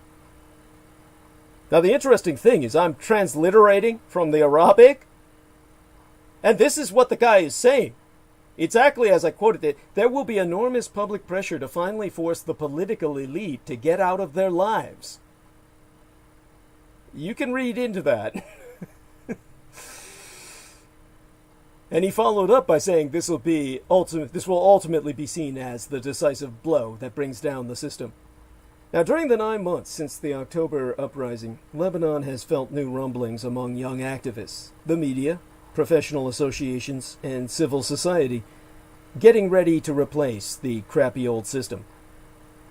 Now the interesting thing is I'm transliterating from the Arabic, and this is what the guy is saying. Exactly as I quoted it, there will be enormous public pressure to finally force the political elite to get out of their lives. You can read into that. And he followed up by saying this will ultimately be seen as the decisive blow that brings down the system. Now, during the 9 months since the October uprising, Lebanon has felt new rumblings among young activists, the media, professional associations, and civil society, getting ready to replace the crappy old system.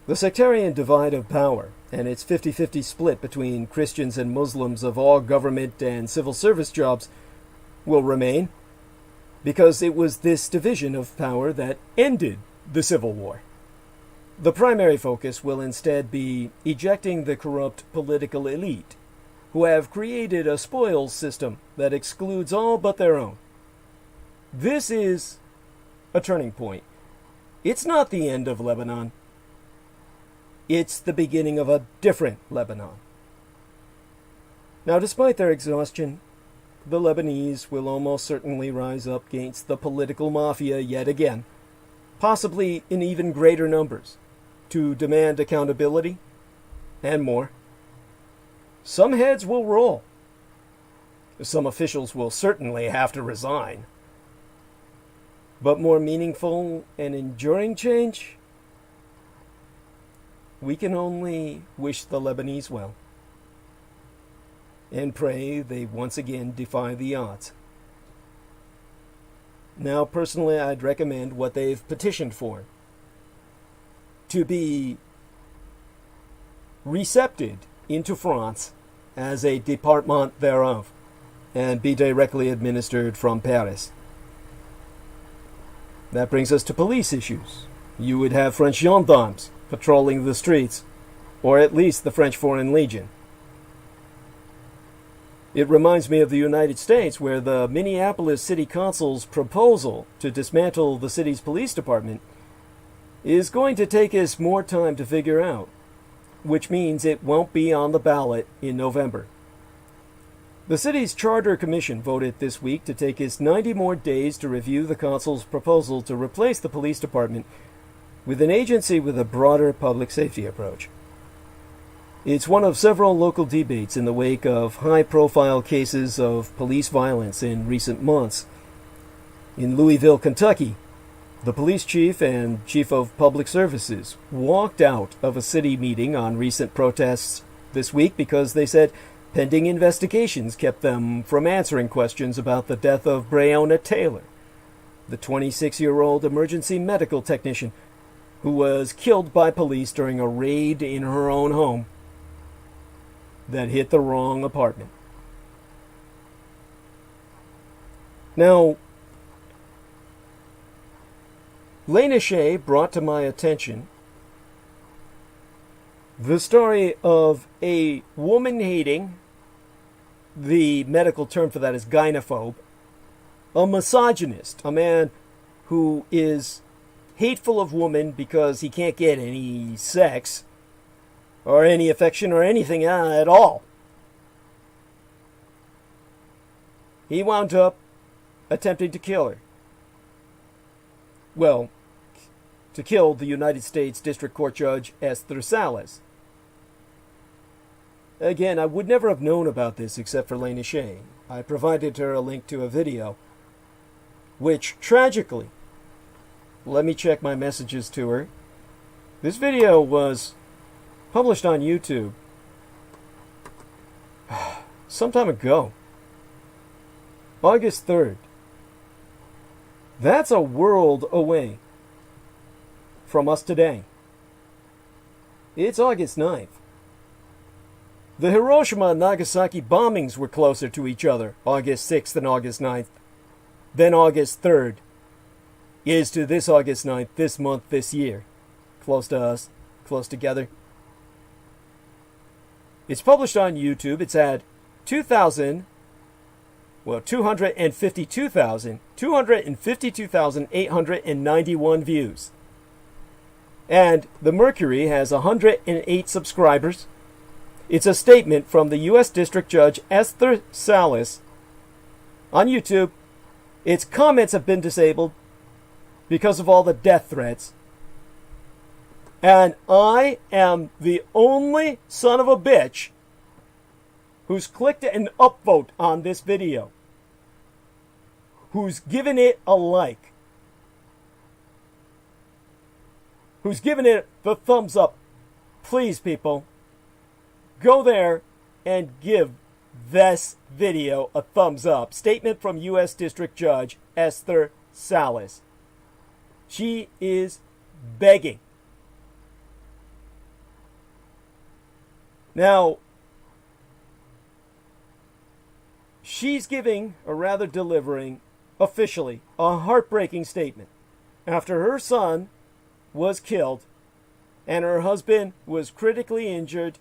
The sectarian divide of power and its 50-50 split between Christians and Muslims of all government and civil service jobs will remain, because it was this division of power that ended the Civil War. The primary focus will instead be ejecting the corrupt political elite, who have created a spoils system that excludes all but their own. This is a turning point. It's not the end of Lebanon. It's the beginning of a different Lebanon. Now, despite their exhaustion, the Lebanese will almost certainly rise up against the political mafia yet again, possibly in even greater numbers, to demand accountability and more. Some heads will roll. Some officials will certainly have to resign. but more meaningful and enduring change, we can only wish the Lebanese well and pray they once again defy the odds. Now, personally, I'd recommend what they've petitioned for: to be recepted into France as a department thereof and be directly administered from Paris. That brings us to police issues. You would have French gendarmes patrolling the streets, or at least the French Foreign Legion. It reminds me of the United States, where the Minneapolis City Council's proposal to dismantle the city's police department is going to take us more time to figure out, which means it won't be on the ballot in November. The city's Charter Commission voted this week to take us 90 more days to review the council's proposal to replace the police department with an agency with a broader public safety approach. It's one of several local debates in the wake of high-profile cases of police violence in recent months. In Louisville, Kentucky, the police chief and chief of public services walked out of a city meeting on recent protests this week because they said pending investigations kept them from answering questions about the death of Breonna Taylor, the 26-year-old emergency medical technician who was killed by police during a raid in her own home that hit the wrong apartment. Now, Lena Shea brought to my attention the story of a woman hating, the medical term for that is gynophobe, a misogynist, a man who is hateful of women because he can't get any sex or any affection or anything at all. He wound up attempting to kill her. Well, to kill the United States District Court Judge Judge Salis. Again, I would never have known about this except for Lena Shea. I provided her a link to a video, which tragically, let me check my messages to her. This video was published on YouTube some time ago, August 3rd. That's a world away from us today. It's August 9th. The Hiroshima and Nagasaki bombings were closer to each other, August 6th and August 9th, than August 3rd is to this August 9th, this month, this year. Close to us, close together. It's published on YouTube. It's had 252,891 views. And the Mercury has 108 subscribers. It's a statement from the U.S. District Judge Judge Salis on YouTube. Its comments have been disabled because of all the death threats. And I am the only son of a bitch who's clicked an upvote on this video, who's given it a like, who's given it the thumbs up. Please, people, go there and give this video a thumbs up. Statement from U.S. District Judge Judge Salis. She is begging. Now, she's giving, or rather delivering, officially, a heartbreaking statement after her son was killed and her husband was critically injured,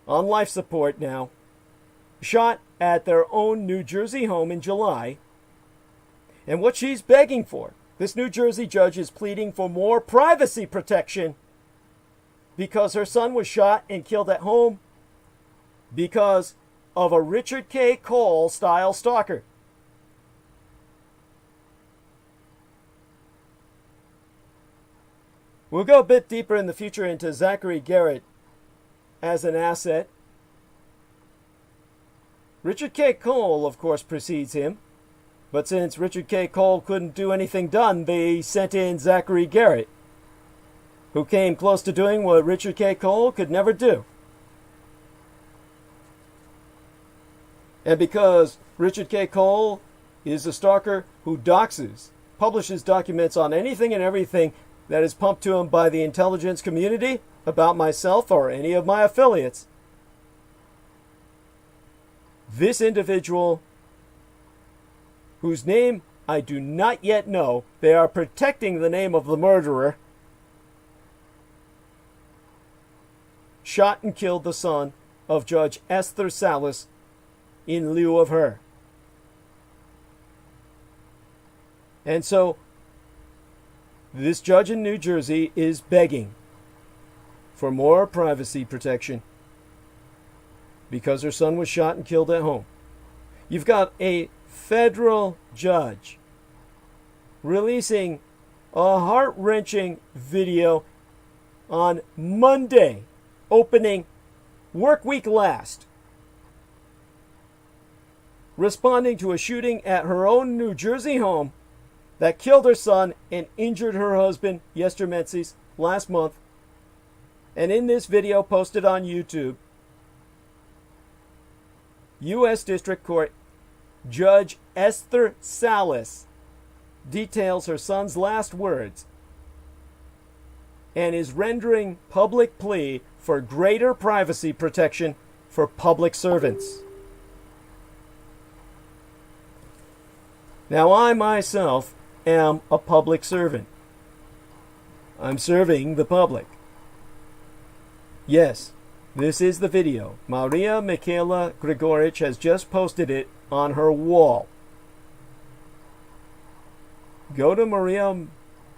on life support now, shot at their own New Jersey home in July. And what she's begging for, this New Jersey judge is pleading for more privacy protection because her son was shot and killed at home because of a Richard K. Cole style stalker. We'll go a bit deeper in the future into Zachary Garrett as an asset. Richard K. Cole, of course, precedes him. But since Richard K. Cole couldn't do anything done, they sent in Zachary Garrett, who came close to doing what Richard K. Cole could never do. And because Richard K. Cole is a stalker who doxes, publishes documents on anything and everything that is pumped to him by the intelligence community about myself or any of my affiliates, this individual, whose name I do not yet know, they are protecting the name of the murderer, shot and killed the son of Judge Esther Salis in lieu of her. And so this judge in New Jersey is begging for more privacy protection because her son was shot and killed at home. You've got a federal judge releasing a heart-wrenching video on Monday, opening work week last, responding to a shooting at her own New Jersey home that killed her son and injured her husband, Yester Menzies, last month. And in this video posted on YouTube, U.S. District Court Judge Esther Salis details her son's last words and is rendering public plea for greater privacy protection for public servants. Now, I myself am a public servant. I'm serving the public. Yes, this is the video. Maria Michaela Grigorich has just posted it on her wall. Go to Maria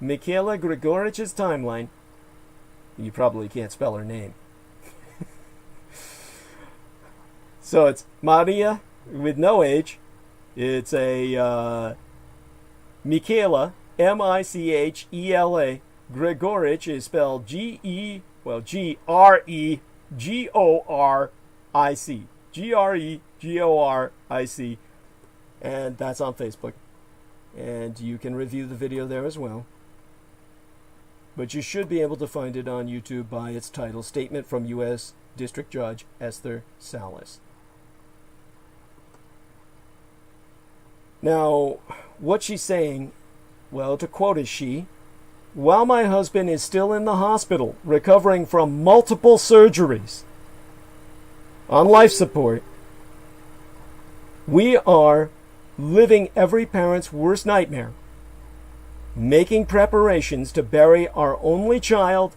Michaela Grigorich's timeline. You probably can't spell her name. So it's Maria with no H. It's a Michaela, M-I-C-H-E-L-A. Grigorich is spelled G-Gregoric. Gregoric. And that's on Facebook. And you can review the video there as well. But you should be able to find it on YouTube by its title, Statement from U.S. District Judge Esther Salis. Now, what she's saying, well, to quote is she, while my husband is still in the hospital recovering from multiple surgeries on life support, we are living every parent's worst nightmare, making preparations to bury our only child,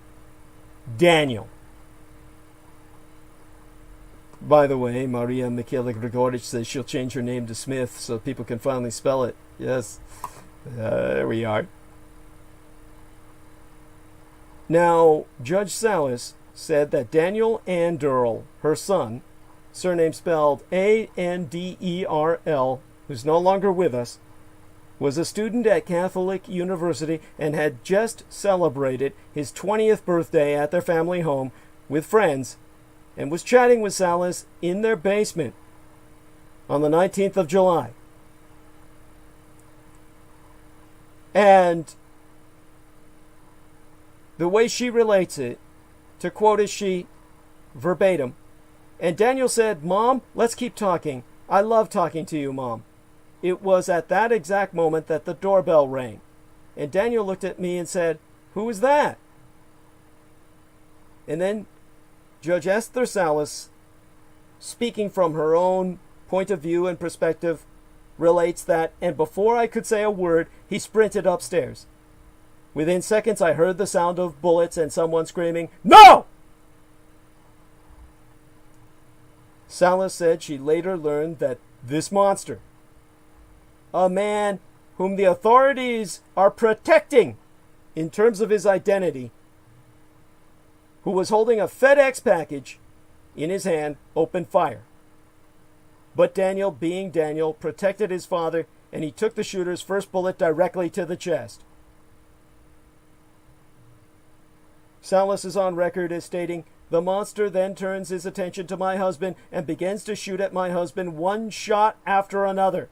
Daniel. By the way, Maria Michaela Grigorich says she'll change her name to Smith so people can finally spell it. Yes, there we are. Now, Judge Salis said that Daniel Anderl, her son, surname spelled A-N-D-E-R-L, who's no longer with us, was a student at Catholic University and had just celebrated his 20th birthday at their family home with friends and was chatting with Salis in their basement on the 19th of July. And the way she relates it, to quote is she, verbatim, and Daniel said, "Mom, let's keep talking. I love talking to you, Mom." It was at that exact moment that the doorbell rang. And Daniel looked at me and said, "Who is that?" And then Judge Esther Salis, speaking from her own point of view and perspective, relates that, and before I could say a word, he sprinted upstairs. Within seconds, I heard the sound of bullets and someone screaming, "No!" Salis said she later learned that this monster, a man whom the authorities are protecting in terms of his identity, who was holding a FedEx package in his hand, opened fire. But Daniel, being Daniel, protected his father, and he took the shooter's first bullet directly to the chest. Salis is on record as stating, "The monster then turns his attention to my husband and begins to shoot at my husband one shot after another.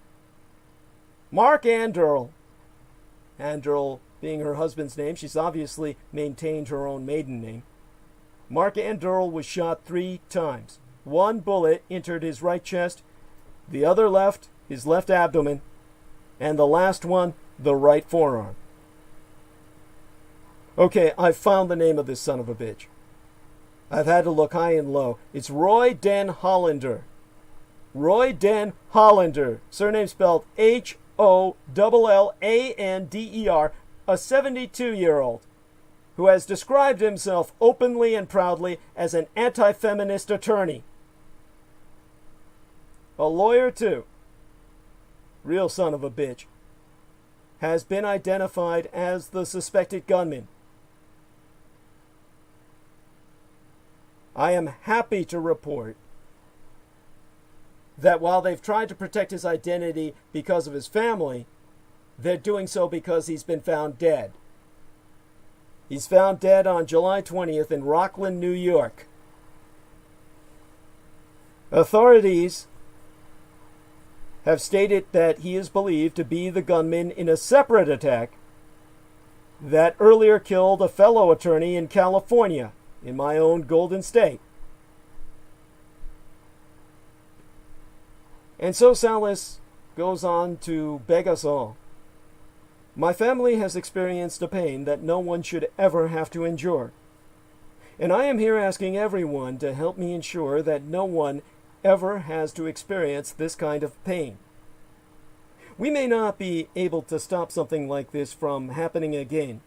Mark Anderl. Anderl being her husband's name, she's obviously maintained her own maiden name. Mark Anderl was shot 3 times. 1 bullet entered his right chest, the other left his left abdomen, and the last one, the right forearm. Okay, I've found the name of this son of a bitch. I've had to look high and low. It's Roy Den Hollander. Roy Den Hollander. Surname spelled Hollander, a 72-year-old who has described himself openly and proudly as an anti-feminist attorney. A lawyer, too. Real son of a bitch. Has been identified as the suspected gunman. I am happy to report that while they've tried to protect his identity because of his family, they're doing so because he's been found dead. He's found dead on July 20th in Rockland, New York. Authorities have stated that he is believed to be the gunman in a separate attack that earlier killed a fellow attorney in California, in my own Golden State. And so Salis goes on to beg us all. My family has experienced a pain that no one should ever have to endure. And I am here asking everyone to help me ensure that no one ever has to experience this kind of pain. We may not be able to stop something like this from happening again,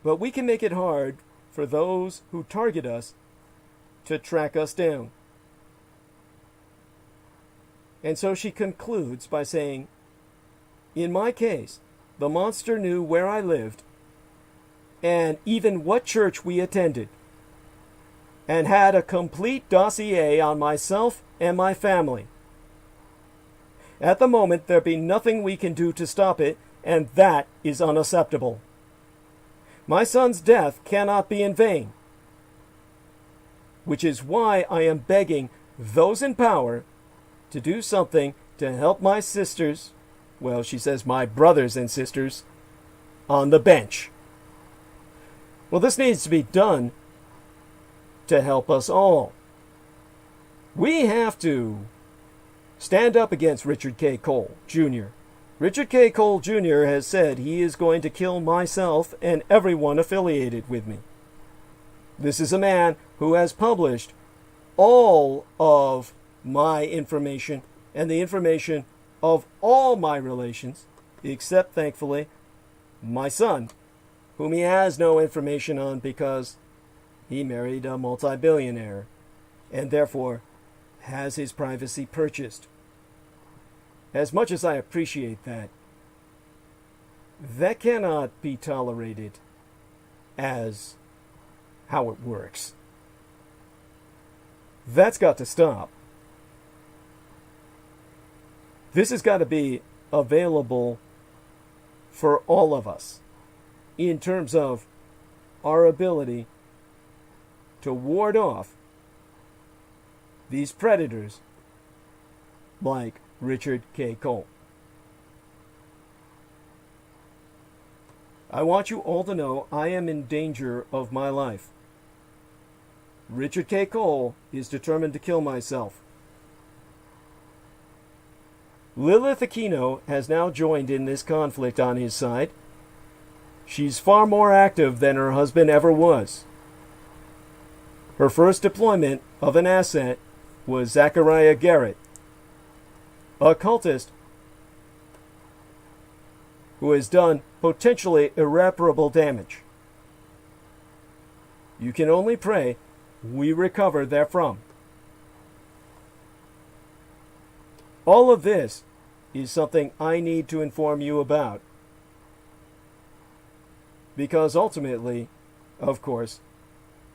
but we can make it hard for those who target us to track us down. And so she concludes by saying, in my case, the monster knew where I lived and even what church we attended, and had a complete dossier on myself and my family. At the moment, there be nothing we can do to stop it, and that is unacceptable. My son's death cannot be in vain, which is why I am begging those in power to do something to help my sisters, well, she says my brothers and sisters, on the bench. Well, this needs to be done to help us all. We have to stand up against Richard K. Cole, Jr. Richard K. Cole, Jr. has said he is going to kill myself and everyone affiliated with me. This is a man who has published all of my information and the information of all my relations, except, thankfully, my son, whom he has no information on because he married a multi-billionaire and therefore has his privacy purchased. As much as I appreciate that, that cannot be tolerated as how it works. That's got to stop. This has got to be available for all of us in terms of our ability to ward off these predators like Richard K. Cole. I want you all to know I am in danger of my life. Richard K. Cole is determined to kill myself. Lilith Aquino has now joined in this conflict on his side. She's far more active than her husband ever was. Her first deployment of an asset was Zachariah Garrett, a occultist who has done potentially irreparable damage. You can only pray we recover therefrom. All of this is something I need to inform you about, because ultimately, of course,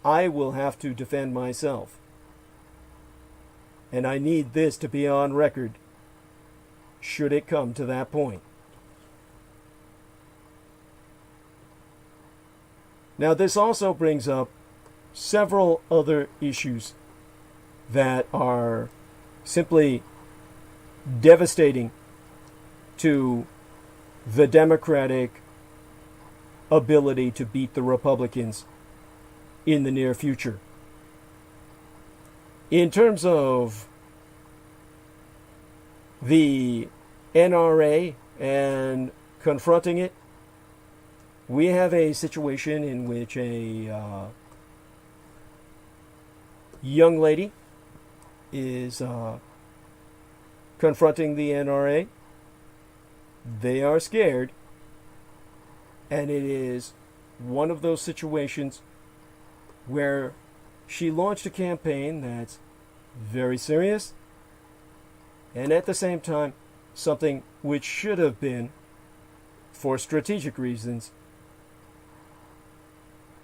I will have to defend myself. And I need this to be on record, should it come to that point. Now, this also brings up several other issues that are simply devastating to the Democratic ability to beat the Republicans in the near future. In terms of the NRA and confronting it, we have a situation in which a young lady is confronting the NRA. They are scared, and it is one of those situations where she launched a campaign that's very serious, and at the same time, something which should have been, for strategic reasons,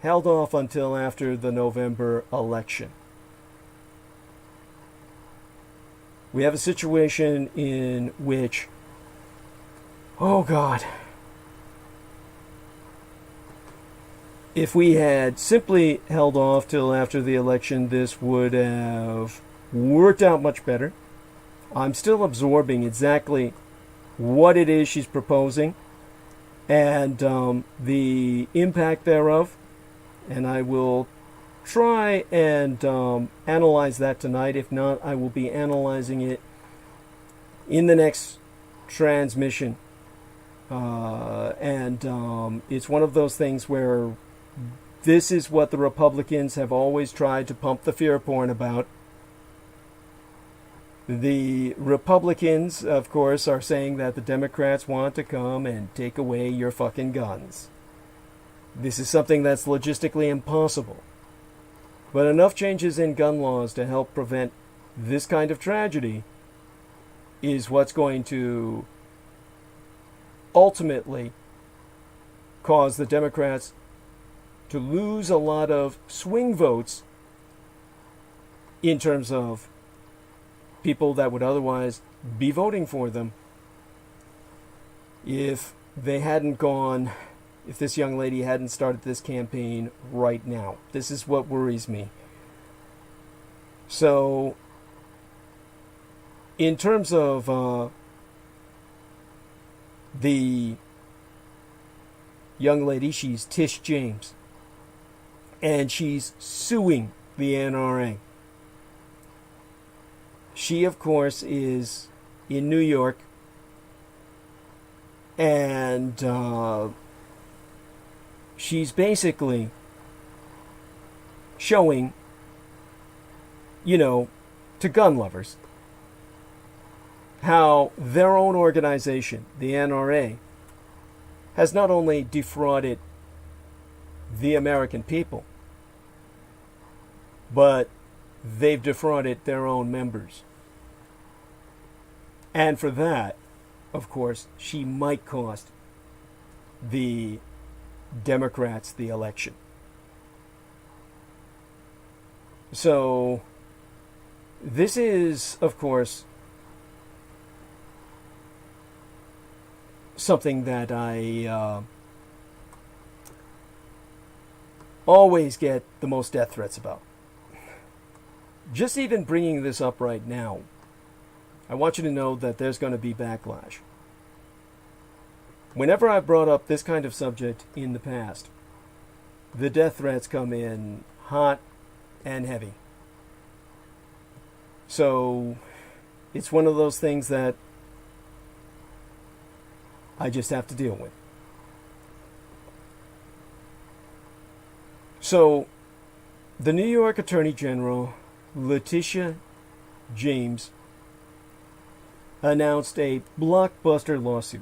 held off until after the November election. We have a situation in which, oh God, if we had simply held off till after the election, this would have worked out much better. I'm still absorbing exactly what it is she's proposing and the impact thereof, and I will try and analyze that tonight. If not, I will be analyzing it in the next transmission. It's one of those things where this is what the Republicans have always tried to pump the fear porn about. The Republicans, of course, are saying that the Democrats want to come and take away your fucking guns. This is something that's logistically impossible. But enough changes in gun laws to help prevent this kind of tragedy is what's going to ultimately cause the Democrats to lose a lot of swing votes in terms of people that would otherwise be voting for them if they hadn't gone, if this young lady hadn't started this campaign right now. This is what worries me. So, in terms of the young lady, she's Tish James, and she's suing the NRA. She, of course, is in New York, and she's basically showing, to gun lovers, how their own organization, the NRA, has not only defrauded the American people, but they've defrauded their own members. And for that, of course, she might cost the Democrats the election. So, this is, of course, something that I always get the most death threats about. Just even bringing this up right now, I want you to know that there's going to be backlash. Whenever I've brought up this kind of subject in the past, the death threats come in hot and heavy. So, it's one of those things that I just have to deal with. So, the New York Attorney General, Letitia James, announced a blockbuster lawsuit.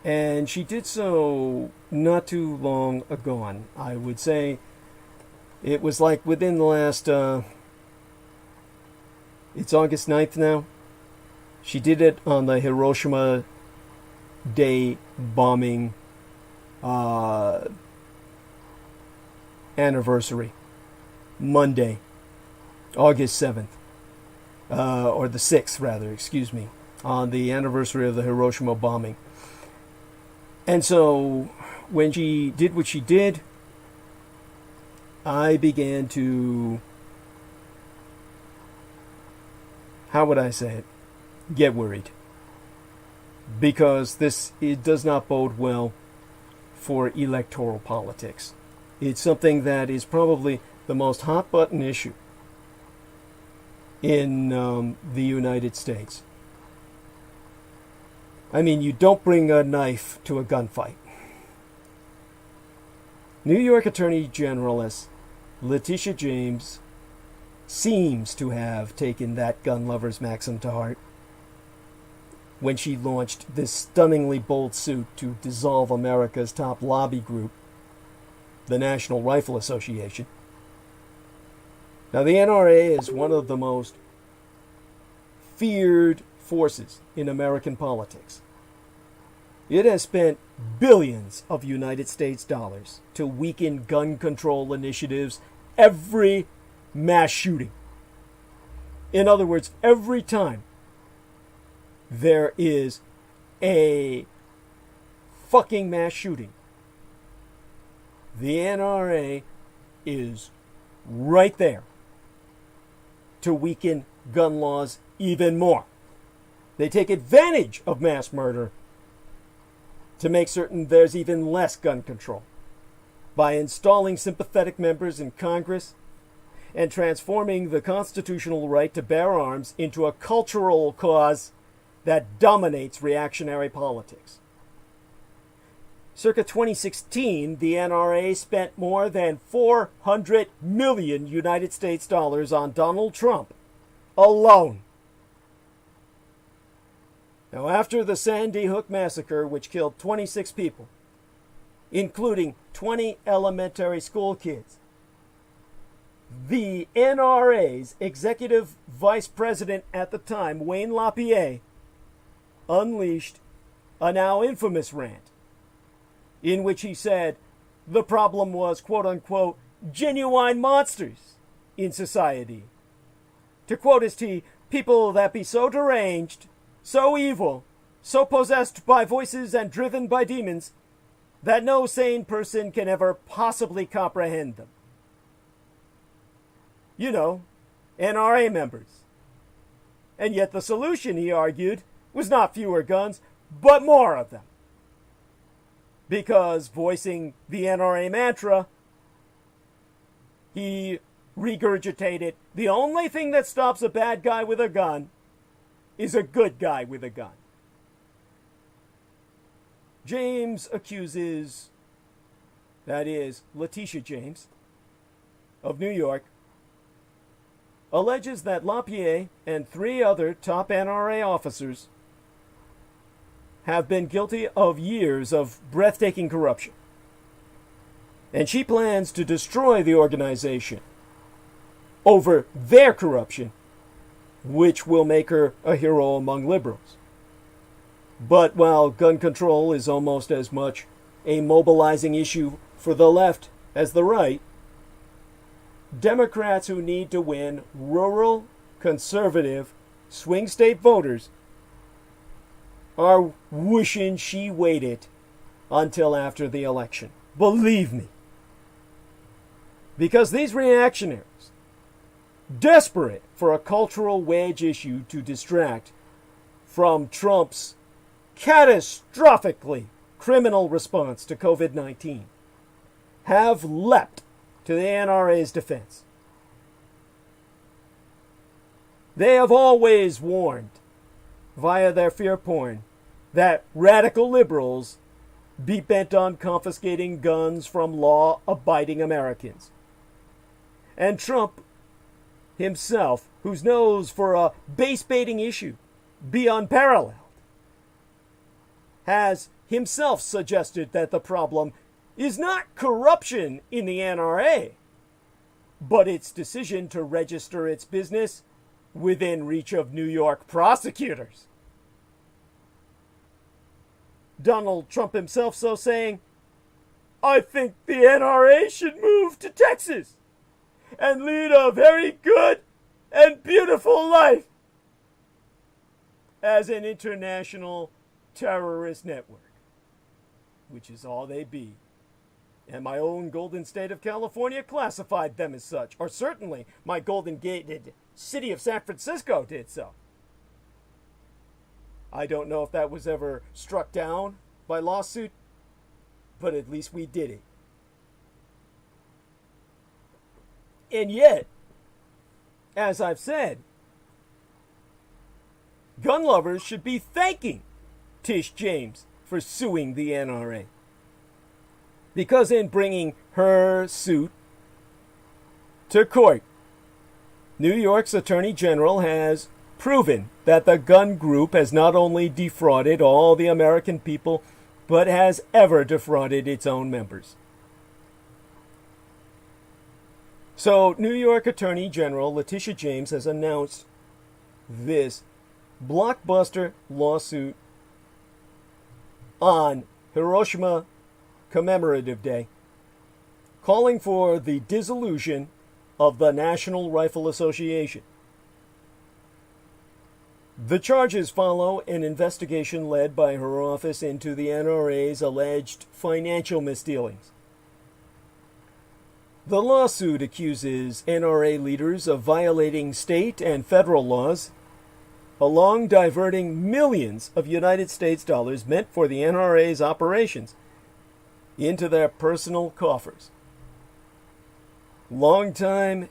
And she did so not too long ago. I would say it was like within the last, it's August 9th now. She did it on the Hiroshima Day bombing anniversary. Monday, August 7th. Or the 6th, rather, excuse me. On the anniversary of the Hiroshima bombing. And so, when she did what she did, I began to, how would I say it, get worried. because it does not bode well for electoral politics. It's something that is probably the most hot button issue in the United States. I mean, you don't bring a knife to a gunfight. New York Attorney General Letitia James seems to have taken that gun lover's maxim to heart when she launched this stunningly bold suit to dissolve America's top lobby group, the National Rifle Association. Now, the NRA is one of the most feared forces in American politics. It has spent billions of United States dollars to weaken gun control initiatives every mass shooting. In other words, every time there is a fucking mass shooting, the NRA is right there to weaken gun laws even more. They take advantage of mass murder to make certain there's even less gun control by installing sympathetic members in Congress and transforming the constitutional right to bear arms into a cultural cause that dominates reactionary politics. Circa 2016, the NRA spent more than 400 million United States dollars on Donald Trump alone. Now, after the Sandy Hook massacre, which killed 26 people, including 20 elementary school kids, the NRA's executive vice president at the time, Wayne LaPierre, unleashed a now infamous rant in which he said the problem was, quote-unquote, genuine monsters in society. To quote his T, people that be so deranged, so evil, so possessed by voices and driven by demons, that no sane person can ever possibly comprehend them. You know, NRA members. And yet the solution, he argued, was not fewer guns, but more of them. Because, voicing the NRA mantra, he regurgitated, the only thing that stops a bad guy with a gun is a good guy with a gun. James accuses, that is, Letitia James, of New York, alleges that LaPierre and 3 other top NRA officers have been guilty of years of breathtaking corruption. And she plans to destroy the organization over their corruption, which will make her a hero among liberals. But while gun control is almost as much a mobilizing issue for the left as the right, Democrats who need to win rural, conservative, swing state voters are wishing she waited until after the election. Believe me. Because these reactionaries, desperate for a cultural wedge issue to distract from Trump's catastrophically criminal response to COVID-19, have leapt to the NRA's defense. They have always warned, via their fear porn, that radical liberals be bent on confiscating guns from law-abiding Americans. And Trump himself, whose nose for a base-baiting issue be unparalleled, has himself suggested that the problem is not corruption in the NRA, but its decision to register its business within reach of New York prosecutors. Donald Trump himself so saying, I think the NRA should move to Texas and lead a very good and beautiful life as an international terrorist network, which is all they be. And my own golden state of California classified them as such, or certainly my golden gated city of San Francisco did so. I don't know if that was ever struck down by lawsuit, but at least we did it. And yet, as I've said, gun lovers should be thanking Tish James for suing the NRA. Because in bringing her suit to court, New York's Attorney General has proven that the gun group has not only defrauded all the American people, but has ever defrauded its own members. So, New York Attorney General Letitia James has announced this blockbuster lawsuit on Hiroshima Commemorative Day, calling for the dissolution of the National Rifle Association. The charges follow an investigation led by her office into the NRA's alleged financial misdealings. The lawsuit accuses NRA leaders of violating state and federal laws, along diverting millions of United States dollars meant for the NRA's operations into their personal coffers. Longtime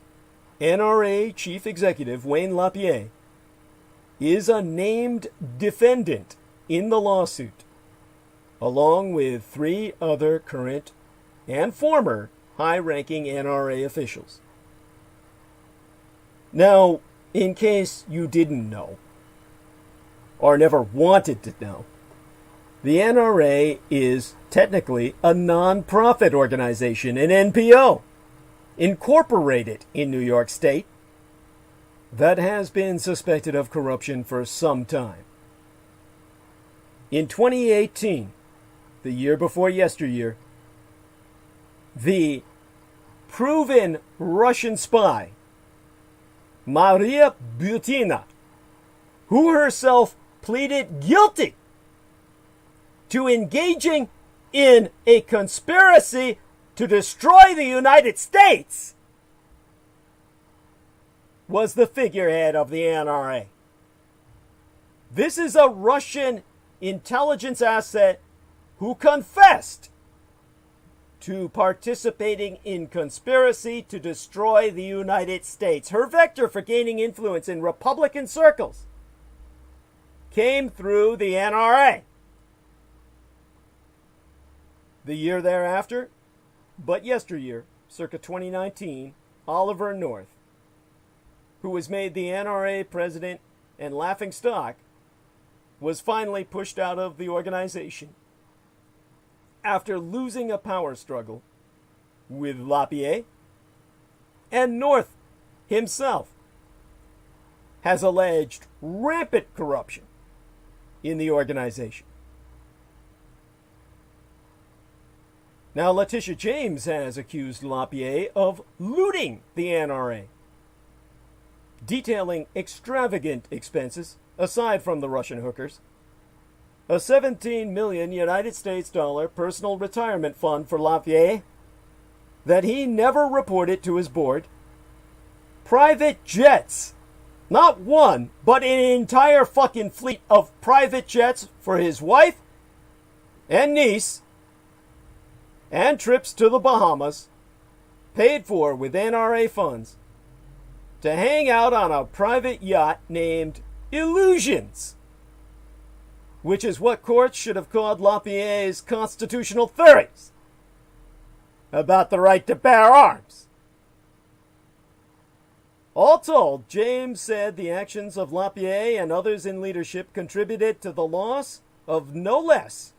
NRA Chief Executive Wayne LaPierre is a named defendant in the lawsuit, along with 3 other current and former high-ranking NRA officials. Now, in case you didn't know, or never wanted to know, the NRA is technically a non-profit organization, an NPO, incorporated in New York State, that has been suspected of corruption for some time. In 2018, the year before yesteryear, the proven Russian spy, Maria Butina, who herself pleaded guilty to engaging in a conspiracy to destroy the United States, was the figurehead of the NRA. This is a Russian intelligence asset who confessed to participating in conspiracy to destroy the United States. Her vector for gaining influence in Republican circles came through the NRA. The year thereafter, but yesteryear, circa 2019, Oliver North, who was made the NRA president and laughingstock, was finally pushed out of the organization after losing a power struggle with LaPierre, and North himself has alleged rampant corruption in the organization. Now, Letitia James has accused LaPierre of looting the NRA, detailing extravagant expenses, aside from the Russian hookers, a 17 million United States dollar personal retirement fund for LaPierre that he never reported to his board, private jets, not one, but an entire fucking fleet of private jets for his wife and niece, and trips to the Bahamas, paid for with NRA funds, to hang out on a private yacht named Illusions, which is what courts should have called LaPierre's constitutional theories about the right to bear arms. All told, James said the actions of LaPierre and others in leadership contributed to the loss of no less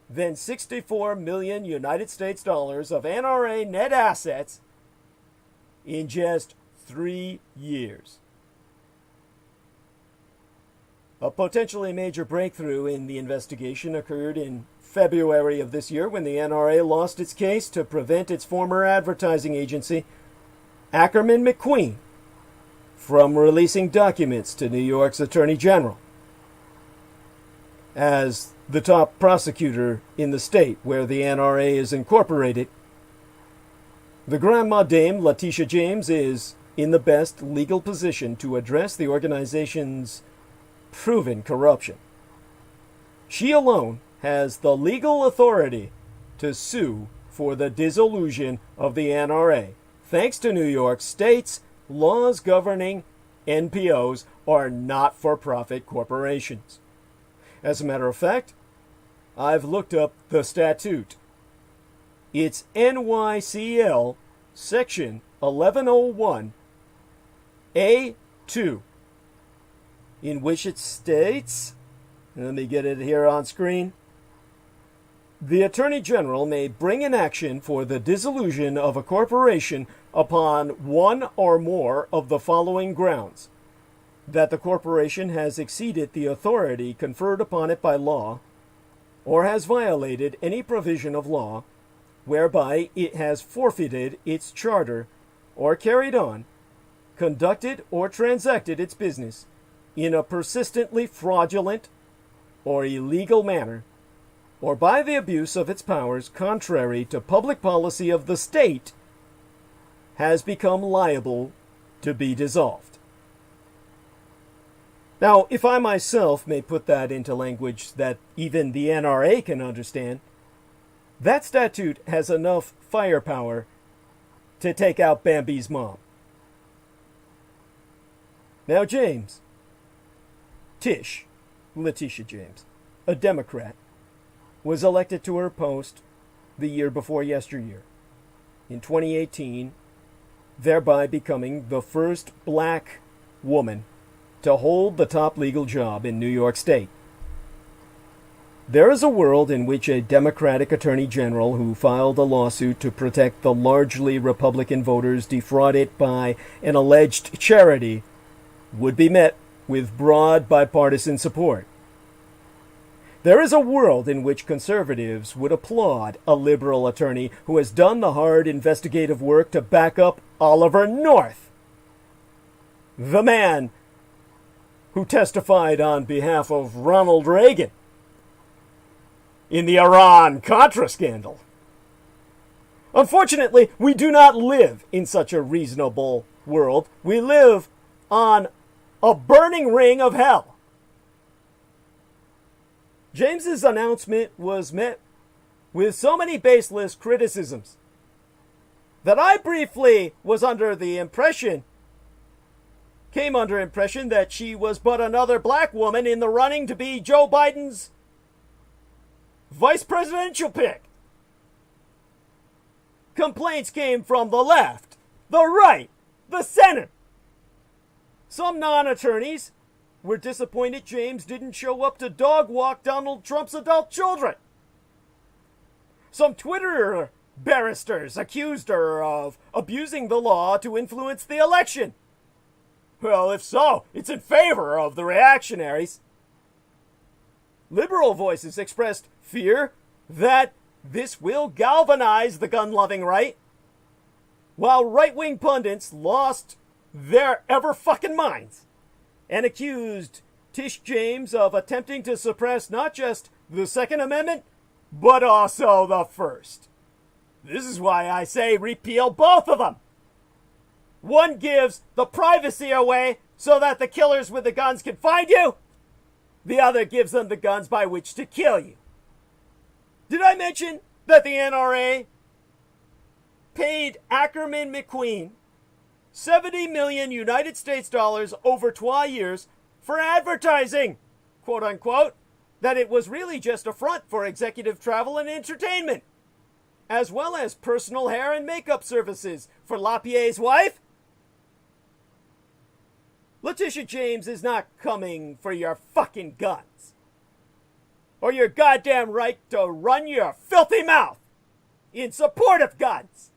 than 64 million United States dollars of NRA net assets in just 3 years. A potentially major breakthrough in the investigation occurred in February of this year when the NRA lost its case to prevent its former advertising agency, Ackerman McQueen, from releasing documents to New York's Attorney General. As the top prosecutor in the state where the NRA is incorporated, the Grandma Dame Letitia James is in the best legal position to address the organization's proven corruption. She alone has the legal authority to sue for the dissolution of the NRA, thanks to New York State's laws governing NPOs are not-for-profit corporations. As a matter of fact, I've looked up the statute. It's NYCL Section 1101 A2, in which it states, let me get it here on screen, the Attorney General may bring an action for the dissolution of a corporation upon one or more of the following grounds: that the corporation has exceeded the authority conferred upon it by law, or has violated any provision of law whereby it has forfeited its charter, or carried on, conducted, or transacted its business in a persistently fraudulent or illegal manner, or by the abuse of its powers contrary to public policy of the state, has become liable to be dissolved. Now, if I myself may put that into language that even the NRA can understand, that statute has enough firepower to take out Bambi's mom. Now, James, Letitia James, a Democrat, was elected to her post the year before yesteryear, in 2018, thereby becoming the first black woman to hold the top legal job in New York State. There is a world in which a Democratic Attorney General who filed a lawsuit to protect the largely Republican voters defrauded by an alleged charity would be met with broad bipartisan support. There is a world in which conservatives would applaud a liberal attorney who has done the hard investigative work to back up Oliver North, the man who testified on behalf of Ronald Reagan in the Iran-Contra scandal. Unfortunately, we do not live in such a reasonable world. We live on a burning ring of hell. James's announcement was met with so many baseless criticisms that I briefly was came under impression that she was but another black woman in the running to be Joe Biden's vice presidential pick. Complaints came from the left, the right, the center. Some non-attorneys were disappointed James didn't show up to dog walk Donald Trump's adult children. Some Twitter barristers accused her of abusing the law to influence the election. Well, if so, it's in favor of the reactionaries. Liberal voices expressed fear that this will galvanize the gun-loving right, while right-wing pundits lost their ever-fucking minds and accused Tish James of attempting to suppress not just the Second Amendment, but also the First. This is why I say repeal both of them. One gives the privacy away so that the killers with the guns can find you. The other gives them the guns by which to kill you. Did I mention that the NRA paid Ackerman McQueen 70 million United States dollars over 12 years for advertising, quote unquote, that it was really just a front for executive travel and entertainment, as well as personal hair and makeup services for LaPierre's wife? Letitia James is not coming for your fucking guns, or your goddamn right to run your filthy mouth in support of guns.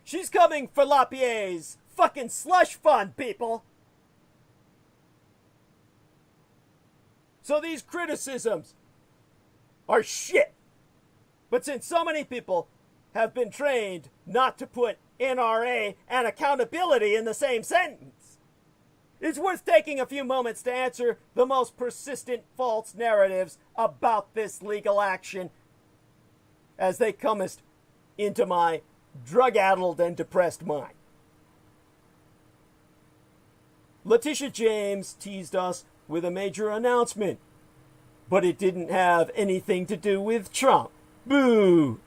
She's coming for LaPierre's fucking slush fund, people. So these criticisms are shit. But since so many people have been trained not to put NRA and accountability in the same sentence, it's worth taking a few moments to answer the most persistent false narratives about this legal action as they comest into my drug-addled and depressed mind. Letitia James teased us with a major announcement. But it didn't have anything to do with Trump. Boo!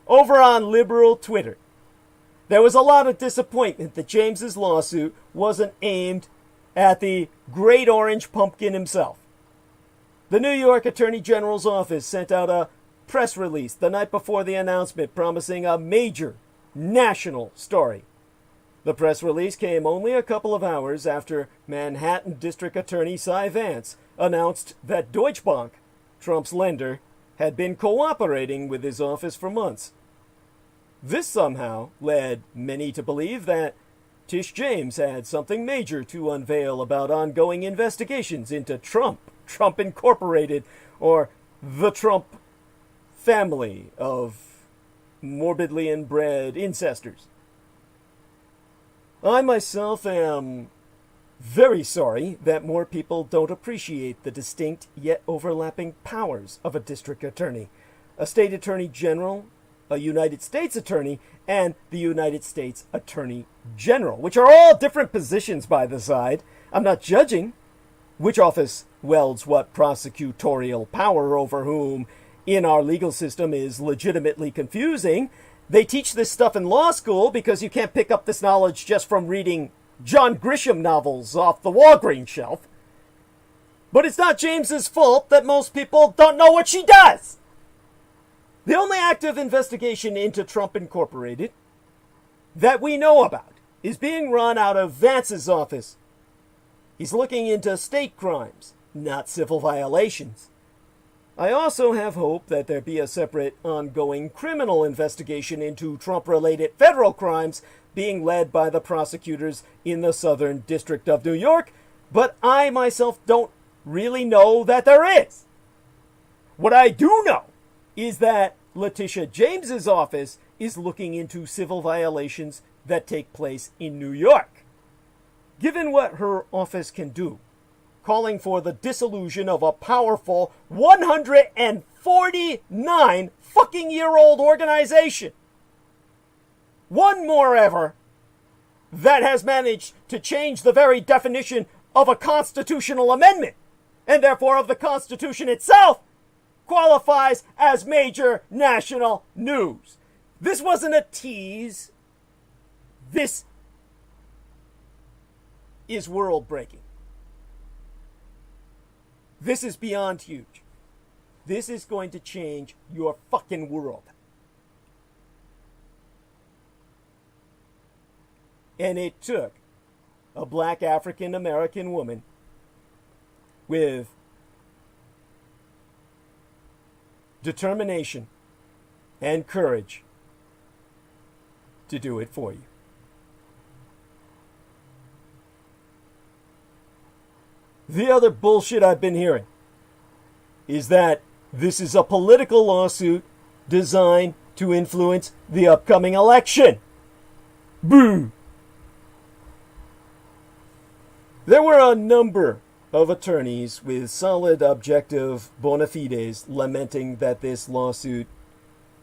Over on liberal Twitter, there was a lot of disappointment that James's lawsuit wasn't aimed at the Great Orange Pumpkin himself. The New York Attorney General's office sent out a press release the night before the announcement promising a major national story. The press release came only a couple of hours after Manhattan District Attorney Cy Vance announced that Deutsche Bank, Trump's lender, had been cooperating with his office for months. This somehow led many to believe that Tish James had something major to unveil about ongoing investigations into Trump Incorporated, or the Trump family of morbidly inbred incestors. I myself am very sorry that more people don't appreciate the distinct yet overlapping powers of a district attorney, a state attorney general, a United States attorney, and the United States Attorney General, which are all different positions by the side. I'm not judging which office wields what prosecutorial power over whom in our legal system is legitimately confusing. They teach this stuff in law school because you can't pick up this knowledge just from reading John Grisham novels off the Walgreens shelf. But it's not James's fault that most people don't know what she does. The only active investigation into Trump Incorporated that we know about is being run out of Vance's office. He's looking into state crimes, not civil violations. I also have hope that there be a separate ongoing criminal investigation into Trump-related federal crimes being led by the prosecutors in the Southern District of New York, but I myself don't really know that there is. What I do know is that Letitia James's office is looking into civil violations that take place in New York. Given what her office can do, calling for the dissolution of a powerful 149 fucking year old organization, one more ever that has managed to change the very definition of a constitutional amendment, and therefore of the Constitution itself, qualifies as major national news. This wasn't a tease. This is world breaking. This is beyond huge. This is going to change your fucking world. And it took a black African American woman with determination and courage to do it for you. The other bullshit I've been hearing is that this is a political lawsuit designed to influence the upcoming election. Boo! There were a number of attorneys with solid objective bona fides lamenting that this lawsuit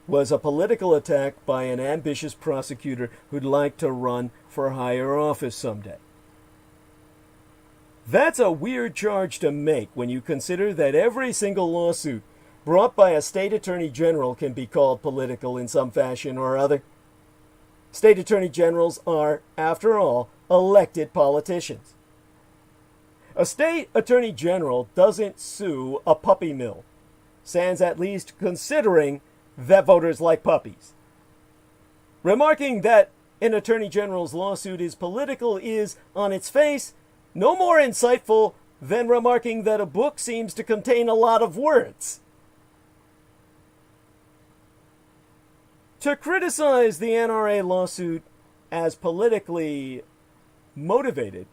was a political attack by an ambitious prosecutor who'd like to run for higher office someday. That's a weird charge to make when you consider that every single lawsuit brought by a state attorney general can be called political in some fashion or other. State attorney generals are, after all, elected politicians. A state attorney general doesn't sue a puppy mill, sans at least considering that voters like puppies. Remarking that an attorney general's lawsuit is political is, on its face, no more insightful than remarking that a book seems to contain a lot of words. To criticize the NRA lawsuit as politically motivated,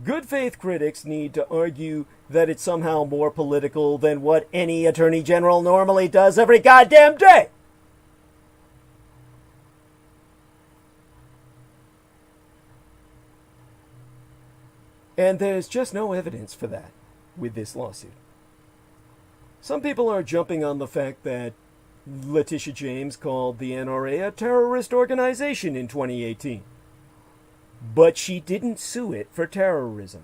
good faith critics need to argue that it's somehow more political than what any attorney general normally does every goddamn day. And there's just no evidence for that with this lawsuit. Some people are jumping on the fact that Letitia James called the NRA a terrorist organization in 2018. But she didn't sue it for terrorism.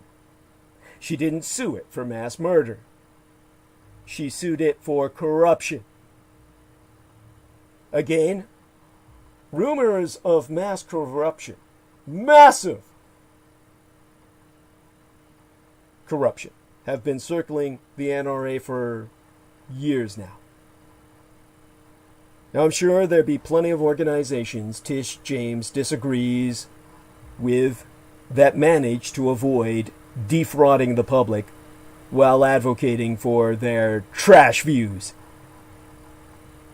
She didn't sue it for mass murder. She sued it for corruption. Again, rumors of mass corruption, massive corruption, have been circling the NRA for years now. Now, I'm sure there'd be plenty of organizations Tish James disagrees with that manage to avoid defrauding the public while advocating for their trash views.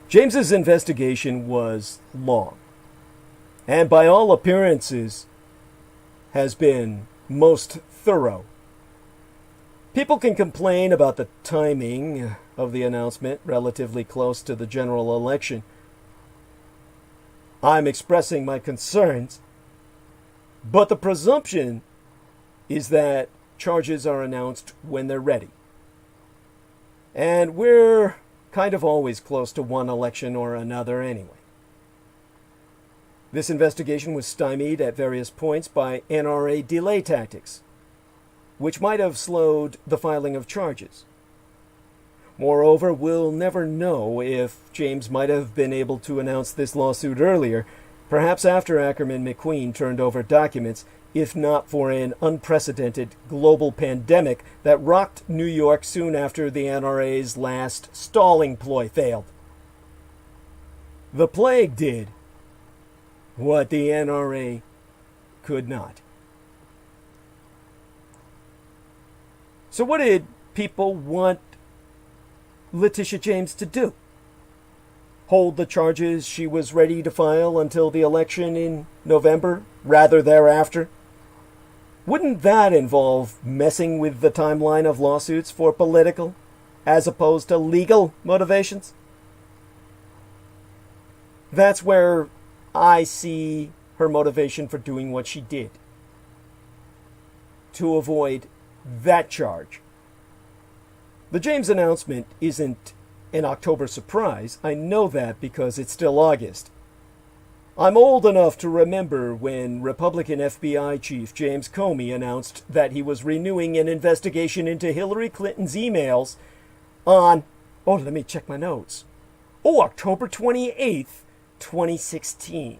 James's investigation was long, and by all appearances has been most thorough. People can complain about the timing of the announcement relatively close to the general election. I'm expressing my concerns, but the presumption is that charges are announced when they're ready. And we're kind of always close to one election or another anyway. This investigation was stymied at various points by NRA delay tactics, which might have slowed the filing of charges. Moreover, we'll never know if James might have been able to announce this lawsuit earlier, perhaps after Ackerman McQueen turned over documents, if not for an unprecedented global pandemic that rocked New York soon after the NRA's last stalling ploy failed. The plague did what the NRA could not. So what did people want Letitia James to do? Hold the charges she was ready to file until the election in November, rather thereafter? Wouldn't that involve messing with the timeline of lawsuits for political, as opposed to legal motivations? That's where I see her motivation for doing what she did. To avoid that charge. The James announcement isn't an October surprise. I know that because it's still August. I'm old enough to remember when Republican FBI Chief James Comey announced that he was renewing an investigation into Hillary Clinton's emails on, let me check my notes. October 28th, 2016.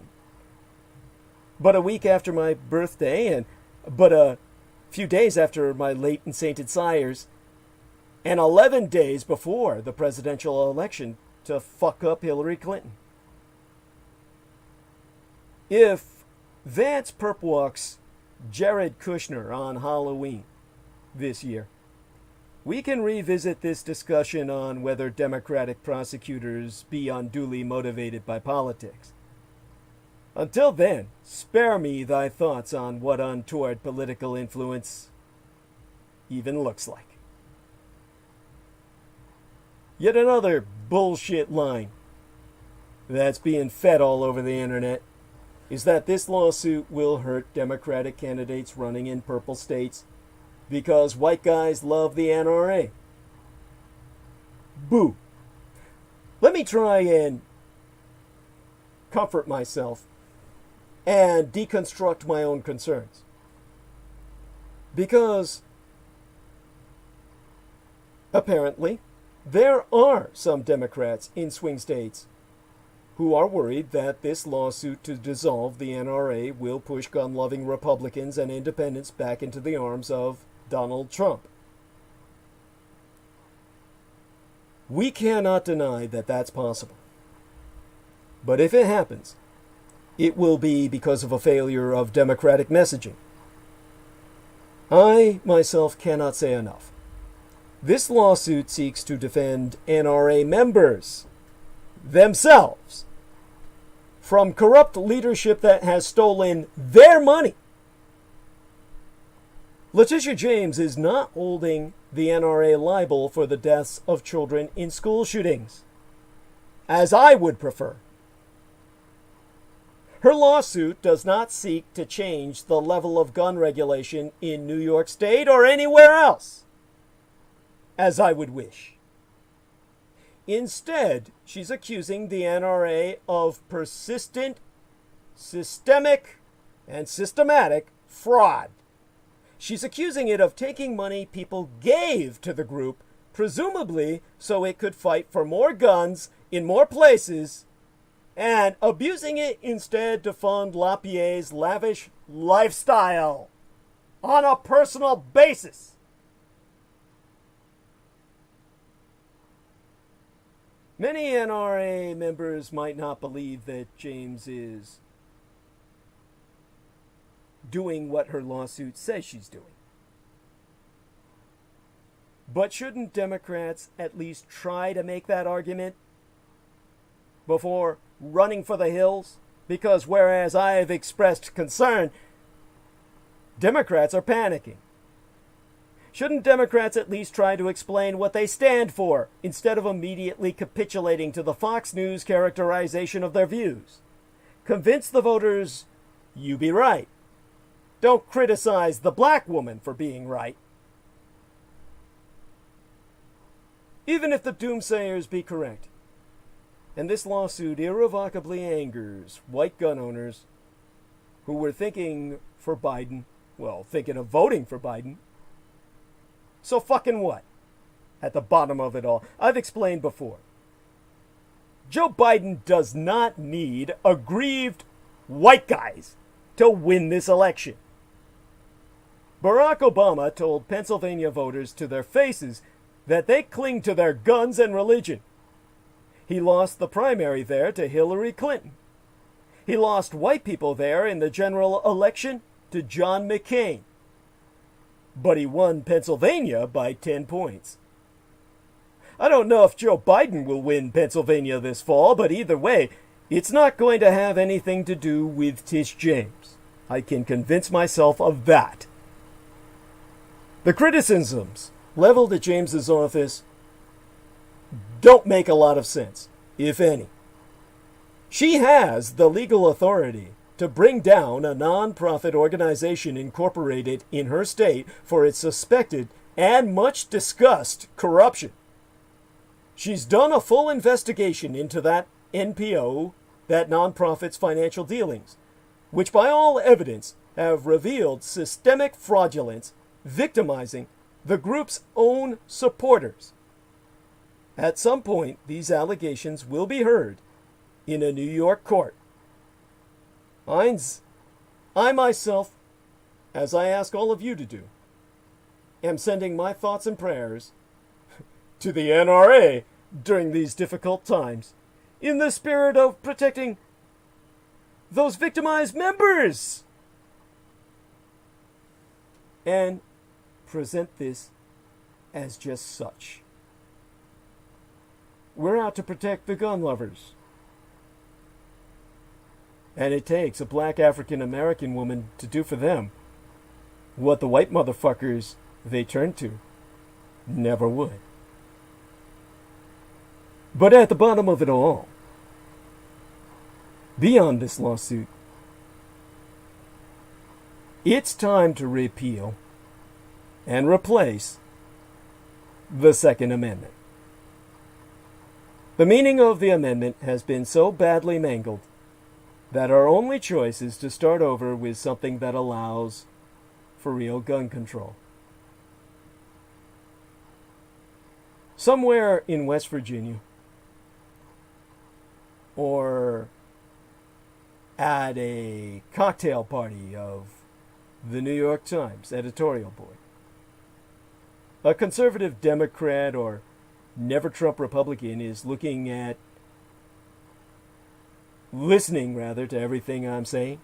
But a week after my birthday, but a few days after my late and sainted sires, and 11 days before the presidential election to fuck up Hillary Clinton. If Vance Perpwalks Jared Kushner on Halloween this year, we can revisit this discussion on whether Democratic prosecutors be unduly motivated by politics. Until then, spare me thy thoughts on what untoward political influence even looks like. Yet another bullshit line that's being fed all over the internet is that this lawsuit will hurt Democratic candidates running in purple states because white guys love the NRA. Boo. Let me try and comfort myself and deconstruct my own concerns. Because apparently there are some Democrats in swing states who are worried that this lawsuit to dissolve the NRA will push gun-loving Republicans and independents back into the arms of Donald Trump. We cannot deny that that's possible. But if it happens, it will be because of a failure of Democratic messaging. I, myself, cannot say enough. This lawsuit seeks to defend NRA members themselves from corrupt leadership that has stolen their money. Letitia James is not holding the NRA liable for the deaths of children in school shootings, as I would prefer. Her lawsuit does not seek to change the level of gun regulation in New York State or anywhere else, as I would wish. Instead, she's accusing the NRA of persistent, systemic, and systematic fraud She's accusing it of taking money people gave to the group, presumably so it could fight for more guns in more places, and abusing it instead to fund LaPierre's lavish lifestyle on a personal basis. Many NRA members might not believe that James is doing what her lawsuit says she's doing. But shouldn't Democrats at least try to make that argument before running for the hills? Because whereas I have expressed concern, Democrats are panicking. Shouldn't Democrats at least try to explain what they stand for, instead of immediately capitulating to the Fox News characterization of their views? Convince the voters you be right. Don't criticize the black woman for being right. Even if the doomsayers be correct, and this lawsuit irrevocably angers white gun owners who were thinking for Biden, well, thinking of voting for Biden, so fucking what? At the bottom of it all, I've explained before, Joe Biden does not need aggrieved white guys to win this election. Barack Obama told Pennsylvania voters to their faces that they cling to their guns and religion. He lost the primary there to Hillary Clinton. He lost white people there in the general election to John McCain. But he won Pennsylvania by 10 points. I don't know if Joe Biden will win Pennsylvania this fall, but either way, it's not going to have anything to do with Tish James. I can convince myself of that. The criticisms leveled at James's office don't make a lot of sense, if any. She has the legal authority to bring down a non-profit organization incorporated in her state for its suspected and much discussed corruption. She's done a full investigation into that NPO, that nonprofit's financial dealings, which by all evidence have revealed systemic fraudulence, victimizing the group's own supporters. At some point, these allegations will be heard in a New York court. I myself, as I ask all of you to do, am sending my thoughts and prayers to the NRA during these difficult times, in the spirit of protecting those victimized members, and present this as just such. We're out to protect the gun lovers. And it takes a black African American woman to do for them what the white motherfuckers they turn to never would. But at the bottom of it all, beyond this lawsuit, it's time to repeal and replace the Second Amendment. The meaning of the amendment has been so badly mangled that our only choice is to start over with something that allows for real gun control. Somewhere in West Virginia, or at a cocktail party of the New York Times editorial board, a conservative Democrat or never Trump Republican is listening to everything I'm saying,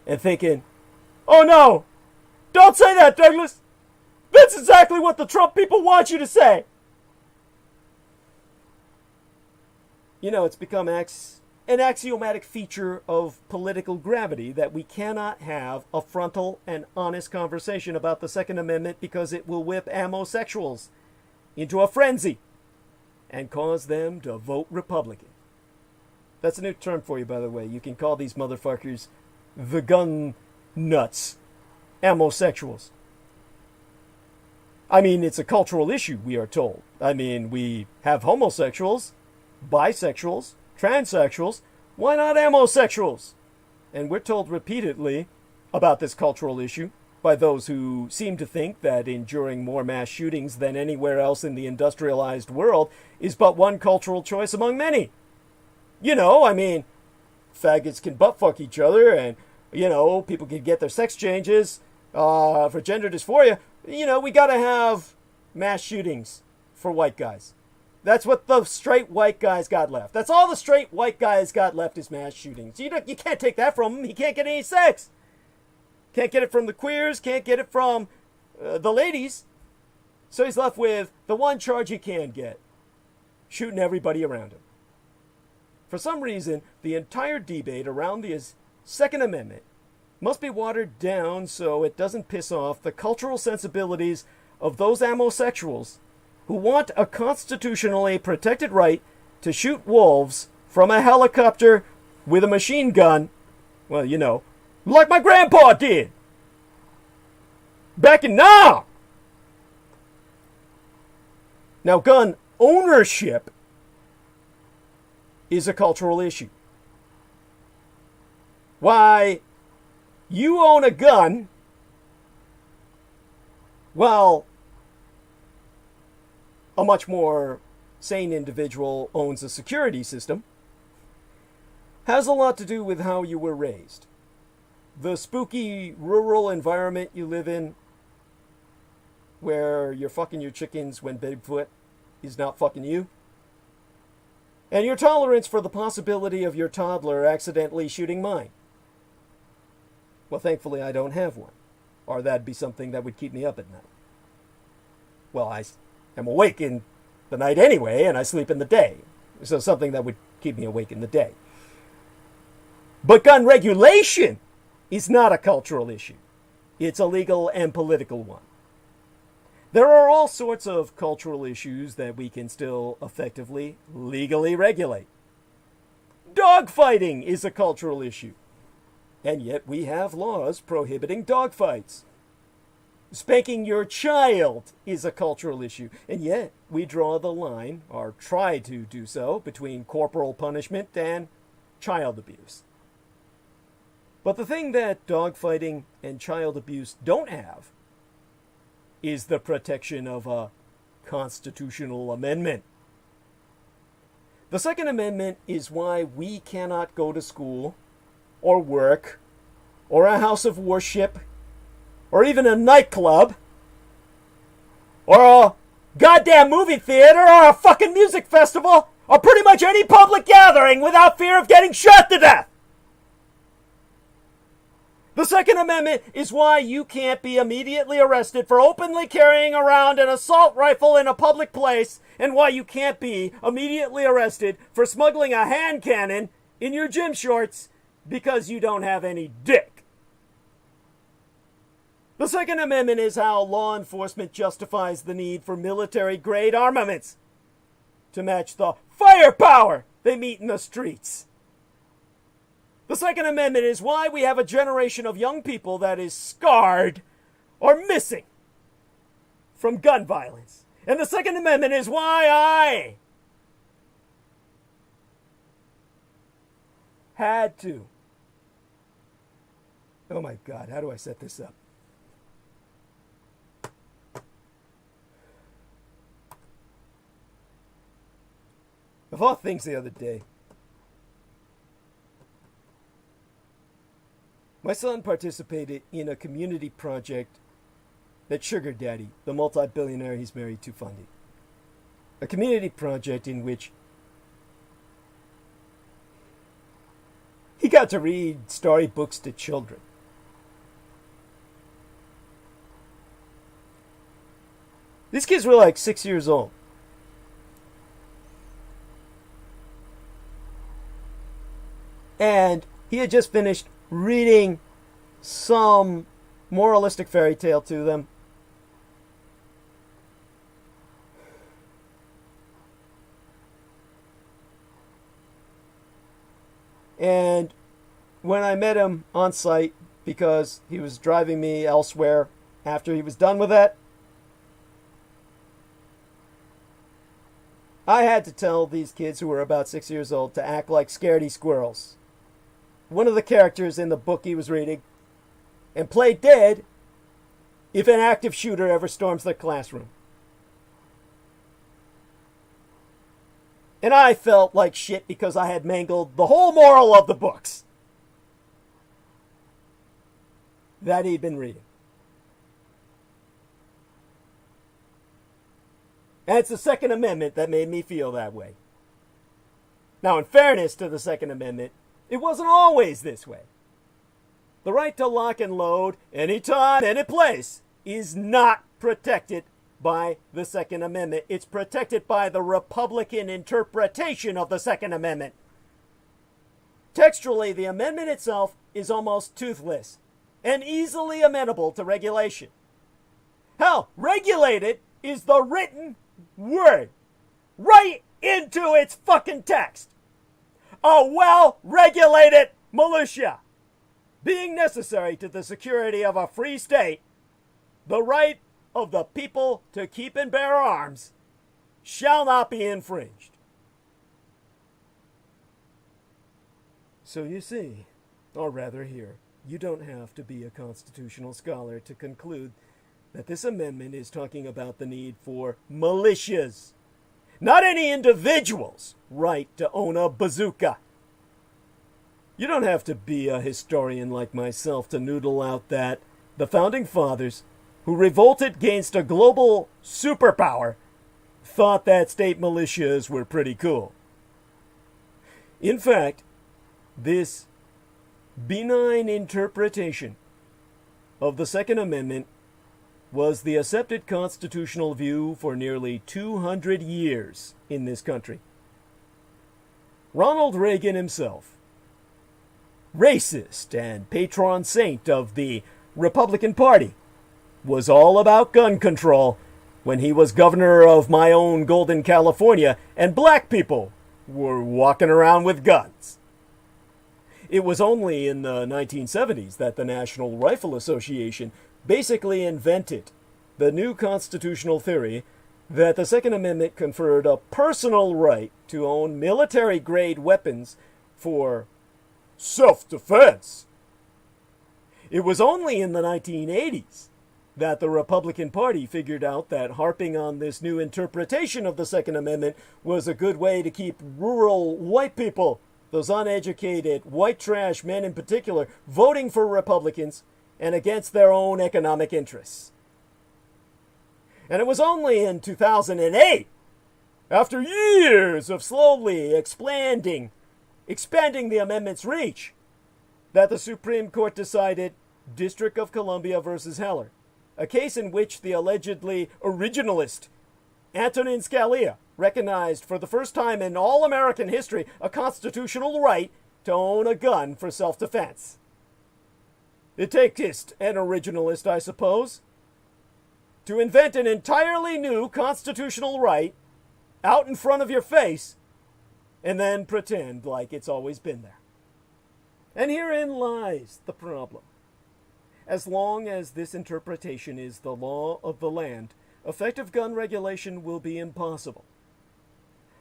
and thinking, oh no, don't say that, Douglas. That's exactly what the Trump people want you to say. You know, it's become an axiomatic feature of political gravity that we cannot have a frontal and honest conversation about the Second Amendment because it will whip homosexuals into a frenzy and cause them to vote Republican. That's a new term for you, by the way. You can call these motherfuckers the gun nuts, homosexuals. I mean, it's a cultural issue, we are told. I mean, we have homosexuals, bisexuals, transsexuals. Why not homosexuals? And we're told repeatedly about this cultural issue by those who seem to think that enduring more mass shootings than anywhere else in the industrialized world is but one cultural choice among many. You know, I mean, faggots can butt fuck each other, and, you know, people can get their sex changes for gender dysphoria. You know, we gotta have mass shootings for white guys. That's what the straight white guys got left. That's all the straight white guys got left is mass shootings. You can't take that from him. He can't get any sex. Can't get it from the queers, can't get it from the ladies. So he's left with the one charge he can get, shooting everybody around him. For some reason, the entire debate around the Second Amendment must be watered down so it doesn't piss off the cultural sensibilities of those homosexuals who want a constitutionally protected right to shoot wolves from a helicopter with a machine gun. Well, you know, like my grandpa did back in now. Now, gun ownership is a cultural issue. Why, you own a gun, well, a much more sane individual owns a security system, has a lot to do with how you were raised. The spooky rural environment you live in, where you're fucking your chickens when Bigfoot is not fucking you, and your tolerance for the possibility of your toddler accidentally shooting mine. Well, thankfully I don't have one, or that'd be something that would keep me up at night. Well, I am awake in the night anyway, and I sleep in the day, so something that would keep me awake in the day. But gun regulation is not a cultural issue. It's a legal and political one. There are all sorts of cultural issues that we can still effectively, legally regulate. Dogfighting is a cultural issue, and yet we have laws prohibiting dogfights. Spanking your child is a cultural issue, and yet we draw the line, or try to do so, between corporal punishment and child abuse. But the thing that dogfighting and child abuse don't have is the protection of a constitutional amendment. The Second Amendment is why we cannot go to school, or work, or a house of worship, or even a nightclub, or a goddamn movie theater, or a fucking music festival, or pretty much any public gathering without fear of getting shot to death. The Second Amendment is why you can't be immediately arrested for openly carrying around an assault rifle in a public place, and why you can't be immediately arrested for smuggling a hand cannon in your gym shorts because you don't have any dick. The Second Amendment is how law enforcement justifies the need for military-grade armaments to match the firepower they meet in the streets. The Second Amendment is why we have a generation of young people that is scarred or missing from gun violence. And the Second Amendment is why I had to. Oh my God, how do I set this up? Of all things the other day, my son participated in a community project that Sugar Daddy, the multi-billionaire he's married to, funded. A community project in which he got to read storybooks to children. These kids were like 6 years old. And he had just finished reading some moralistic fairy tale to them. And when I met him on site, because he was driving me elsewhere after he was done with that, I had to tell these kids who were about 6 years old to act like scaredy squirrels. One of the characters in the book he was reading and play dead if an active shooter ever storms the classroom. And I felt like shit because I had mangled the whole moral of the books that he'd been reading. And it's the Second Amendment that made me feel that way. Now, in fairness to the Second Amendment, it wasn't always this way. The right to lock and load anytime, any place is not protected by the Second Amendment. It's protected by the Republican interpretation of the Second Amendment. Textually, the amendment itself is almost toothless and easily amenable to regulation. Hell, regulated is the written word right into its fucking text. A well-regulated militia being necessary to the security of a free state, the right of the people to keep and bear arms shall not be infringed. So you see, or rather here, you don't have to be a constitutional scholar to conclude that this amendment is talking about the need for militias, not any individual's right to own a bazooka. You don't have to be a historian like myself to noodle out that the Founding Fathers, who revolted against a global superpower, thought that state militias were pretty cool. In fact, this benign interpretation of the Second Amendment was the accepted constitutional view for nearly 200 years in this country. Ronald Reagan himself, racist and patron saint of the Republican Party, was all about gun control when he was governor of my own Golden, California, and black people were walking around with guns. It was only in the 1970s that the National Rifle Association basically invented the new constitutional theory that the Second Amendment conferred a personal right to own military-grade weapons for self-defense. It was only in the 1980s that the Republican Party figured out that harping on this new interpretation of the Second Amendment was a good way to keep rural white people, those uneducated white trash men in particular, voting for Republicans and against their own economic interests. And it was only in 2008, after years of slowly expanding the amendment's reach, that the Supreme Court decided District of Columbia versus Heller, a case in which the allegedly originalist Antonin Scalia recognized for the first time in all American history a constitutional right to own a gun for self-defense. It takes an originalist, I suppose, to invent an entirely new constitutional right out in front of your face and then pretend like it's always been there. And herein lies the problem. As long as this interpretation is the law of the land, effective gun regulation will be impossible.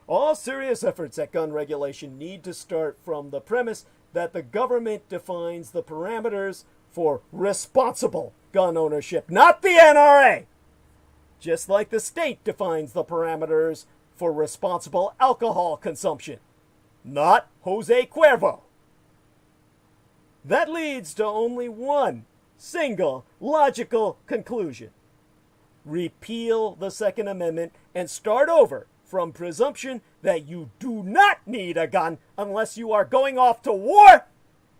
All serious efforts at gun regulation need to start from the premise that the government defines the parameters for responsible gun ownership, not the NRA. Just like the state defines the parameters for responsible alcohol consumption, not Jose Cuervo. That leads to only one single logical conclusion. Repeal the Second Amendment and start over from presumption that you do not need a gun unless you are going off to war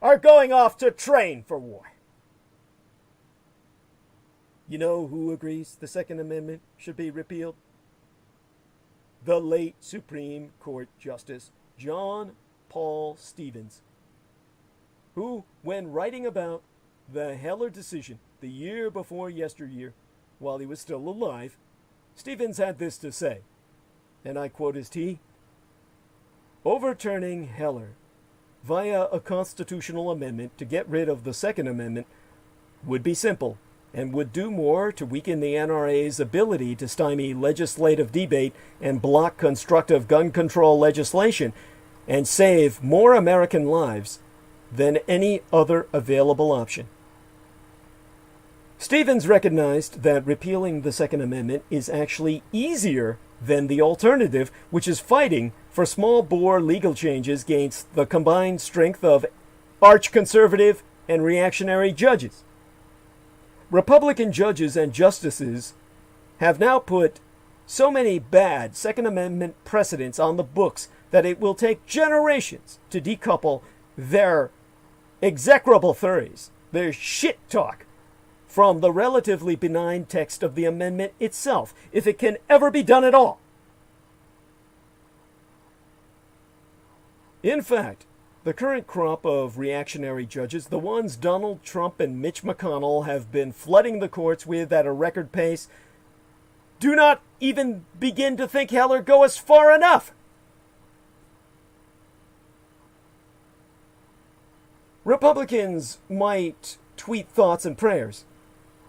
or going off to train for war. You know who agrees the Second Amendment should be repealed? The late Supreme Court Justice John Paul Stevens, who, when writing about the Heller decision the year before yesteryear, while he was still alive, Stevens had this to say, and I quote his T: "Overturning Heller via a constitutional amendment to get rid of the Second Amendment would be simple and would do more to weaken the NRA's ability to stymie legislative debate and block constructive gun control legislation and save more American lives than any other available option. Stevens recognized that repealing the Second Amendment is actually easier than the alternative, which is fighting for small-bore legal changes against the combined strength of arch-conservative and reactionary judges. Republican judges and justices have now put so many bad Second Amendment precedents on the books that it will take generations to decouple their execrable theories, their shit talk, from the relatively benign text of the amendment itself, if it can ever be done at all. In fact, the current crop of reactionary judges, the ones Donald Trump and Mitch McConnell have been flooding the courts with at a record pace, do not even begin to think Heller goes far enough. Republicans might tweet thoughts and prayers,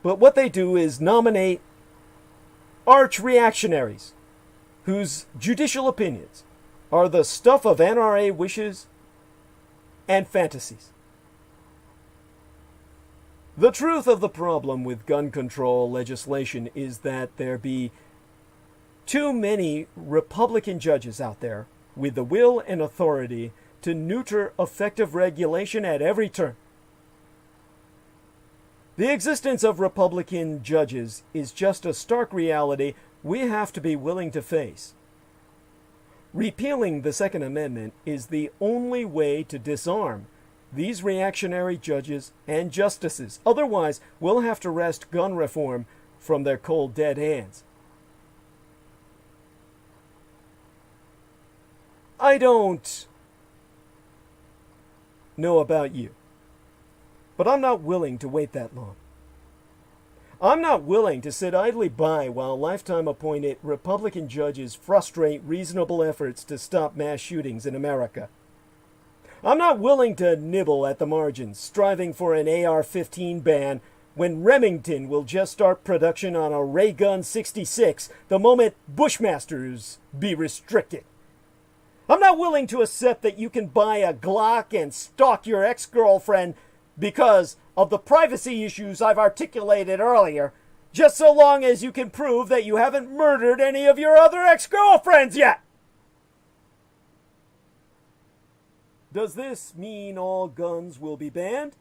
but what they do is nominate arch-reactionaries whose judicial opinions are the stuff of NRA wishes and fantasies. The truth of the problem with gun control legislation is that there be too many Republican judges out there with the will and authority to neuter effective regulation at every turn. The existence of Republican judges is just a stark reality we have to be willing to face. Repealing the Second Amendment is the only way to disarm these reactionary judges and justices. Otherwise, we'll have to wrest gun reform from their cold, dead hands. I don't know about you, but I'm not willing to wait that long. I'm not willing to sit idly by while lifetime appointed Republican judges frustrate reasonable efforts to stop mass shootings in America. I'm not willing to nibble at the margins, striving for an AR-15 ban when Remington will just start production on a ray gun 66 the moment Bushmasters be restricted. I'm not willing to accept that you can buy a Glock and stalk your ex-girlfriend because of the privacy issues I've articulated earlier, just so long as you can prove that you haven't murdered any of your other ex-girlfriends yet. Does this mean all guns will be banned?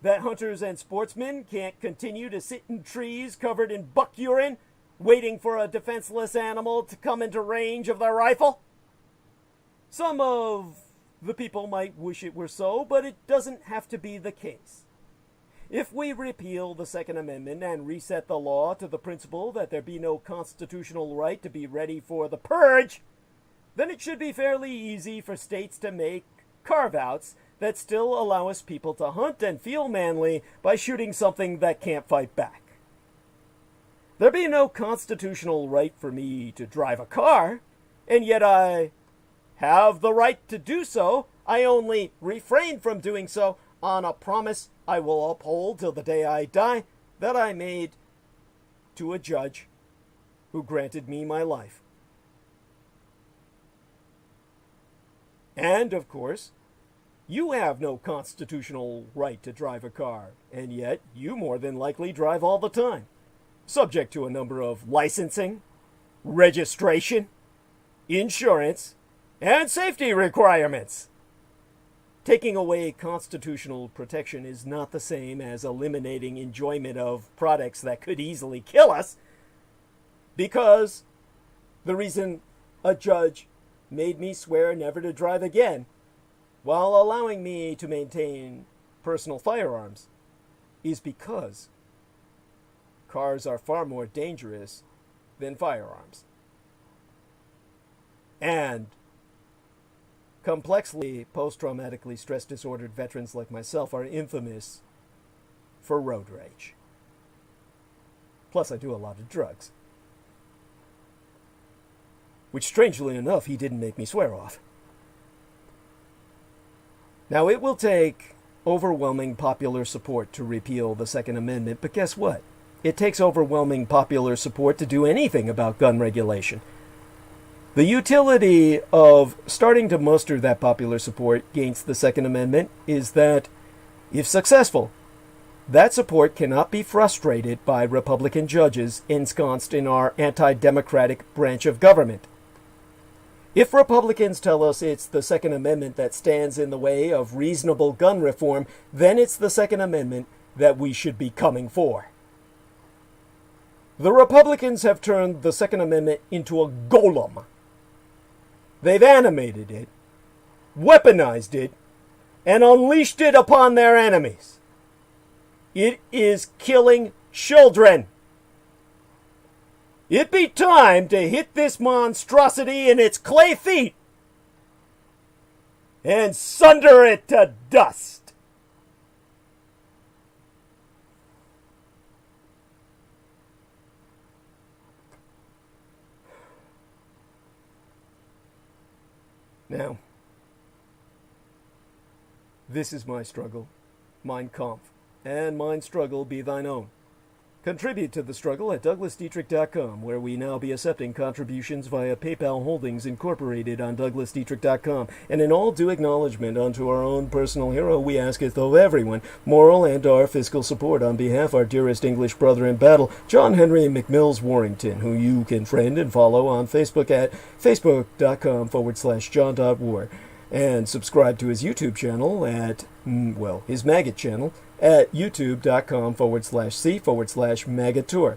That hunters and sportsmen can't continue to sit in trees covered in buck urine, waiting for a defenseless animal to come into range of their rifle? Some of the people might wish it were so, but it doesn't have to be the case. If we repeal the Second Amendment and reset the law to the principle that there be no constitutional right to be ready for the purge, then it should be fairly easy for states to make carve-outs that still allow us people to hunt and feel manly by shooting something that can't fight back. There be no constitutional right for me to drive a car, and yet I have the right to do so. I only refrain from doing so on a promise I will uphold till the day I die that I made to a judge who granted me my life. And, of course, you have no constitutional right to drive a car, and yet you more than likely drive all the time, subject to a number of licensing, registration, insurance, and safety requirements. Taking away constitutional protection is not the same as eliminating enjoyment of products that could easily kill us, because the reason a judge made me swear never to drive again while allowing me to maintain personal firearms is because cars are far more dangerous than firearms. And complexly post-traumatically stress disordered veterans like myself are infamous for road rage. Plus, I do a lot of drugs, which strangely enough he didn't make me swear off. Now, it will take overwhelming popular support to repeal the Second Amendment, but guess what? It takes overwhelming popular support to do anything about gun regulation. The utility of starting to muster that popular support against the Second Amendment is that, if successful, That support cannot be frustrated by Republican judges ensconced in our anti-democratic branch of government. If Republicans tell us it's the Second Amendment that stands in the way of reasonable gun reform, then it's the Second Amendment that we should be coming for. The Republicans have turned the Second Amendment into a golem. They've animated it, weaponized it, and unleashed it upon their enemies. It is killing children. It be time to hit this monstrosity in its clay feet and sunder it to dust. Now, this is my struggle, mein Kampf, and mine struggle be thine own. Contribute to the struggle at DouglasDietrich.com, where we now be accepting contributions via PayPal Holdings Incorporated on DouglasDietrich.com. And in all due acknowledgement unto our own personal hero, we asketh of everyone moral and our fiscal support on behalf our dearest English brother in battle, John Henry McMills Warrington, who you can friend and follow on Facebook at facebook.com/John.War. And subscribe to his YouTube channel at, his maggot channel, at youtube.com/C/MAGATOUR.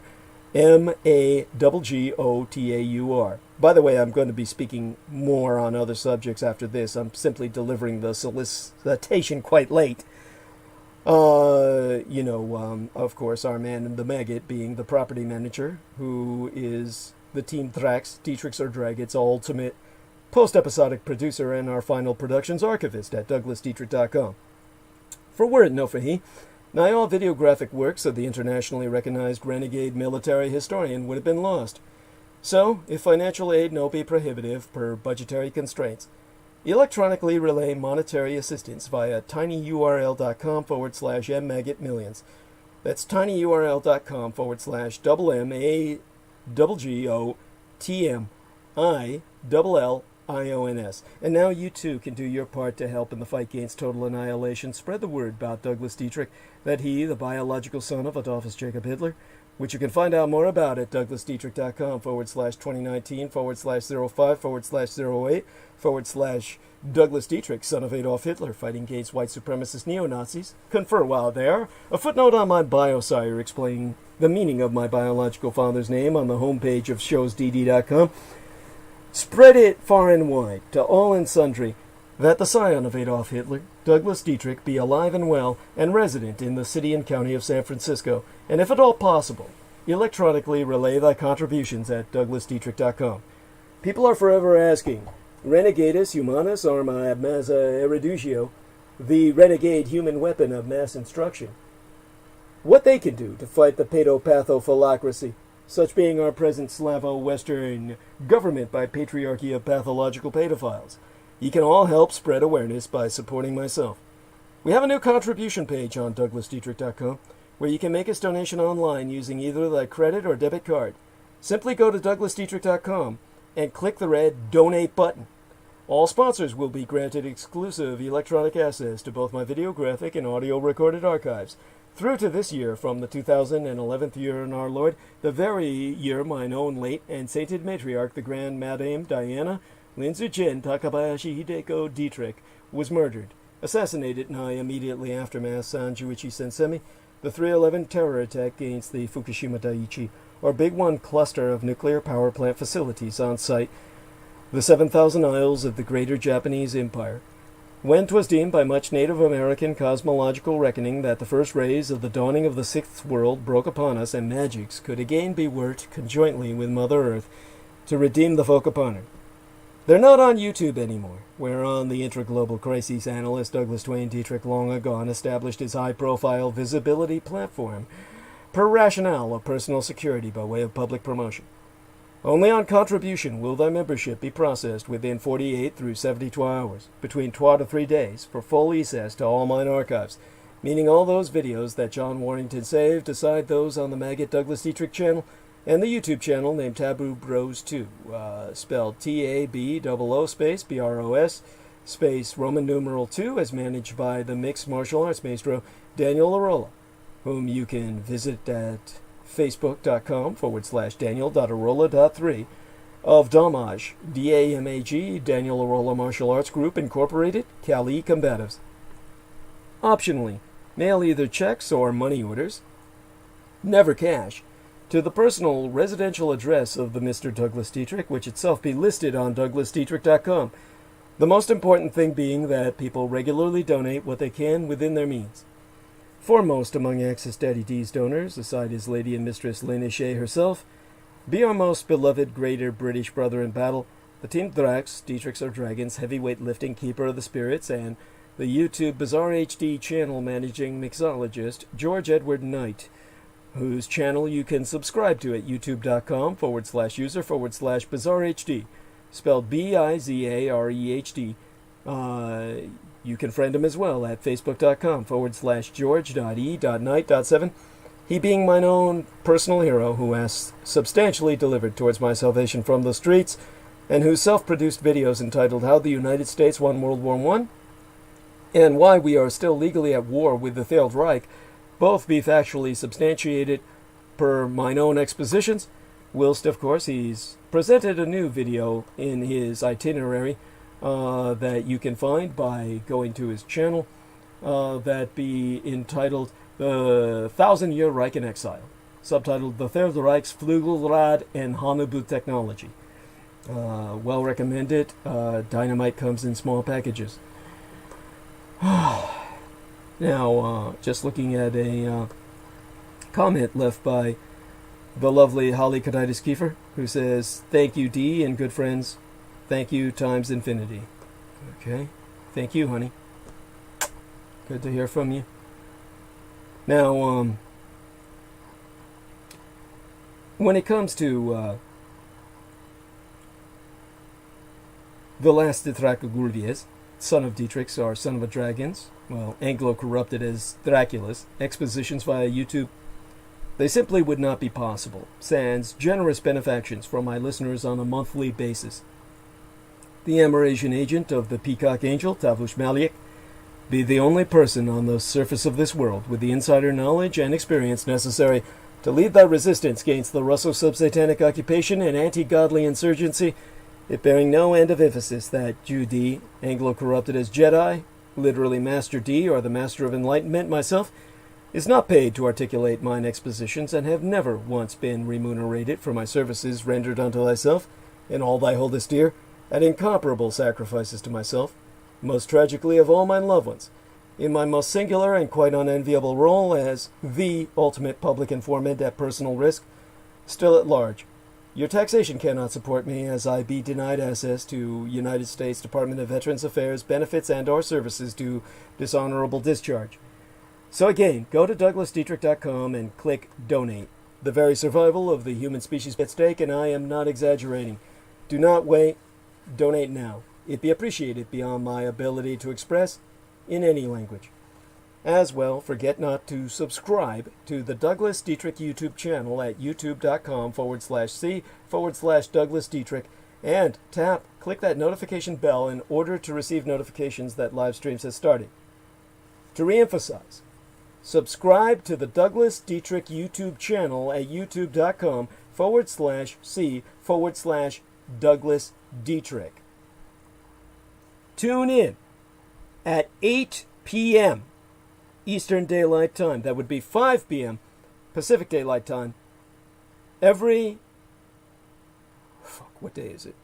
MAGGOTAUR. By the way, I'm going to be speaking more on other subjects after this. I'm simply delivering the solicitation quite late. Of course, our man in the maggot being the property manager, who is the Team Thrax, Dietrich's or Dragget's ultimate post-episodic producer and our final productions archivist at DouglasDietrich.com. For word no for he, nigh all videographic works of the internationally recognized renegade military historian would have been lost. So, if financial aid no be prohibitive per budgetary constraints, electronically relay monetary assistance via tinyurl.com/mmaggotmillions. That's tinyurl.com/MAGGOTMILLIONS. And now you too can do your part to help in the fight against total annihilation. Spread the word about Douglas Dietrich, that he, the biological son of Adolphus Jacob Hitler, which you can find out more about at DouglasDietrich.com/2019/05/08/Douglas Dietrich, son of Adolf Hitler, fighting against white supremacist neo-Nazis. Confer while there. A footnote on my biosire explaining the meaning of my biological father's name on the homepage of showsdd.com. Spread it far and wide, to all and sundry, that the scion of Adolf Hitler, Douglas Dietrich, be alive and well, and resident in the city and county of San Francisco, and if at all possible, electronically relay thy contributions at DouglasDietrich.com. People are forever asking, Renegadus humanus arma ab massa eruditio, the renegade human weapon of mass instruction, what they can do to fight the pedopathophilocracy, such being our present Slavo-Western government by patriarchy of pathological pedophiles. You can all help spread awareness by supporting myself. We have a new contribution page on DouglasDietrich.com, where you can make us donation online using either thy credit or debit card. Simply go to DouglasDietrich.com and click the red Donate button. All sponsors will be granted exclusive electronic access to both my videographic and audio recorded archives, through to this year, from the 2011th year in our Lord, the very year mine own late and sainted matriarch, the Grand Madame Diana Linzu-Jin Takabayashi Hideko Dietrich, was murdered, assassinated nigh immediately after Mass San Juichi Sensemi, the 3/11 terror attack against the Fukushima Daiichi, or Big One cluster of nuclear power plant facilities on site, the 7,000 isles of the greater Japanese Empire. When 'twas deemed by much Native American cosmological reckoning that the first rays of the dawning of the sixth world broke upon us, and magics could again be worked conjointly with Mother Earth to redeem the folk upon her. They're not on YouTube anymore, whereon the intra-global crises analyst Douglas Twain Dietrich long agone established his high-profile visibility platform, per rationale of personal security by way of public promotion. Only on contribution will thy membership be processed within 48 through 72 hours, between 2 to 3 days, for full access to all mine archives, meaning all those videos that John Warrington saved, aside those on the Maggot Douglas Dietrich channel, and the YouTube channel named Taboo Bros 2, spelled TABOO space BROS space Roman numeral 2, as managed by the mixed martial arts maestro Daniel Arola. whom you can visit at facebook.com/Daniel.Arola.3 of Damage, DAMAG, Daniel Arola Martial Arts Group Incorporated, Cali Combatives. Optionally, mail either checks or money orders, never cash, to the personal residential address of the Mr. Douglas Dietrich, which itself be listed on DouglasDietrich.com. The most important thing being that people regularly donate what they can within their means. Foremost among Access Daddy D's donors, aside his lady and mistress Lynn Ishay herself, be our most beloved greater British brother in battle, the Team Drax, Dietrichs are Dragons, heavyweight lifting keeper of the spirits, and the YouTube Bizarre HD channel managing mixologist George Edward Knight, whose channel you can subscribe to at youtube.com/user/bizarrehd, spelled BIZAREHD. You can friend him as well at facebook.com/george.e.knight.7. He being mine own personal hero who has substantially delivered towards my salvation from the streets, and whose self-produced videos entitled How the United States Won World War I and Why We Are Still Legally at War with the Third Reich both be factually substantiated per mine own expositions, whilst of course he's presented a new video in his itinerary that you can find by going to his channel, that be entitled The 1,000-Year Reich in Exile, subtitled The Third Reich's Flugelrad and Hanubu Technology. Well recommended. Dynamite comes in small packages. Now, just looking at a comment left by the lovely Holly Kaditis Kiefer, who says, "Thank you, D, and good friends. Thank you times infinity." Okay. Thank you, honey. Good to hear from you. Now, when it comes to the last Dithrakagurvies, son of Dietrichs or son of a dragons, well, Anglo-corrupted as Draculas, expositions via YouTube, they simply would not be possible, sans generous benefactions from my listeners on a monthly basis. The Amerasian agent of the Peacock Angel, Tavush Maliak, be the only person on the surface of this world with the insider knowledge and experience necessary to lead thy resistance against the Russo-subsatanic occupation and anti-godly insurgency, it bearing no end of emphasis that Jew D, Anglo-corrupted as Jedi, literally Master D, or the Master of Enlightenment myself, is not paid to articulate mine expositions, and have never once been remunerated for my services rendered unto thyself, and all thy holdest dear, at incomparable sacrifices to myself, most tragically of all mine loved ones, in my most singular and quite unenviable role as the ultimate public informant at personal risk, still at large. Your taxation cannot support me, as I be denied access to United States Department of Veterans Affairs benefits and or services due dishonorable discharge. So again, go to DouglasDietrich.com and click Donate. The very survival of the human species at stake, and I am not exaggerating. Do not wait. Donate now. It be appreciated beyond my ability to express in any language. As well, forget not to subscribe to the Douglas Dietrich YouTube channel at youtube.com/c/Douglas Dietrich, and click that notification bell in order to receive notifications that live streams have started. To reemphasize, subscribe to the Douglas Dietrich YouTube channel at youtube.com/c/Douglas Dietrich. Tune in at 8 p.m. Eastern Daylight Time. That would be 5 p.m. Pacific Daylight Time. Every... what day is it?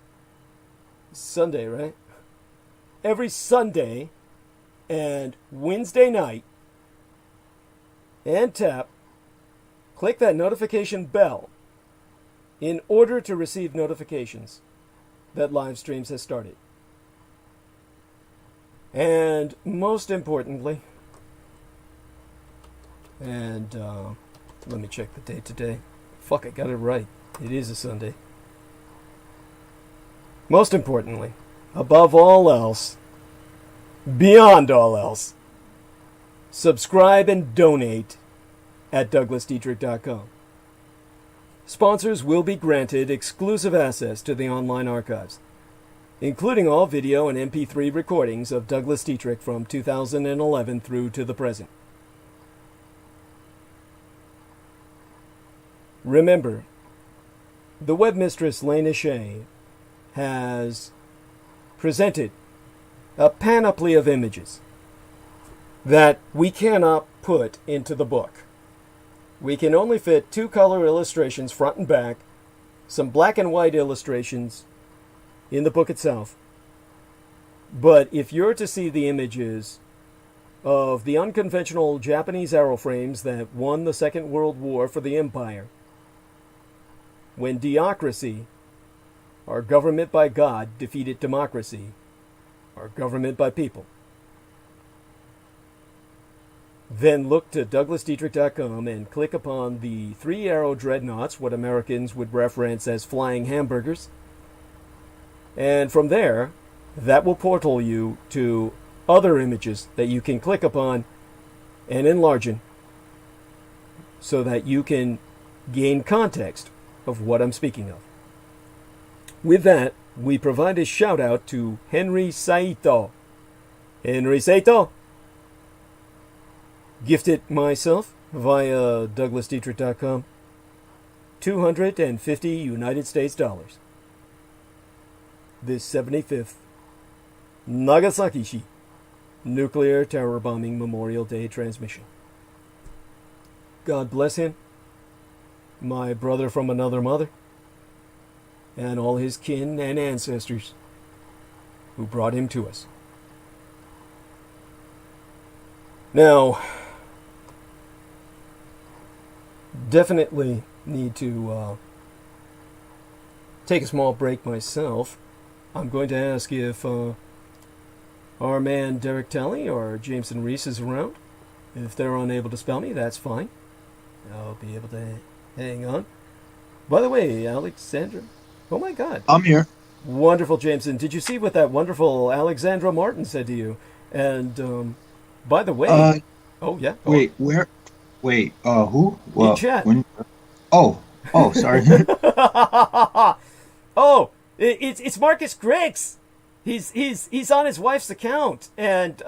Sunday, right? Every Sunday and Wednesday night. And click that notification bell in order to receive notifications that live streams has started. And most importantly, and let me check the date today. Fuck, I got it right. It is a Sunday. Most importantly, above all else, beyond all else, subscribe and donate at DouglasDietrich.com. Sponsors will be granted exclusive access to the online archives, including all video and MP3 recordings of Douglas Dietrich from 2011 through to the present. remember, the web mistress Lena Shea has presented a panoply of images that we cannot put into the book. We can only fit 2 color illustrations front and back, some black and white illustrations in the book itself. But if you're to see the images of the unconventional Japanese aeroframes that won the Second World War for the Empire, when theocracy, our government by God, defeated democracy, our government by people, then look to DouglasDietrich.com and click upon the 3-arrow dreadnoughts, what Americans would reference as flying hamburgers. And from there, that will portal you to other images that you can click upon and enlarge in so that you can gain context of what I'm speaking of. With that, we provide a shout out to Henry Saito. Henry Saito gifted myself via DouglasDietrich.com 250 United States dollars. This 75th Nagasaki Nuclear Terror Bombing Memorial Day transmission. God bless him, my brother from another mother, and all his kin and ancestors who brought him to us. Now, definitely need to take a small break myself. I'm going to ask if our man Derek Talley or Jameson Reese is around. If they're unable to spell me, that's fine. I'll be able to hang on. By the way, Alexandra, oh my God. I'm here. Wonderful, Jameson. Did you see what that wonderful Alexandra Martin said to you? And by the way, oh yeah. Wait, where? Wait, who? Well, in chat. Oh, sorry. Oh, it's Marcus Griggs. He's on his wife's account, and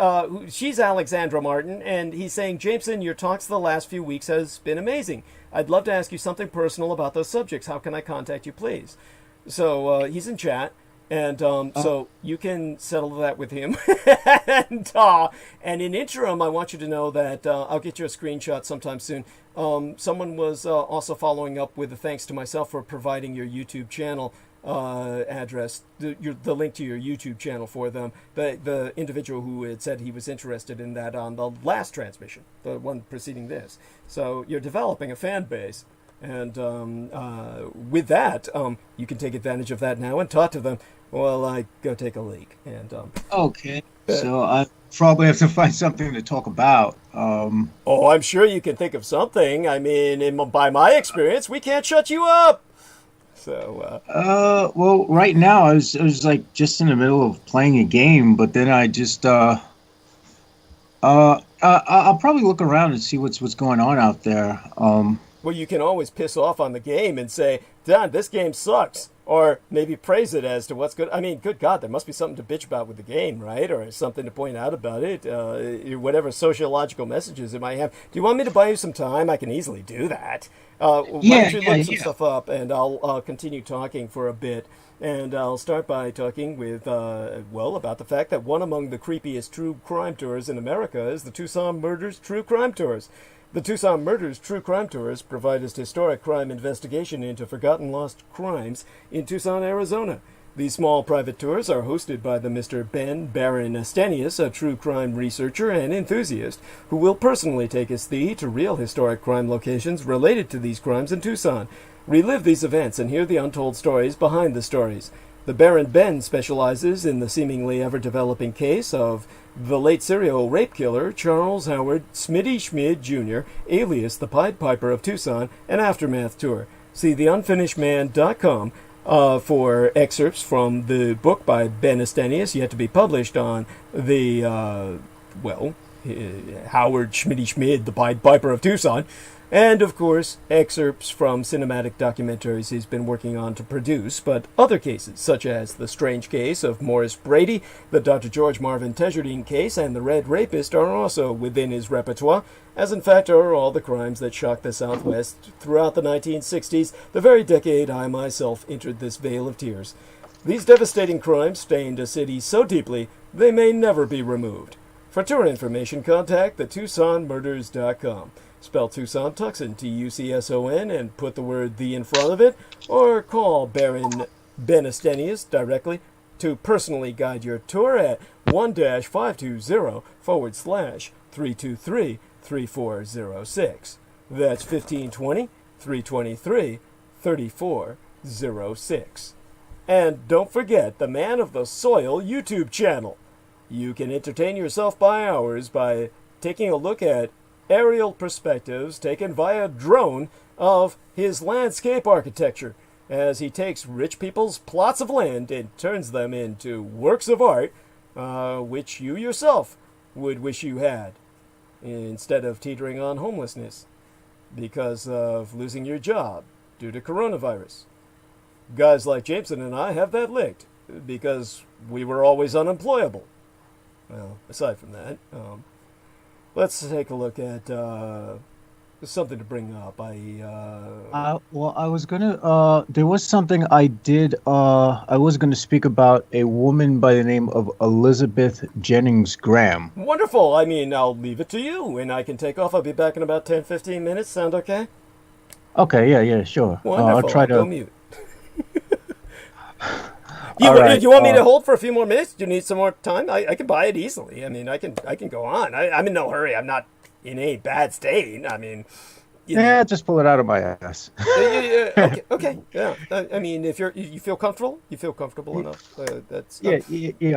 she's Alexandra Martin, and he's saying, Jameson, your talks the last few weeks has been amazing. I'd love to ask you something personal about those subjects. How can I contact you, please? So he's in chat, and so you can settle that with him. And in interim, I want you to know that I'll get you a screenshot sometime soon. Someone was also following up with a thanks to myself for providing your YouTube channel address, the link to your YouTube channel for them. The individual who had said he was interested in that on the last transmission, the one preceding this. So you're developing a fan base. And with that, you can take advantage of that now and talk to them while I go take a leak. And okay, so I probably have to find something to talk about. Oh, I'm sure you can think of something. I mean, by my experience, we can't shut you up. So. Well, right now I was like just in the middle of playing a game, but then I just I'll probably look around and see what's going on out there. Well, you can always piss off on the game and say, Don, this game sucks. Or maybe praise it as to what's good. I mean, good God, there must be something to bitch about with the game, right? Or something to point out about it. Whatever sociological messages it might have. Do you want me to buy you some time? I can easily do that. Why don't you look some stuff up, and I'll continue talking for a bit. And I'll start by talking with, about the fact that one among the creepiest true crime tours in America is the Tucson Murders True Crime Tours. The Tucson Murders True Crime Tours provide us historic crime investigation into forgotten lost crimes in Tucson, Arizona. These small private tours are hosted by the Mr. Ben Baron Stanius, a true crime researcher and enthusiast, who will personally take us to real historic crime locations related to these crimes in Tucson. Relive these events and hear the untold stories behind the stories. The Baron Ben specializes in the seemingly ever-developing case of the late serial rape killer Charles Howard Smitty Schmid Jr., alias the Pied Piper of Tucson, an aftermath tour. See theunfinishedman.com for excerpts from the book by Ben Estenius, yet to be published on the, Howard Schmitty Schmid, the Pied Piper of Tucson. And, of course, excerpts from cinematic documentaries he's been working on to produce, but other cases, such as the strange case of Morris Brady, the Dr. George Marvin Tejardine case, and the Red Rapist are also within his repertoire, as in fact are all the crimes that shocked the Southwest throughout the 1960s, the very decade I myself entered this vale of tears. These devastating crimes stained a city so deeply they may never be removed. For tour information, contact the TucsonMurders.com. Spell Tucson Tucson, Tucson, and put the word "the" in front of it, or call Baron Benestenius directly to personally guide your tour at 1-520-/323-3406. That's 1520-323-3406. And don't forget the Man of the Soil YouTube channel. You can entertain yourself by hours by taking a look at aerial perspectives taken via drone of his landscape architecture as he takes rich people's plots of land and turns them into works of art which you yourself would wish you had, instead of teetering on homelessness because of losing your job due to coronavirus. Guys like Jameson and I have that licked because we were always unemployable. Well, aside from that, let's take a look at something to bring up. Well, I was gonna. There was something I did. I was gonna speak about a woman by the name of Elizabeth Jennings Graham. Wonderful. I mean, I'll leave it to you, and I can take off. I'll be back in about 10-15 minutes. Sound okay? Okay. Yeah. Sure. Wonderful. I'll try to go mute. You want me to hold for a few more minutes? Do you need some more time? I can buy it easily. I mean, I can go on. I'm in no hurry. I'm not in any bad state. I mean, just pull it out of my ass. Okay. Yeah. I mean, if you feel comfortable, enough. That's yeah,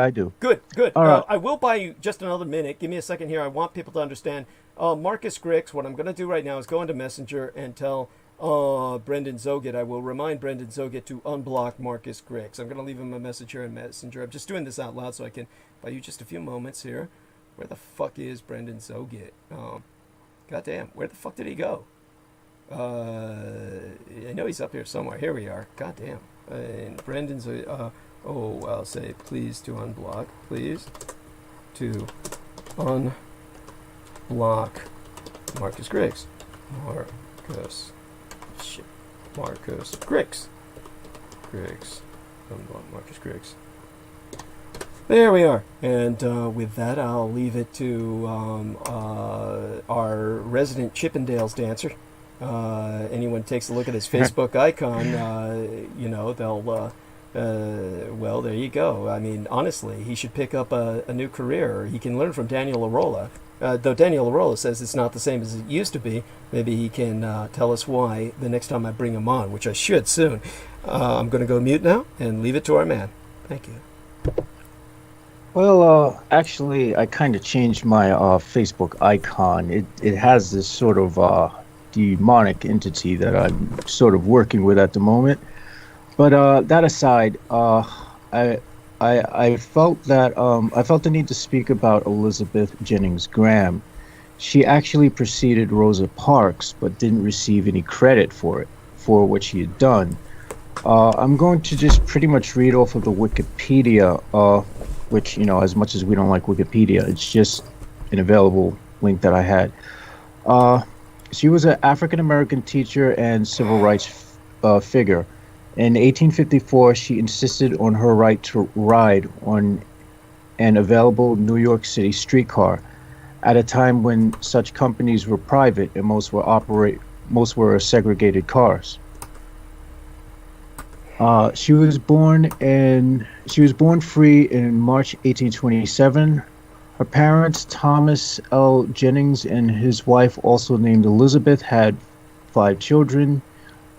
I do. Good. All right. I will buy you just another minute. Give me a second here. I want people to understand. Marcus Grix. What I'm going to do right now is go into Messenger and tell Brendan Zoget. I will remind Brendan Zoget to unblock Marcus Griggs. I'm going to leave him a message here in Messenger. I'm just doing this out loud so I can buy you just a few moments here. Where the fuck is Brendan Zoget? Goddamn, where the fuck did he go? I know he's up here somewhere. Here we are. Goddamn. And Brendan's I'll say please to unblock. Please to unblock Marcus Griggs. Marcus Griggs. Marcus Griggs. There we are. And with that, I'll leave it to our resident Chippendales dancer. Anyone takes a look at his Facebook icon, they'll, well, there you go. I mean, honestly, he should pick up a new career. He can learn from Daniel Arola. Though Daniel Arola says it's not the same as it used to be, maybe he can tell us why the next time I bring him on, which I should soon. I'm going to go mute now and leave it to our man. Thank you. Well, actually, I kind of changed my Facebook icon. It has this sort of demonic entity that I'm sort of working with at the moment. But that aside, I felt that I felt the need to speak about Elizabeth Jennings Graham. She actually preceded Rosa Parks, but didn't receive any credit for what she had done. I'm going to just pretty much read off of the Wikipedia, which, as much as we don't like Wikipedia, it's just an available link that I had. She was an African-American teacher and civil rights figure. In 1854, she insisted on her right to ride on an available New York City streetcar at a time when such companies were private and most were segregated cars. She was born free in March 1827. Her parents, Thomas L. Jennings and his wife, also named Elizabeth, had 5 children.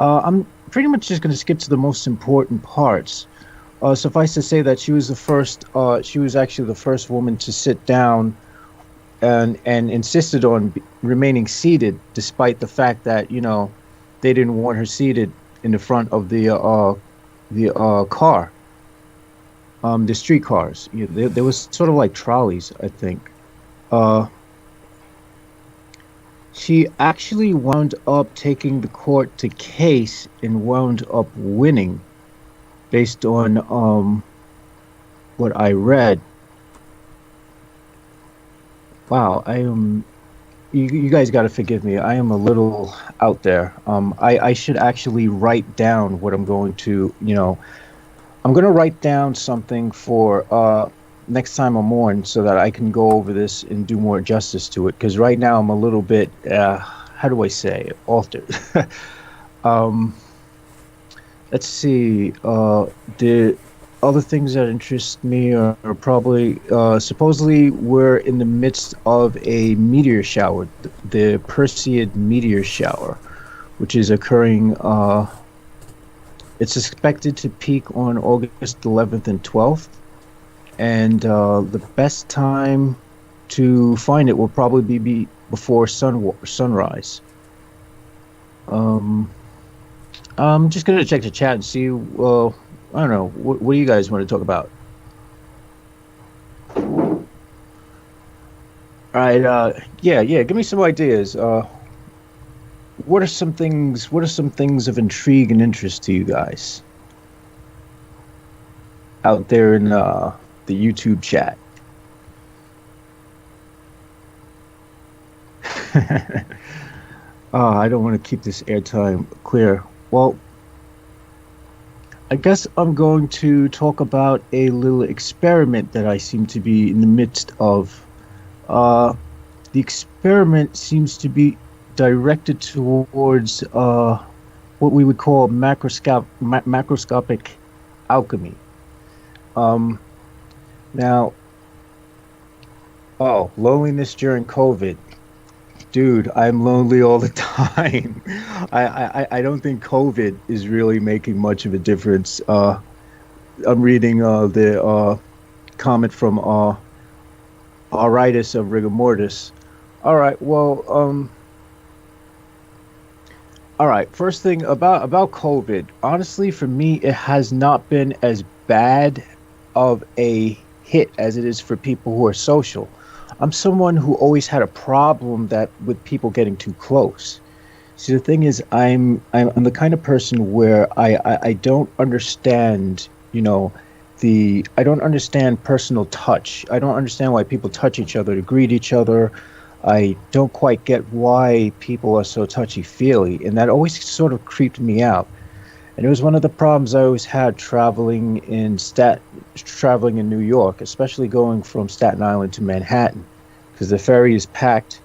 I'm pretty much just going to skip to the most important parts. Suffice to say that she was actually the first woman to sit down and insisted on remaining seated, despite the fact that, they didn't want her seated in the front of the car. The streetcars. There was sort of like trolleys, I think. She actually wound up taking the court to case and wound up winning based on what I read. Wow, I am. You guys got to forgive me. I am a little out there. I should actually write down what I'm going to. I'm going to write down something for next time I'm on, so that I can go over this and do more justice to it. Because right now I'm a little bit, how do I say, altered. Let's see. The other things that interest me are probably, supposedly we're in the midst of a meteor shower, the Perseid meteor shower, which is occurring. It's expected to peak on August 11th and 12th. And the best time to find it will probably be before sunrise. I'm just going to check the chat and see, I don't know, what do you guys want to talk about? All right, yeah, give me some ideas. What are some things of intrigue and interest to you guys out there in the YouTube chat? I don't want to keep this airtime clear. Well, I guess I'm going to talk about a little experiment that I seem to be in the midst of. The experiment seems to be directed towards what we would call macroscopic alchemy. Now, loneliness during COVID. Dude, I'm lonely all the time. I don't think COVID is really making much of a difference. I'm reading the comment from Auritus of Rigor Mortis. All right, well, all right, first thing about COVID. Honestly, for me, it has not been as bad of a hit as it is for people who are social. I'm someone who always had a problem with people getting too close. See, the thing is, I'm the kind of person where I don't understand, I don't understand personal touch. I don't understand why people touch each other to greet each other. I don't quite get why people are so touchy-feely, and that always sort of creeped me out. And it was one of the problems I always had traveling in New York, especially going from Staten Island to Manhattan, because the ferry is packed,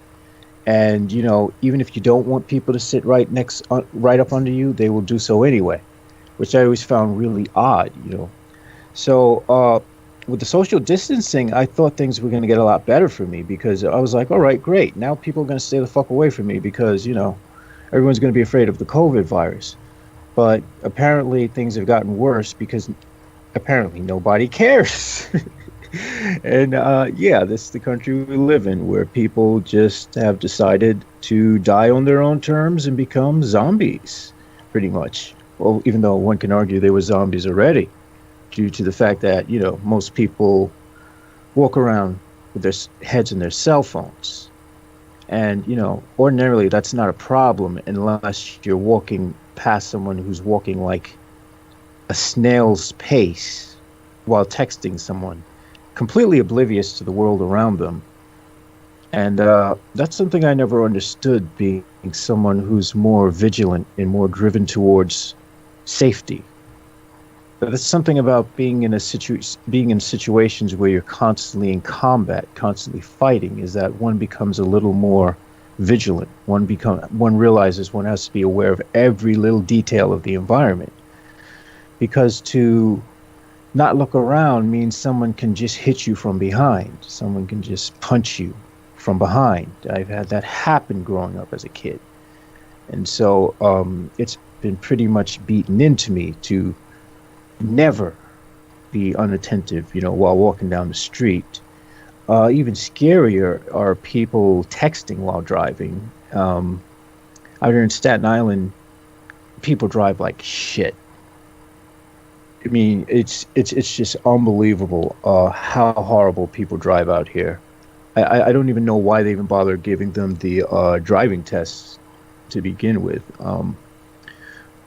and even if you don't want people to sit right up under you, they will do so anyway, which I always found really odd. So with the social distancing, I thought things were going to get a lot better for me, because I was like, all right, great, now people are going to stay the fuck away from me, because everyone's going to be afraid of the COVID virus. But apparently things have gotten worse, because apparently nobody cares. And this is the country we live in, where people just have decided to die on their own terms and become zombies, pretty much. Well, even though one can argue they were zombies already, due to the fact that, most people walk around with their heads in their cell phones. And, ordinarily that's not a problem unless you're walking past someone who's walking like a snail's pace while texting someone, completely oblivious to the world around them. And that's something I never understood, being someone who's more vigilant and more driven towards safety. But that's something about being in situations where you're constantly in combat, constantly fighting, is that one becomes a little more vigilant. One realizes one has to be aware of every little detail of the environment, because to not look around means someone can just hit you from behind. Someone can just punch you from behind. I've had that happen growing up as a kid. And so it's been pretty much beaten into me to never be unattentive, while walking down the street. Even scarier are people texting while driving. Out here in Staten Island, people drive like shit. I mean, it's just unbelievable how horrible people drive out here. I don't even know why they even bother giving them the driving tests to begin with.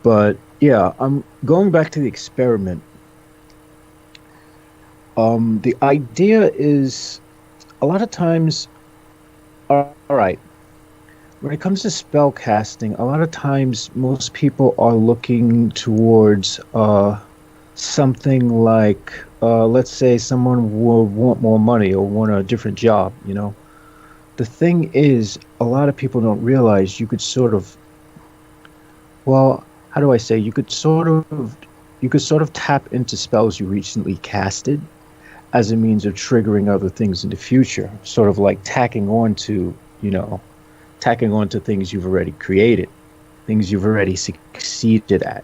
But yeah, I'm going back to the experiment. The idea is a lot of times, all right, when it comes to spell casting, a lot of times most people are looking towards something like, let's say someone will want more money or want a different job, you know. The thing is, a lot of people don't realize you could sort of, well, how do I say, you could sort of tap into spells you recently casted as a means of triggering other things in the future, sort of like tacking on to things you've already created, things you've already succeeded at.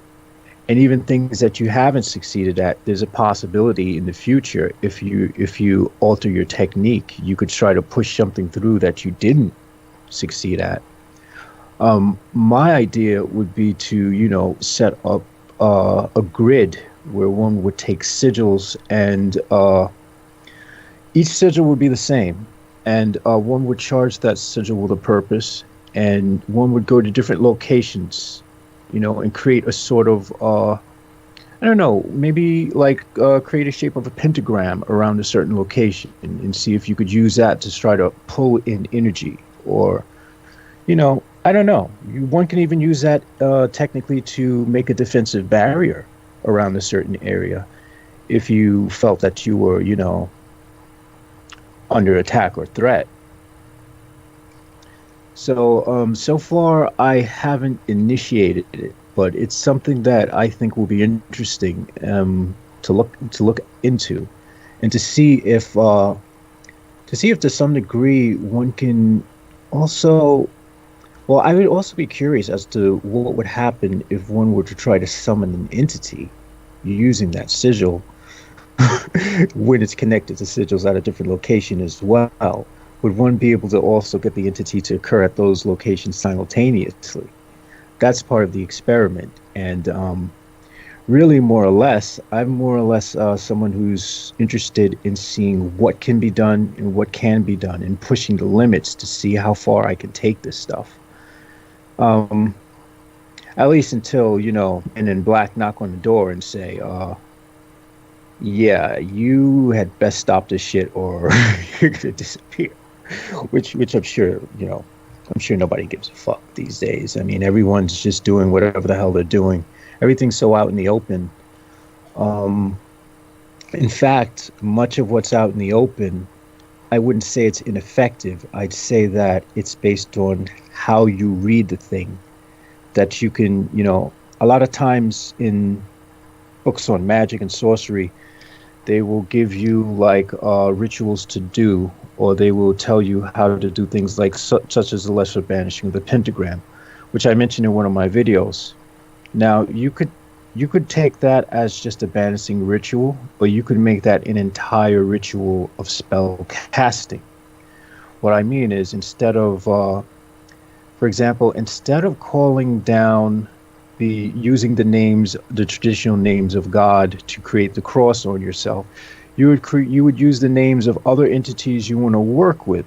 And even things that you haven't succeeded at, there's a possibility in the future, if you alter your technique, you could try to push something through that you didn't succeed at. My idea would be to, set up a grid where one would take sigils, and each sigil would be the same, and one would charge that sigil with a purpose, and one would go to different locations, and create a sort of, I don't know, maybe like create a shape of a pentagram around a certain location, and see if you could use that to try to pull in energy, or, I don't know. One can even use that technically to make a defensive barrier around a certain area if you felt that you were, under attack or threat. So, so far I haven't initiated it, but it's something that I think will be interesting to look into, and to see if to some degree one can also. Well, I would also be curious as to what would happen if one were to try to summon an entity using that sigil when it's connected to sigils at a different location as well. Would one be able to also get the entity to occur at those locations simultaneously? That's part of the experiment. And really, more or less, I'm more or less someone who's interested in seeing what can be done and what can be done, and pushing the limits to see how far I can take this stuff. At least until, Men in Black knock on the door and say, yeah, you had best stop this shit or you're gonna disappear. Which I'm sure, I'm sure nobody gives a fuck these days. I mean, everyone's just doing whatever the hell they're doing. Everything's so out in the open. In fact, much of what's out in the open, I wouldn't say it's ineffective. I'd say that it's based on how you read the thing. That you can, a lot of times in books on magic and sorcery, they will give you like rituals to do, or they will tell you how to do things like such as the lesser banishing of the pentagram, which I mentioned in one of my videos. Now, you could take that as just a banishing ritual, or you could make that an entire ritual of spell casting. What I mean is, instead of, for example, instead of calling down using the traditional names of God to create the cross on yourself, you would use the names of other entities you want to work with,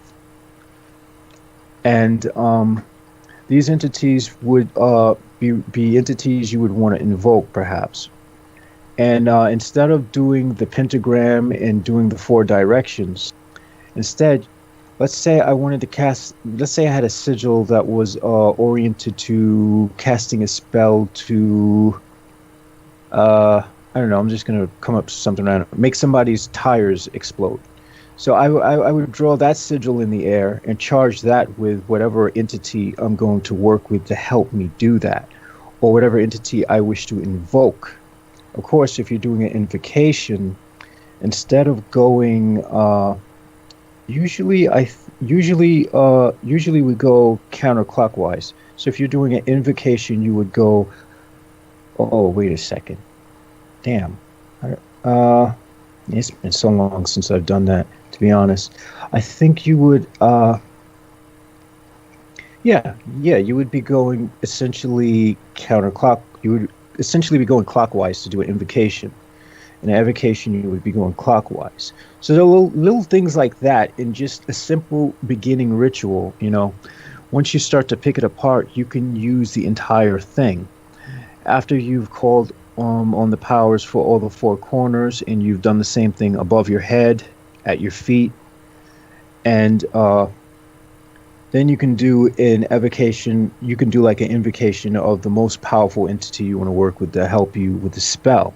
and these entities would be entities you would want to invoke, perhaps. And instead of doing the pentagram and doing the 4 directions, instead, let's say I had a sigil that was oriented to casting a spell to, I don't know, I'm just going to come up with something random. Make somebody's tires explode. So I would draw that sigil in the air and charge that with whatever entity I'm going to work with to help me do that, or whatever entity I wish to invoke. Of course, if you're doing an invocation, instead of going, usually we go counterclockwise. So if you're doing an invocation, you would go, oh, wait a second. Damn. It's been so long since I've done that, to be honest. I think you would, you would be going essentially you would essentially be going clockwise to do an invocation. In evocation, you would be going clockwise. So there are little things like that in just a simple beginning ritual. Once you start to pick it apart, you can use the entire thing. After you've called on the powers for all the four corners, and you've done the same thing above your head, at your feet, and then you can do an evocation. You can do like an invocation of the most powerful entity you want to work with to help you with the spell.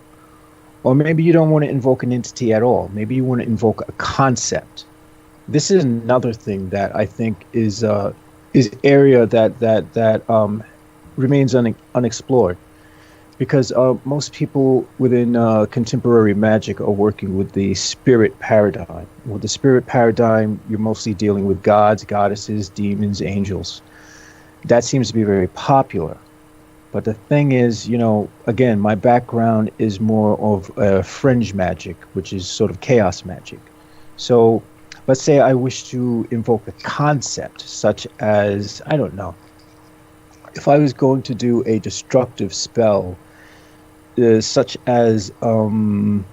Or maybe you don't want to invoke an entity at all. Maybe you want to invoke a concept. This is another thing that I think is area that remains unexplored, because most people within contemporary magic are working with the spirit paradigm. With the spirit paradigm, you're mostly dealing with gods, goddesses, demons, angels. That seems to be very popular. But the thing is, again, my background is more of fringe magic, which is sort of chaos magic. So let's say I wish to invoke a concept such as, I don't know, if I was going to do a destructive spell, such as, I don't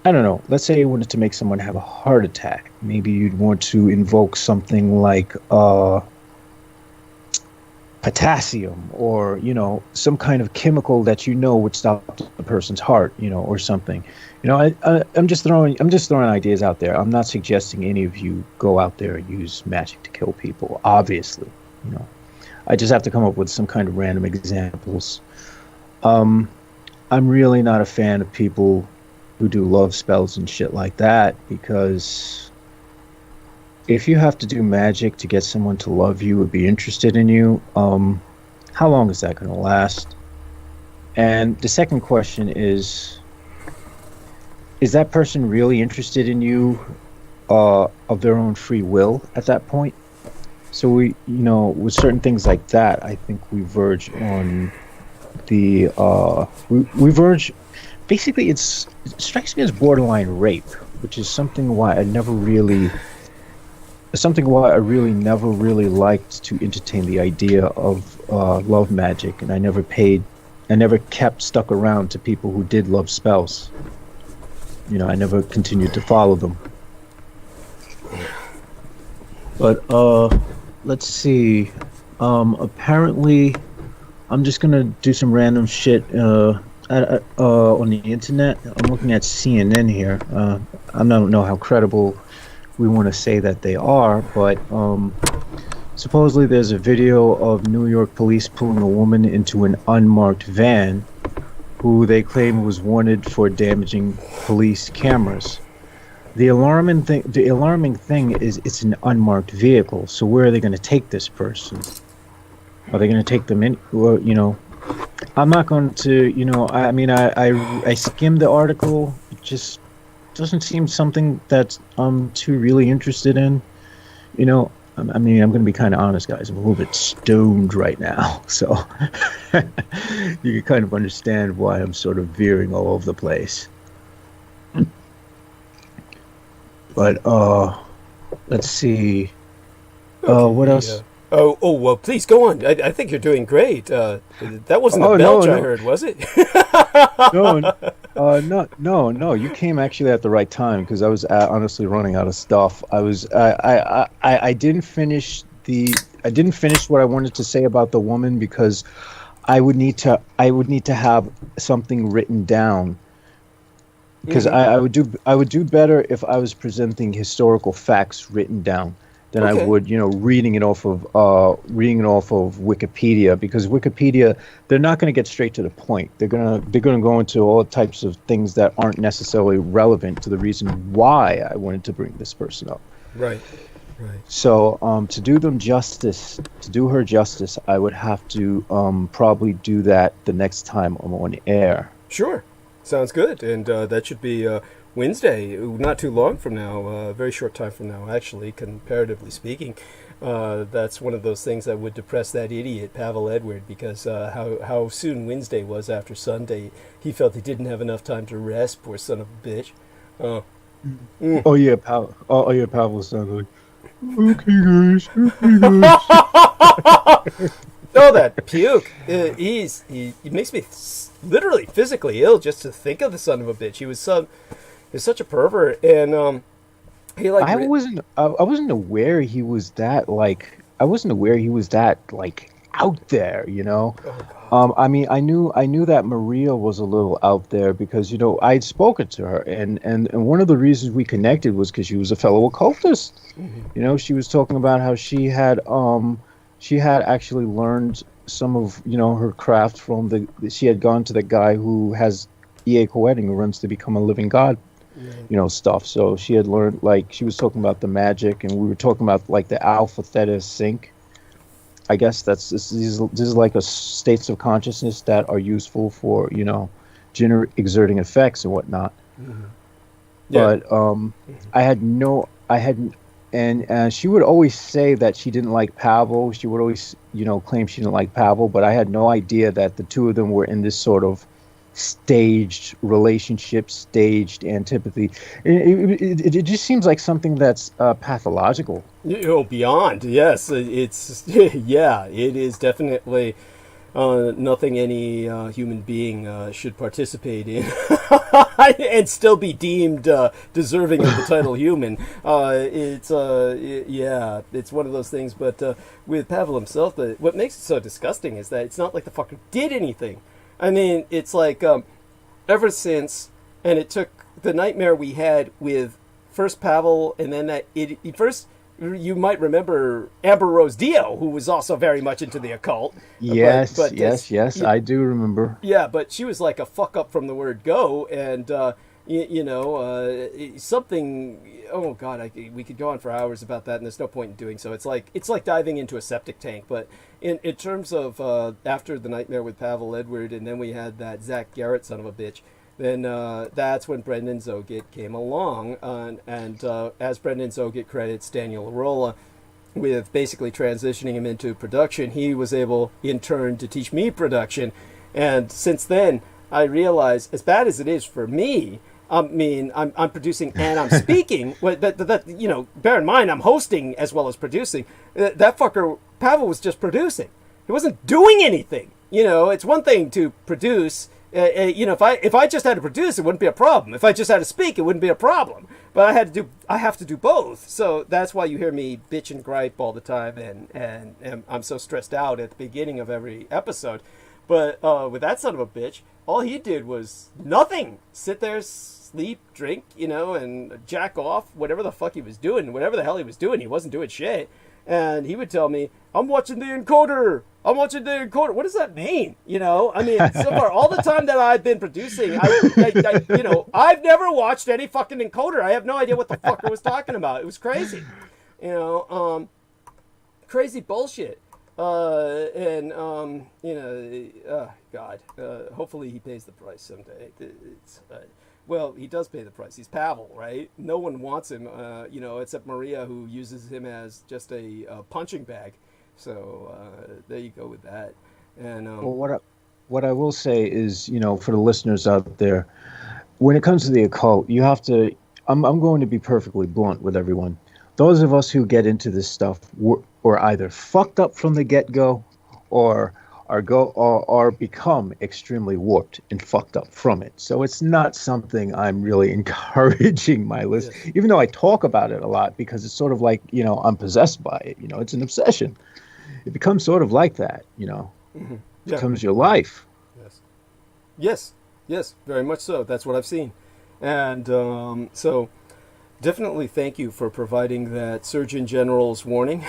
know, let's say you wanted to make someone have a heart attack. Maybe you'd want to invoke something like potassium, or some kind of chemical that would stop the person's heart, or something. I'm just throwing ideas out there. I'm not suggesting any of you go out there and use magic to kill people. Obviously, I just have to come up with some kind of random examples. I'm really not a fan of people who do love spells and shit like that, because if you have to do magic to get someone to love you or be interested in you, how long is that going to last? And the second question is that person really interested in you of their own free will at that point? So with certain things like that, I think we verge on the we verge. Basically, it strikes me as borderline rape, which is something why I really never really liked to entertain the idea of love magic, and I never stuck around to people who did love spells. I never continued to follow them. But let's see. Apparently, I'm just gonna do some random shit on the internet. I'm looking at CNN here. I don't know how credible we want to say that they are, but supposedly there's a video of New York police pulling a woman into an unmarked van who they claim was wanted for damaging police cameras. The alarming thing is it's an unmarked vehicle, so where are they going to take this person? Are they going to take them in? Well, I'm not going to, I skimmed the article. It just doesn't seem something that I'm too really interested in. I'm going to be kind of honest, guys. I'm a little bit stoned right now, so you can kind of understand why I'm sort of veering all over the place. But let's see. What else? Well, please go on. I think you're doing great. That wasn't a belch I heard, was it? No. You came actually at the right time, because I was honestly running out of stuff. I didn't finish what I wanted to say about the woman, because I would need to have something written down. Because I would do better if I was presenting historical facts written down than I would, reading it off of Wikipedia, because Wikipedia, they're not going to get straight to the point. They're gonna go into all types of things that aren't necessarily relevant to the reason why I wanted to bring this person up. Right. So to do her justice, I would have to probably do that the next time I'm on air. Sure. Sounds good, and that should be Wednesday, not too long from now, a very short time from now, actually, comparatively speaking. That's one of those things that would depress that idiot, Pavel Edward, because how soon Wednesday was after Sunday. He felt he didn't have enough time to rest, poor son of a bitch. Oh yeah, Pavel sounded like, okay guys. Oh, that puke! He makes me literally physically ill just to think of the son of a bitch. He's such a pervert, and he like I wasn't aware he was that like out there, you know. I mean, I knew that Maria was a little out there because, you know, I'd spoken to her, and one of the reasons we connected was because she was a fellow occultist. You know, she was talking about how she had actually learned some of, you know, her craft from she had gone to the guy who has EA Coetting, who runs to become a living god, you know, stuff. So she had learned, like, she was talking about the magic, and we were talking about like the alpha theta sync. I guess this is like a states of consciousness that are useful for, you know, exerting effects and whatnot. Yeah. But and she would always say that she didn't like Pavel. She would always, you know, claim she didn't like Pavel, but I had no idea that the two of them were in this sort of staged relationship, staged antipathy. It just seems like something that's pathological. Oh, beyond, yes. It's yeah, it is definitely nothing any human being should participate in and still be deemed deserving of the title human. It's one of those things. But with Pavel himself, what makes it so disgusting is that it's not like the fucker did anything. I mean, it's like ever since, and it took the nightmare we had with first Pavel, and then first, you might remember Amber Rose Dio, who was also very much into the occult. Yes, yes, I do remember. Yeah, but she was like a fuck up from the word go, and something. Oh God, we could go on for hours about that, and there's no point in doing so. It's like diving into a septic tank. But in terms of after the nightmare with Pavel Edward, and then we had that Zach Garrett son of a bitch. Then that's when Brendan Zogit came along, and as Brendan Zogit credits Daniel Arola with basically transitioning him into production, he was able in turn to teach me production. And since then, I realized, as bad as it is for me, I mean, I'm producing and I'm speaking. That you know, bear in mind, I'm hosting as well as producing. That fucker Pavel was just producing. He wasn't doing anything. You know, it's one thing to produce. You know, if I just had to produce, it wouldn't be a problem. If I just had to speak, it wouldn't be a problem. But I have to do both. So that's why you hear me bitch and gripe all the time, and I'm so stressed out at the beginning of every episode. But with that son of a bitch, all he did was nothing. Sit there, sleep, drink, you know, and jack off, whatever the fuck he was doing. Whatever the hell he was doing, he wasn't doing shit. And he would tell me, I'm watching the encoder. What does that mean? You know, I mean, so far, all the time that I've been producing, you know, I've never watched any fucking encoder. I have no idea what the fucker was talking about. It was crazy. You know, crazy bullshit. You know, God, hopefully he pays the price someday. Well, he does pay the price. He's Pavel, right? No one wants him, you know, except Maria, who uses him as just a punching bag. So there you go with that. And well, what I will say is, you know, for the listeners out there, when it comes to the occult, you have to. I'm going to be perfectly blunt with everyone. Those of us who get into this stuff were either fucked up from the get-go, or become extremely warped and fucked up from it. So it's not something I'm really encouraging my listeners, even though I talk about it a lot, because it's sort of like, you know, I'm possessed by it. You know, it's an obsession. It becomes sort of like that, you know. It becomes your life. Yes, very much so. That's what I've seen. And so definitely thank you for providing that Surgeon General's warning.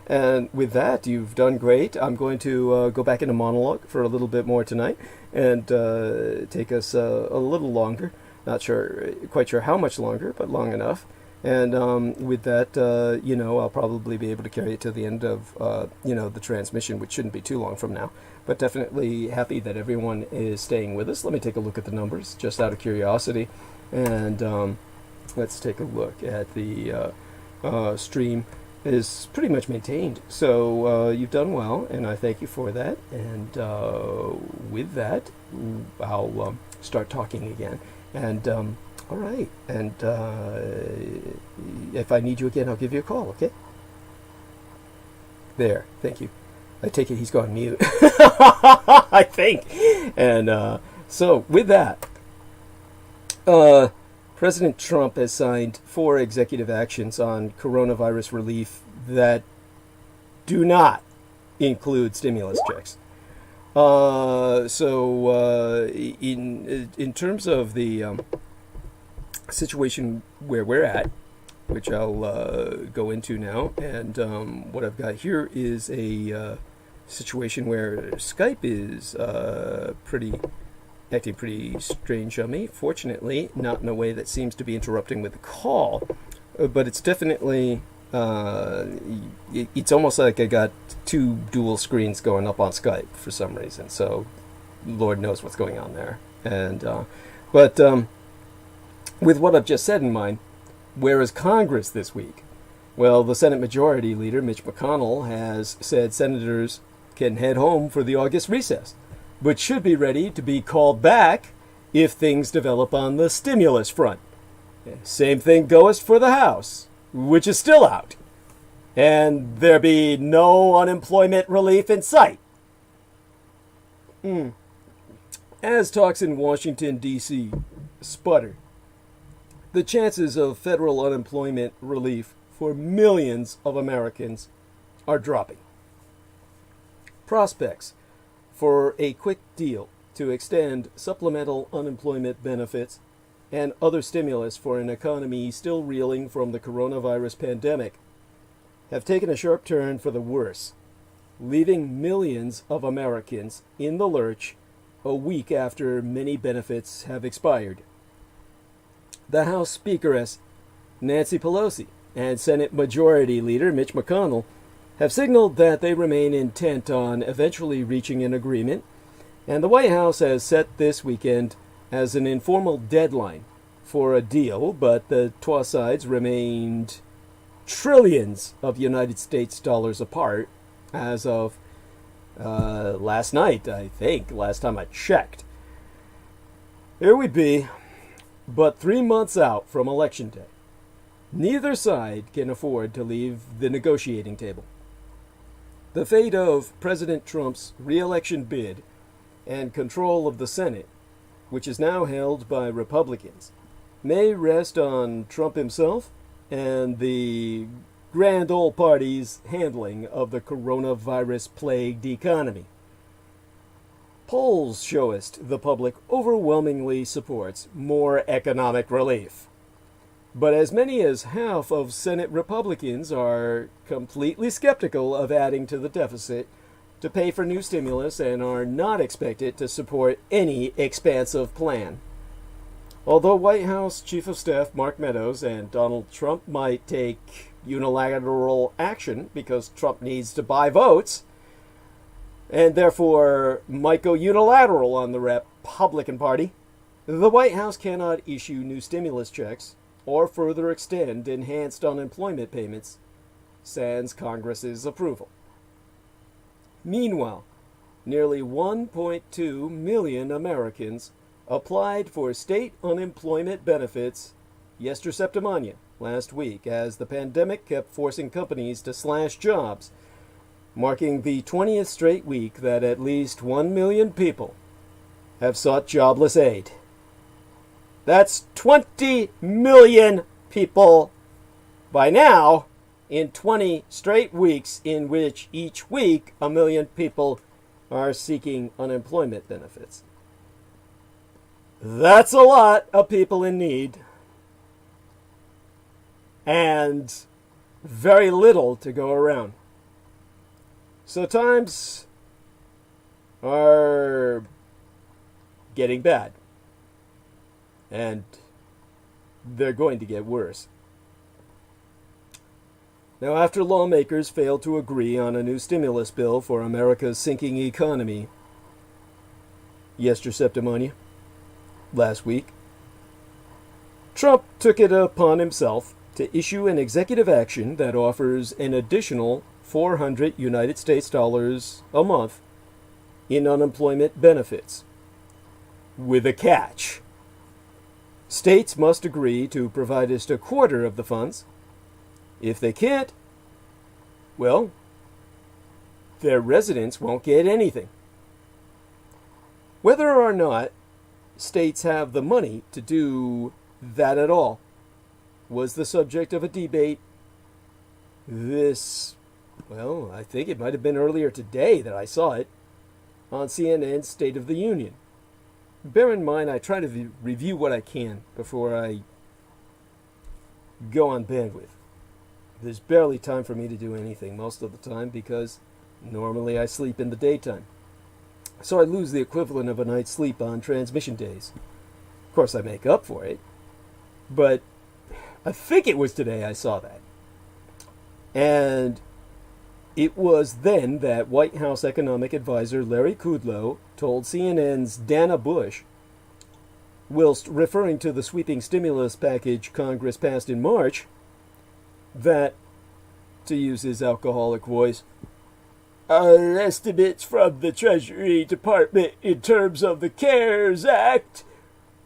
And with that, you've done great. I'm going to go back into monologue for a little bit more tonight and take us a little longer. Not quite sure how much longer, but long enough. And with that, you know, I'll probably be able to carry it to the end of, you know, the transmission, which shouldn't be too long from now. But definitely happy that everyone is staying with us. Let me take a look at the numbers, just out of curiosity. And let's take a look at the stream. Is pretty much maintained. So you've done well, and I thank you for that. And with that, I'll start talking again. And all right. And if I need you again, I'll give you a call, okay? There, thank you. I take it he's gone mute. I think. And so, with that, President Trump has signed 4 executive actions on coronavirus relief that do not include stimulus checks. In terms of the situation where we're at, which I'll go into now, and what I've got here is a situation where Skype is acting pretty strange on me. Fortunately, not in a way that seems to be interrupting with the call, but it's definitely it's almost like I got 2 dual screens going up on Skype for some reason. So, Lord knows what's going on there. And but with what I've just said in mind, where is Congress this week? Well, the Senate Majority Leader, Mitch McConnell, has said senators can head home for the August recess, but should be ready to be called back if things develop on the stimulus front. Same thing goes for the House, which is still out, and there be no unemployment relief in sight. As talks in Washington, D.C. sputter, the chances of federal unemployment relief for millions of Americans are dropping. Prospects for a quick deal to extend supplemental unemployment benefits and other stimulus for an economy still reeling from the coronavirus pandemic have taken a sharp turn for the worse, leaving millions of Americans in the lurch a week after many benefits have expired. The House Speakeress, Nancy Pelosi, and Senate Majority Leader Mitch McConnell have signaled that they remain intent on eventually reaching an agreement, and the White House has set this weekend as an informal deadline for a deal, but the two sides remained trillions of United States dollars apart as of last night, I think, last time I checked. Here we be, but 3 months out from Election Day. Neither side can afford to leave the negotiating table. The fate of President Trump's re-election bid and control of the Senate, which is now held by Republicans, may rest on Trump himself and the grand old party's handling of the coronavirus-plagued economy. Polls show us the public overwhelmingly supports more economic relief. But as many as half of Senate Republicans are completely skeptical of adding to the deficit to pay for new stimulus and are not expected to support any expansive plan. Although White House Chief of Staff Mark Meadows and Donald Trump might take unilateral action because Trump needs to buy votes, and therefore might go unilateral on the Republican Party, the White House cannot issue new stimulus checks or further extend enhanced unemployment payments, sans Congress's approval. Meanwhile, nearly 1.2 million Americans applied for state unemployment benefits yesterday last week as the pandemic kept forcing companies to slash jobs, marking the 20th straight week that at least 1 million people have sought jobless aid. That's 20 million people by now in 20 straight weeks in which each week 1 million people are seeking unemployment benefits. That's a lot of people in need and very little to go around. So times are getting bad. And they're going to get worse. Now, after lawmakers failed to agree on a new stimulus bill for America's sinking economy yesterday, last week, Trump took it upon himself to issue an executive action that offers an additional $400 United States dollars a month in unemployment benefits, with a catch. States must agree to provide us a quarter of the funds. If they can't, well, their residents won't get anything. Whether or not states have the money to do that at all was the subject of a debate I think it might have been earlier today that I saw it on CNN's State of the Union. Bear in mind, I try to review what I can before I go on bandwidth. There's barely time for me to do anything most of the time because normally I sleep in the daytime. So I lose the equivalent of a night's sleep on transmission days. Of course, I make up for it, but I think it was today I saw that. And it was then that White House economic advisor Larry Kudlow told CNN's Dana Bush, whilst referring to the sweeping stimulus package Congress passed in March, that, to use his alcoholic voice, our estimates from the Treasury Department in terms of the CARES Act,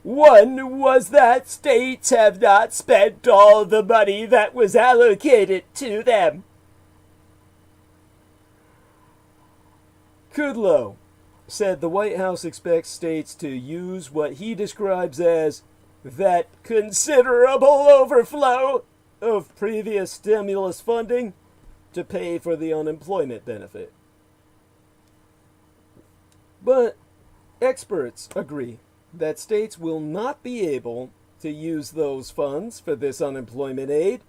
one was that states have not spent all the money that was allocated to them. Kudlow said the White House expects states to use what he describes as that considerable overflow of previous stimulus funding to pay for the unemployment benefit. But experts agree that states will not be able to use those funds for this unemployment aid,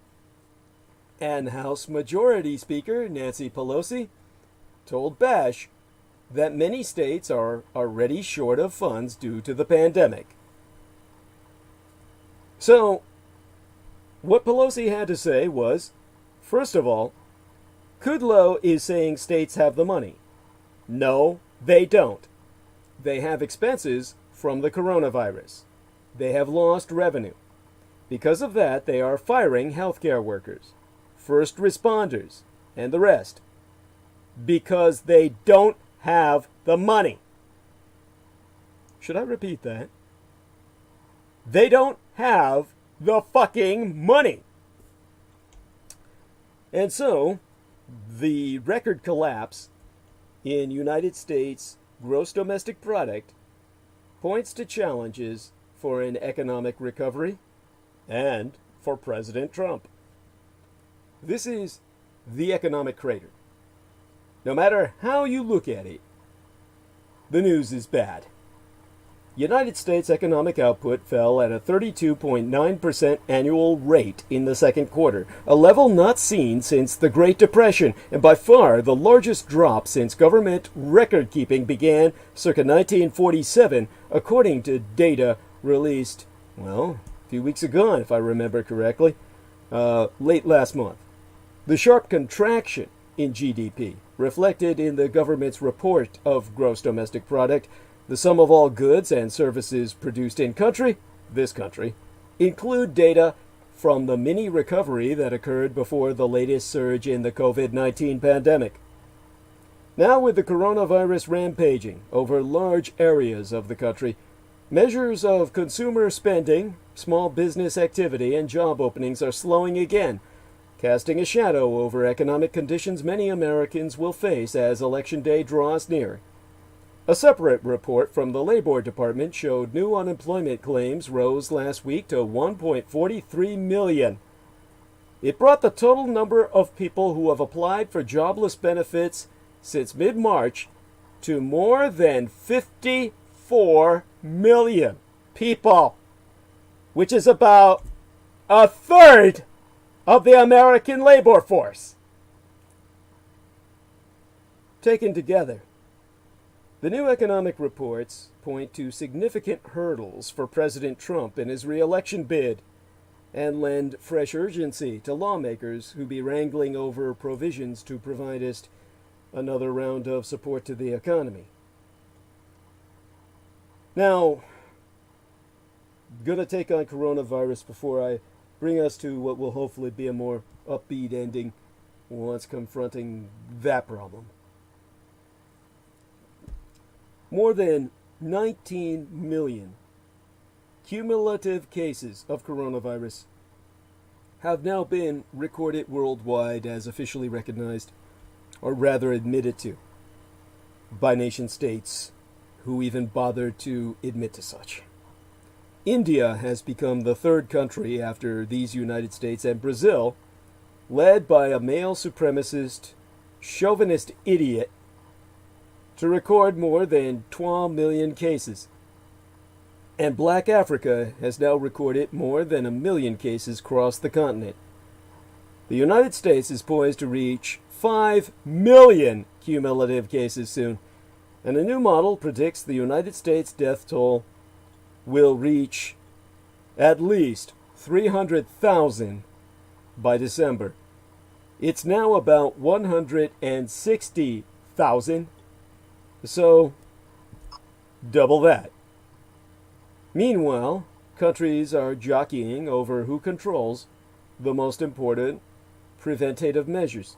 and House Majority Speaker Nancy Pelosi told Bash that many states are already short of funds due to the pandemic. So, what Pelosi had to say was, first of all, Kudlow is saying states have the money. No, they don't. They have expenses from the coronavirus. They have lost revenue. Because of that, they are firing healthcare workers, first responders, and the rest. Because they don't have the money. Should I repeat that? They don't have the fucking money. And so, the record collapse in United States gross domestic product points to challenges for an economic recovery and for President Trump. This is the economic crater. No matter how you look at it, the news is bad. United States economic output fell at a 32.9% annual rate in the second quarter, a level not seen since the Great Depression, and by far the largest drop since government record-keeping began circa 1947, according to data released, a few weeks ago, if I remember correctly, late last month. The sharp contraction in GDP, reflected in the government's report of gross domestic product, the sum of all goods and services produced in this country, include data from the mini recovery that occurred before the latest surge in the COVID-19 pandemic. Now, with the coronavirus rampaging over large areas of the country, measures of consumer spending, small business activity, and job openings are slowing again, casting a shadow over economic conditions many Americans will face as Election Day draws near. A separate report from the Labor Department showed new unemployment claims rose last week to 1.43 million. It brought the total number of people who have applied for jobless benefits since mid-March to more than 54 million people, which is about a third of the American labor force. Taken together, the new economic reports point to significant hurdles for President Trump in his re-election bid and lend fresh urgency to lawmakers who be wrangling over provisions to provide us another round of support to the economy. Now, I'm going to take on coronavirus before I bring us to what will hopefully be a more upbeat ending once confronting that problem. More than 19 million cumulative cases of coronavirus have now been recorded worldwide as officially recognized or rather admitted to, by nation states who even bothered to admit to such. India has become the third country after these United States and Brazil, led by a male supremacist, chauvinist idiot, to record more than 12 million cases. And Black Africa has now recorded more than 1 million cases across the continent. The United States is poised to reach 5 million cumulative cases soon, and a new model predicts the United States death toll will reach at least 300,000 by December. It's now about 160,000, so double that. Meanwhile, countries are jockeying over who controls the most important preventative measures.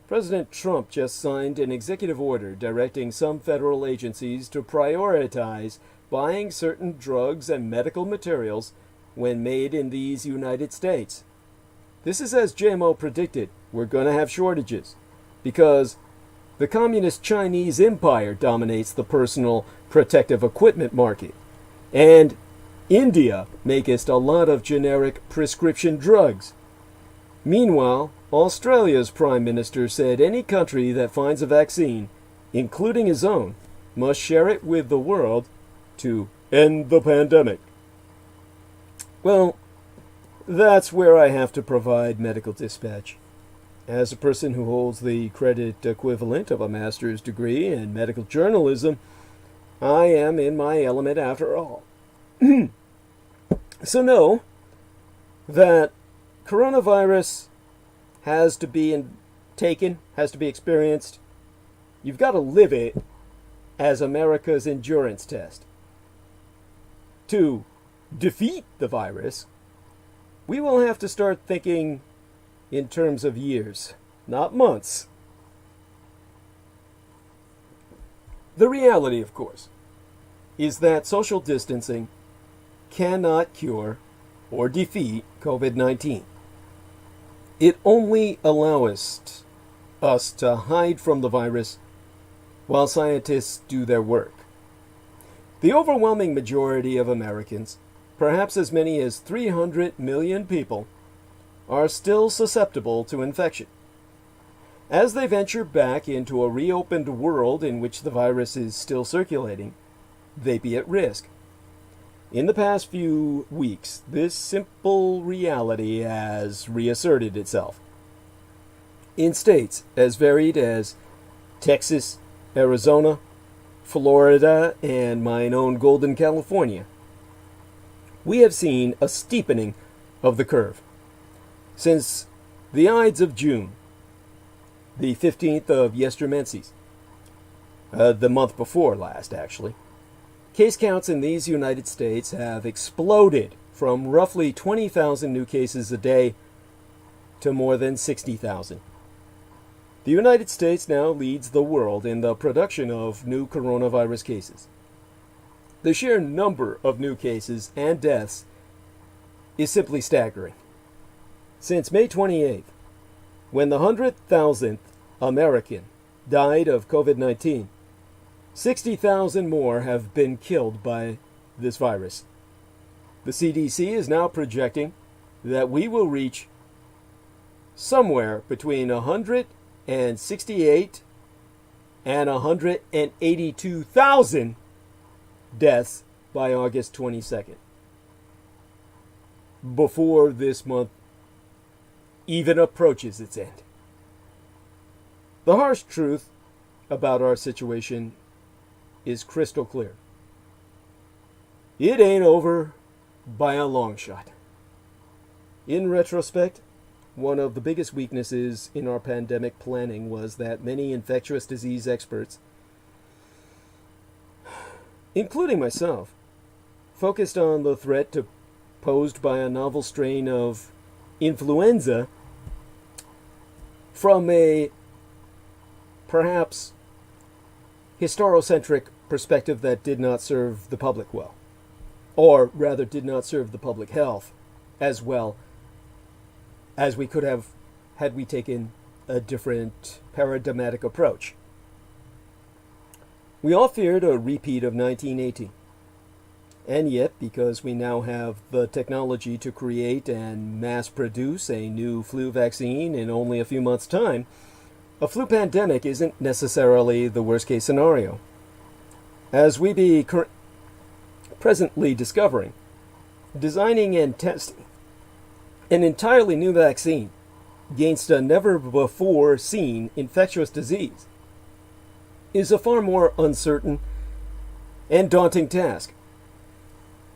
President Trump just signed an executive order directing some federal agencies to prioritize buying certain drugs and medical materials when made in these United States. This is as JMO predicted. We're going to have shortages because the communist Chinese empire dominates the personal protective equipment market. And India makes a lot of generic prescription drugs. Meanwhile, Australia's Prime Minister said any country that finds a vaccine, including his own, must share it with the world to end the pandemic. Well, that's where I have to provide medical dispatch. As a person who holds the credit equivalent of a master's degree in medical journalism, I am in my element after all. So know that coronavirus has to be has to be experienced. You've got to live it as America's endurance test. To defeat the virus, we will have to start thinking in terms of years, not months. The reality, of course, is that social distancing cannot cure or defeat COVID-19. It only allows us to hide from the virus while scientists do their work. The overwhelming majority of Americans, perhaps as many as 300 million people, are still susceptible to infection. As they venture back into a reopened world in which the virus is still circulating, they be at risk. In the past few weeks, this simple reality has reasserted itself. In states as varied as Texas, Arizona, Florida, and mine own Golden California, we have seen a steepening of the curve. Since the Ides of June, the 15th of Yestermenses, the month before last actually, case counts in these United States have exploded from roughly 20,000 new cases a day to more than 60,000. The United States now leads the world in the production of new coronavirus cases. The sheer number of new cases and deaths is simply staggering. Since May 28th, when the 100,000th American died of COVID-19, 60,000 more have been killed by this virus. The CDC is now projecting that we will reach somewhere between 168 and 182,000 deaths by August 22nd, before this month even approaches its end. The harsh truth about our situation is crystal clear. It ain't over by a long shot. In retrospect, one of the biggest weaknesses in our pandemic planning was that many infectious disease experts, including myself, focused on the threat posed by a novel strain of influenza from a perhaps historiocentric perspective that did not serve the public well, or rather did not serve the public health as well as we could have had we taken a different paradigmatic approach. We all feared a repeat of 1918. And yet, because we now have the technology to create and mass produce a new flu vaccine in only a few months' time, a flu pandemic isn't necessarily the worst-case scenario. As we be presently discovering, designing and testing an entirely new vaccine against a never-before-seen infectious disease is a far more uncertain and daunting task.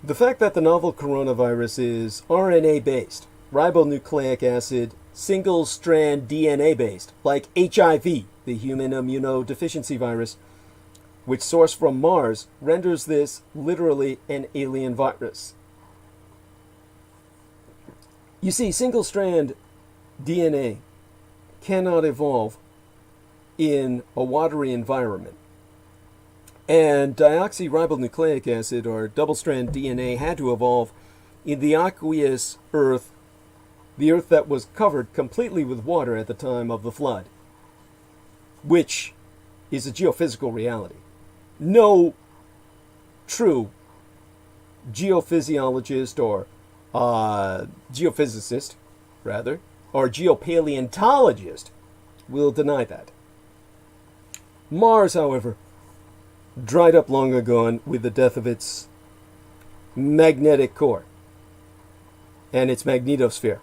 The fact that the novel coronavirus is RNA-based, ribonucleic acid, single-strand DNA-based, like HIV, the human immunodeficiency virus, which sourced from Mars, renders this literally an alien virus. You see, single-strand DNA cannot evolve in a watery environment. And deoxyribonucleic acid, or double-strand DNA, had to evolve in the aqueous Earth, the Earth that was covered completely with water at the time of the flood, which is a geophysical reality. No true geophysiologist or geophysicist, rather, or geopaleontologist will deny that. Mars, however, dried up long ago with the death of its magnetic core and its magnetosphere.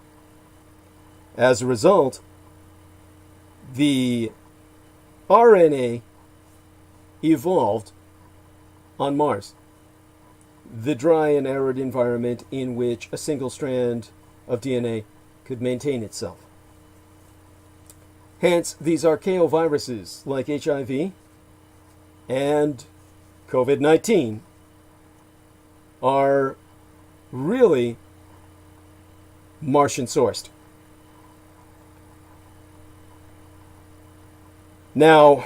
As a result, the RNA evolved on Mars, the dry and arid environment in which a single strand of DNA could maintain itself. Hence, these archaeoviruses like HIV and COVID-19 are really Martian sourced. Now,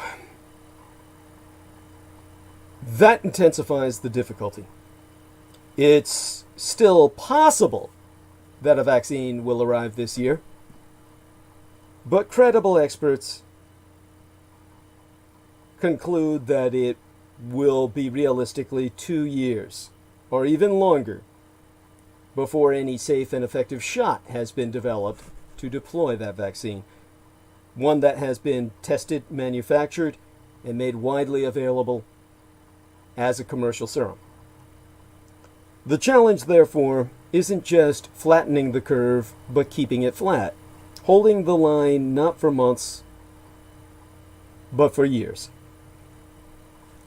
that intensifies the difficulty. It's still possible that a vaccine will arrive this year, but credible experts conclude that it will be realistically 2 years, or even longer, before any safe and effective shot has been developed to deploy that vaccine, one that has been tested, manufactured, and made widely available as a commercial serum. The challenge, therefore, isn't just flattening the curve, but keeping it flat, holding the line not for months, but for years.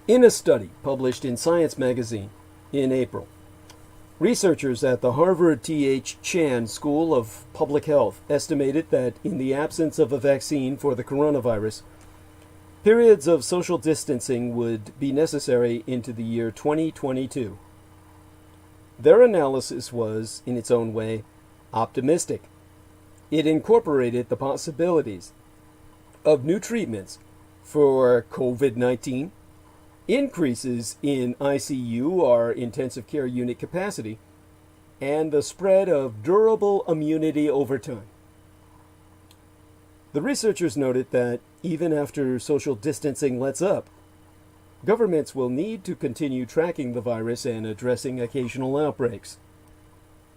In a study published in Science magazine in April, researchers at the Harvard T.H. Chan School of Public Health estimated that in the absence of a vaccine for the coronavirus, periods of social distancing would be necessary into the year 2022. Their analysis was, in its own way, optimistic. It incorporated the possibilities of new treatments for COVID-19, increases in ICU or intensive care unit capacity, and the spread of durable immunity over time. The researchers noted that even after social distancing lets up, governments will need to continue tracking the virus and addressing occasional outbreaks.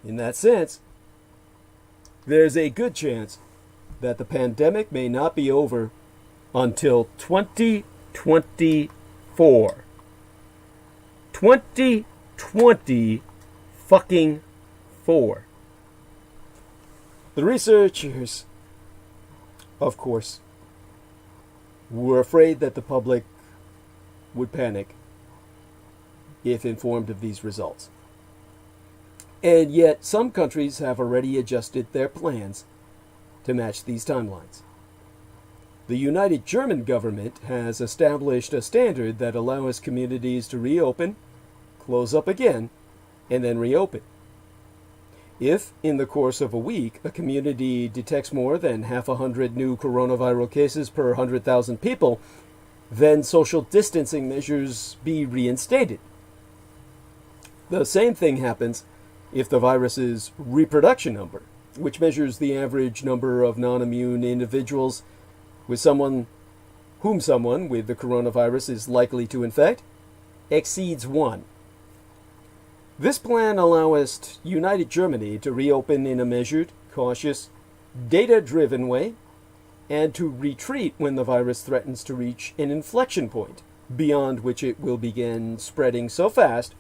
In that sense, there's a good chance that the pandemic may not be over until 2024. 2020 fucking 4. The researchers, of course, were afraid that the public would panic if informed of these results. And yet, some countries have already adjusted their plans to match these timelines. The United German government has established a standard that allows communities to reopen, close up again, and then reopen. If, in the course of a week, a community detects more than 100 new coronavirus cases per 100,000 people, then social distancing measures be reinstated. The same thing happens if the virus's reproduction number, which measures the average number of non-immune individuals whom someone with the coronavirus is likely to infect exceeds 1. This plan allows United Germany to reopen in a measured, cautious, data-driven way, and to retreat when the virus threatens to reach an inflection point, beyond which it will begin spreading so fast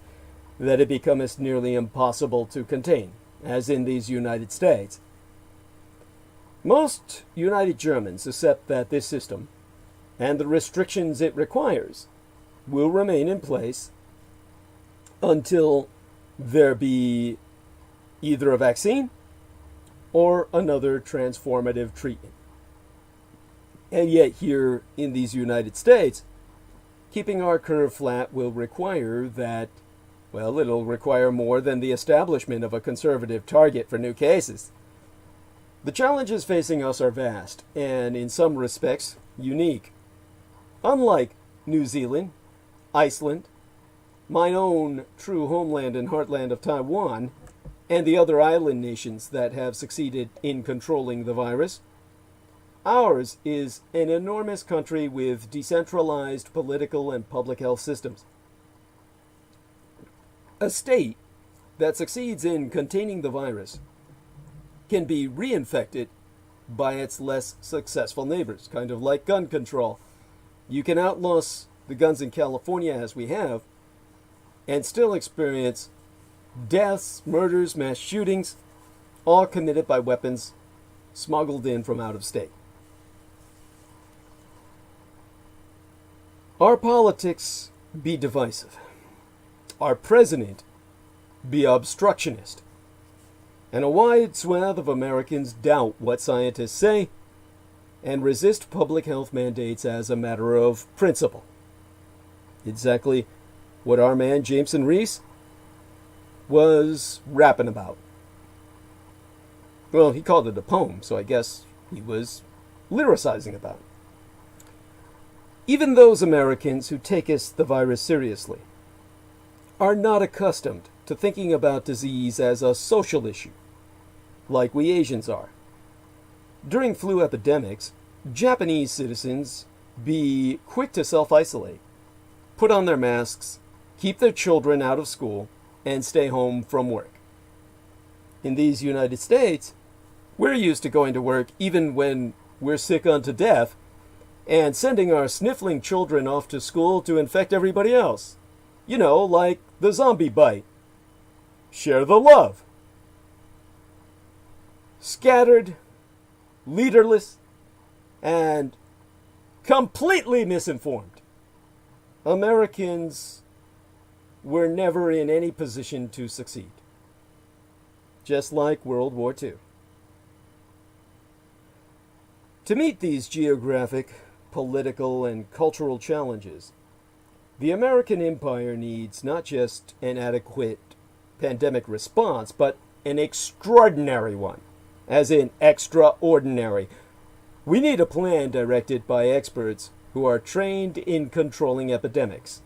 that it becomes nearly impossible to contain, as in these United States. Most United Germans accept that this system, and the restrictions it requires, will remain in place until there be either a vaccine or another transformative treatment. And yet here in these United States, keeping our curve flat will require that, well, it'll require more than the establishment of a conservative target for new cases. The challenges facing us are vast and, in some respects, unique. Unlike New Zealand, Iceland, my own true homeland and heartland of Taiwan, and the other island nations that have succeeded in controlling the virus, ours is an enormous country with decentralized political and public health systems. A state that succeeds in containing the virus can be reinfected by its less successful neighbors, kind of like gun control. You can outlaw the guns in California as we have, and still experience deaths, murders, mass shootings, all committed by weapons smuggled in from out of state. Our politics be divisive. Our president be obstructionist. And a wide swath of Americans doubt what scientists say and resist public health mandates as a matter of principle. Exactly what our man Jameson Reese was rapping about. Well, he called it a poem, so I guess he was lyricizing about it. Even those Americans who take the virus seriously are not accustomed to thinking about disease as a social issue, like we Asians are. During flu epidemics, Japanese citizens be quick to self-isolate, put on their masks, keep their children out of school, and stay home from work. In these United States, we're used to going to work even when we're sick unto death, and sending our sniffling children off to school to infect everybody else. You know, like the zombie bite. Share the love. Scattered, leaderless, and completely misinformed. Americans were never in any position to succeed. Just like World War II. To meet these geographic, political, and cultural challenges, the American empire needs not just an adequate pandemic response, but an extraordinary one, as in extraordinary. We need a plan directed by experts who are trained in controlling epidemics,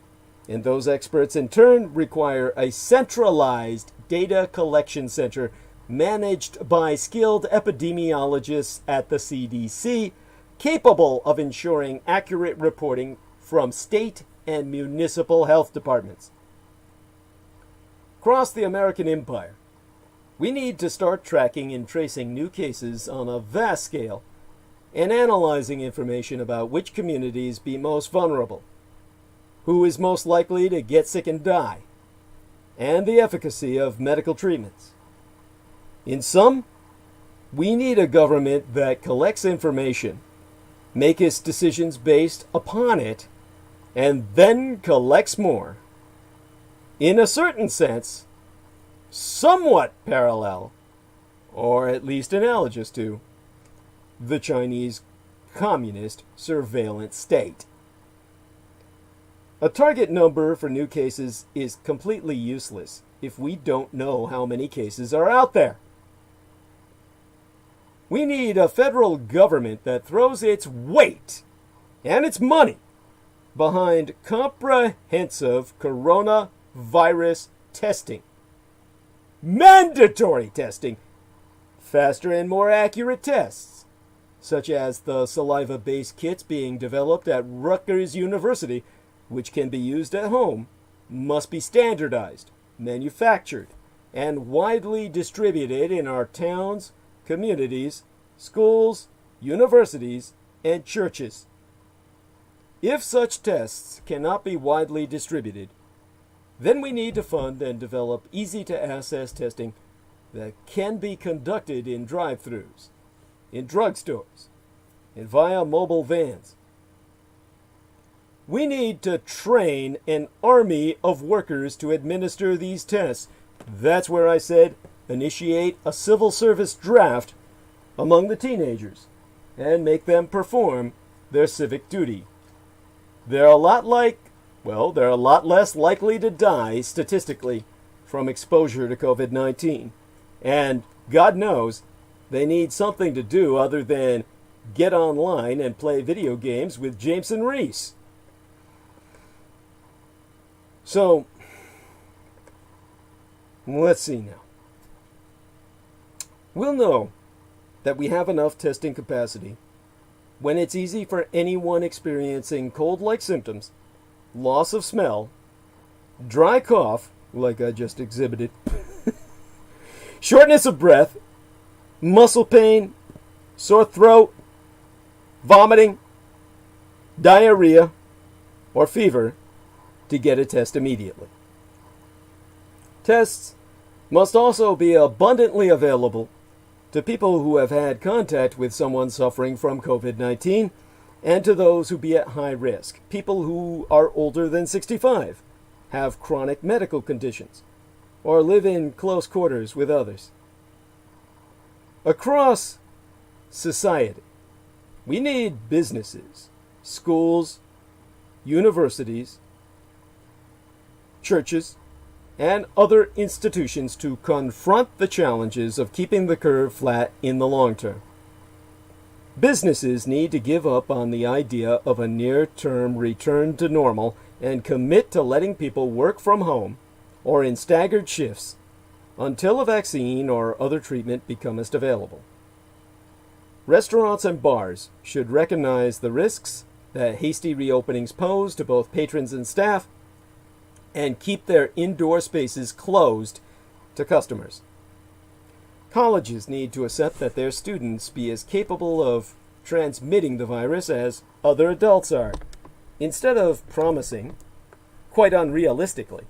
and those experts in turn require a centralized data collection center managed by skilled epidemiologists at the CDC, capable of ensuring accurate reporting from state and municipal health departments. Across the American empire, we need to start tracking and tracing new cases on a vast scale and analyzing information about which communities be most vulnerable, who is most likely to get sick and die, and the efficacy of medical treatments. In sum, we need a government that collects information, makes its decisions based upon it, and then collects more. In a certain sense, somewhat parallel, or at least analogous to, the Chinese Communist surveillance state. A target number for new cases is completely useless if we don't know how many cases are out there. We need a federal government that throws its weight and its money behind comprehensive coronavirus testing. Mandatory testing, faster and more accurate tests, such as the saliva-based kits being developed at Rutgers University, which can be used at home, must be standardized, manufactured, and widely distributed in our towns, communities, schools, universities, and churches. If such tests cannot be widely distributed, then we need to fund and develop easy-to-access testing that can be conducted in drive-thrus, in drugstores, and via mobile vans. We need to train an army of workers to administer these tests. That's where I said initiate a civil service draft among the teenagers and make them perform their civic duty. They're a lot less likely to die statistically from exposure to COVID-19. And God knows they need something to do other than get online and play video games with Jameson Reese. So, let's see now. We'll know that we have enough testing capacity when it's easy for anyone experiencing cold-like symptoms, loss of smell, dry cough, like I just exhibited, shortness of breath, muscle pain, sore throat, vomiting, diarrhea, or fever to get a test immediately. Tests must also be abundantly available to people who have had contact with someone suffering from COVID-19 and to those who be at high risk, people who are older than 65, have chronic medical conditions, or live in close quarters with others. Across society, we need businesses, schools, universities, churches, and other institutions to confront the challenges of keeping the curve flat in the long term. Businesses need to give up on the idea of a near-term return to normal and commit to letting people work from home or in staggered shifts until a vaccine or other treatment becomes available. Restaurants and bars should recognize the risks that hasty reopenings pose to both patrons and staff and keep their indoor spaces closed to customers. Colleges need to accept that their students be as capable of transmitting the virus as other adults are, instead of promising, quite unrealistically,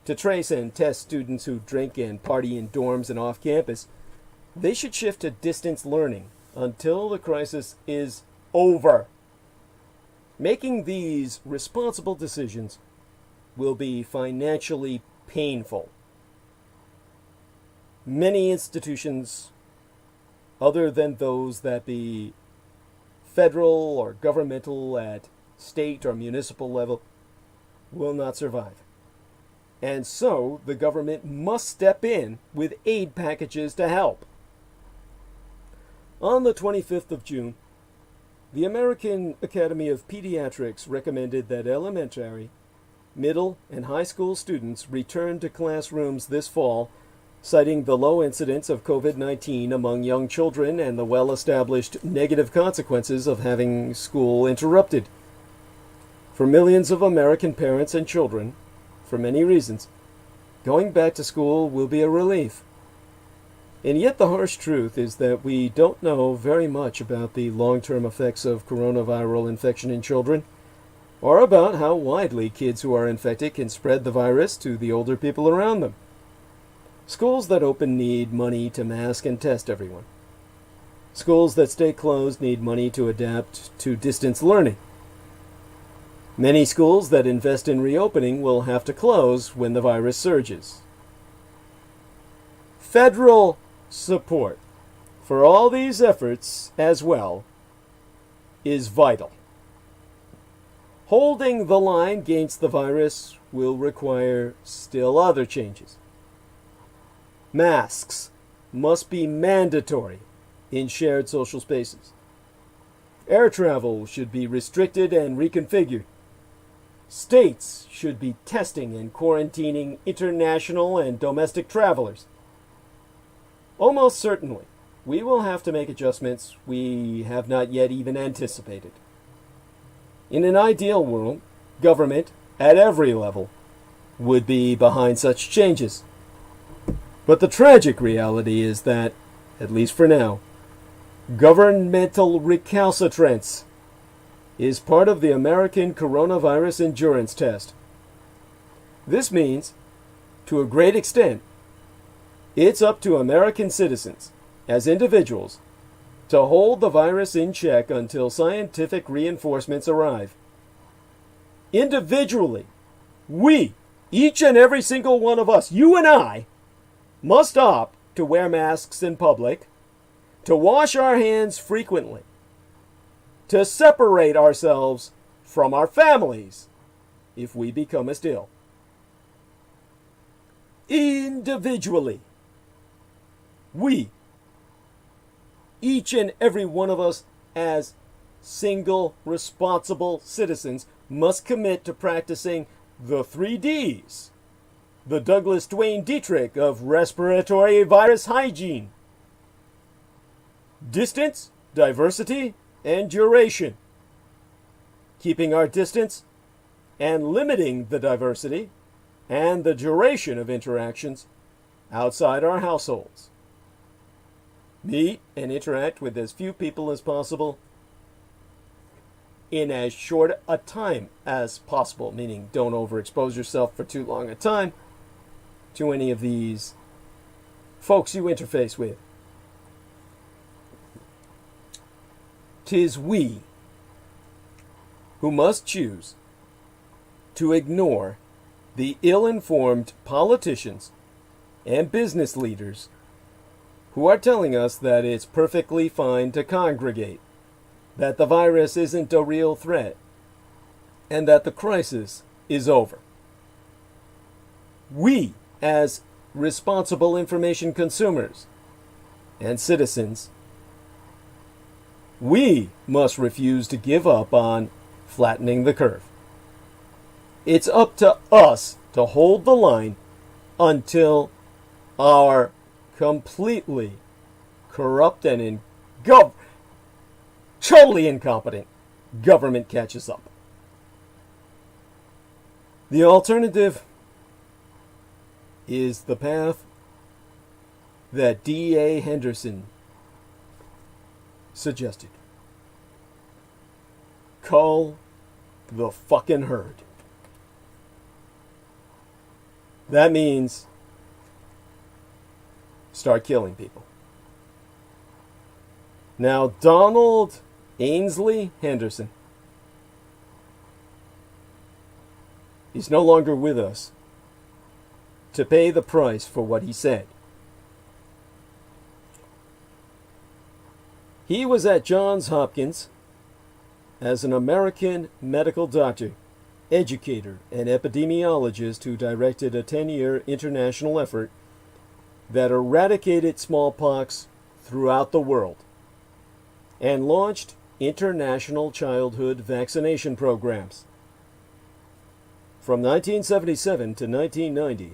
to trace and test students who drink and party in dorms and off campus. They should shift to distance learning until the crisis is over. Making these responsible decisions will be financially painful. Many institutions, other than those that be federal or governmental at state or municipal level, will not survive. And so the government must step in with aid packages to help. On the 25th of June, the American Academy of Pediatrics recommended that elementary, middle, and high school students return to classrooms this fall, citing the low incidence of COVID-19 among young children and the well-established negative consequences of having school interrupted. For millions of American parents and children, for many reasons, going back to school will be a relief. And yet the harsh truth is that we don't know very much about the long-term effects of coronavirus infection in children, or about how widely kids who are infected can spread the virus to the older people around them. Schools that open need money to mask and test everyone. Schools that stay closed need money to adapt to distance learning. Many schools that invest in reopening will have to close when the virus surges. Federal support for all these efforts as well is vital. Holding the line against the virus will require still other changes. Masks must be mandatory in shared social spaces. Air travel should be restricted and reconfigured. States should be testing and quarantining international and domestic travelers. Almost certainly, we will have to make adjustments we have not yet even anticipated. In an ideal world, government, at every level, would be behind such changes. But the tragic reality is that, at least for now, governmental recalcitrance is part of the American coronavirus endurance test. This means, to a great extent, it's up to American citizens, as individuals, to hold the virus in check until scientific reinforcements arrive. Individually, we, each and every single one of us, you and I, must opt to wear masks in public, to wash our hands frequently, to separate ourselves from our families if we become ill. Individually, we, each and every one of us as single responsible citizens, must commit to practicing the 3 Ds, the Douglas Duane Dietrich of respiratory virus hygiene: distance, diversity, and duration. Keeping our distance and limiting the diversity and the duration of interactions outside our households. Meet and interact with as few people as possible in as short a time as possible, meaning don't overexpose yourself for too long a time to any of these folks you interface with. 'Tis we who must choose to ignore the ill-informed politicians and business leaders who are telling us that it's perfectly fine to congregate, that the virus isn't a real threat, and that the crisis is over. We, as responsible information consumers and citizens, we must refuse to give up on flattening the curve. It's up to us to hold the line until our completely corrupt and totally incompetent government catches up. The alternative is the path that D.A. Henderson suggested. Cull the fucking herd. That means start killing people. Now, Donald Ainsley Henderson is no longer with us to pay the price for what he said. He was at Johns Hopkins as an American medical doctor, educator, and epidemiologist who directed a 10-year international effort that eradicated smallpox throughout the world and launched international childhood vaccination programs. From 1977 to 1990,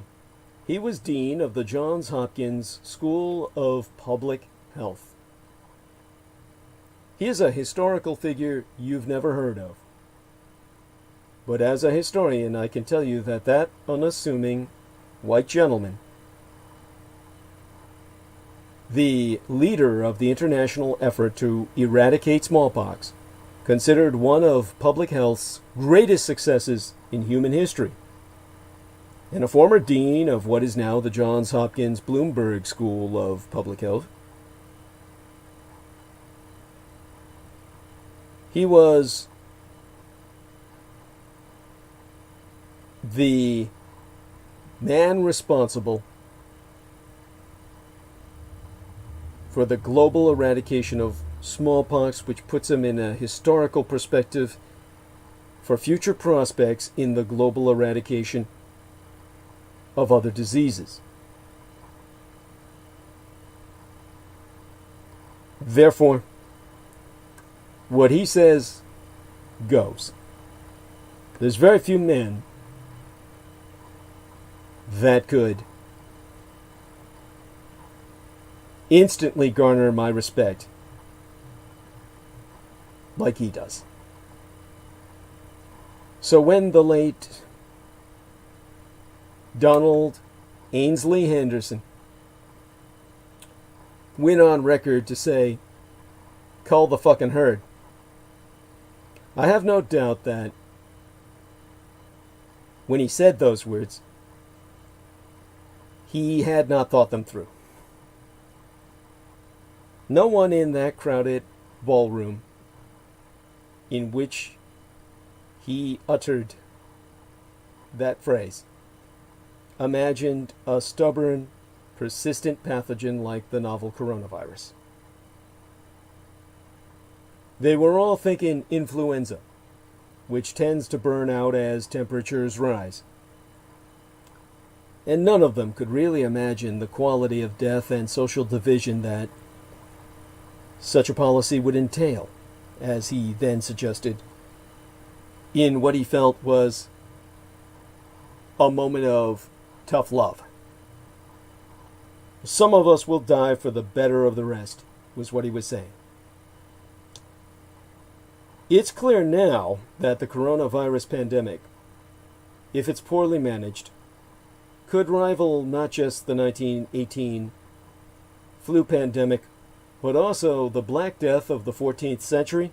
he was dean of the Johns Hopkins School of Public Health. He is a historical figure you've never heard of. But as a historian, I can tell you that that unassuming white gentleman, the leader of the international effort to eradicate smallpox, considered one of public health's greatest successes in human history, and a former dean of what is now the Johns Hopkins Bloomberg School of Public Health. He was the man responsible for the global eradication of smallpox, which puts him in a historical perspective for future prospects in the global eradication of other diseases. Therefore, what he says goes. There's very few men that could instantly garner my respect like he does. So when the late Donald Ainsley Henderson went on record to say, "Call the fucking herd," I have no doubt that when he said those words, he had not thought them through. No one in that crowded ballroom in which he uttered that phrase imagined a stubborn, persistent pathogen like the novel coronavirus. They were all thinking influenza, which tends to burn out as temperatures rise. And none of them could really imagine the quality of death and social division that such a policy would entail, as he then suggested, in what he felt was a moment of tough love. Some of us will die for the better of the rest, was what he was saying. It's clear now that the coronavirus pandemic, if it's poorly managed, could rival not just the 1918 flu pandemic, but also the Black Death of the 14th century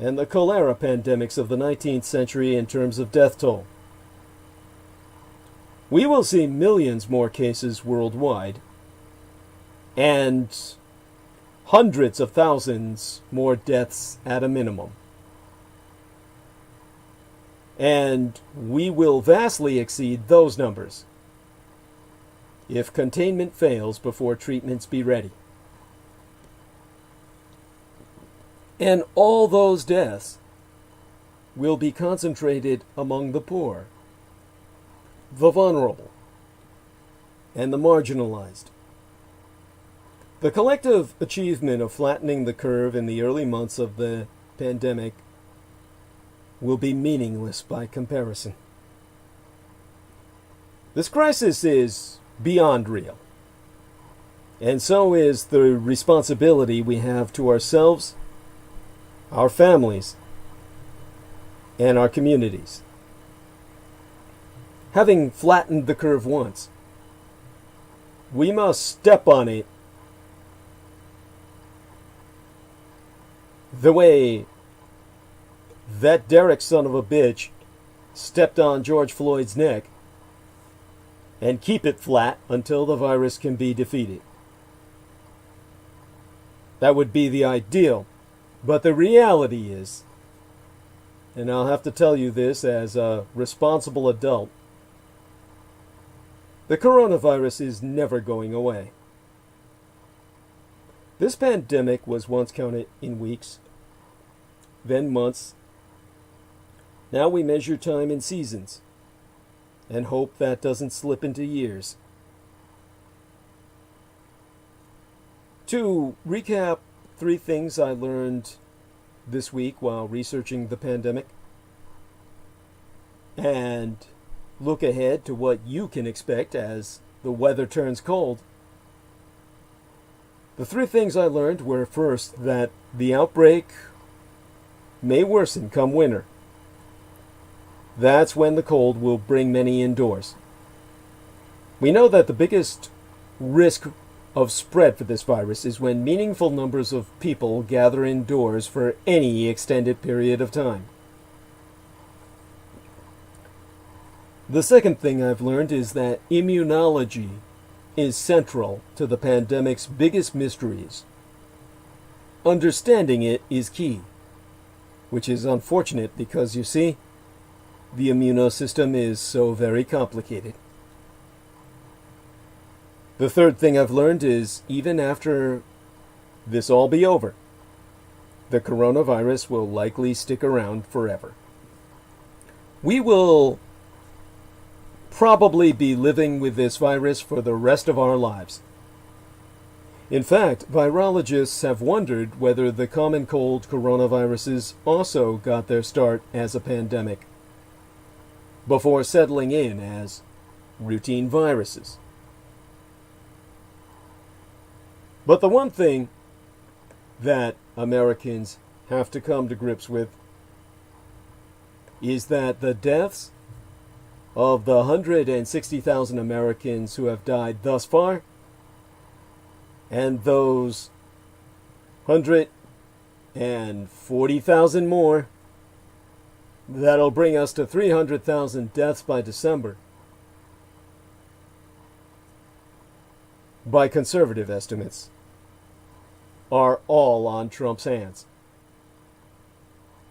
and the cholera pandemics of the 19th century in terms of death toll. We will see millions more cases worldwide and hundreds of thousands more deaths at a minimum. And we will vastly exceed those numbers if containment fails before treatments be ready. And all those deaths will be concentrated among the poor, the vulnerable, and the marginalized. The collective achievement of flattening the curve in the early months of the pandemic will be meaningless by comparison. This crisis is beyond real, and so is the responsibility we have to ourselves, our families, and our communities. Having flattened the curve once, we must step on it the way that Derek son of a bitch stepped on George Floyd's neck and keep it flat until the virus can be defeated. That would be the ideal. But the reality is, and I'll have to tell you this as a responsible adult, the coronavirus is never going away. This pandemic was once counted in weeks, then months. Now we measure time in seasons and hope that doesn't slip into years. To recap 3 things I learned this week while researching the pandemic, and look ahead to what you can expect as the weather turns cold. The 3 things I learned were, first, that the outbreak may worsen come winter. That's when the cold will bring many indoors. We know that the biggest risk of spread for this virus is when meaningful numbers of people gather indoors for any extended period of time. The second thing I've learned is that immunology is central to the pandemic's biggest mysteries. Understanding it is key, which is unfortunate because, you see, the immunosystem is so very complicated. The third thing I've learned is, even after this all be over, the coronavirus will likely stick around forever. We will probably be living with this virus for the rest of our lives. In fact, virologists have wondered whether the common cold coronaviruses also got their start as a pandemic, before settling in as routine viruses. But the one thing that Americans have to come to grips with is that the deaths of the 160,000 Americans who have died thus far, and those 140,000 more, that'll bring us to 300,000 deaths by December, by conservative estimates, are all on Trump's hands.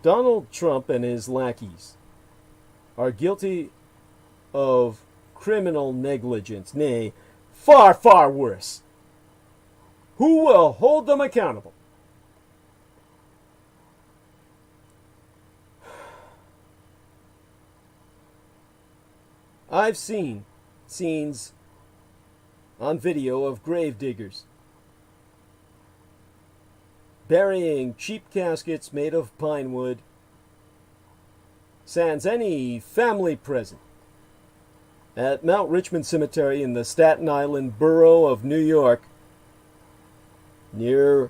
Donald Trump and his lackeys are guilty of criminal negligence, nay, far, far worse. Who will hold them accountable? I've seen scenes on video of grave diggers burying cheap caskets made of pine wood, sans any family present, at Mount Richmond Cemetery in the Staten Island borough of New York, near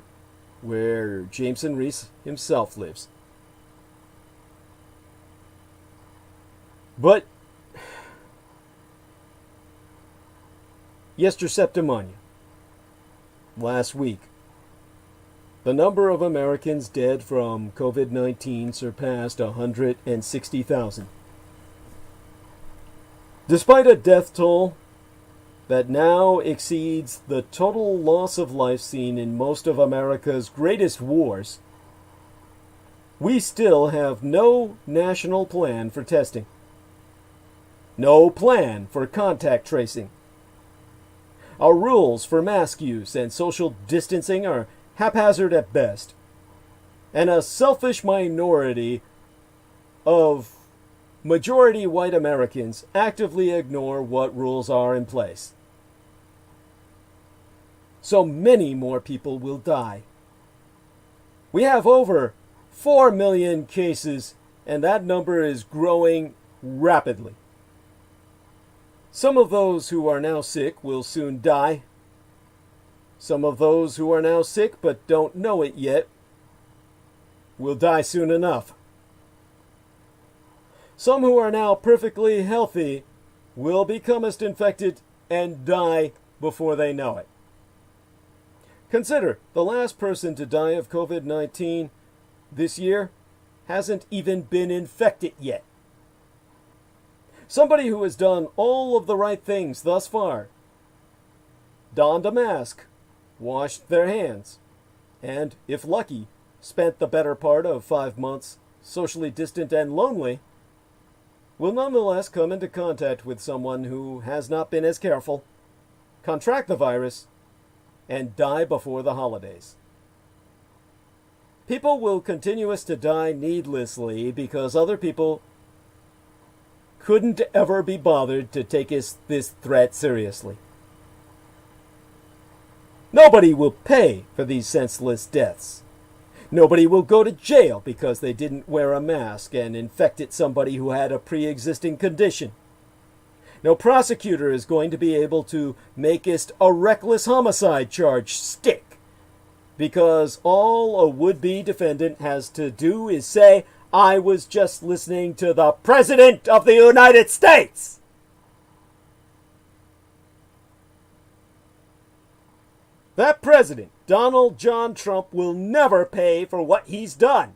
where Jameson Reese himself lives. But Yester Septimania, last week, the number of Americans dead from COVID-19 surpassed 160,000. Despite a death toll that now exceeds the total loss of life seen in most of America's greatest wars, we still have no national plan for testing. No plan for contact tracing. Our rules for mask use and social distancing are haphazard at best, and a selfish minority of majority white Americans actively ignore what rules are in place. So many more people will die. We have over 4 million cases, and that number is growing rapidly. Some of those who are now sick will soon die. Some of those who are now sick but don't know it yet will die soon enough. Some who are now perfectly healthy will become infected and die before they know it. Consider, the last person to die of COVID-19 this year hasn't even been infected yet. Somebody who has done all of the right things thus far, donned a mask, washed their hands, and, if lucky, spent the better part of 5 months socially distant and lonely, will nonetheless come into contact with someone who has not been as careful, contract the virus, and die before the holidays. People will continue to die needlessly because other people couldn't ever be bothered to take this threat seriously. Nobody will pay for these senseless deaths. Nobody will go to jail because they didn't wear a mask and infected somebody who had a pre-existing condition. No prosecutor is going to be able to make a reckless homicide charge stick because all a would-be defendant has to do is say, "I was just listening to the President of the United States." That president, Donald John Trump, will never pay for what he's done.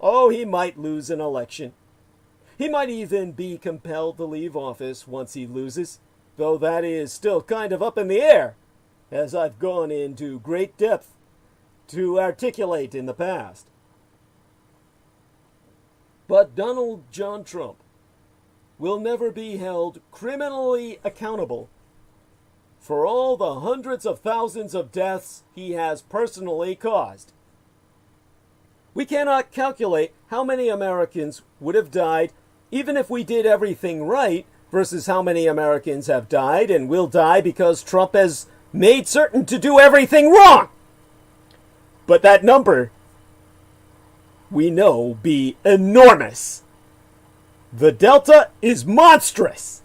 Oh, he might lose an election. He might even be compelled to leave office once he loses, though that is still kind of up in the air, as I've gone into great depth to articulate in the past. But Donald John Trump will never be held criminally accountable for all the hundreds of thousands of deaths he has personally caused. We cannot calculate how many Americans would have died even if we did everything right versus how many Americans have died and will die because Trump has made certain to do everything wrong. But that number, we know, be enormous. The delta is monstrous.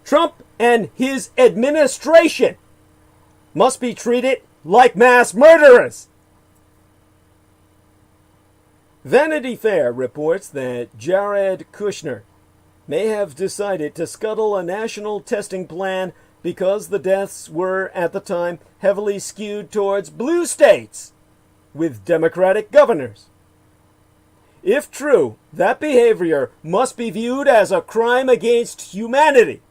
Trump and his administration must be treated like mass murderers. Vanity Fair reports that Jared Kushner may have decided to scuttle a national testing plan because the deaths were, at the time, heavily skewed towards blue states with Democratic governors. If true, that behavior must be viewed as a crime against humanity.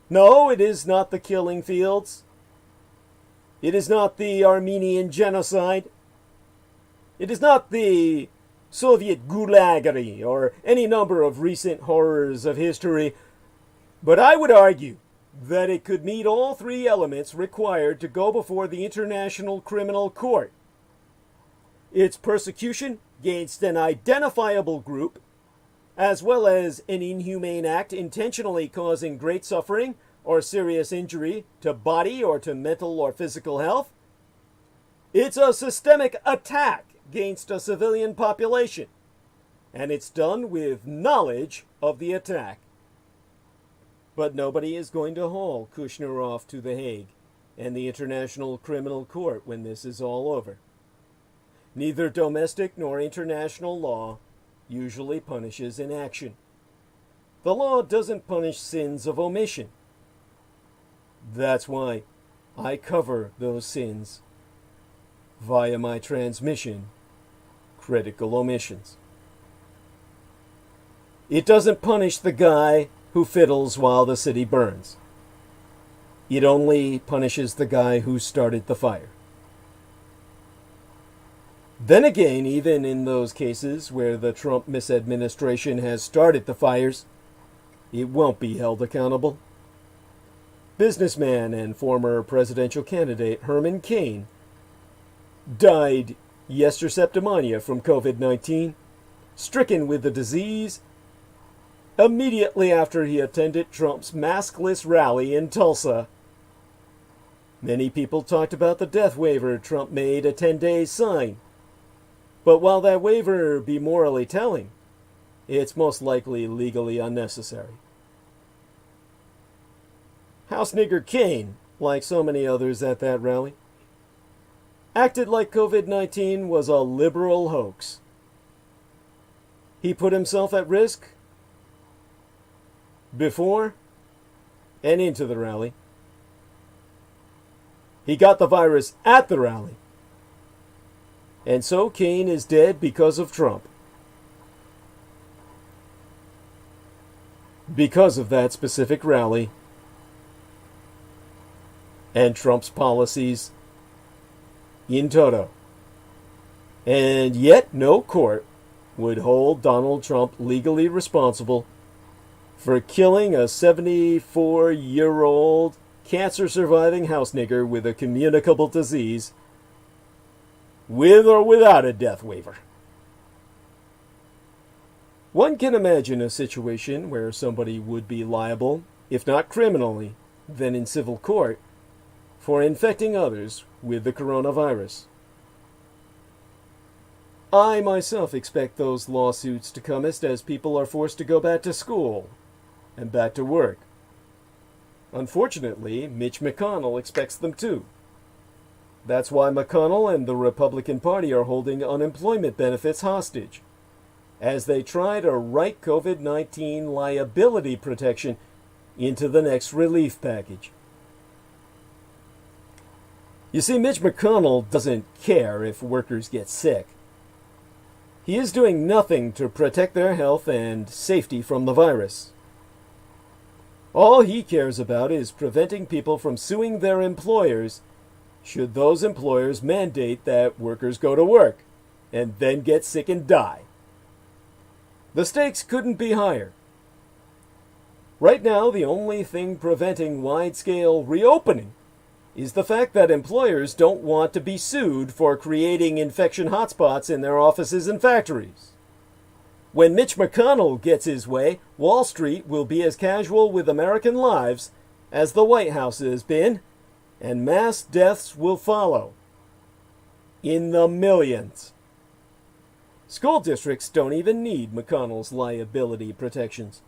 No, it is not the killing fields. It is not the Armenian genocide. It is not the Soviet gulaggery or any number of recent horrors of history, but I would argue that it could meet all three elements required to go before the International Criminal Court. It's persecution against an identifiable group, as well as an inhumane act intentionally causing great suffering or serious injury to body or to mental or physical health. It's a systemic attack against a civilian population, and it's done with knowledge of the attack. But nobody is going to haul Kushner off to The Hague and the International Criminal Court when this is all over. Neither domestic nor international law usually punishes inaction. The law doesn't punish sins of omission. That's why I cover those sins via my transmission, Critical Omissions. It doesn't punish the guy who fiddles while the city burns. It only punishes the guy who started the fire. Then again, even in those cases where the Trump misadministration has started the fires, it won't be held accountable. Businessman and former presidential candidate Herman Cain died yesterday from COVID-19, stricken with the disease immediately after he attended Trump's maskless rally in Tulsa. Many people talked about the death waiver Trump made a 10-day sign. But while that waiver be morally telling, it's most likely legally unnecessary. House nigger Cain, like so many others at that rally, acted like COVID-19 was a liberal hoax. He put himself at risk before and into the rally. He got the virus at the rally. And so Cain is dead because of Trump. Because of that specific rally and Trump's policies in toto. And yet no court would hold Donald Trump legally responsible for killing a 74-year-old cancer-surviving house nigger with a communicable disease, with or without a death waiver. One can imagine a situation where somebody would be liable, if not criminally, then in civil court, for infecting others with the coronavirus. I myself expect those lawsuits to come as people are forced to go back to school and back to work. Unfortunately, Mitch McConnell expects them too. That's why McConnell and the Republican Party are holding unemployment benefits hostage, as they try to write COVID-19 liability protection into the next relief package. You see, Mitch McConnell doesn't care if workers get sick. He is doing nothing to protect their health and safety from the virus. All he cares about is preventing people from suing their employers should those employers mandate that workers go to work and then get sick and die. The stakes couldn't be higher. Right now, the only thing preventing wide-scale reopening is the fact that employers don't want to be sued for creating infection hotspots in their offices and factories. When Mitch McConnell gets his way, Wall Street will be as casual with American lives as the White House has been, and mass deaths will follow. In the millions. School districts don't even need McConnell's liability protections.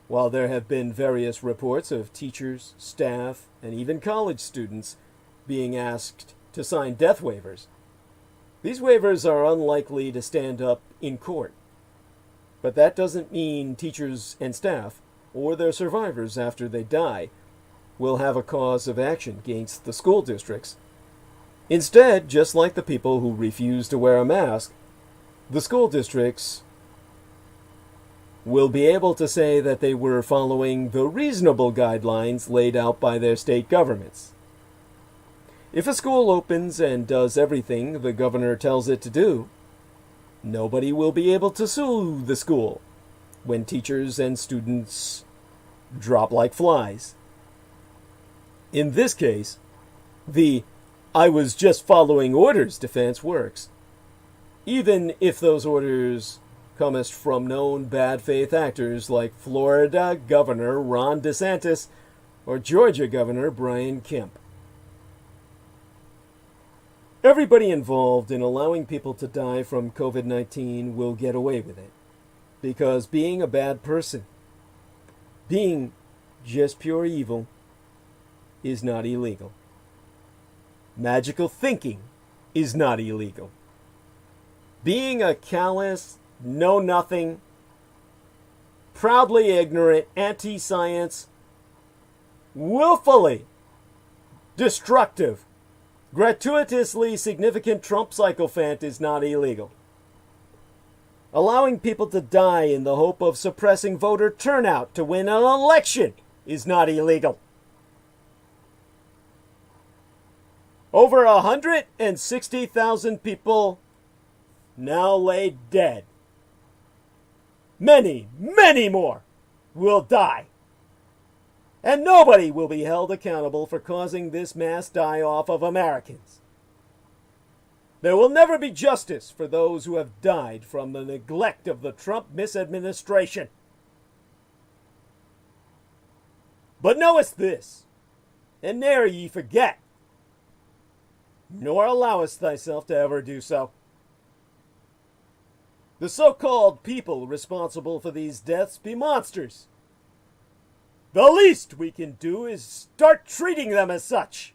While there have been various reports of teachers, staff, and even college students being asked to sign death waivers, these waivers are unlikely to stand up in court. But that doesn't mean teachers and staff, or their survivors after they die, will have a cause of action against the school districts. Instead, just like the people who refuse to wear a mask, the school districts will be able to say that they were following the reasonable guidelines laid out by their state governments. If a school opens and does everything the governor tells it to do, nobody will be able to sue the school when teachers and students drop like flies. In this case, the "I was just following orders" defense works, even if those orders comest from known bad faith actors like Florida Governor Ron DeSantis or Georgia Governor Brian Kemp. Everybody involved in allowing people to die from COVID-19 will get away with it, because being a bad person, being just pure evil, is not illegal. Magical thinking is not illegal. Being a callous, know-nothing, proudly ignorant, anti-science, willfully destructive, gratuitously significant Trump sycophant is not illegal. Allowing people to die in the hope of suppressing voter turnout to win an election is not illegal. Over 160,000 people now lay dead. Many, many more will die. And nobody will be held accountable for causing this mass die-off of Americans. There will never be justice for those who have died from the neglect of the Trump misadministration. But knowest this, and ne'er ye forget, nor allowest thyself to ever do so. The so-called people responsible for these deaths be monsters. The least we can do is start treating them as such.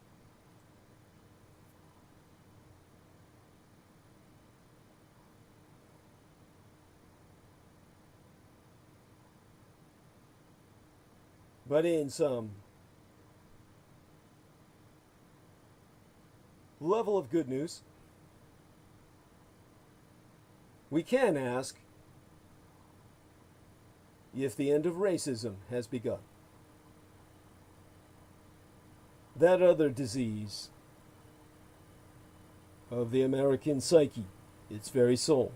But in some level of good news, we can ask if the end of racism has begun. That other disease of the American psyche, its very soul.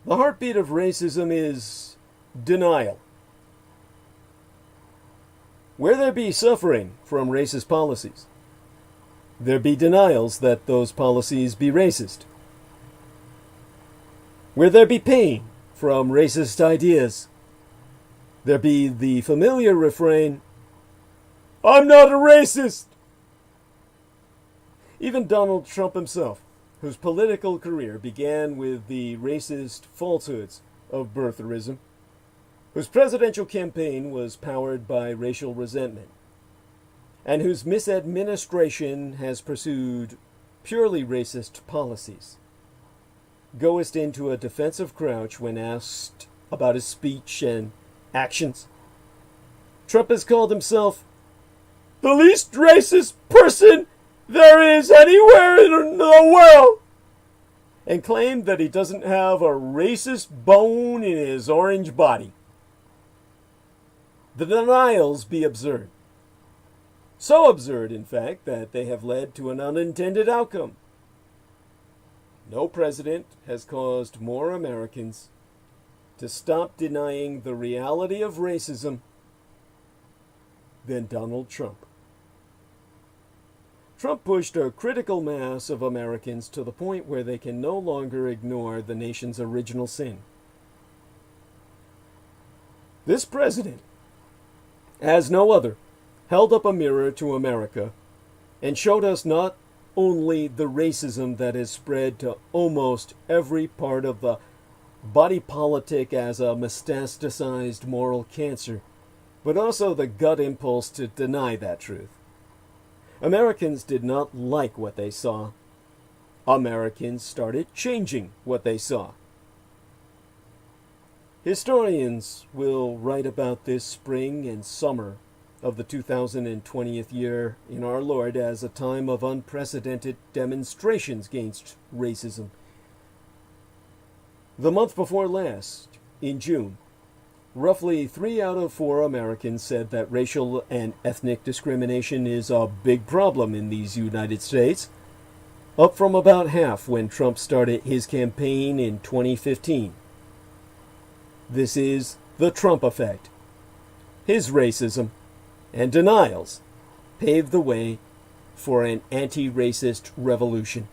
The heartbeat of racism is denial. Where there be suffering from racist policies, there be denials that those policies be racist. Where there be pain from racist ideas, there be the familiar refrain, "I'm not a racist!" Even Donald Trump himself, whose political career began with the racist falsehoods of birtherism, whose presidential campaign was powered by racial resentment, and whose misadministration has pursued purely racist policies, goest into a defensive crouch when asked about his speech and actions. Trump has called himself the least racist person there is anywhere in the world, and claimed that he doesn't have a racist bone in his orange body. The denials be absurd. So absurd, in fact, that they have led to an unintended outcome. No president has caused more Americans to stop denying the reality of racism than Donald Trump. Trump pushed a critical mass of Americans to the point where they can no longer ignore the nation's original sin. This president, as no other, held up a mirror to America and showed us not only the racism that has spread to almost every part of the body politic as a metastasized moral cancer, but also the gut impulse to deny that truth. Americans did not like what they saw. Americans started changing what they saw. Historians will write about this spring and summer of the 2020th year in our Lord as a time of unprecedented demonstrations against racism. The month before last, in June, roughly 3 out of 4 Americans said that racial and ethnic discrimination is a big problem in these United States, up from about half when Trump started his campaign in 2015. This is the Trump effect. His racism and denials paved the way for an anti-racist revolution.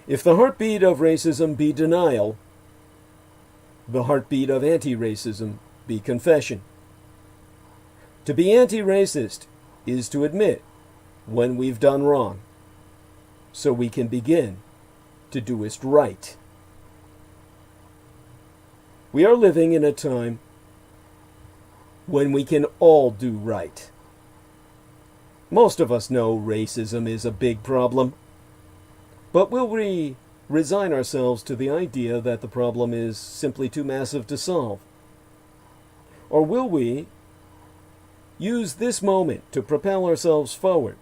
If the heartbeat of racism be denial, the heartbeat of anti-racism be confession. To be anti-racist is to admit when we've done wrong, so we can begin to do it right. We are living in a time when we can all do right. Most of us know racism is a big problem, but will we resign ourselves to the idea that the problem is simply too massive to solve? Or will we use this moment to propel ourselves forward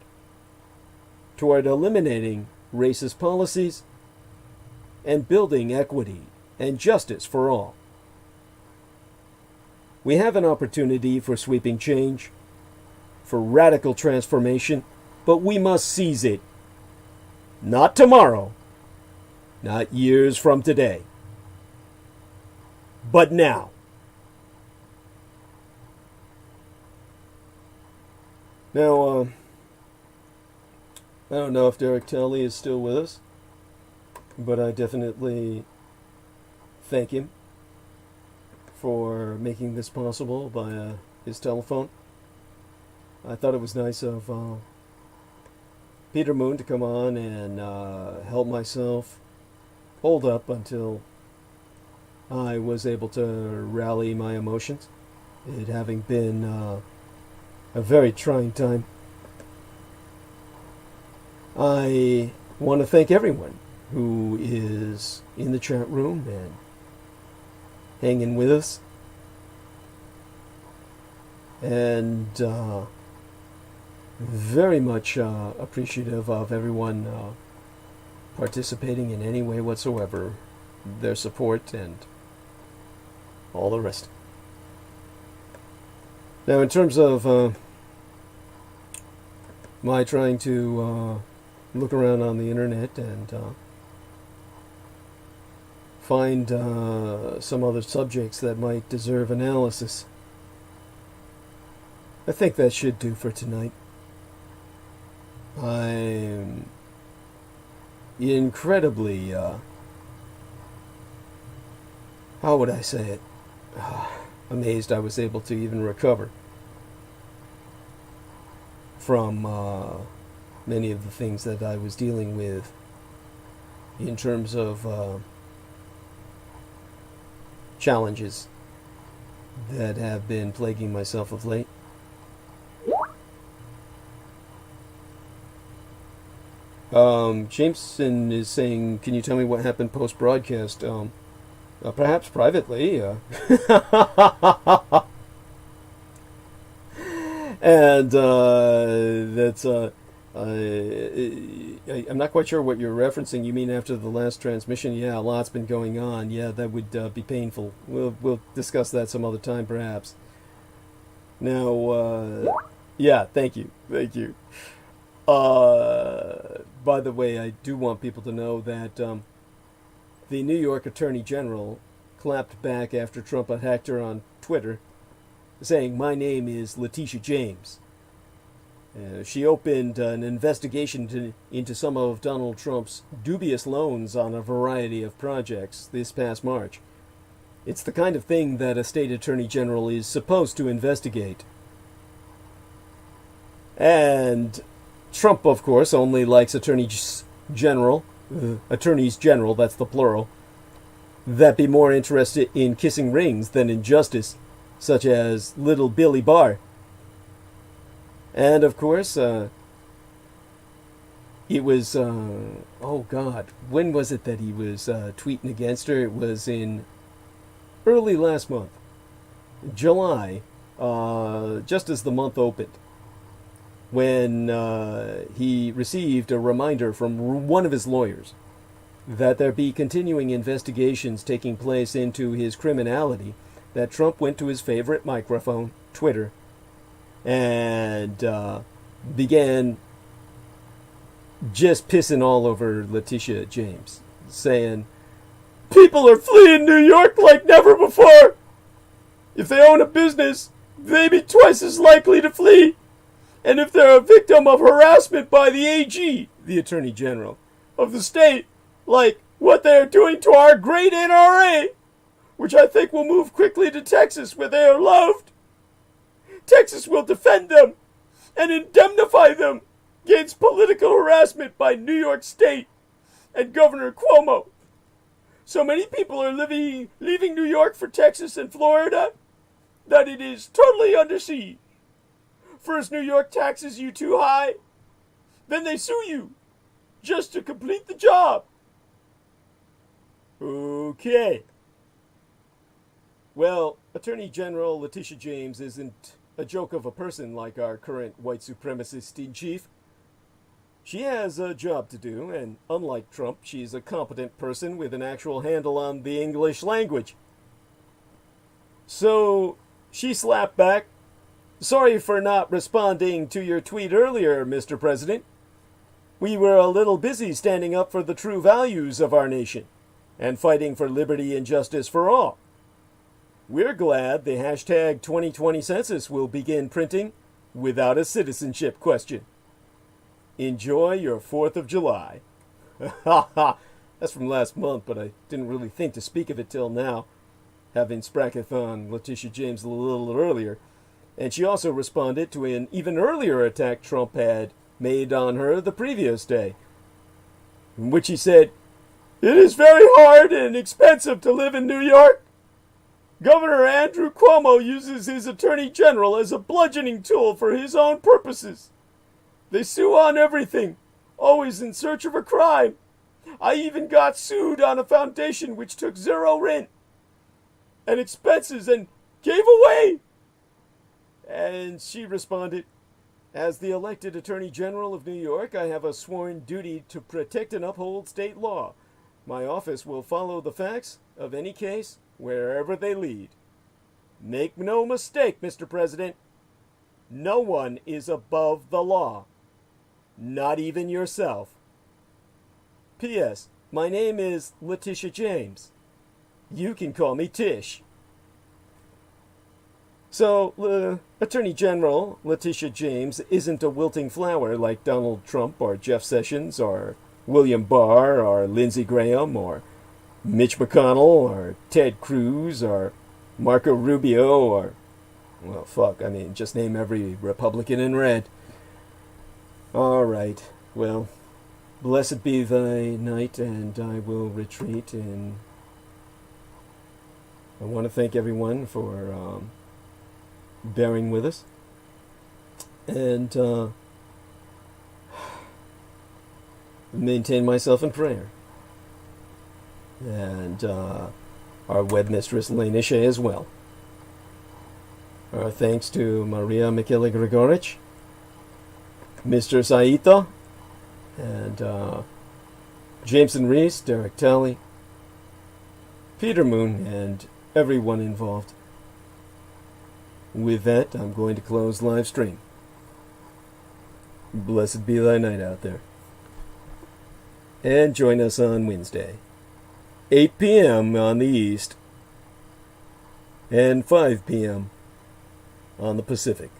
toward eliminating racist policies and building equity and justice for all? We have an opportunity for sweeping change, for radical transformation, but we must seize it. Not tomorrow, not years from today, but now. Now, I don't know if Derek Talley is still with us, but I definitely thank him for making this possible by his telephone. I thought it was nice of Peter Moon to come on and help myself hold up until I was able to rally my emotions, it having been a very trying time. I want to thank everyone who is in the chat room and hanging with us, and very much appreciative of everyone participating in any way whatsoever, their support and all the rest. Now, in terms of my trying to look around on the internet and find some other subjects that might deserve analysis, I think that should do for tonight. I'm incredibly, how would I say it, amazed I was able to even recover from many of the things that I was dealing with in terms of challenges that have been plaguing myself of late. Jameson is saying, can you tell me what happened post-broadcast? Perhaps privately. And that's... I'm not quite sure what you're referencing. You mean after the last transmission? Yeah, a lot's been going on. Yeah, that would be painful. We'll discuss that some other time, perhaps. Now, yeah, thank you. By the way, I do want people to know that the New York Attorney General clapped back after Trump attacked her on Twitter, saying, "My name is Letitia James." She opened an investigation into some of Donald Trump's dubious loans on a variety of projects this past March. It's the kind of thing that a state attorney general is supposed to investigate. And Trump, of course, only likes attorneys general, that's the plural, that be more interested in kissing rings than in justice, such as little Billy Barr. And of course, it was, oh God, when was it that he was tweeting against her? It was in early last month, July, just as the month opened, when he received a reminder from one of his lawyers that there be continuing investigations taking place into his criminality, that Trump went to his favorite microphone, Twitter, and began just pissing all over Letitia James, saying, "People are fleeing New York like never before. If they own a business, they be twice as likely to flee. And if they're a victim of harassment by the AG, the Attorney General of the state, like what they're doing to our great NRA, which I think will move quickly to Texas where they are loved, Texas will defend them and indemnify them against political harassment by New York State and Governor Cuomo. So many people are leaving New York for Texas and Florida that it is totally under siege. First, New York taxes you too high, then they sue you just to complete the job." Okay. Well, Attorney General Letitia James isn't a joke of a person like our current white supremacist in chief. She has a job to do, and unlike Trump, she's a competent person with an actual handle on the English language. So she slapped back, "Sorry for not responding to your tweet earlier, Mr. President. We were a little busy standing up for the true values of our nation and fighting for liberty and justice for all. We're glad the hashtag 2020 census will begin printing without a citizenship question. Enjoy your 4th of July." That's from last month, but I didn't really think to speak of it till now, having sprackethon Letitia James a little earlier. And she also responded to an even earlier attack Trump had made on her the previous day, in which he said, "It is very hard and expensive to live in New York. Governor Andrew Cuomo uses his attorney general as a bludgeoning tool for his own purposes. They sue on everything, always in search of a crime. I even got sued on a foundation which took zero rent and expenses and gave away." And she responded, "As the elected Attorney General of New York, I have a sworn duty to protect and uphold state law. My office will follow the facts of any case wherever they lead. Make no mistake, Mr. President, no one is above the law, not even yourself. P.S. My name is Letitia James. You can call me Tish." So, Attorney General Letitia James isn't a wilting flower like Donald Trump or Jeff Sessions or William Barr or Lindsey Graham or Mitch McConnell or Ted Cruz or Marco Rubio or, well, fuck, I mean, just name every Republican in red. All right, well, blessed be thy night, and I will retreat. And I want to thank everyone for bearing with us, and maintain myself in prayer. And our web mistress Lena Shea as well. Our thanks to Maria Michaela Grigorich, Mr. Saito, and Jameson Reese, Derek Talley, Peter Moon, and everyone involved. With that, I'm going to close live stream. Blessed be thy night out there. And join us on Wednesday, 8 p.m. on the East, and 5 p.m. on the Pacific.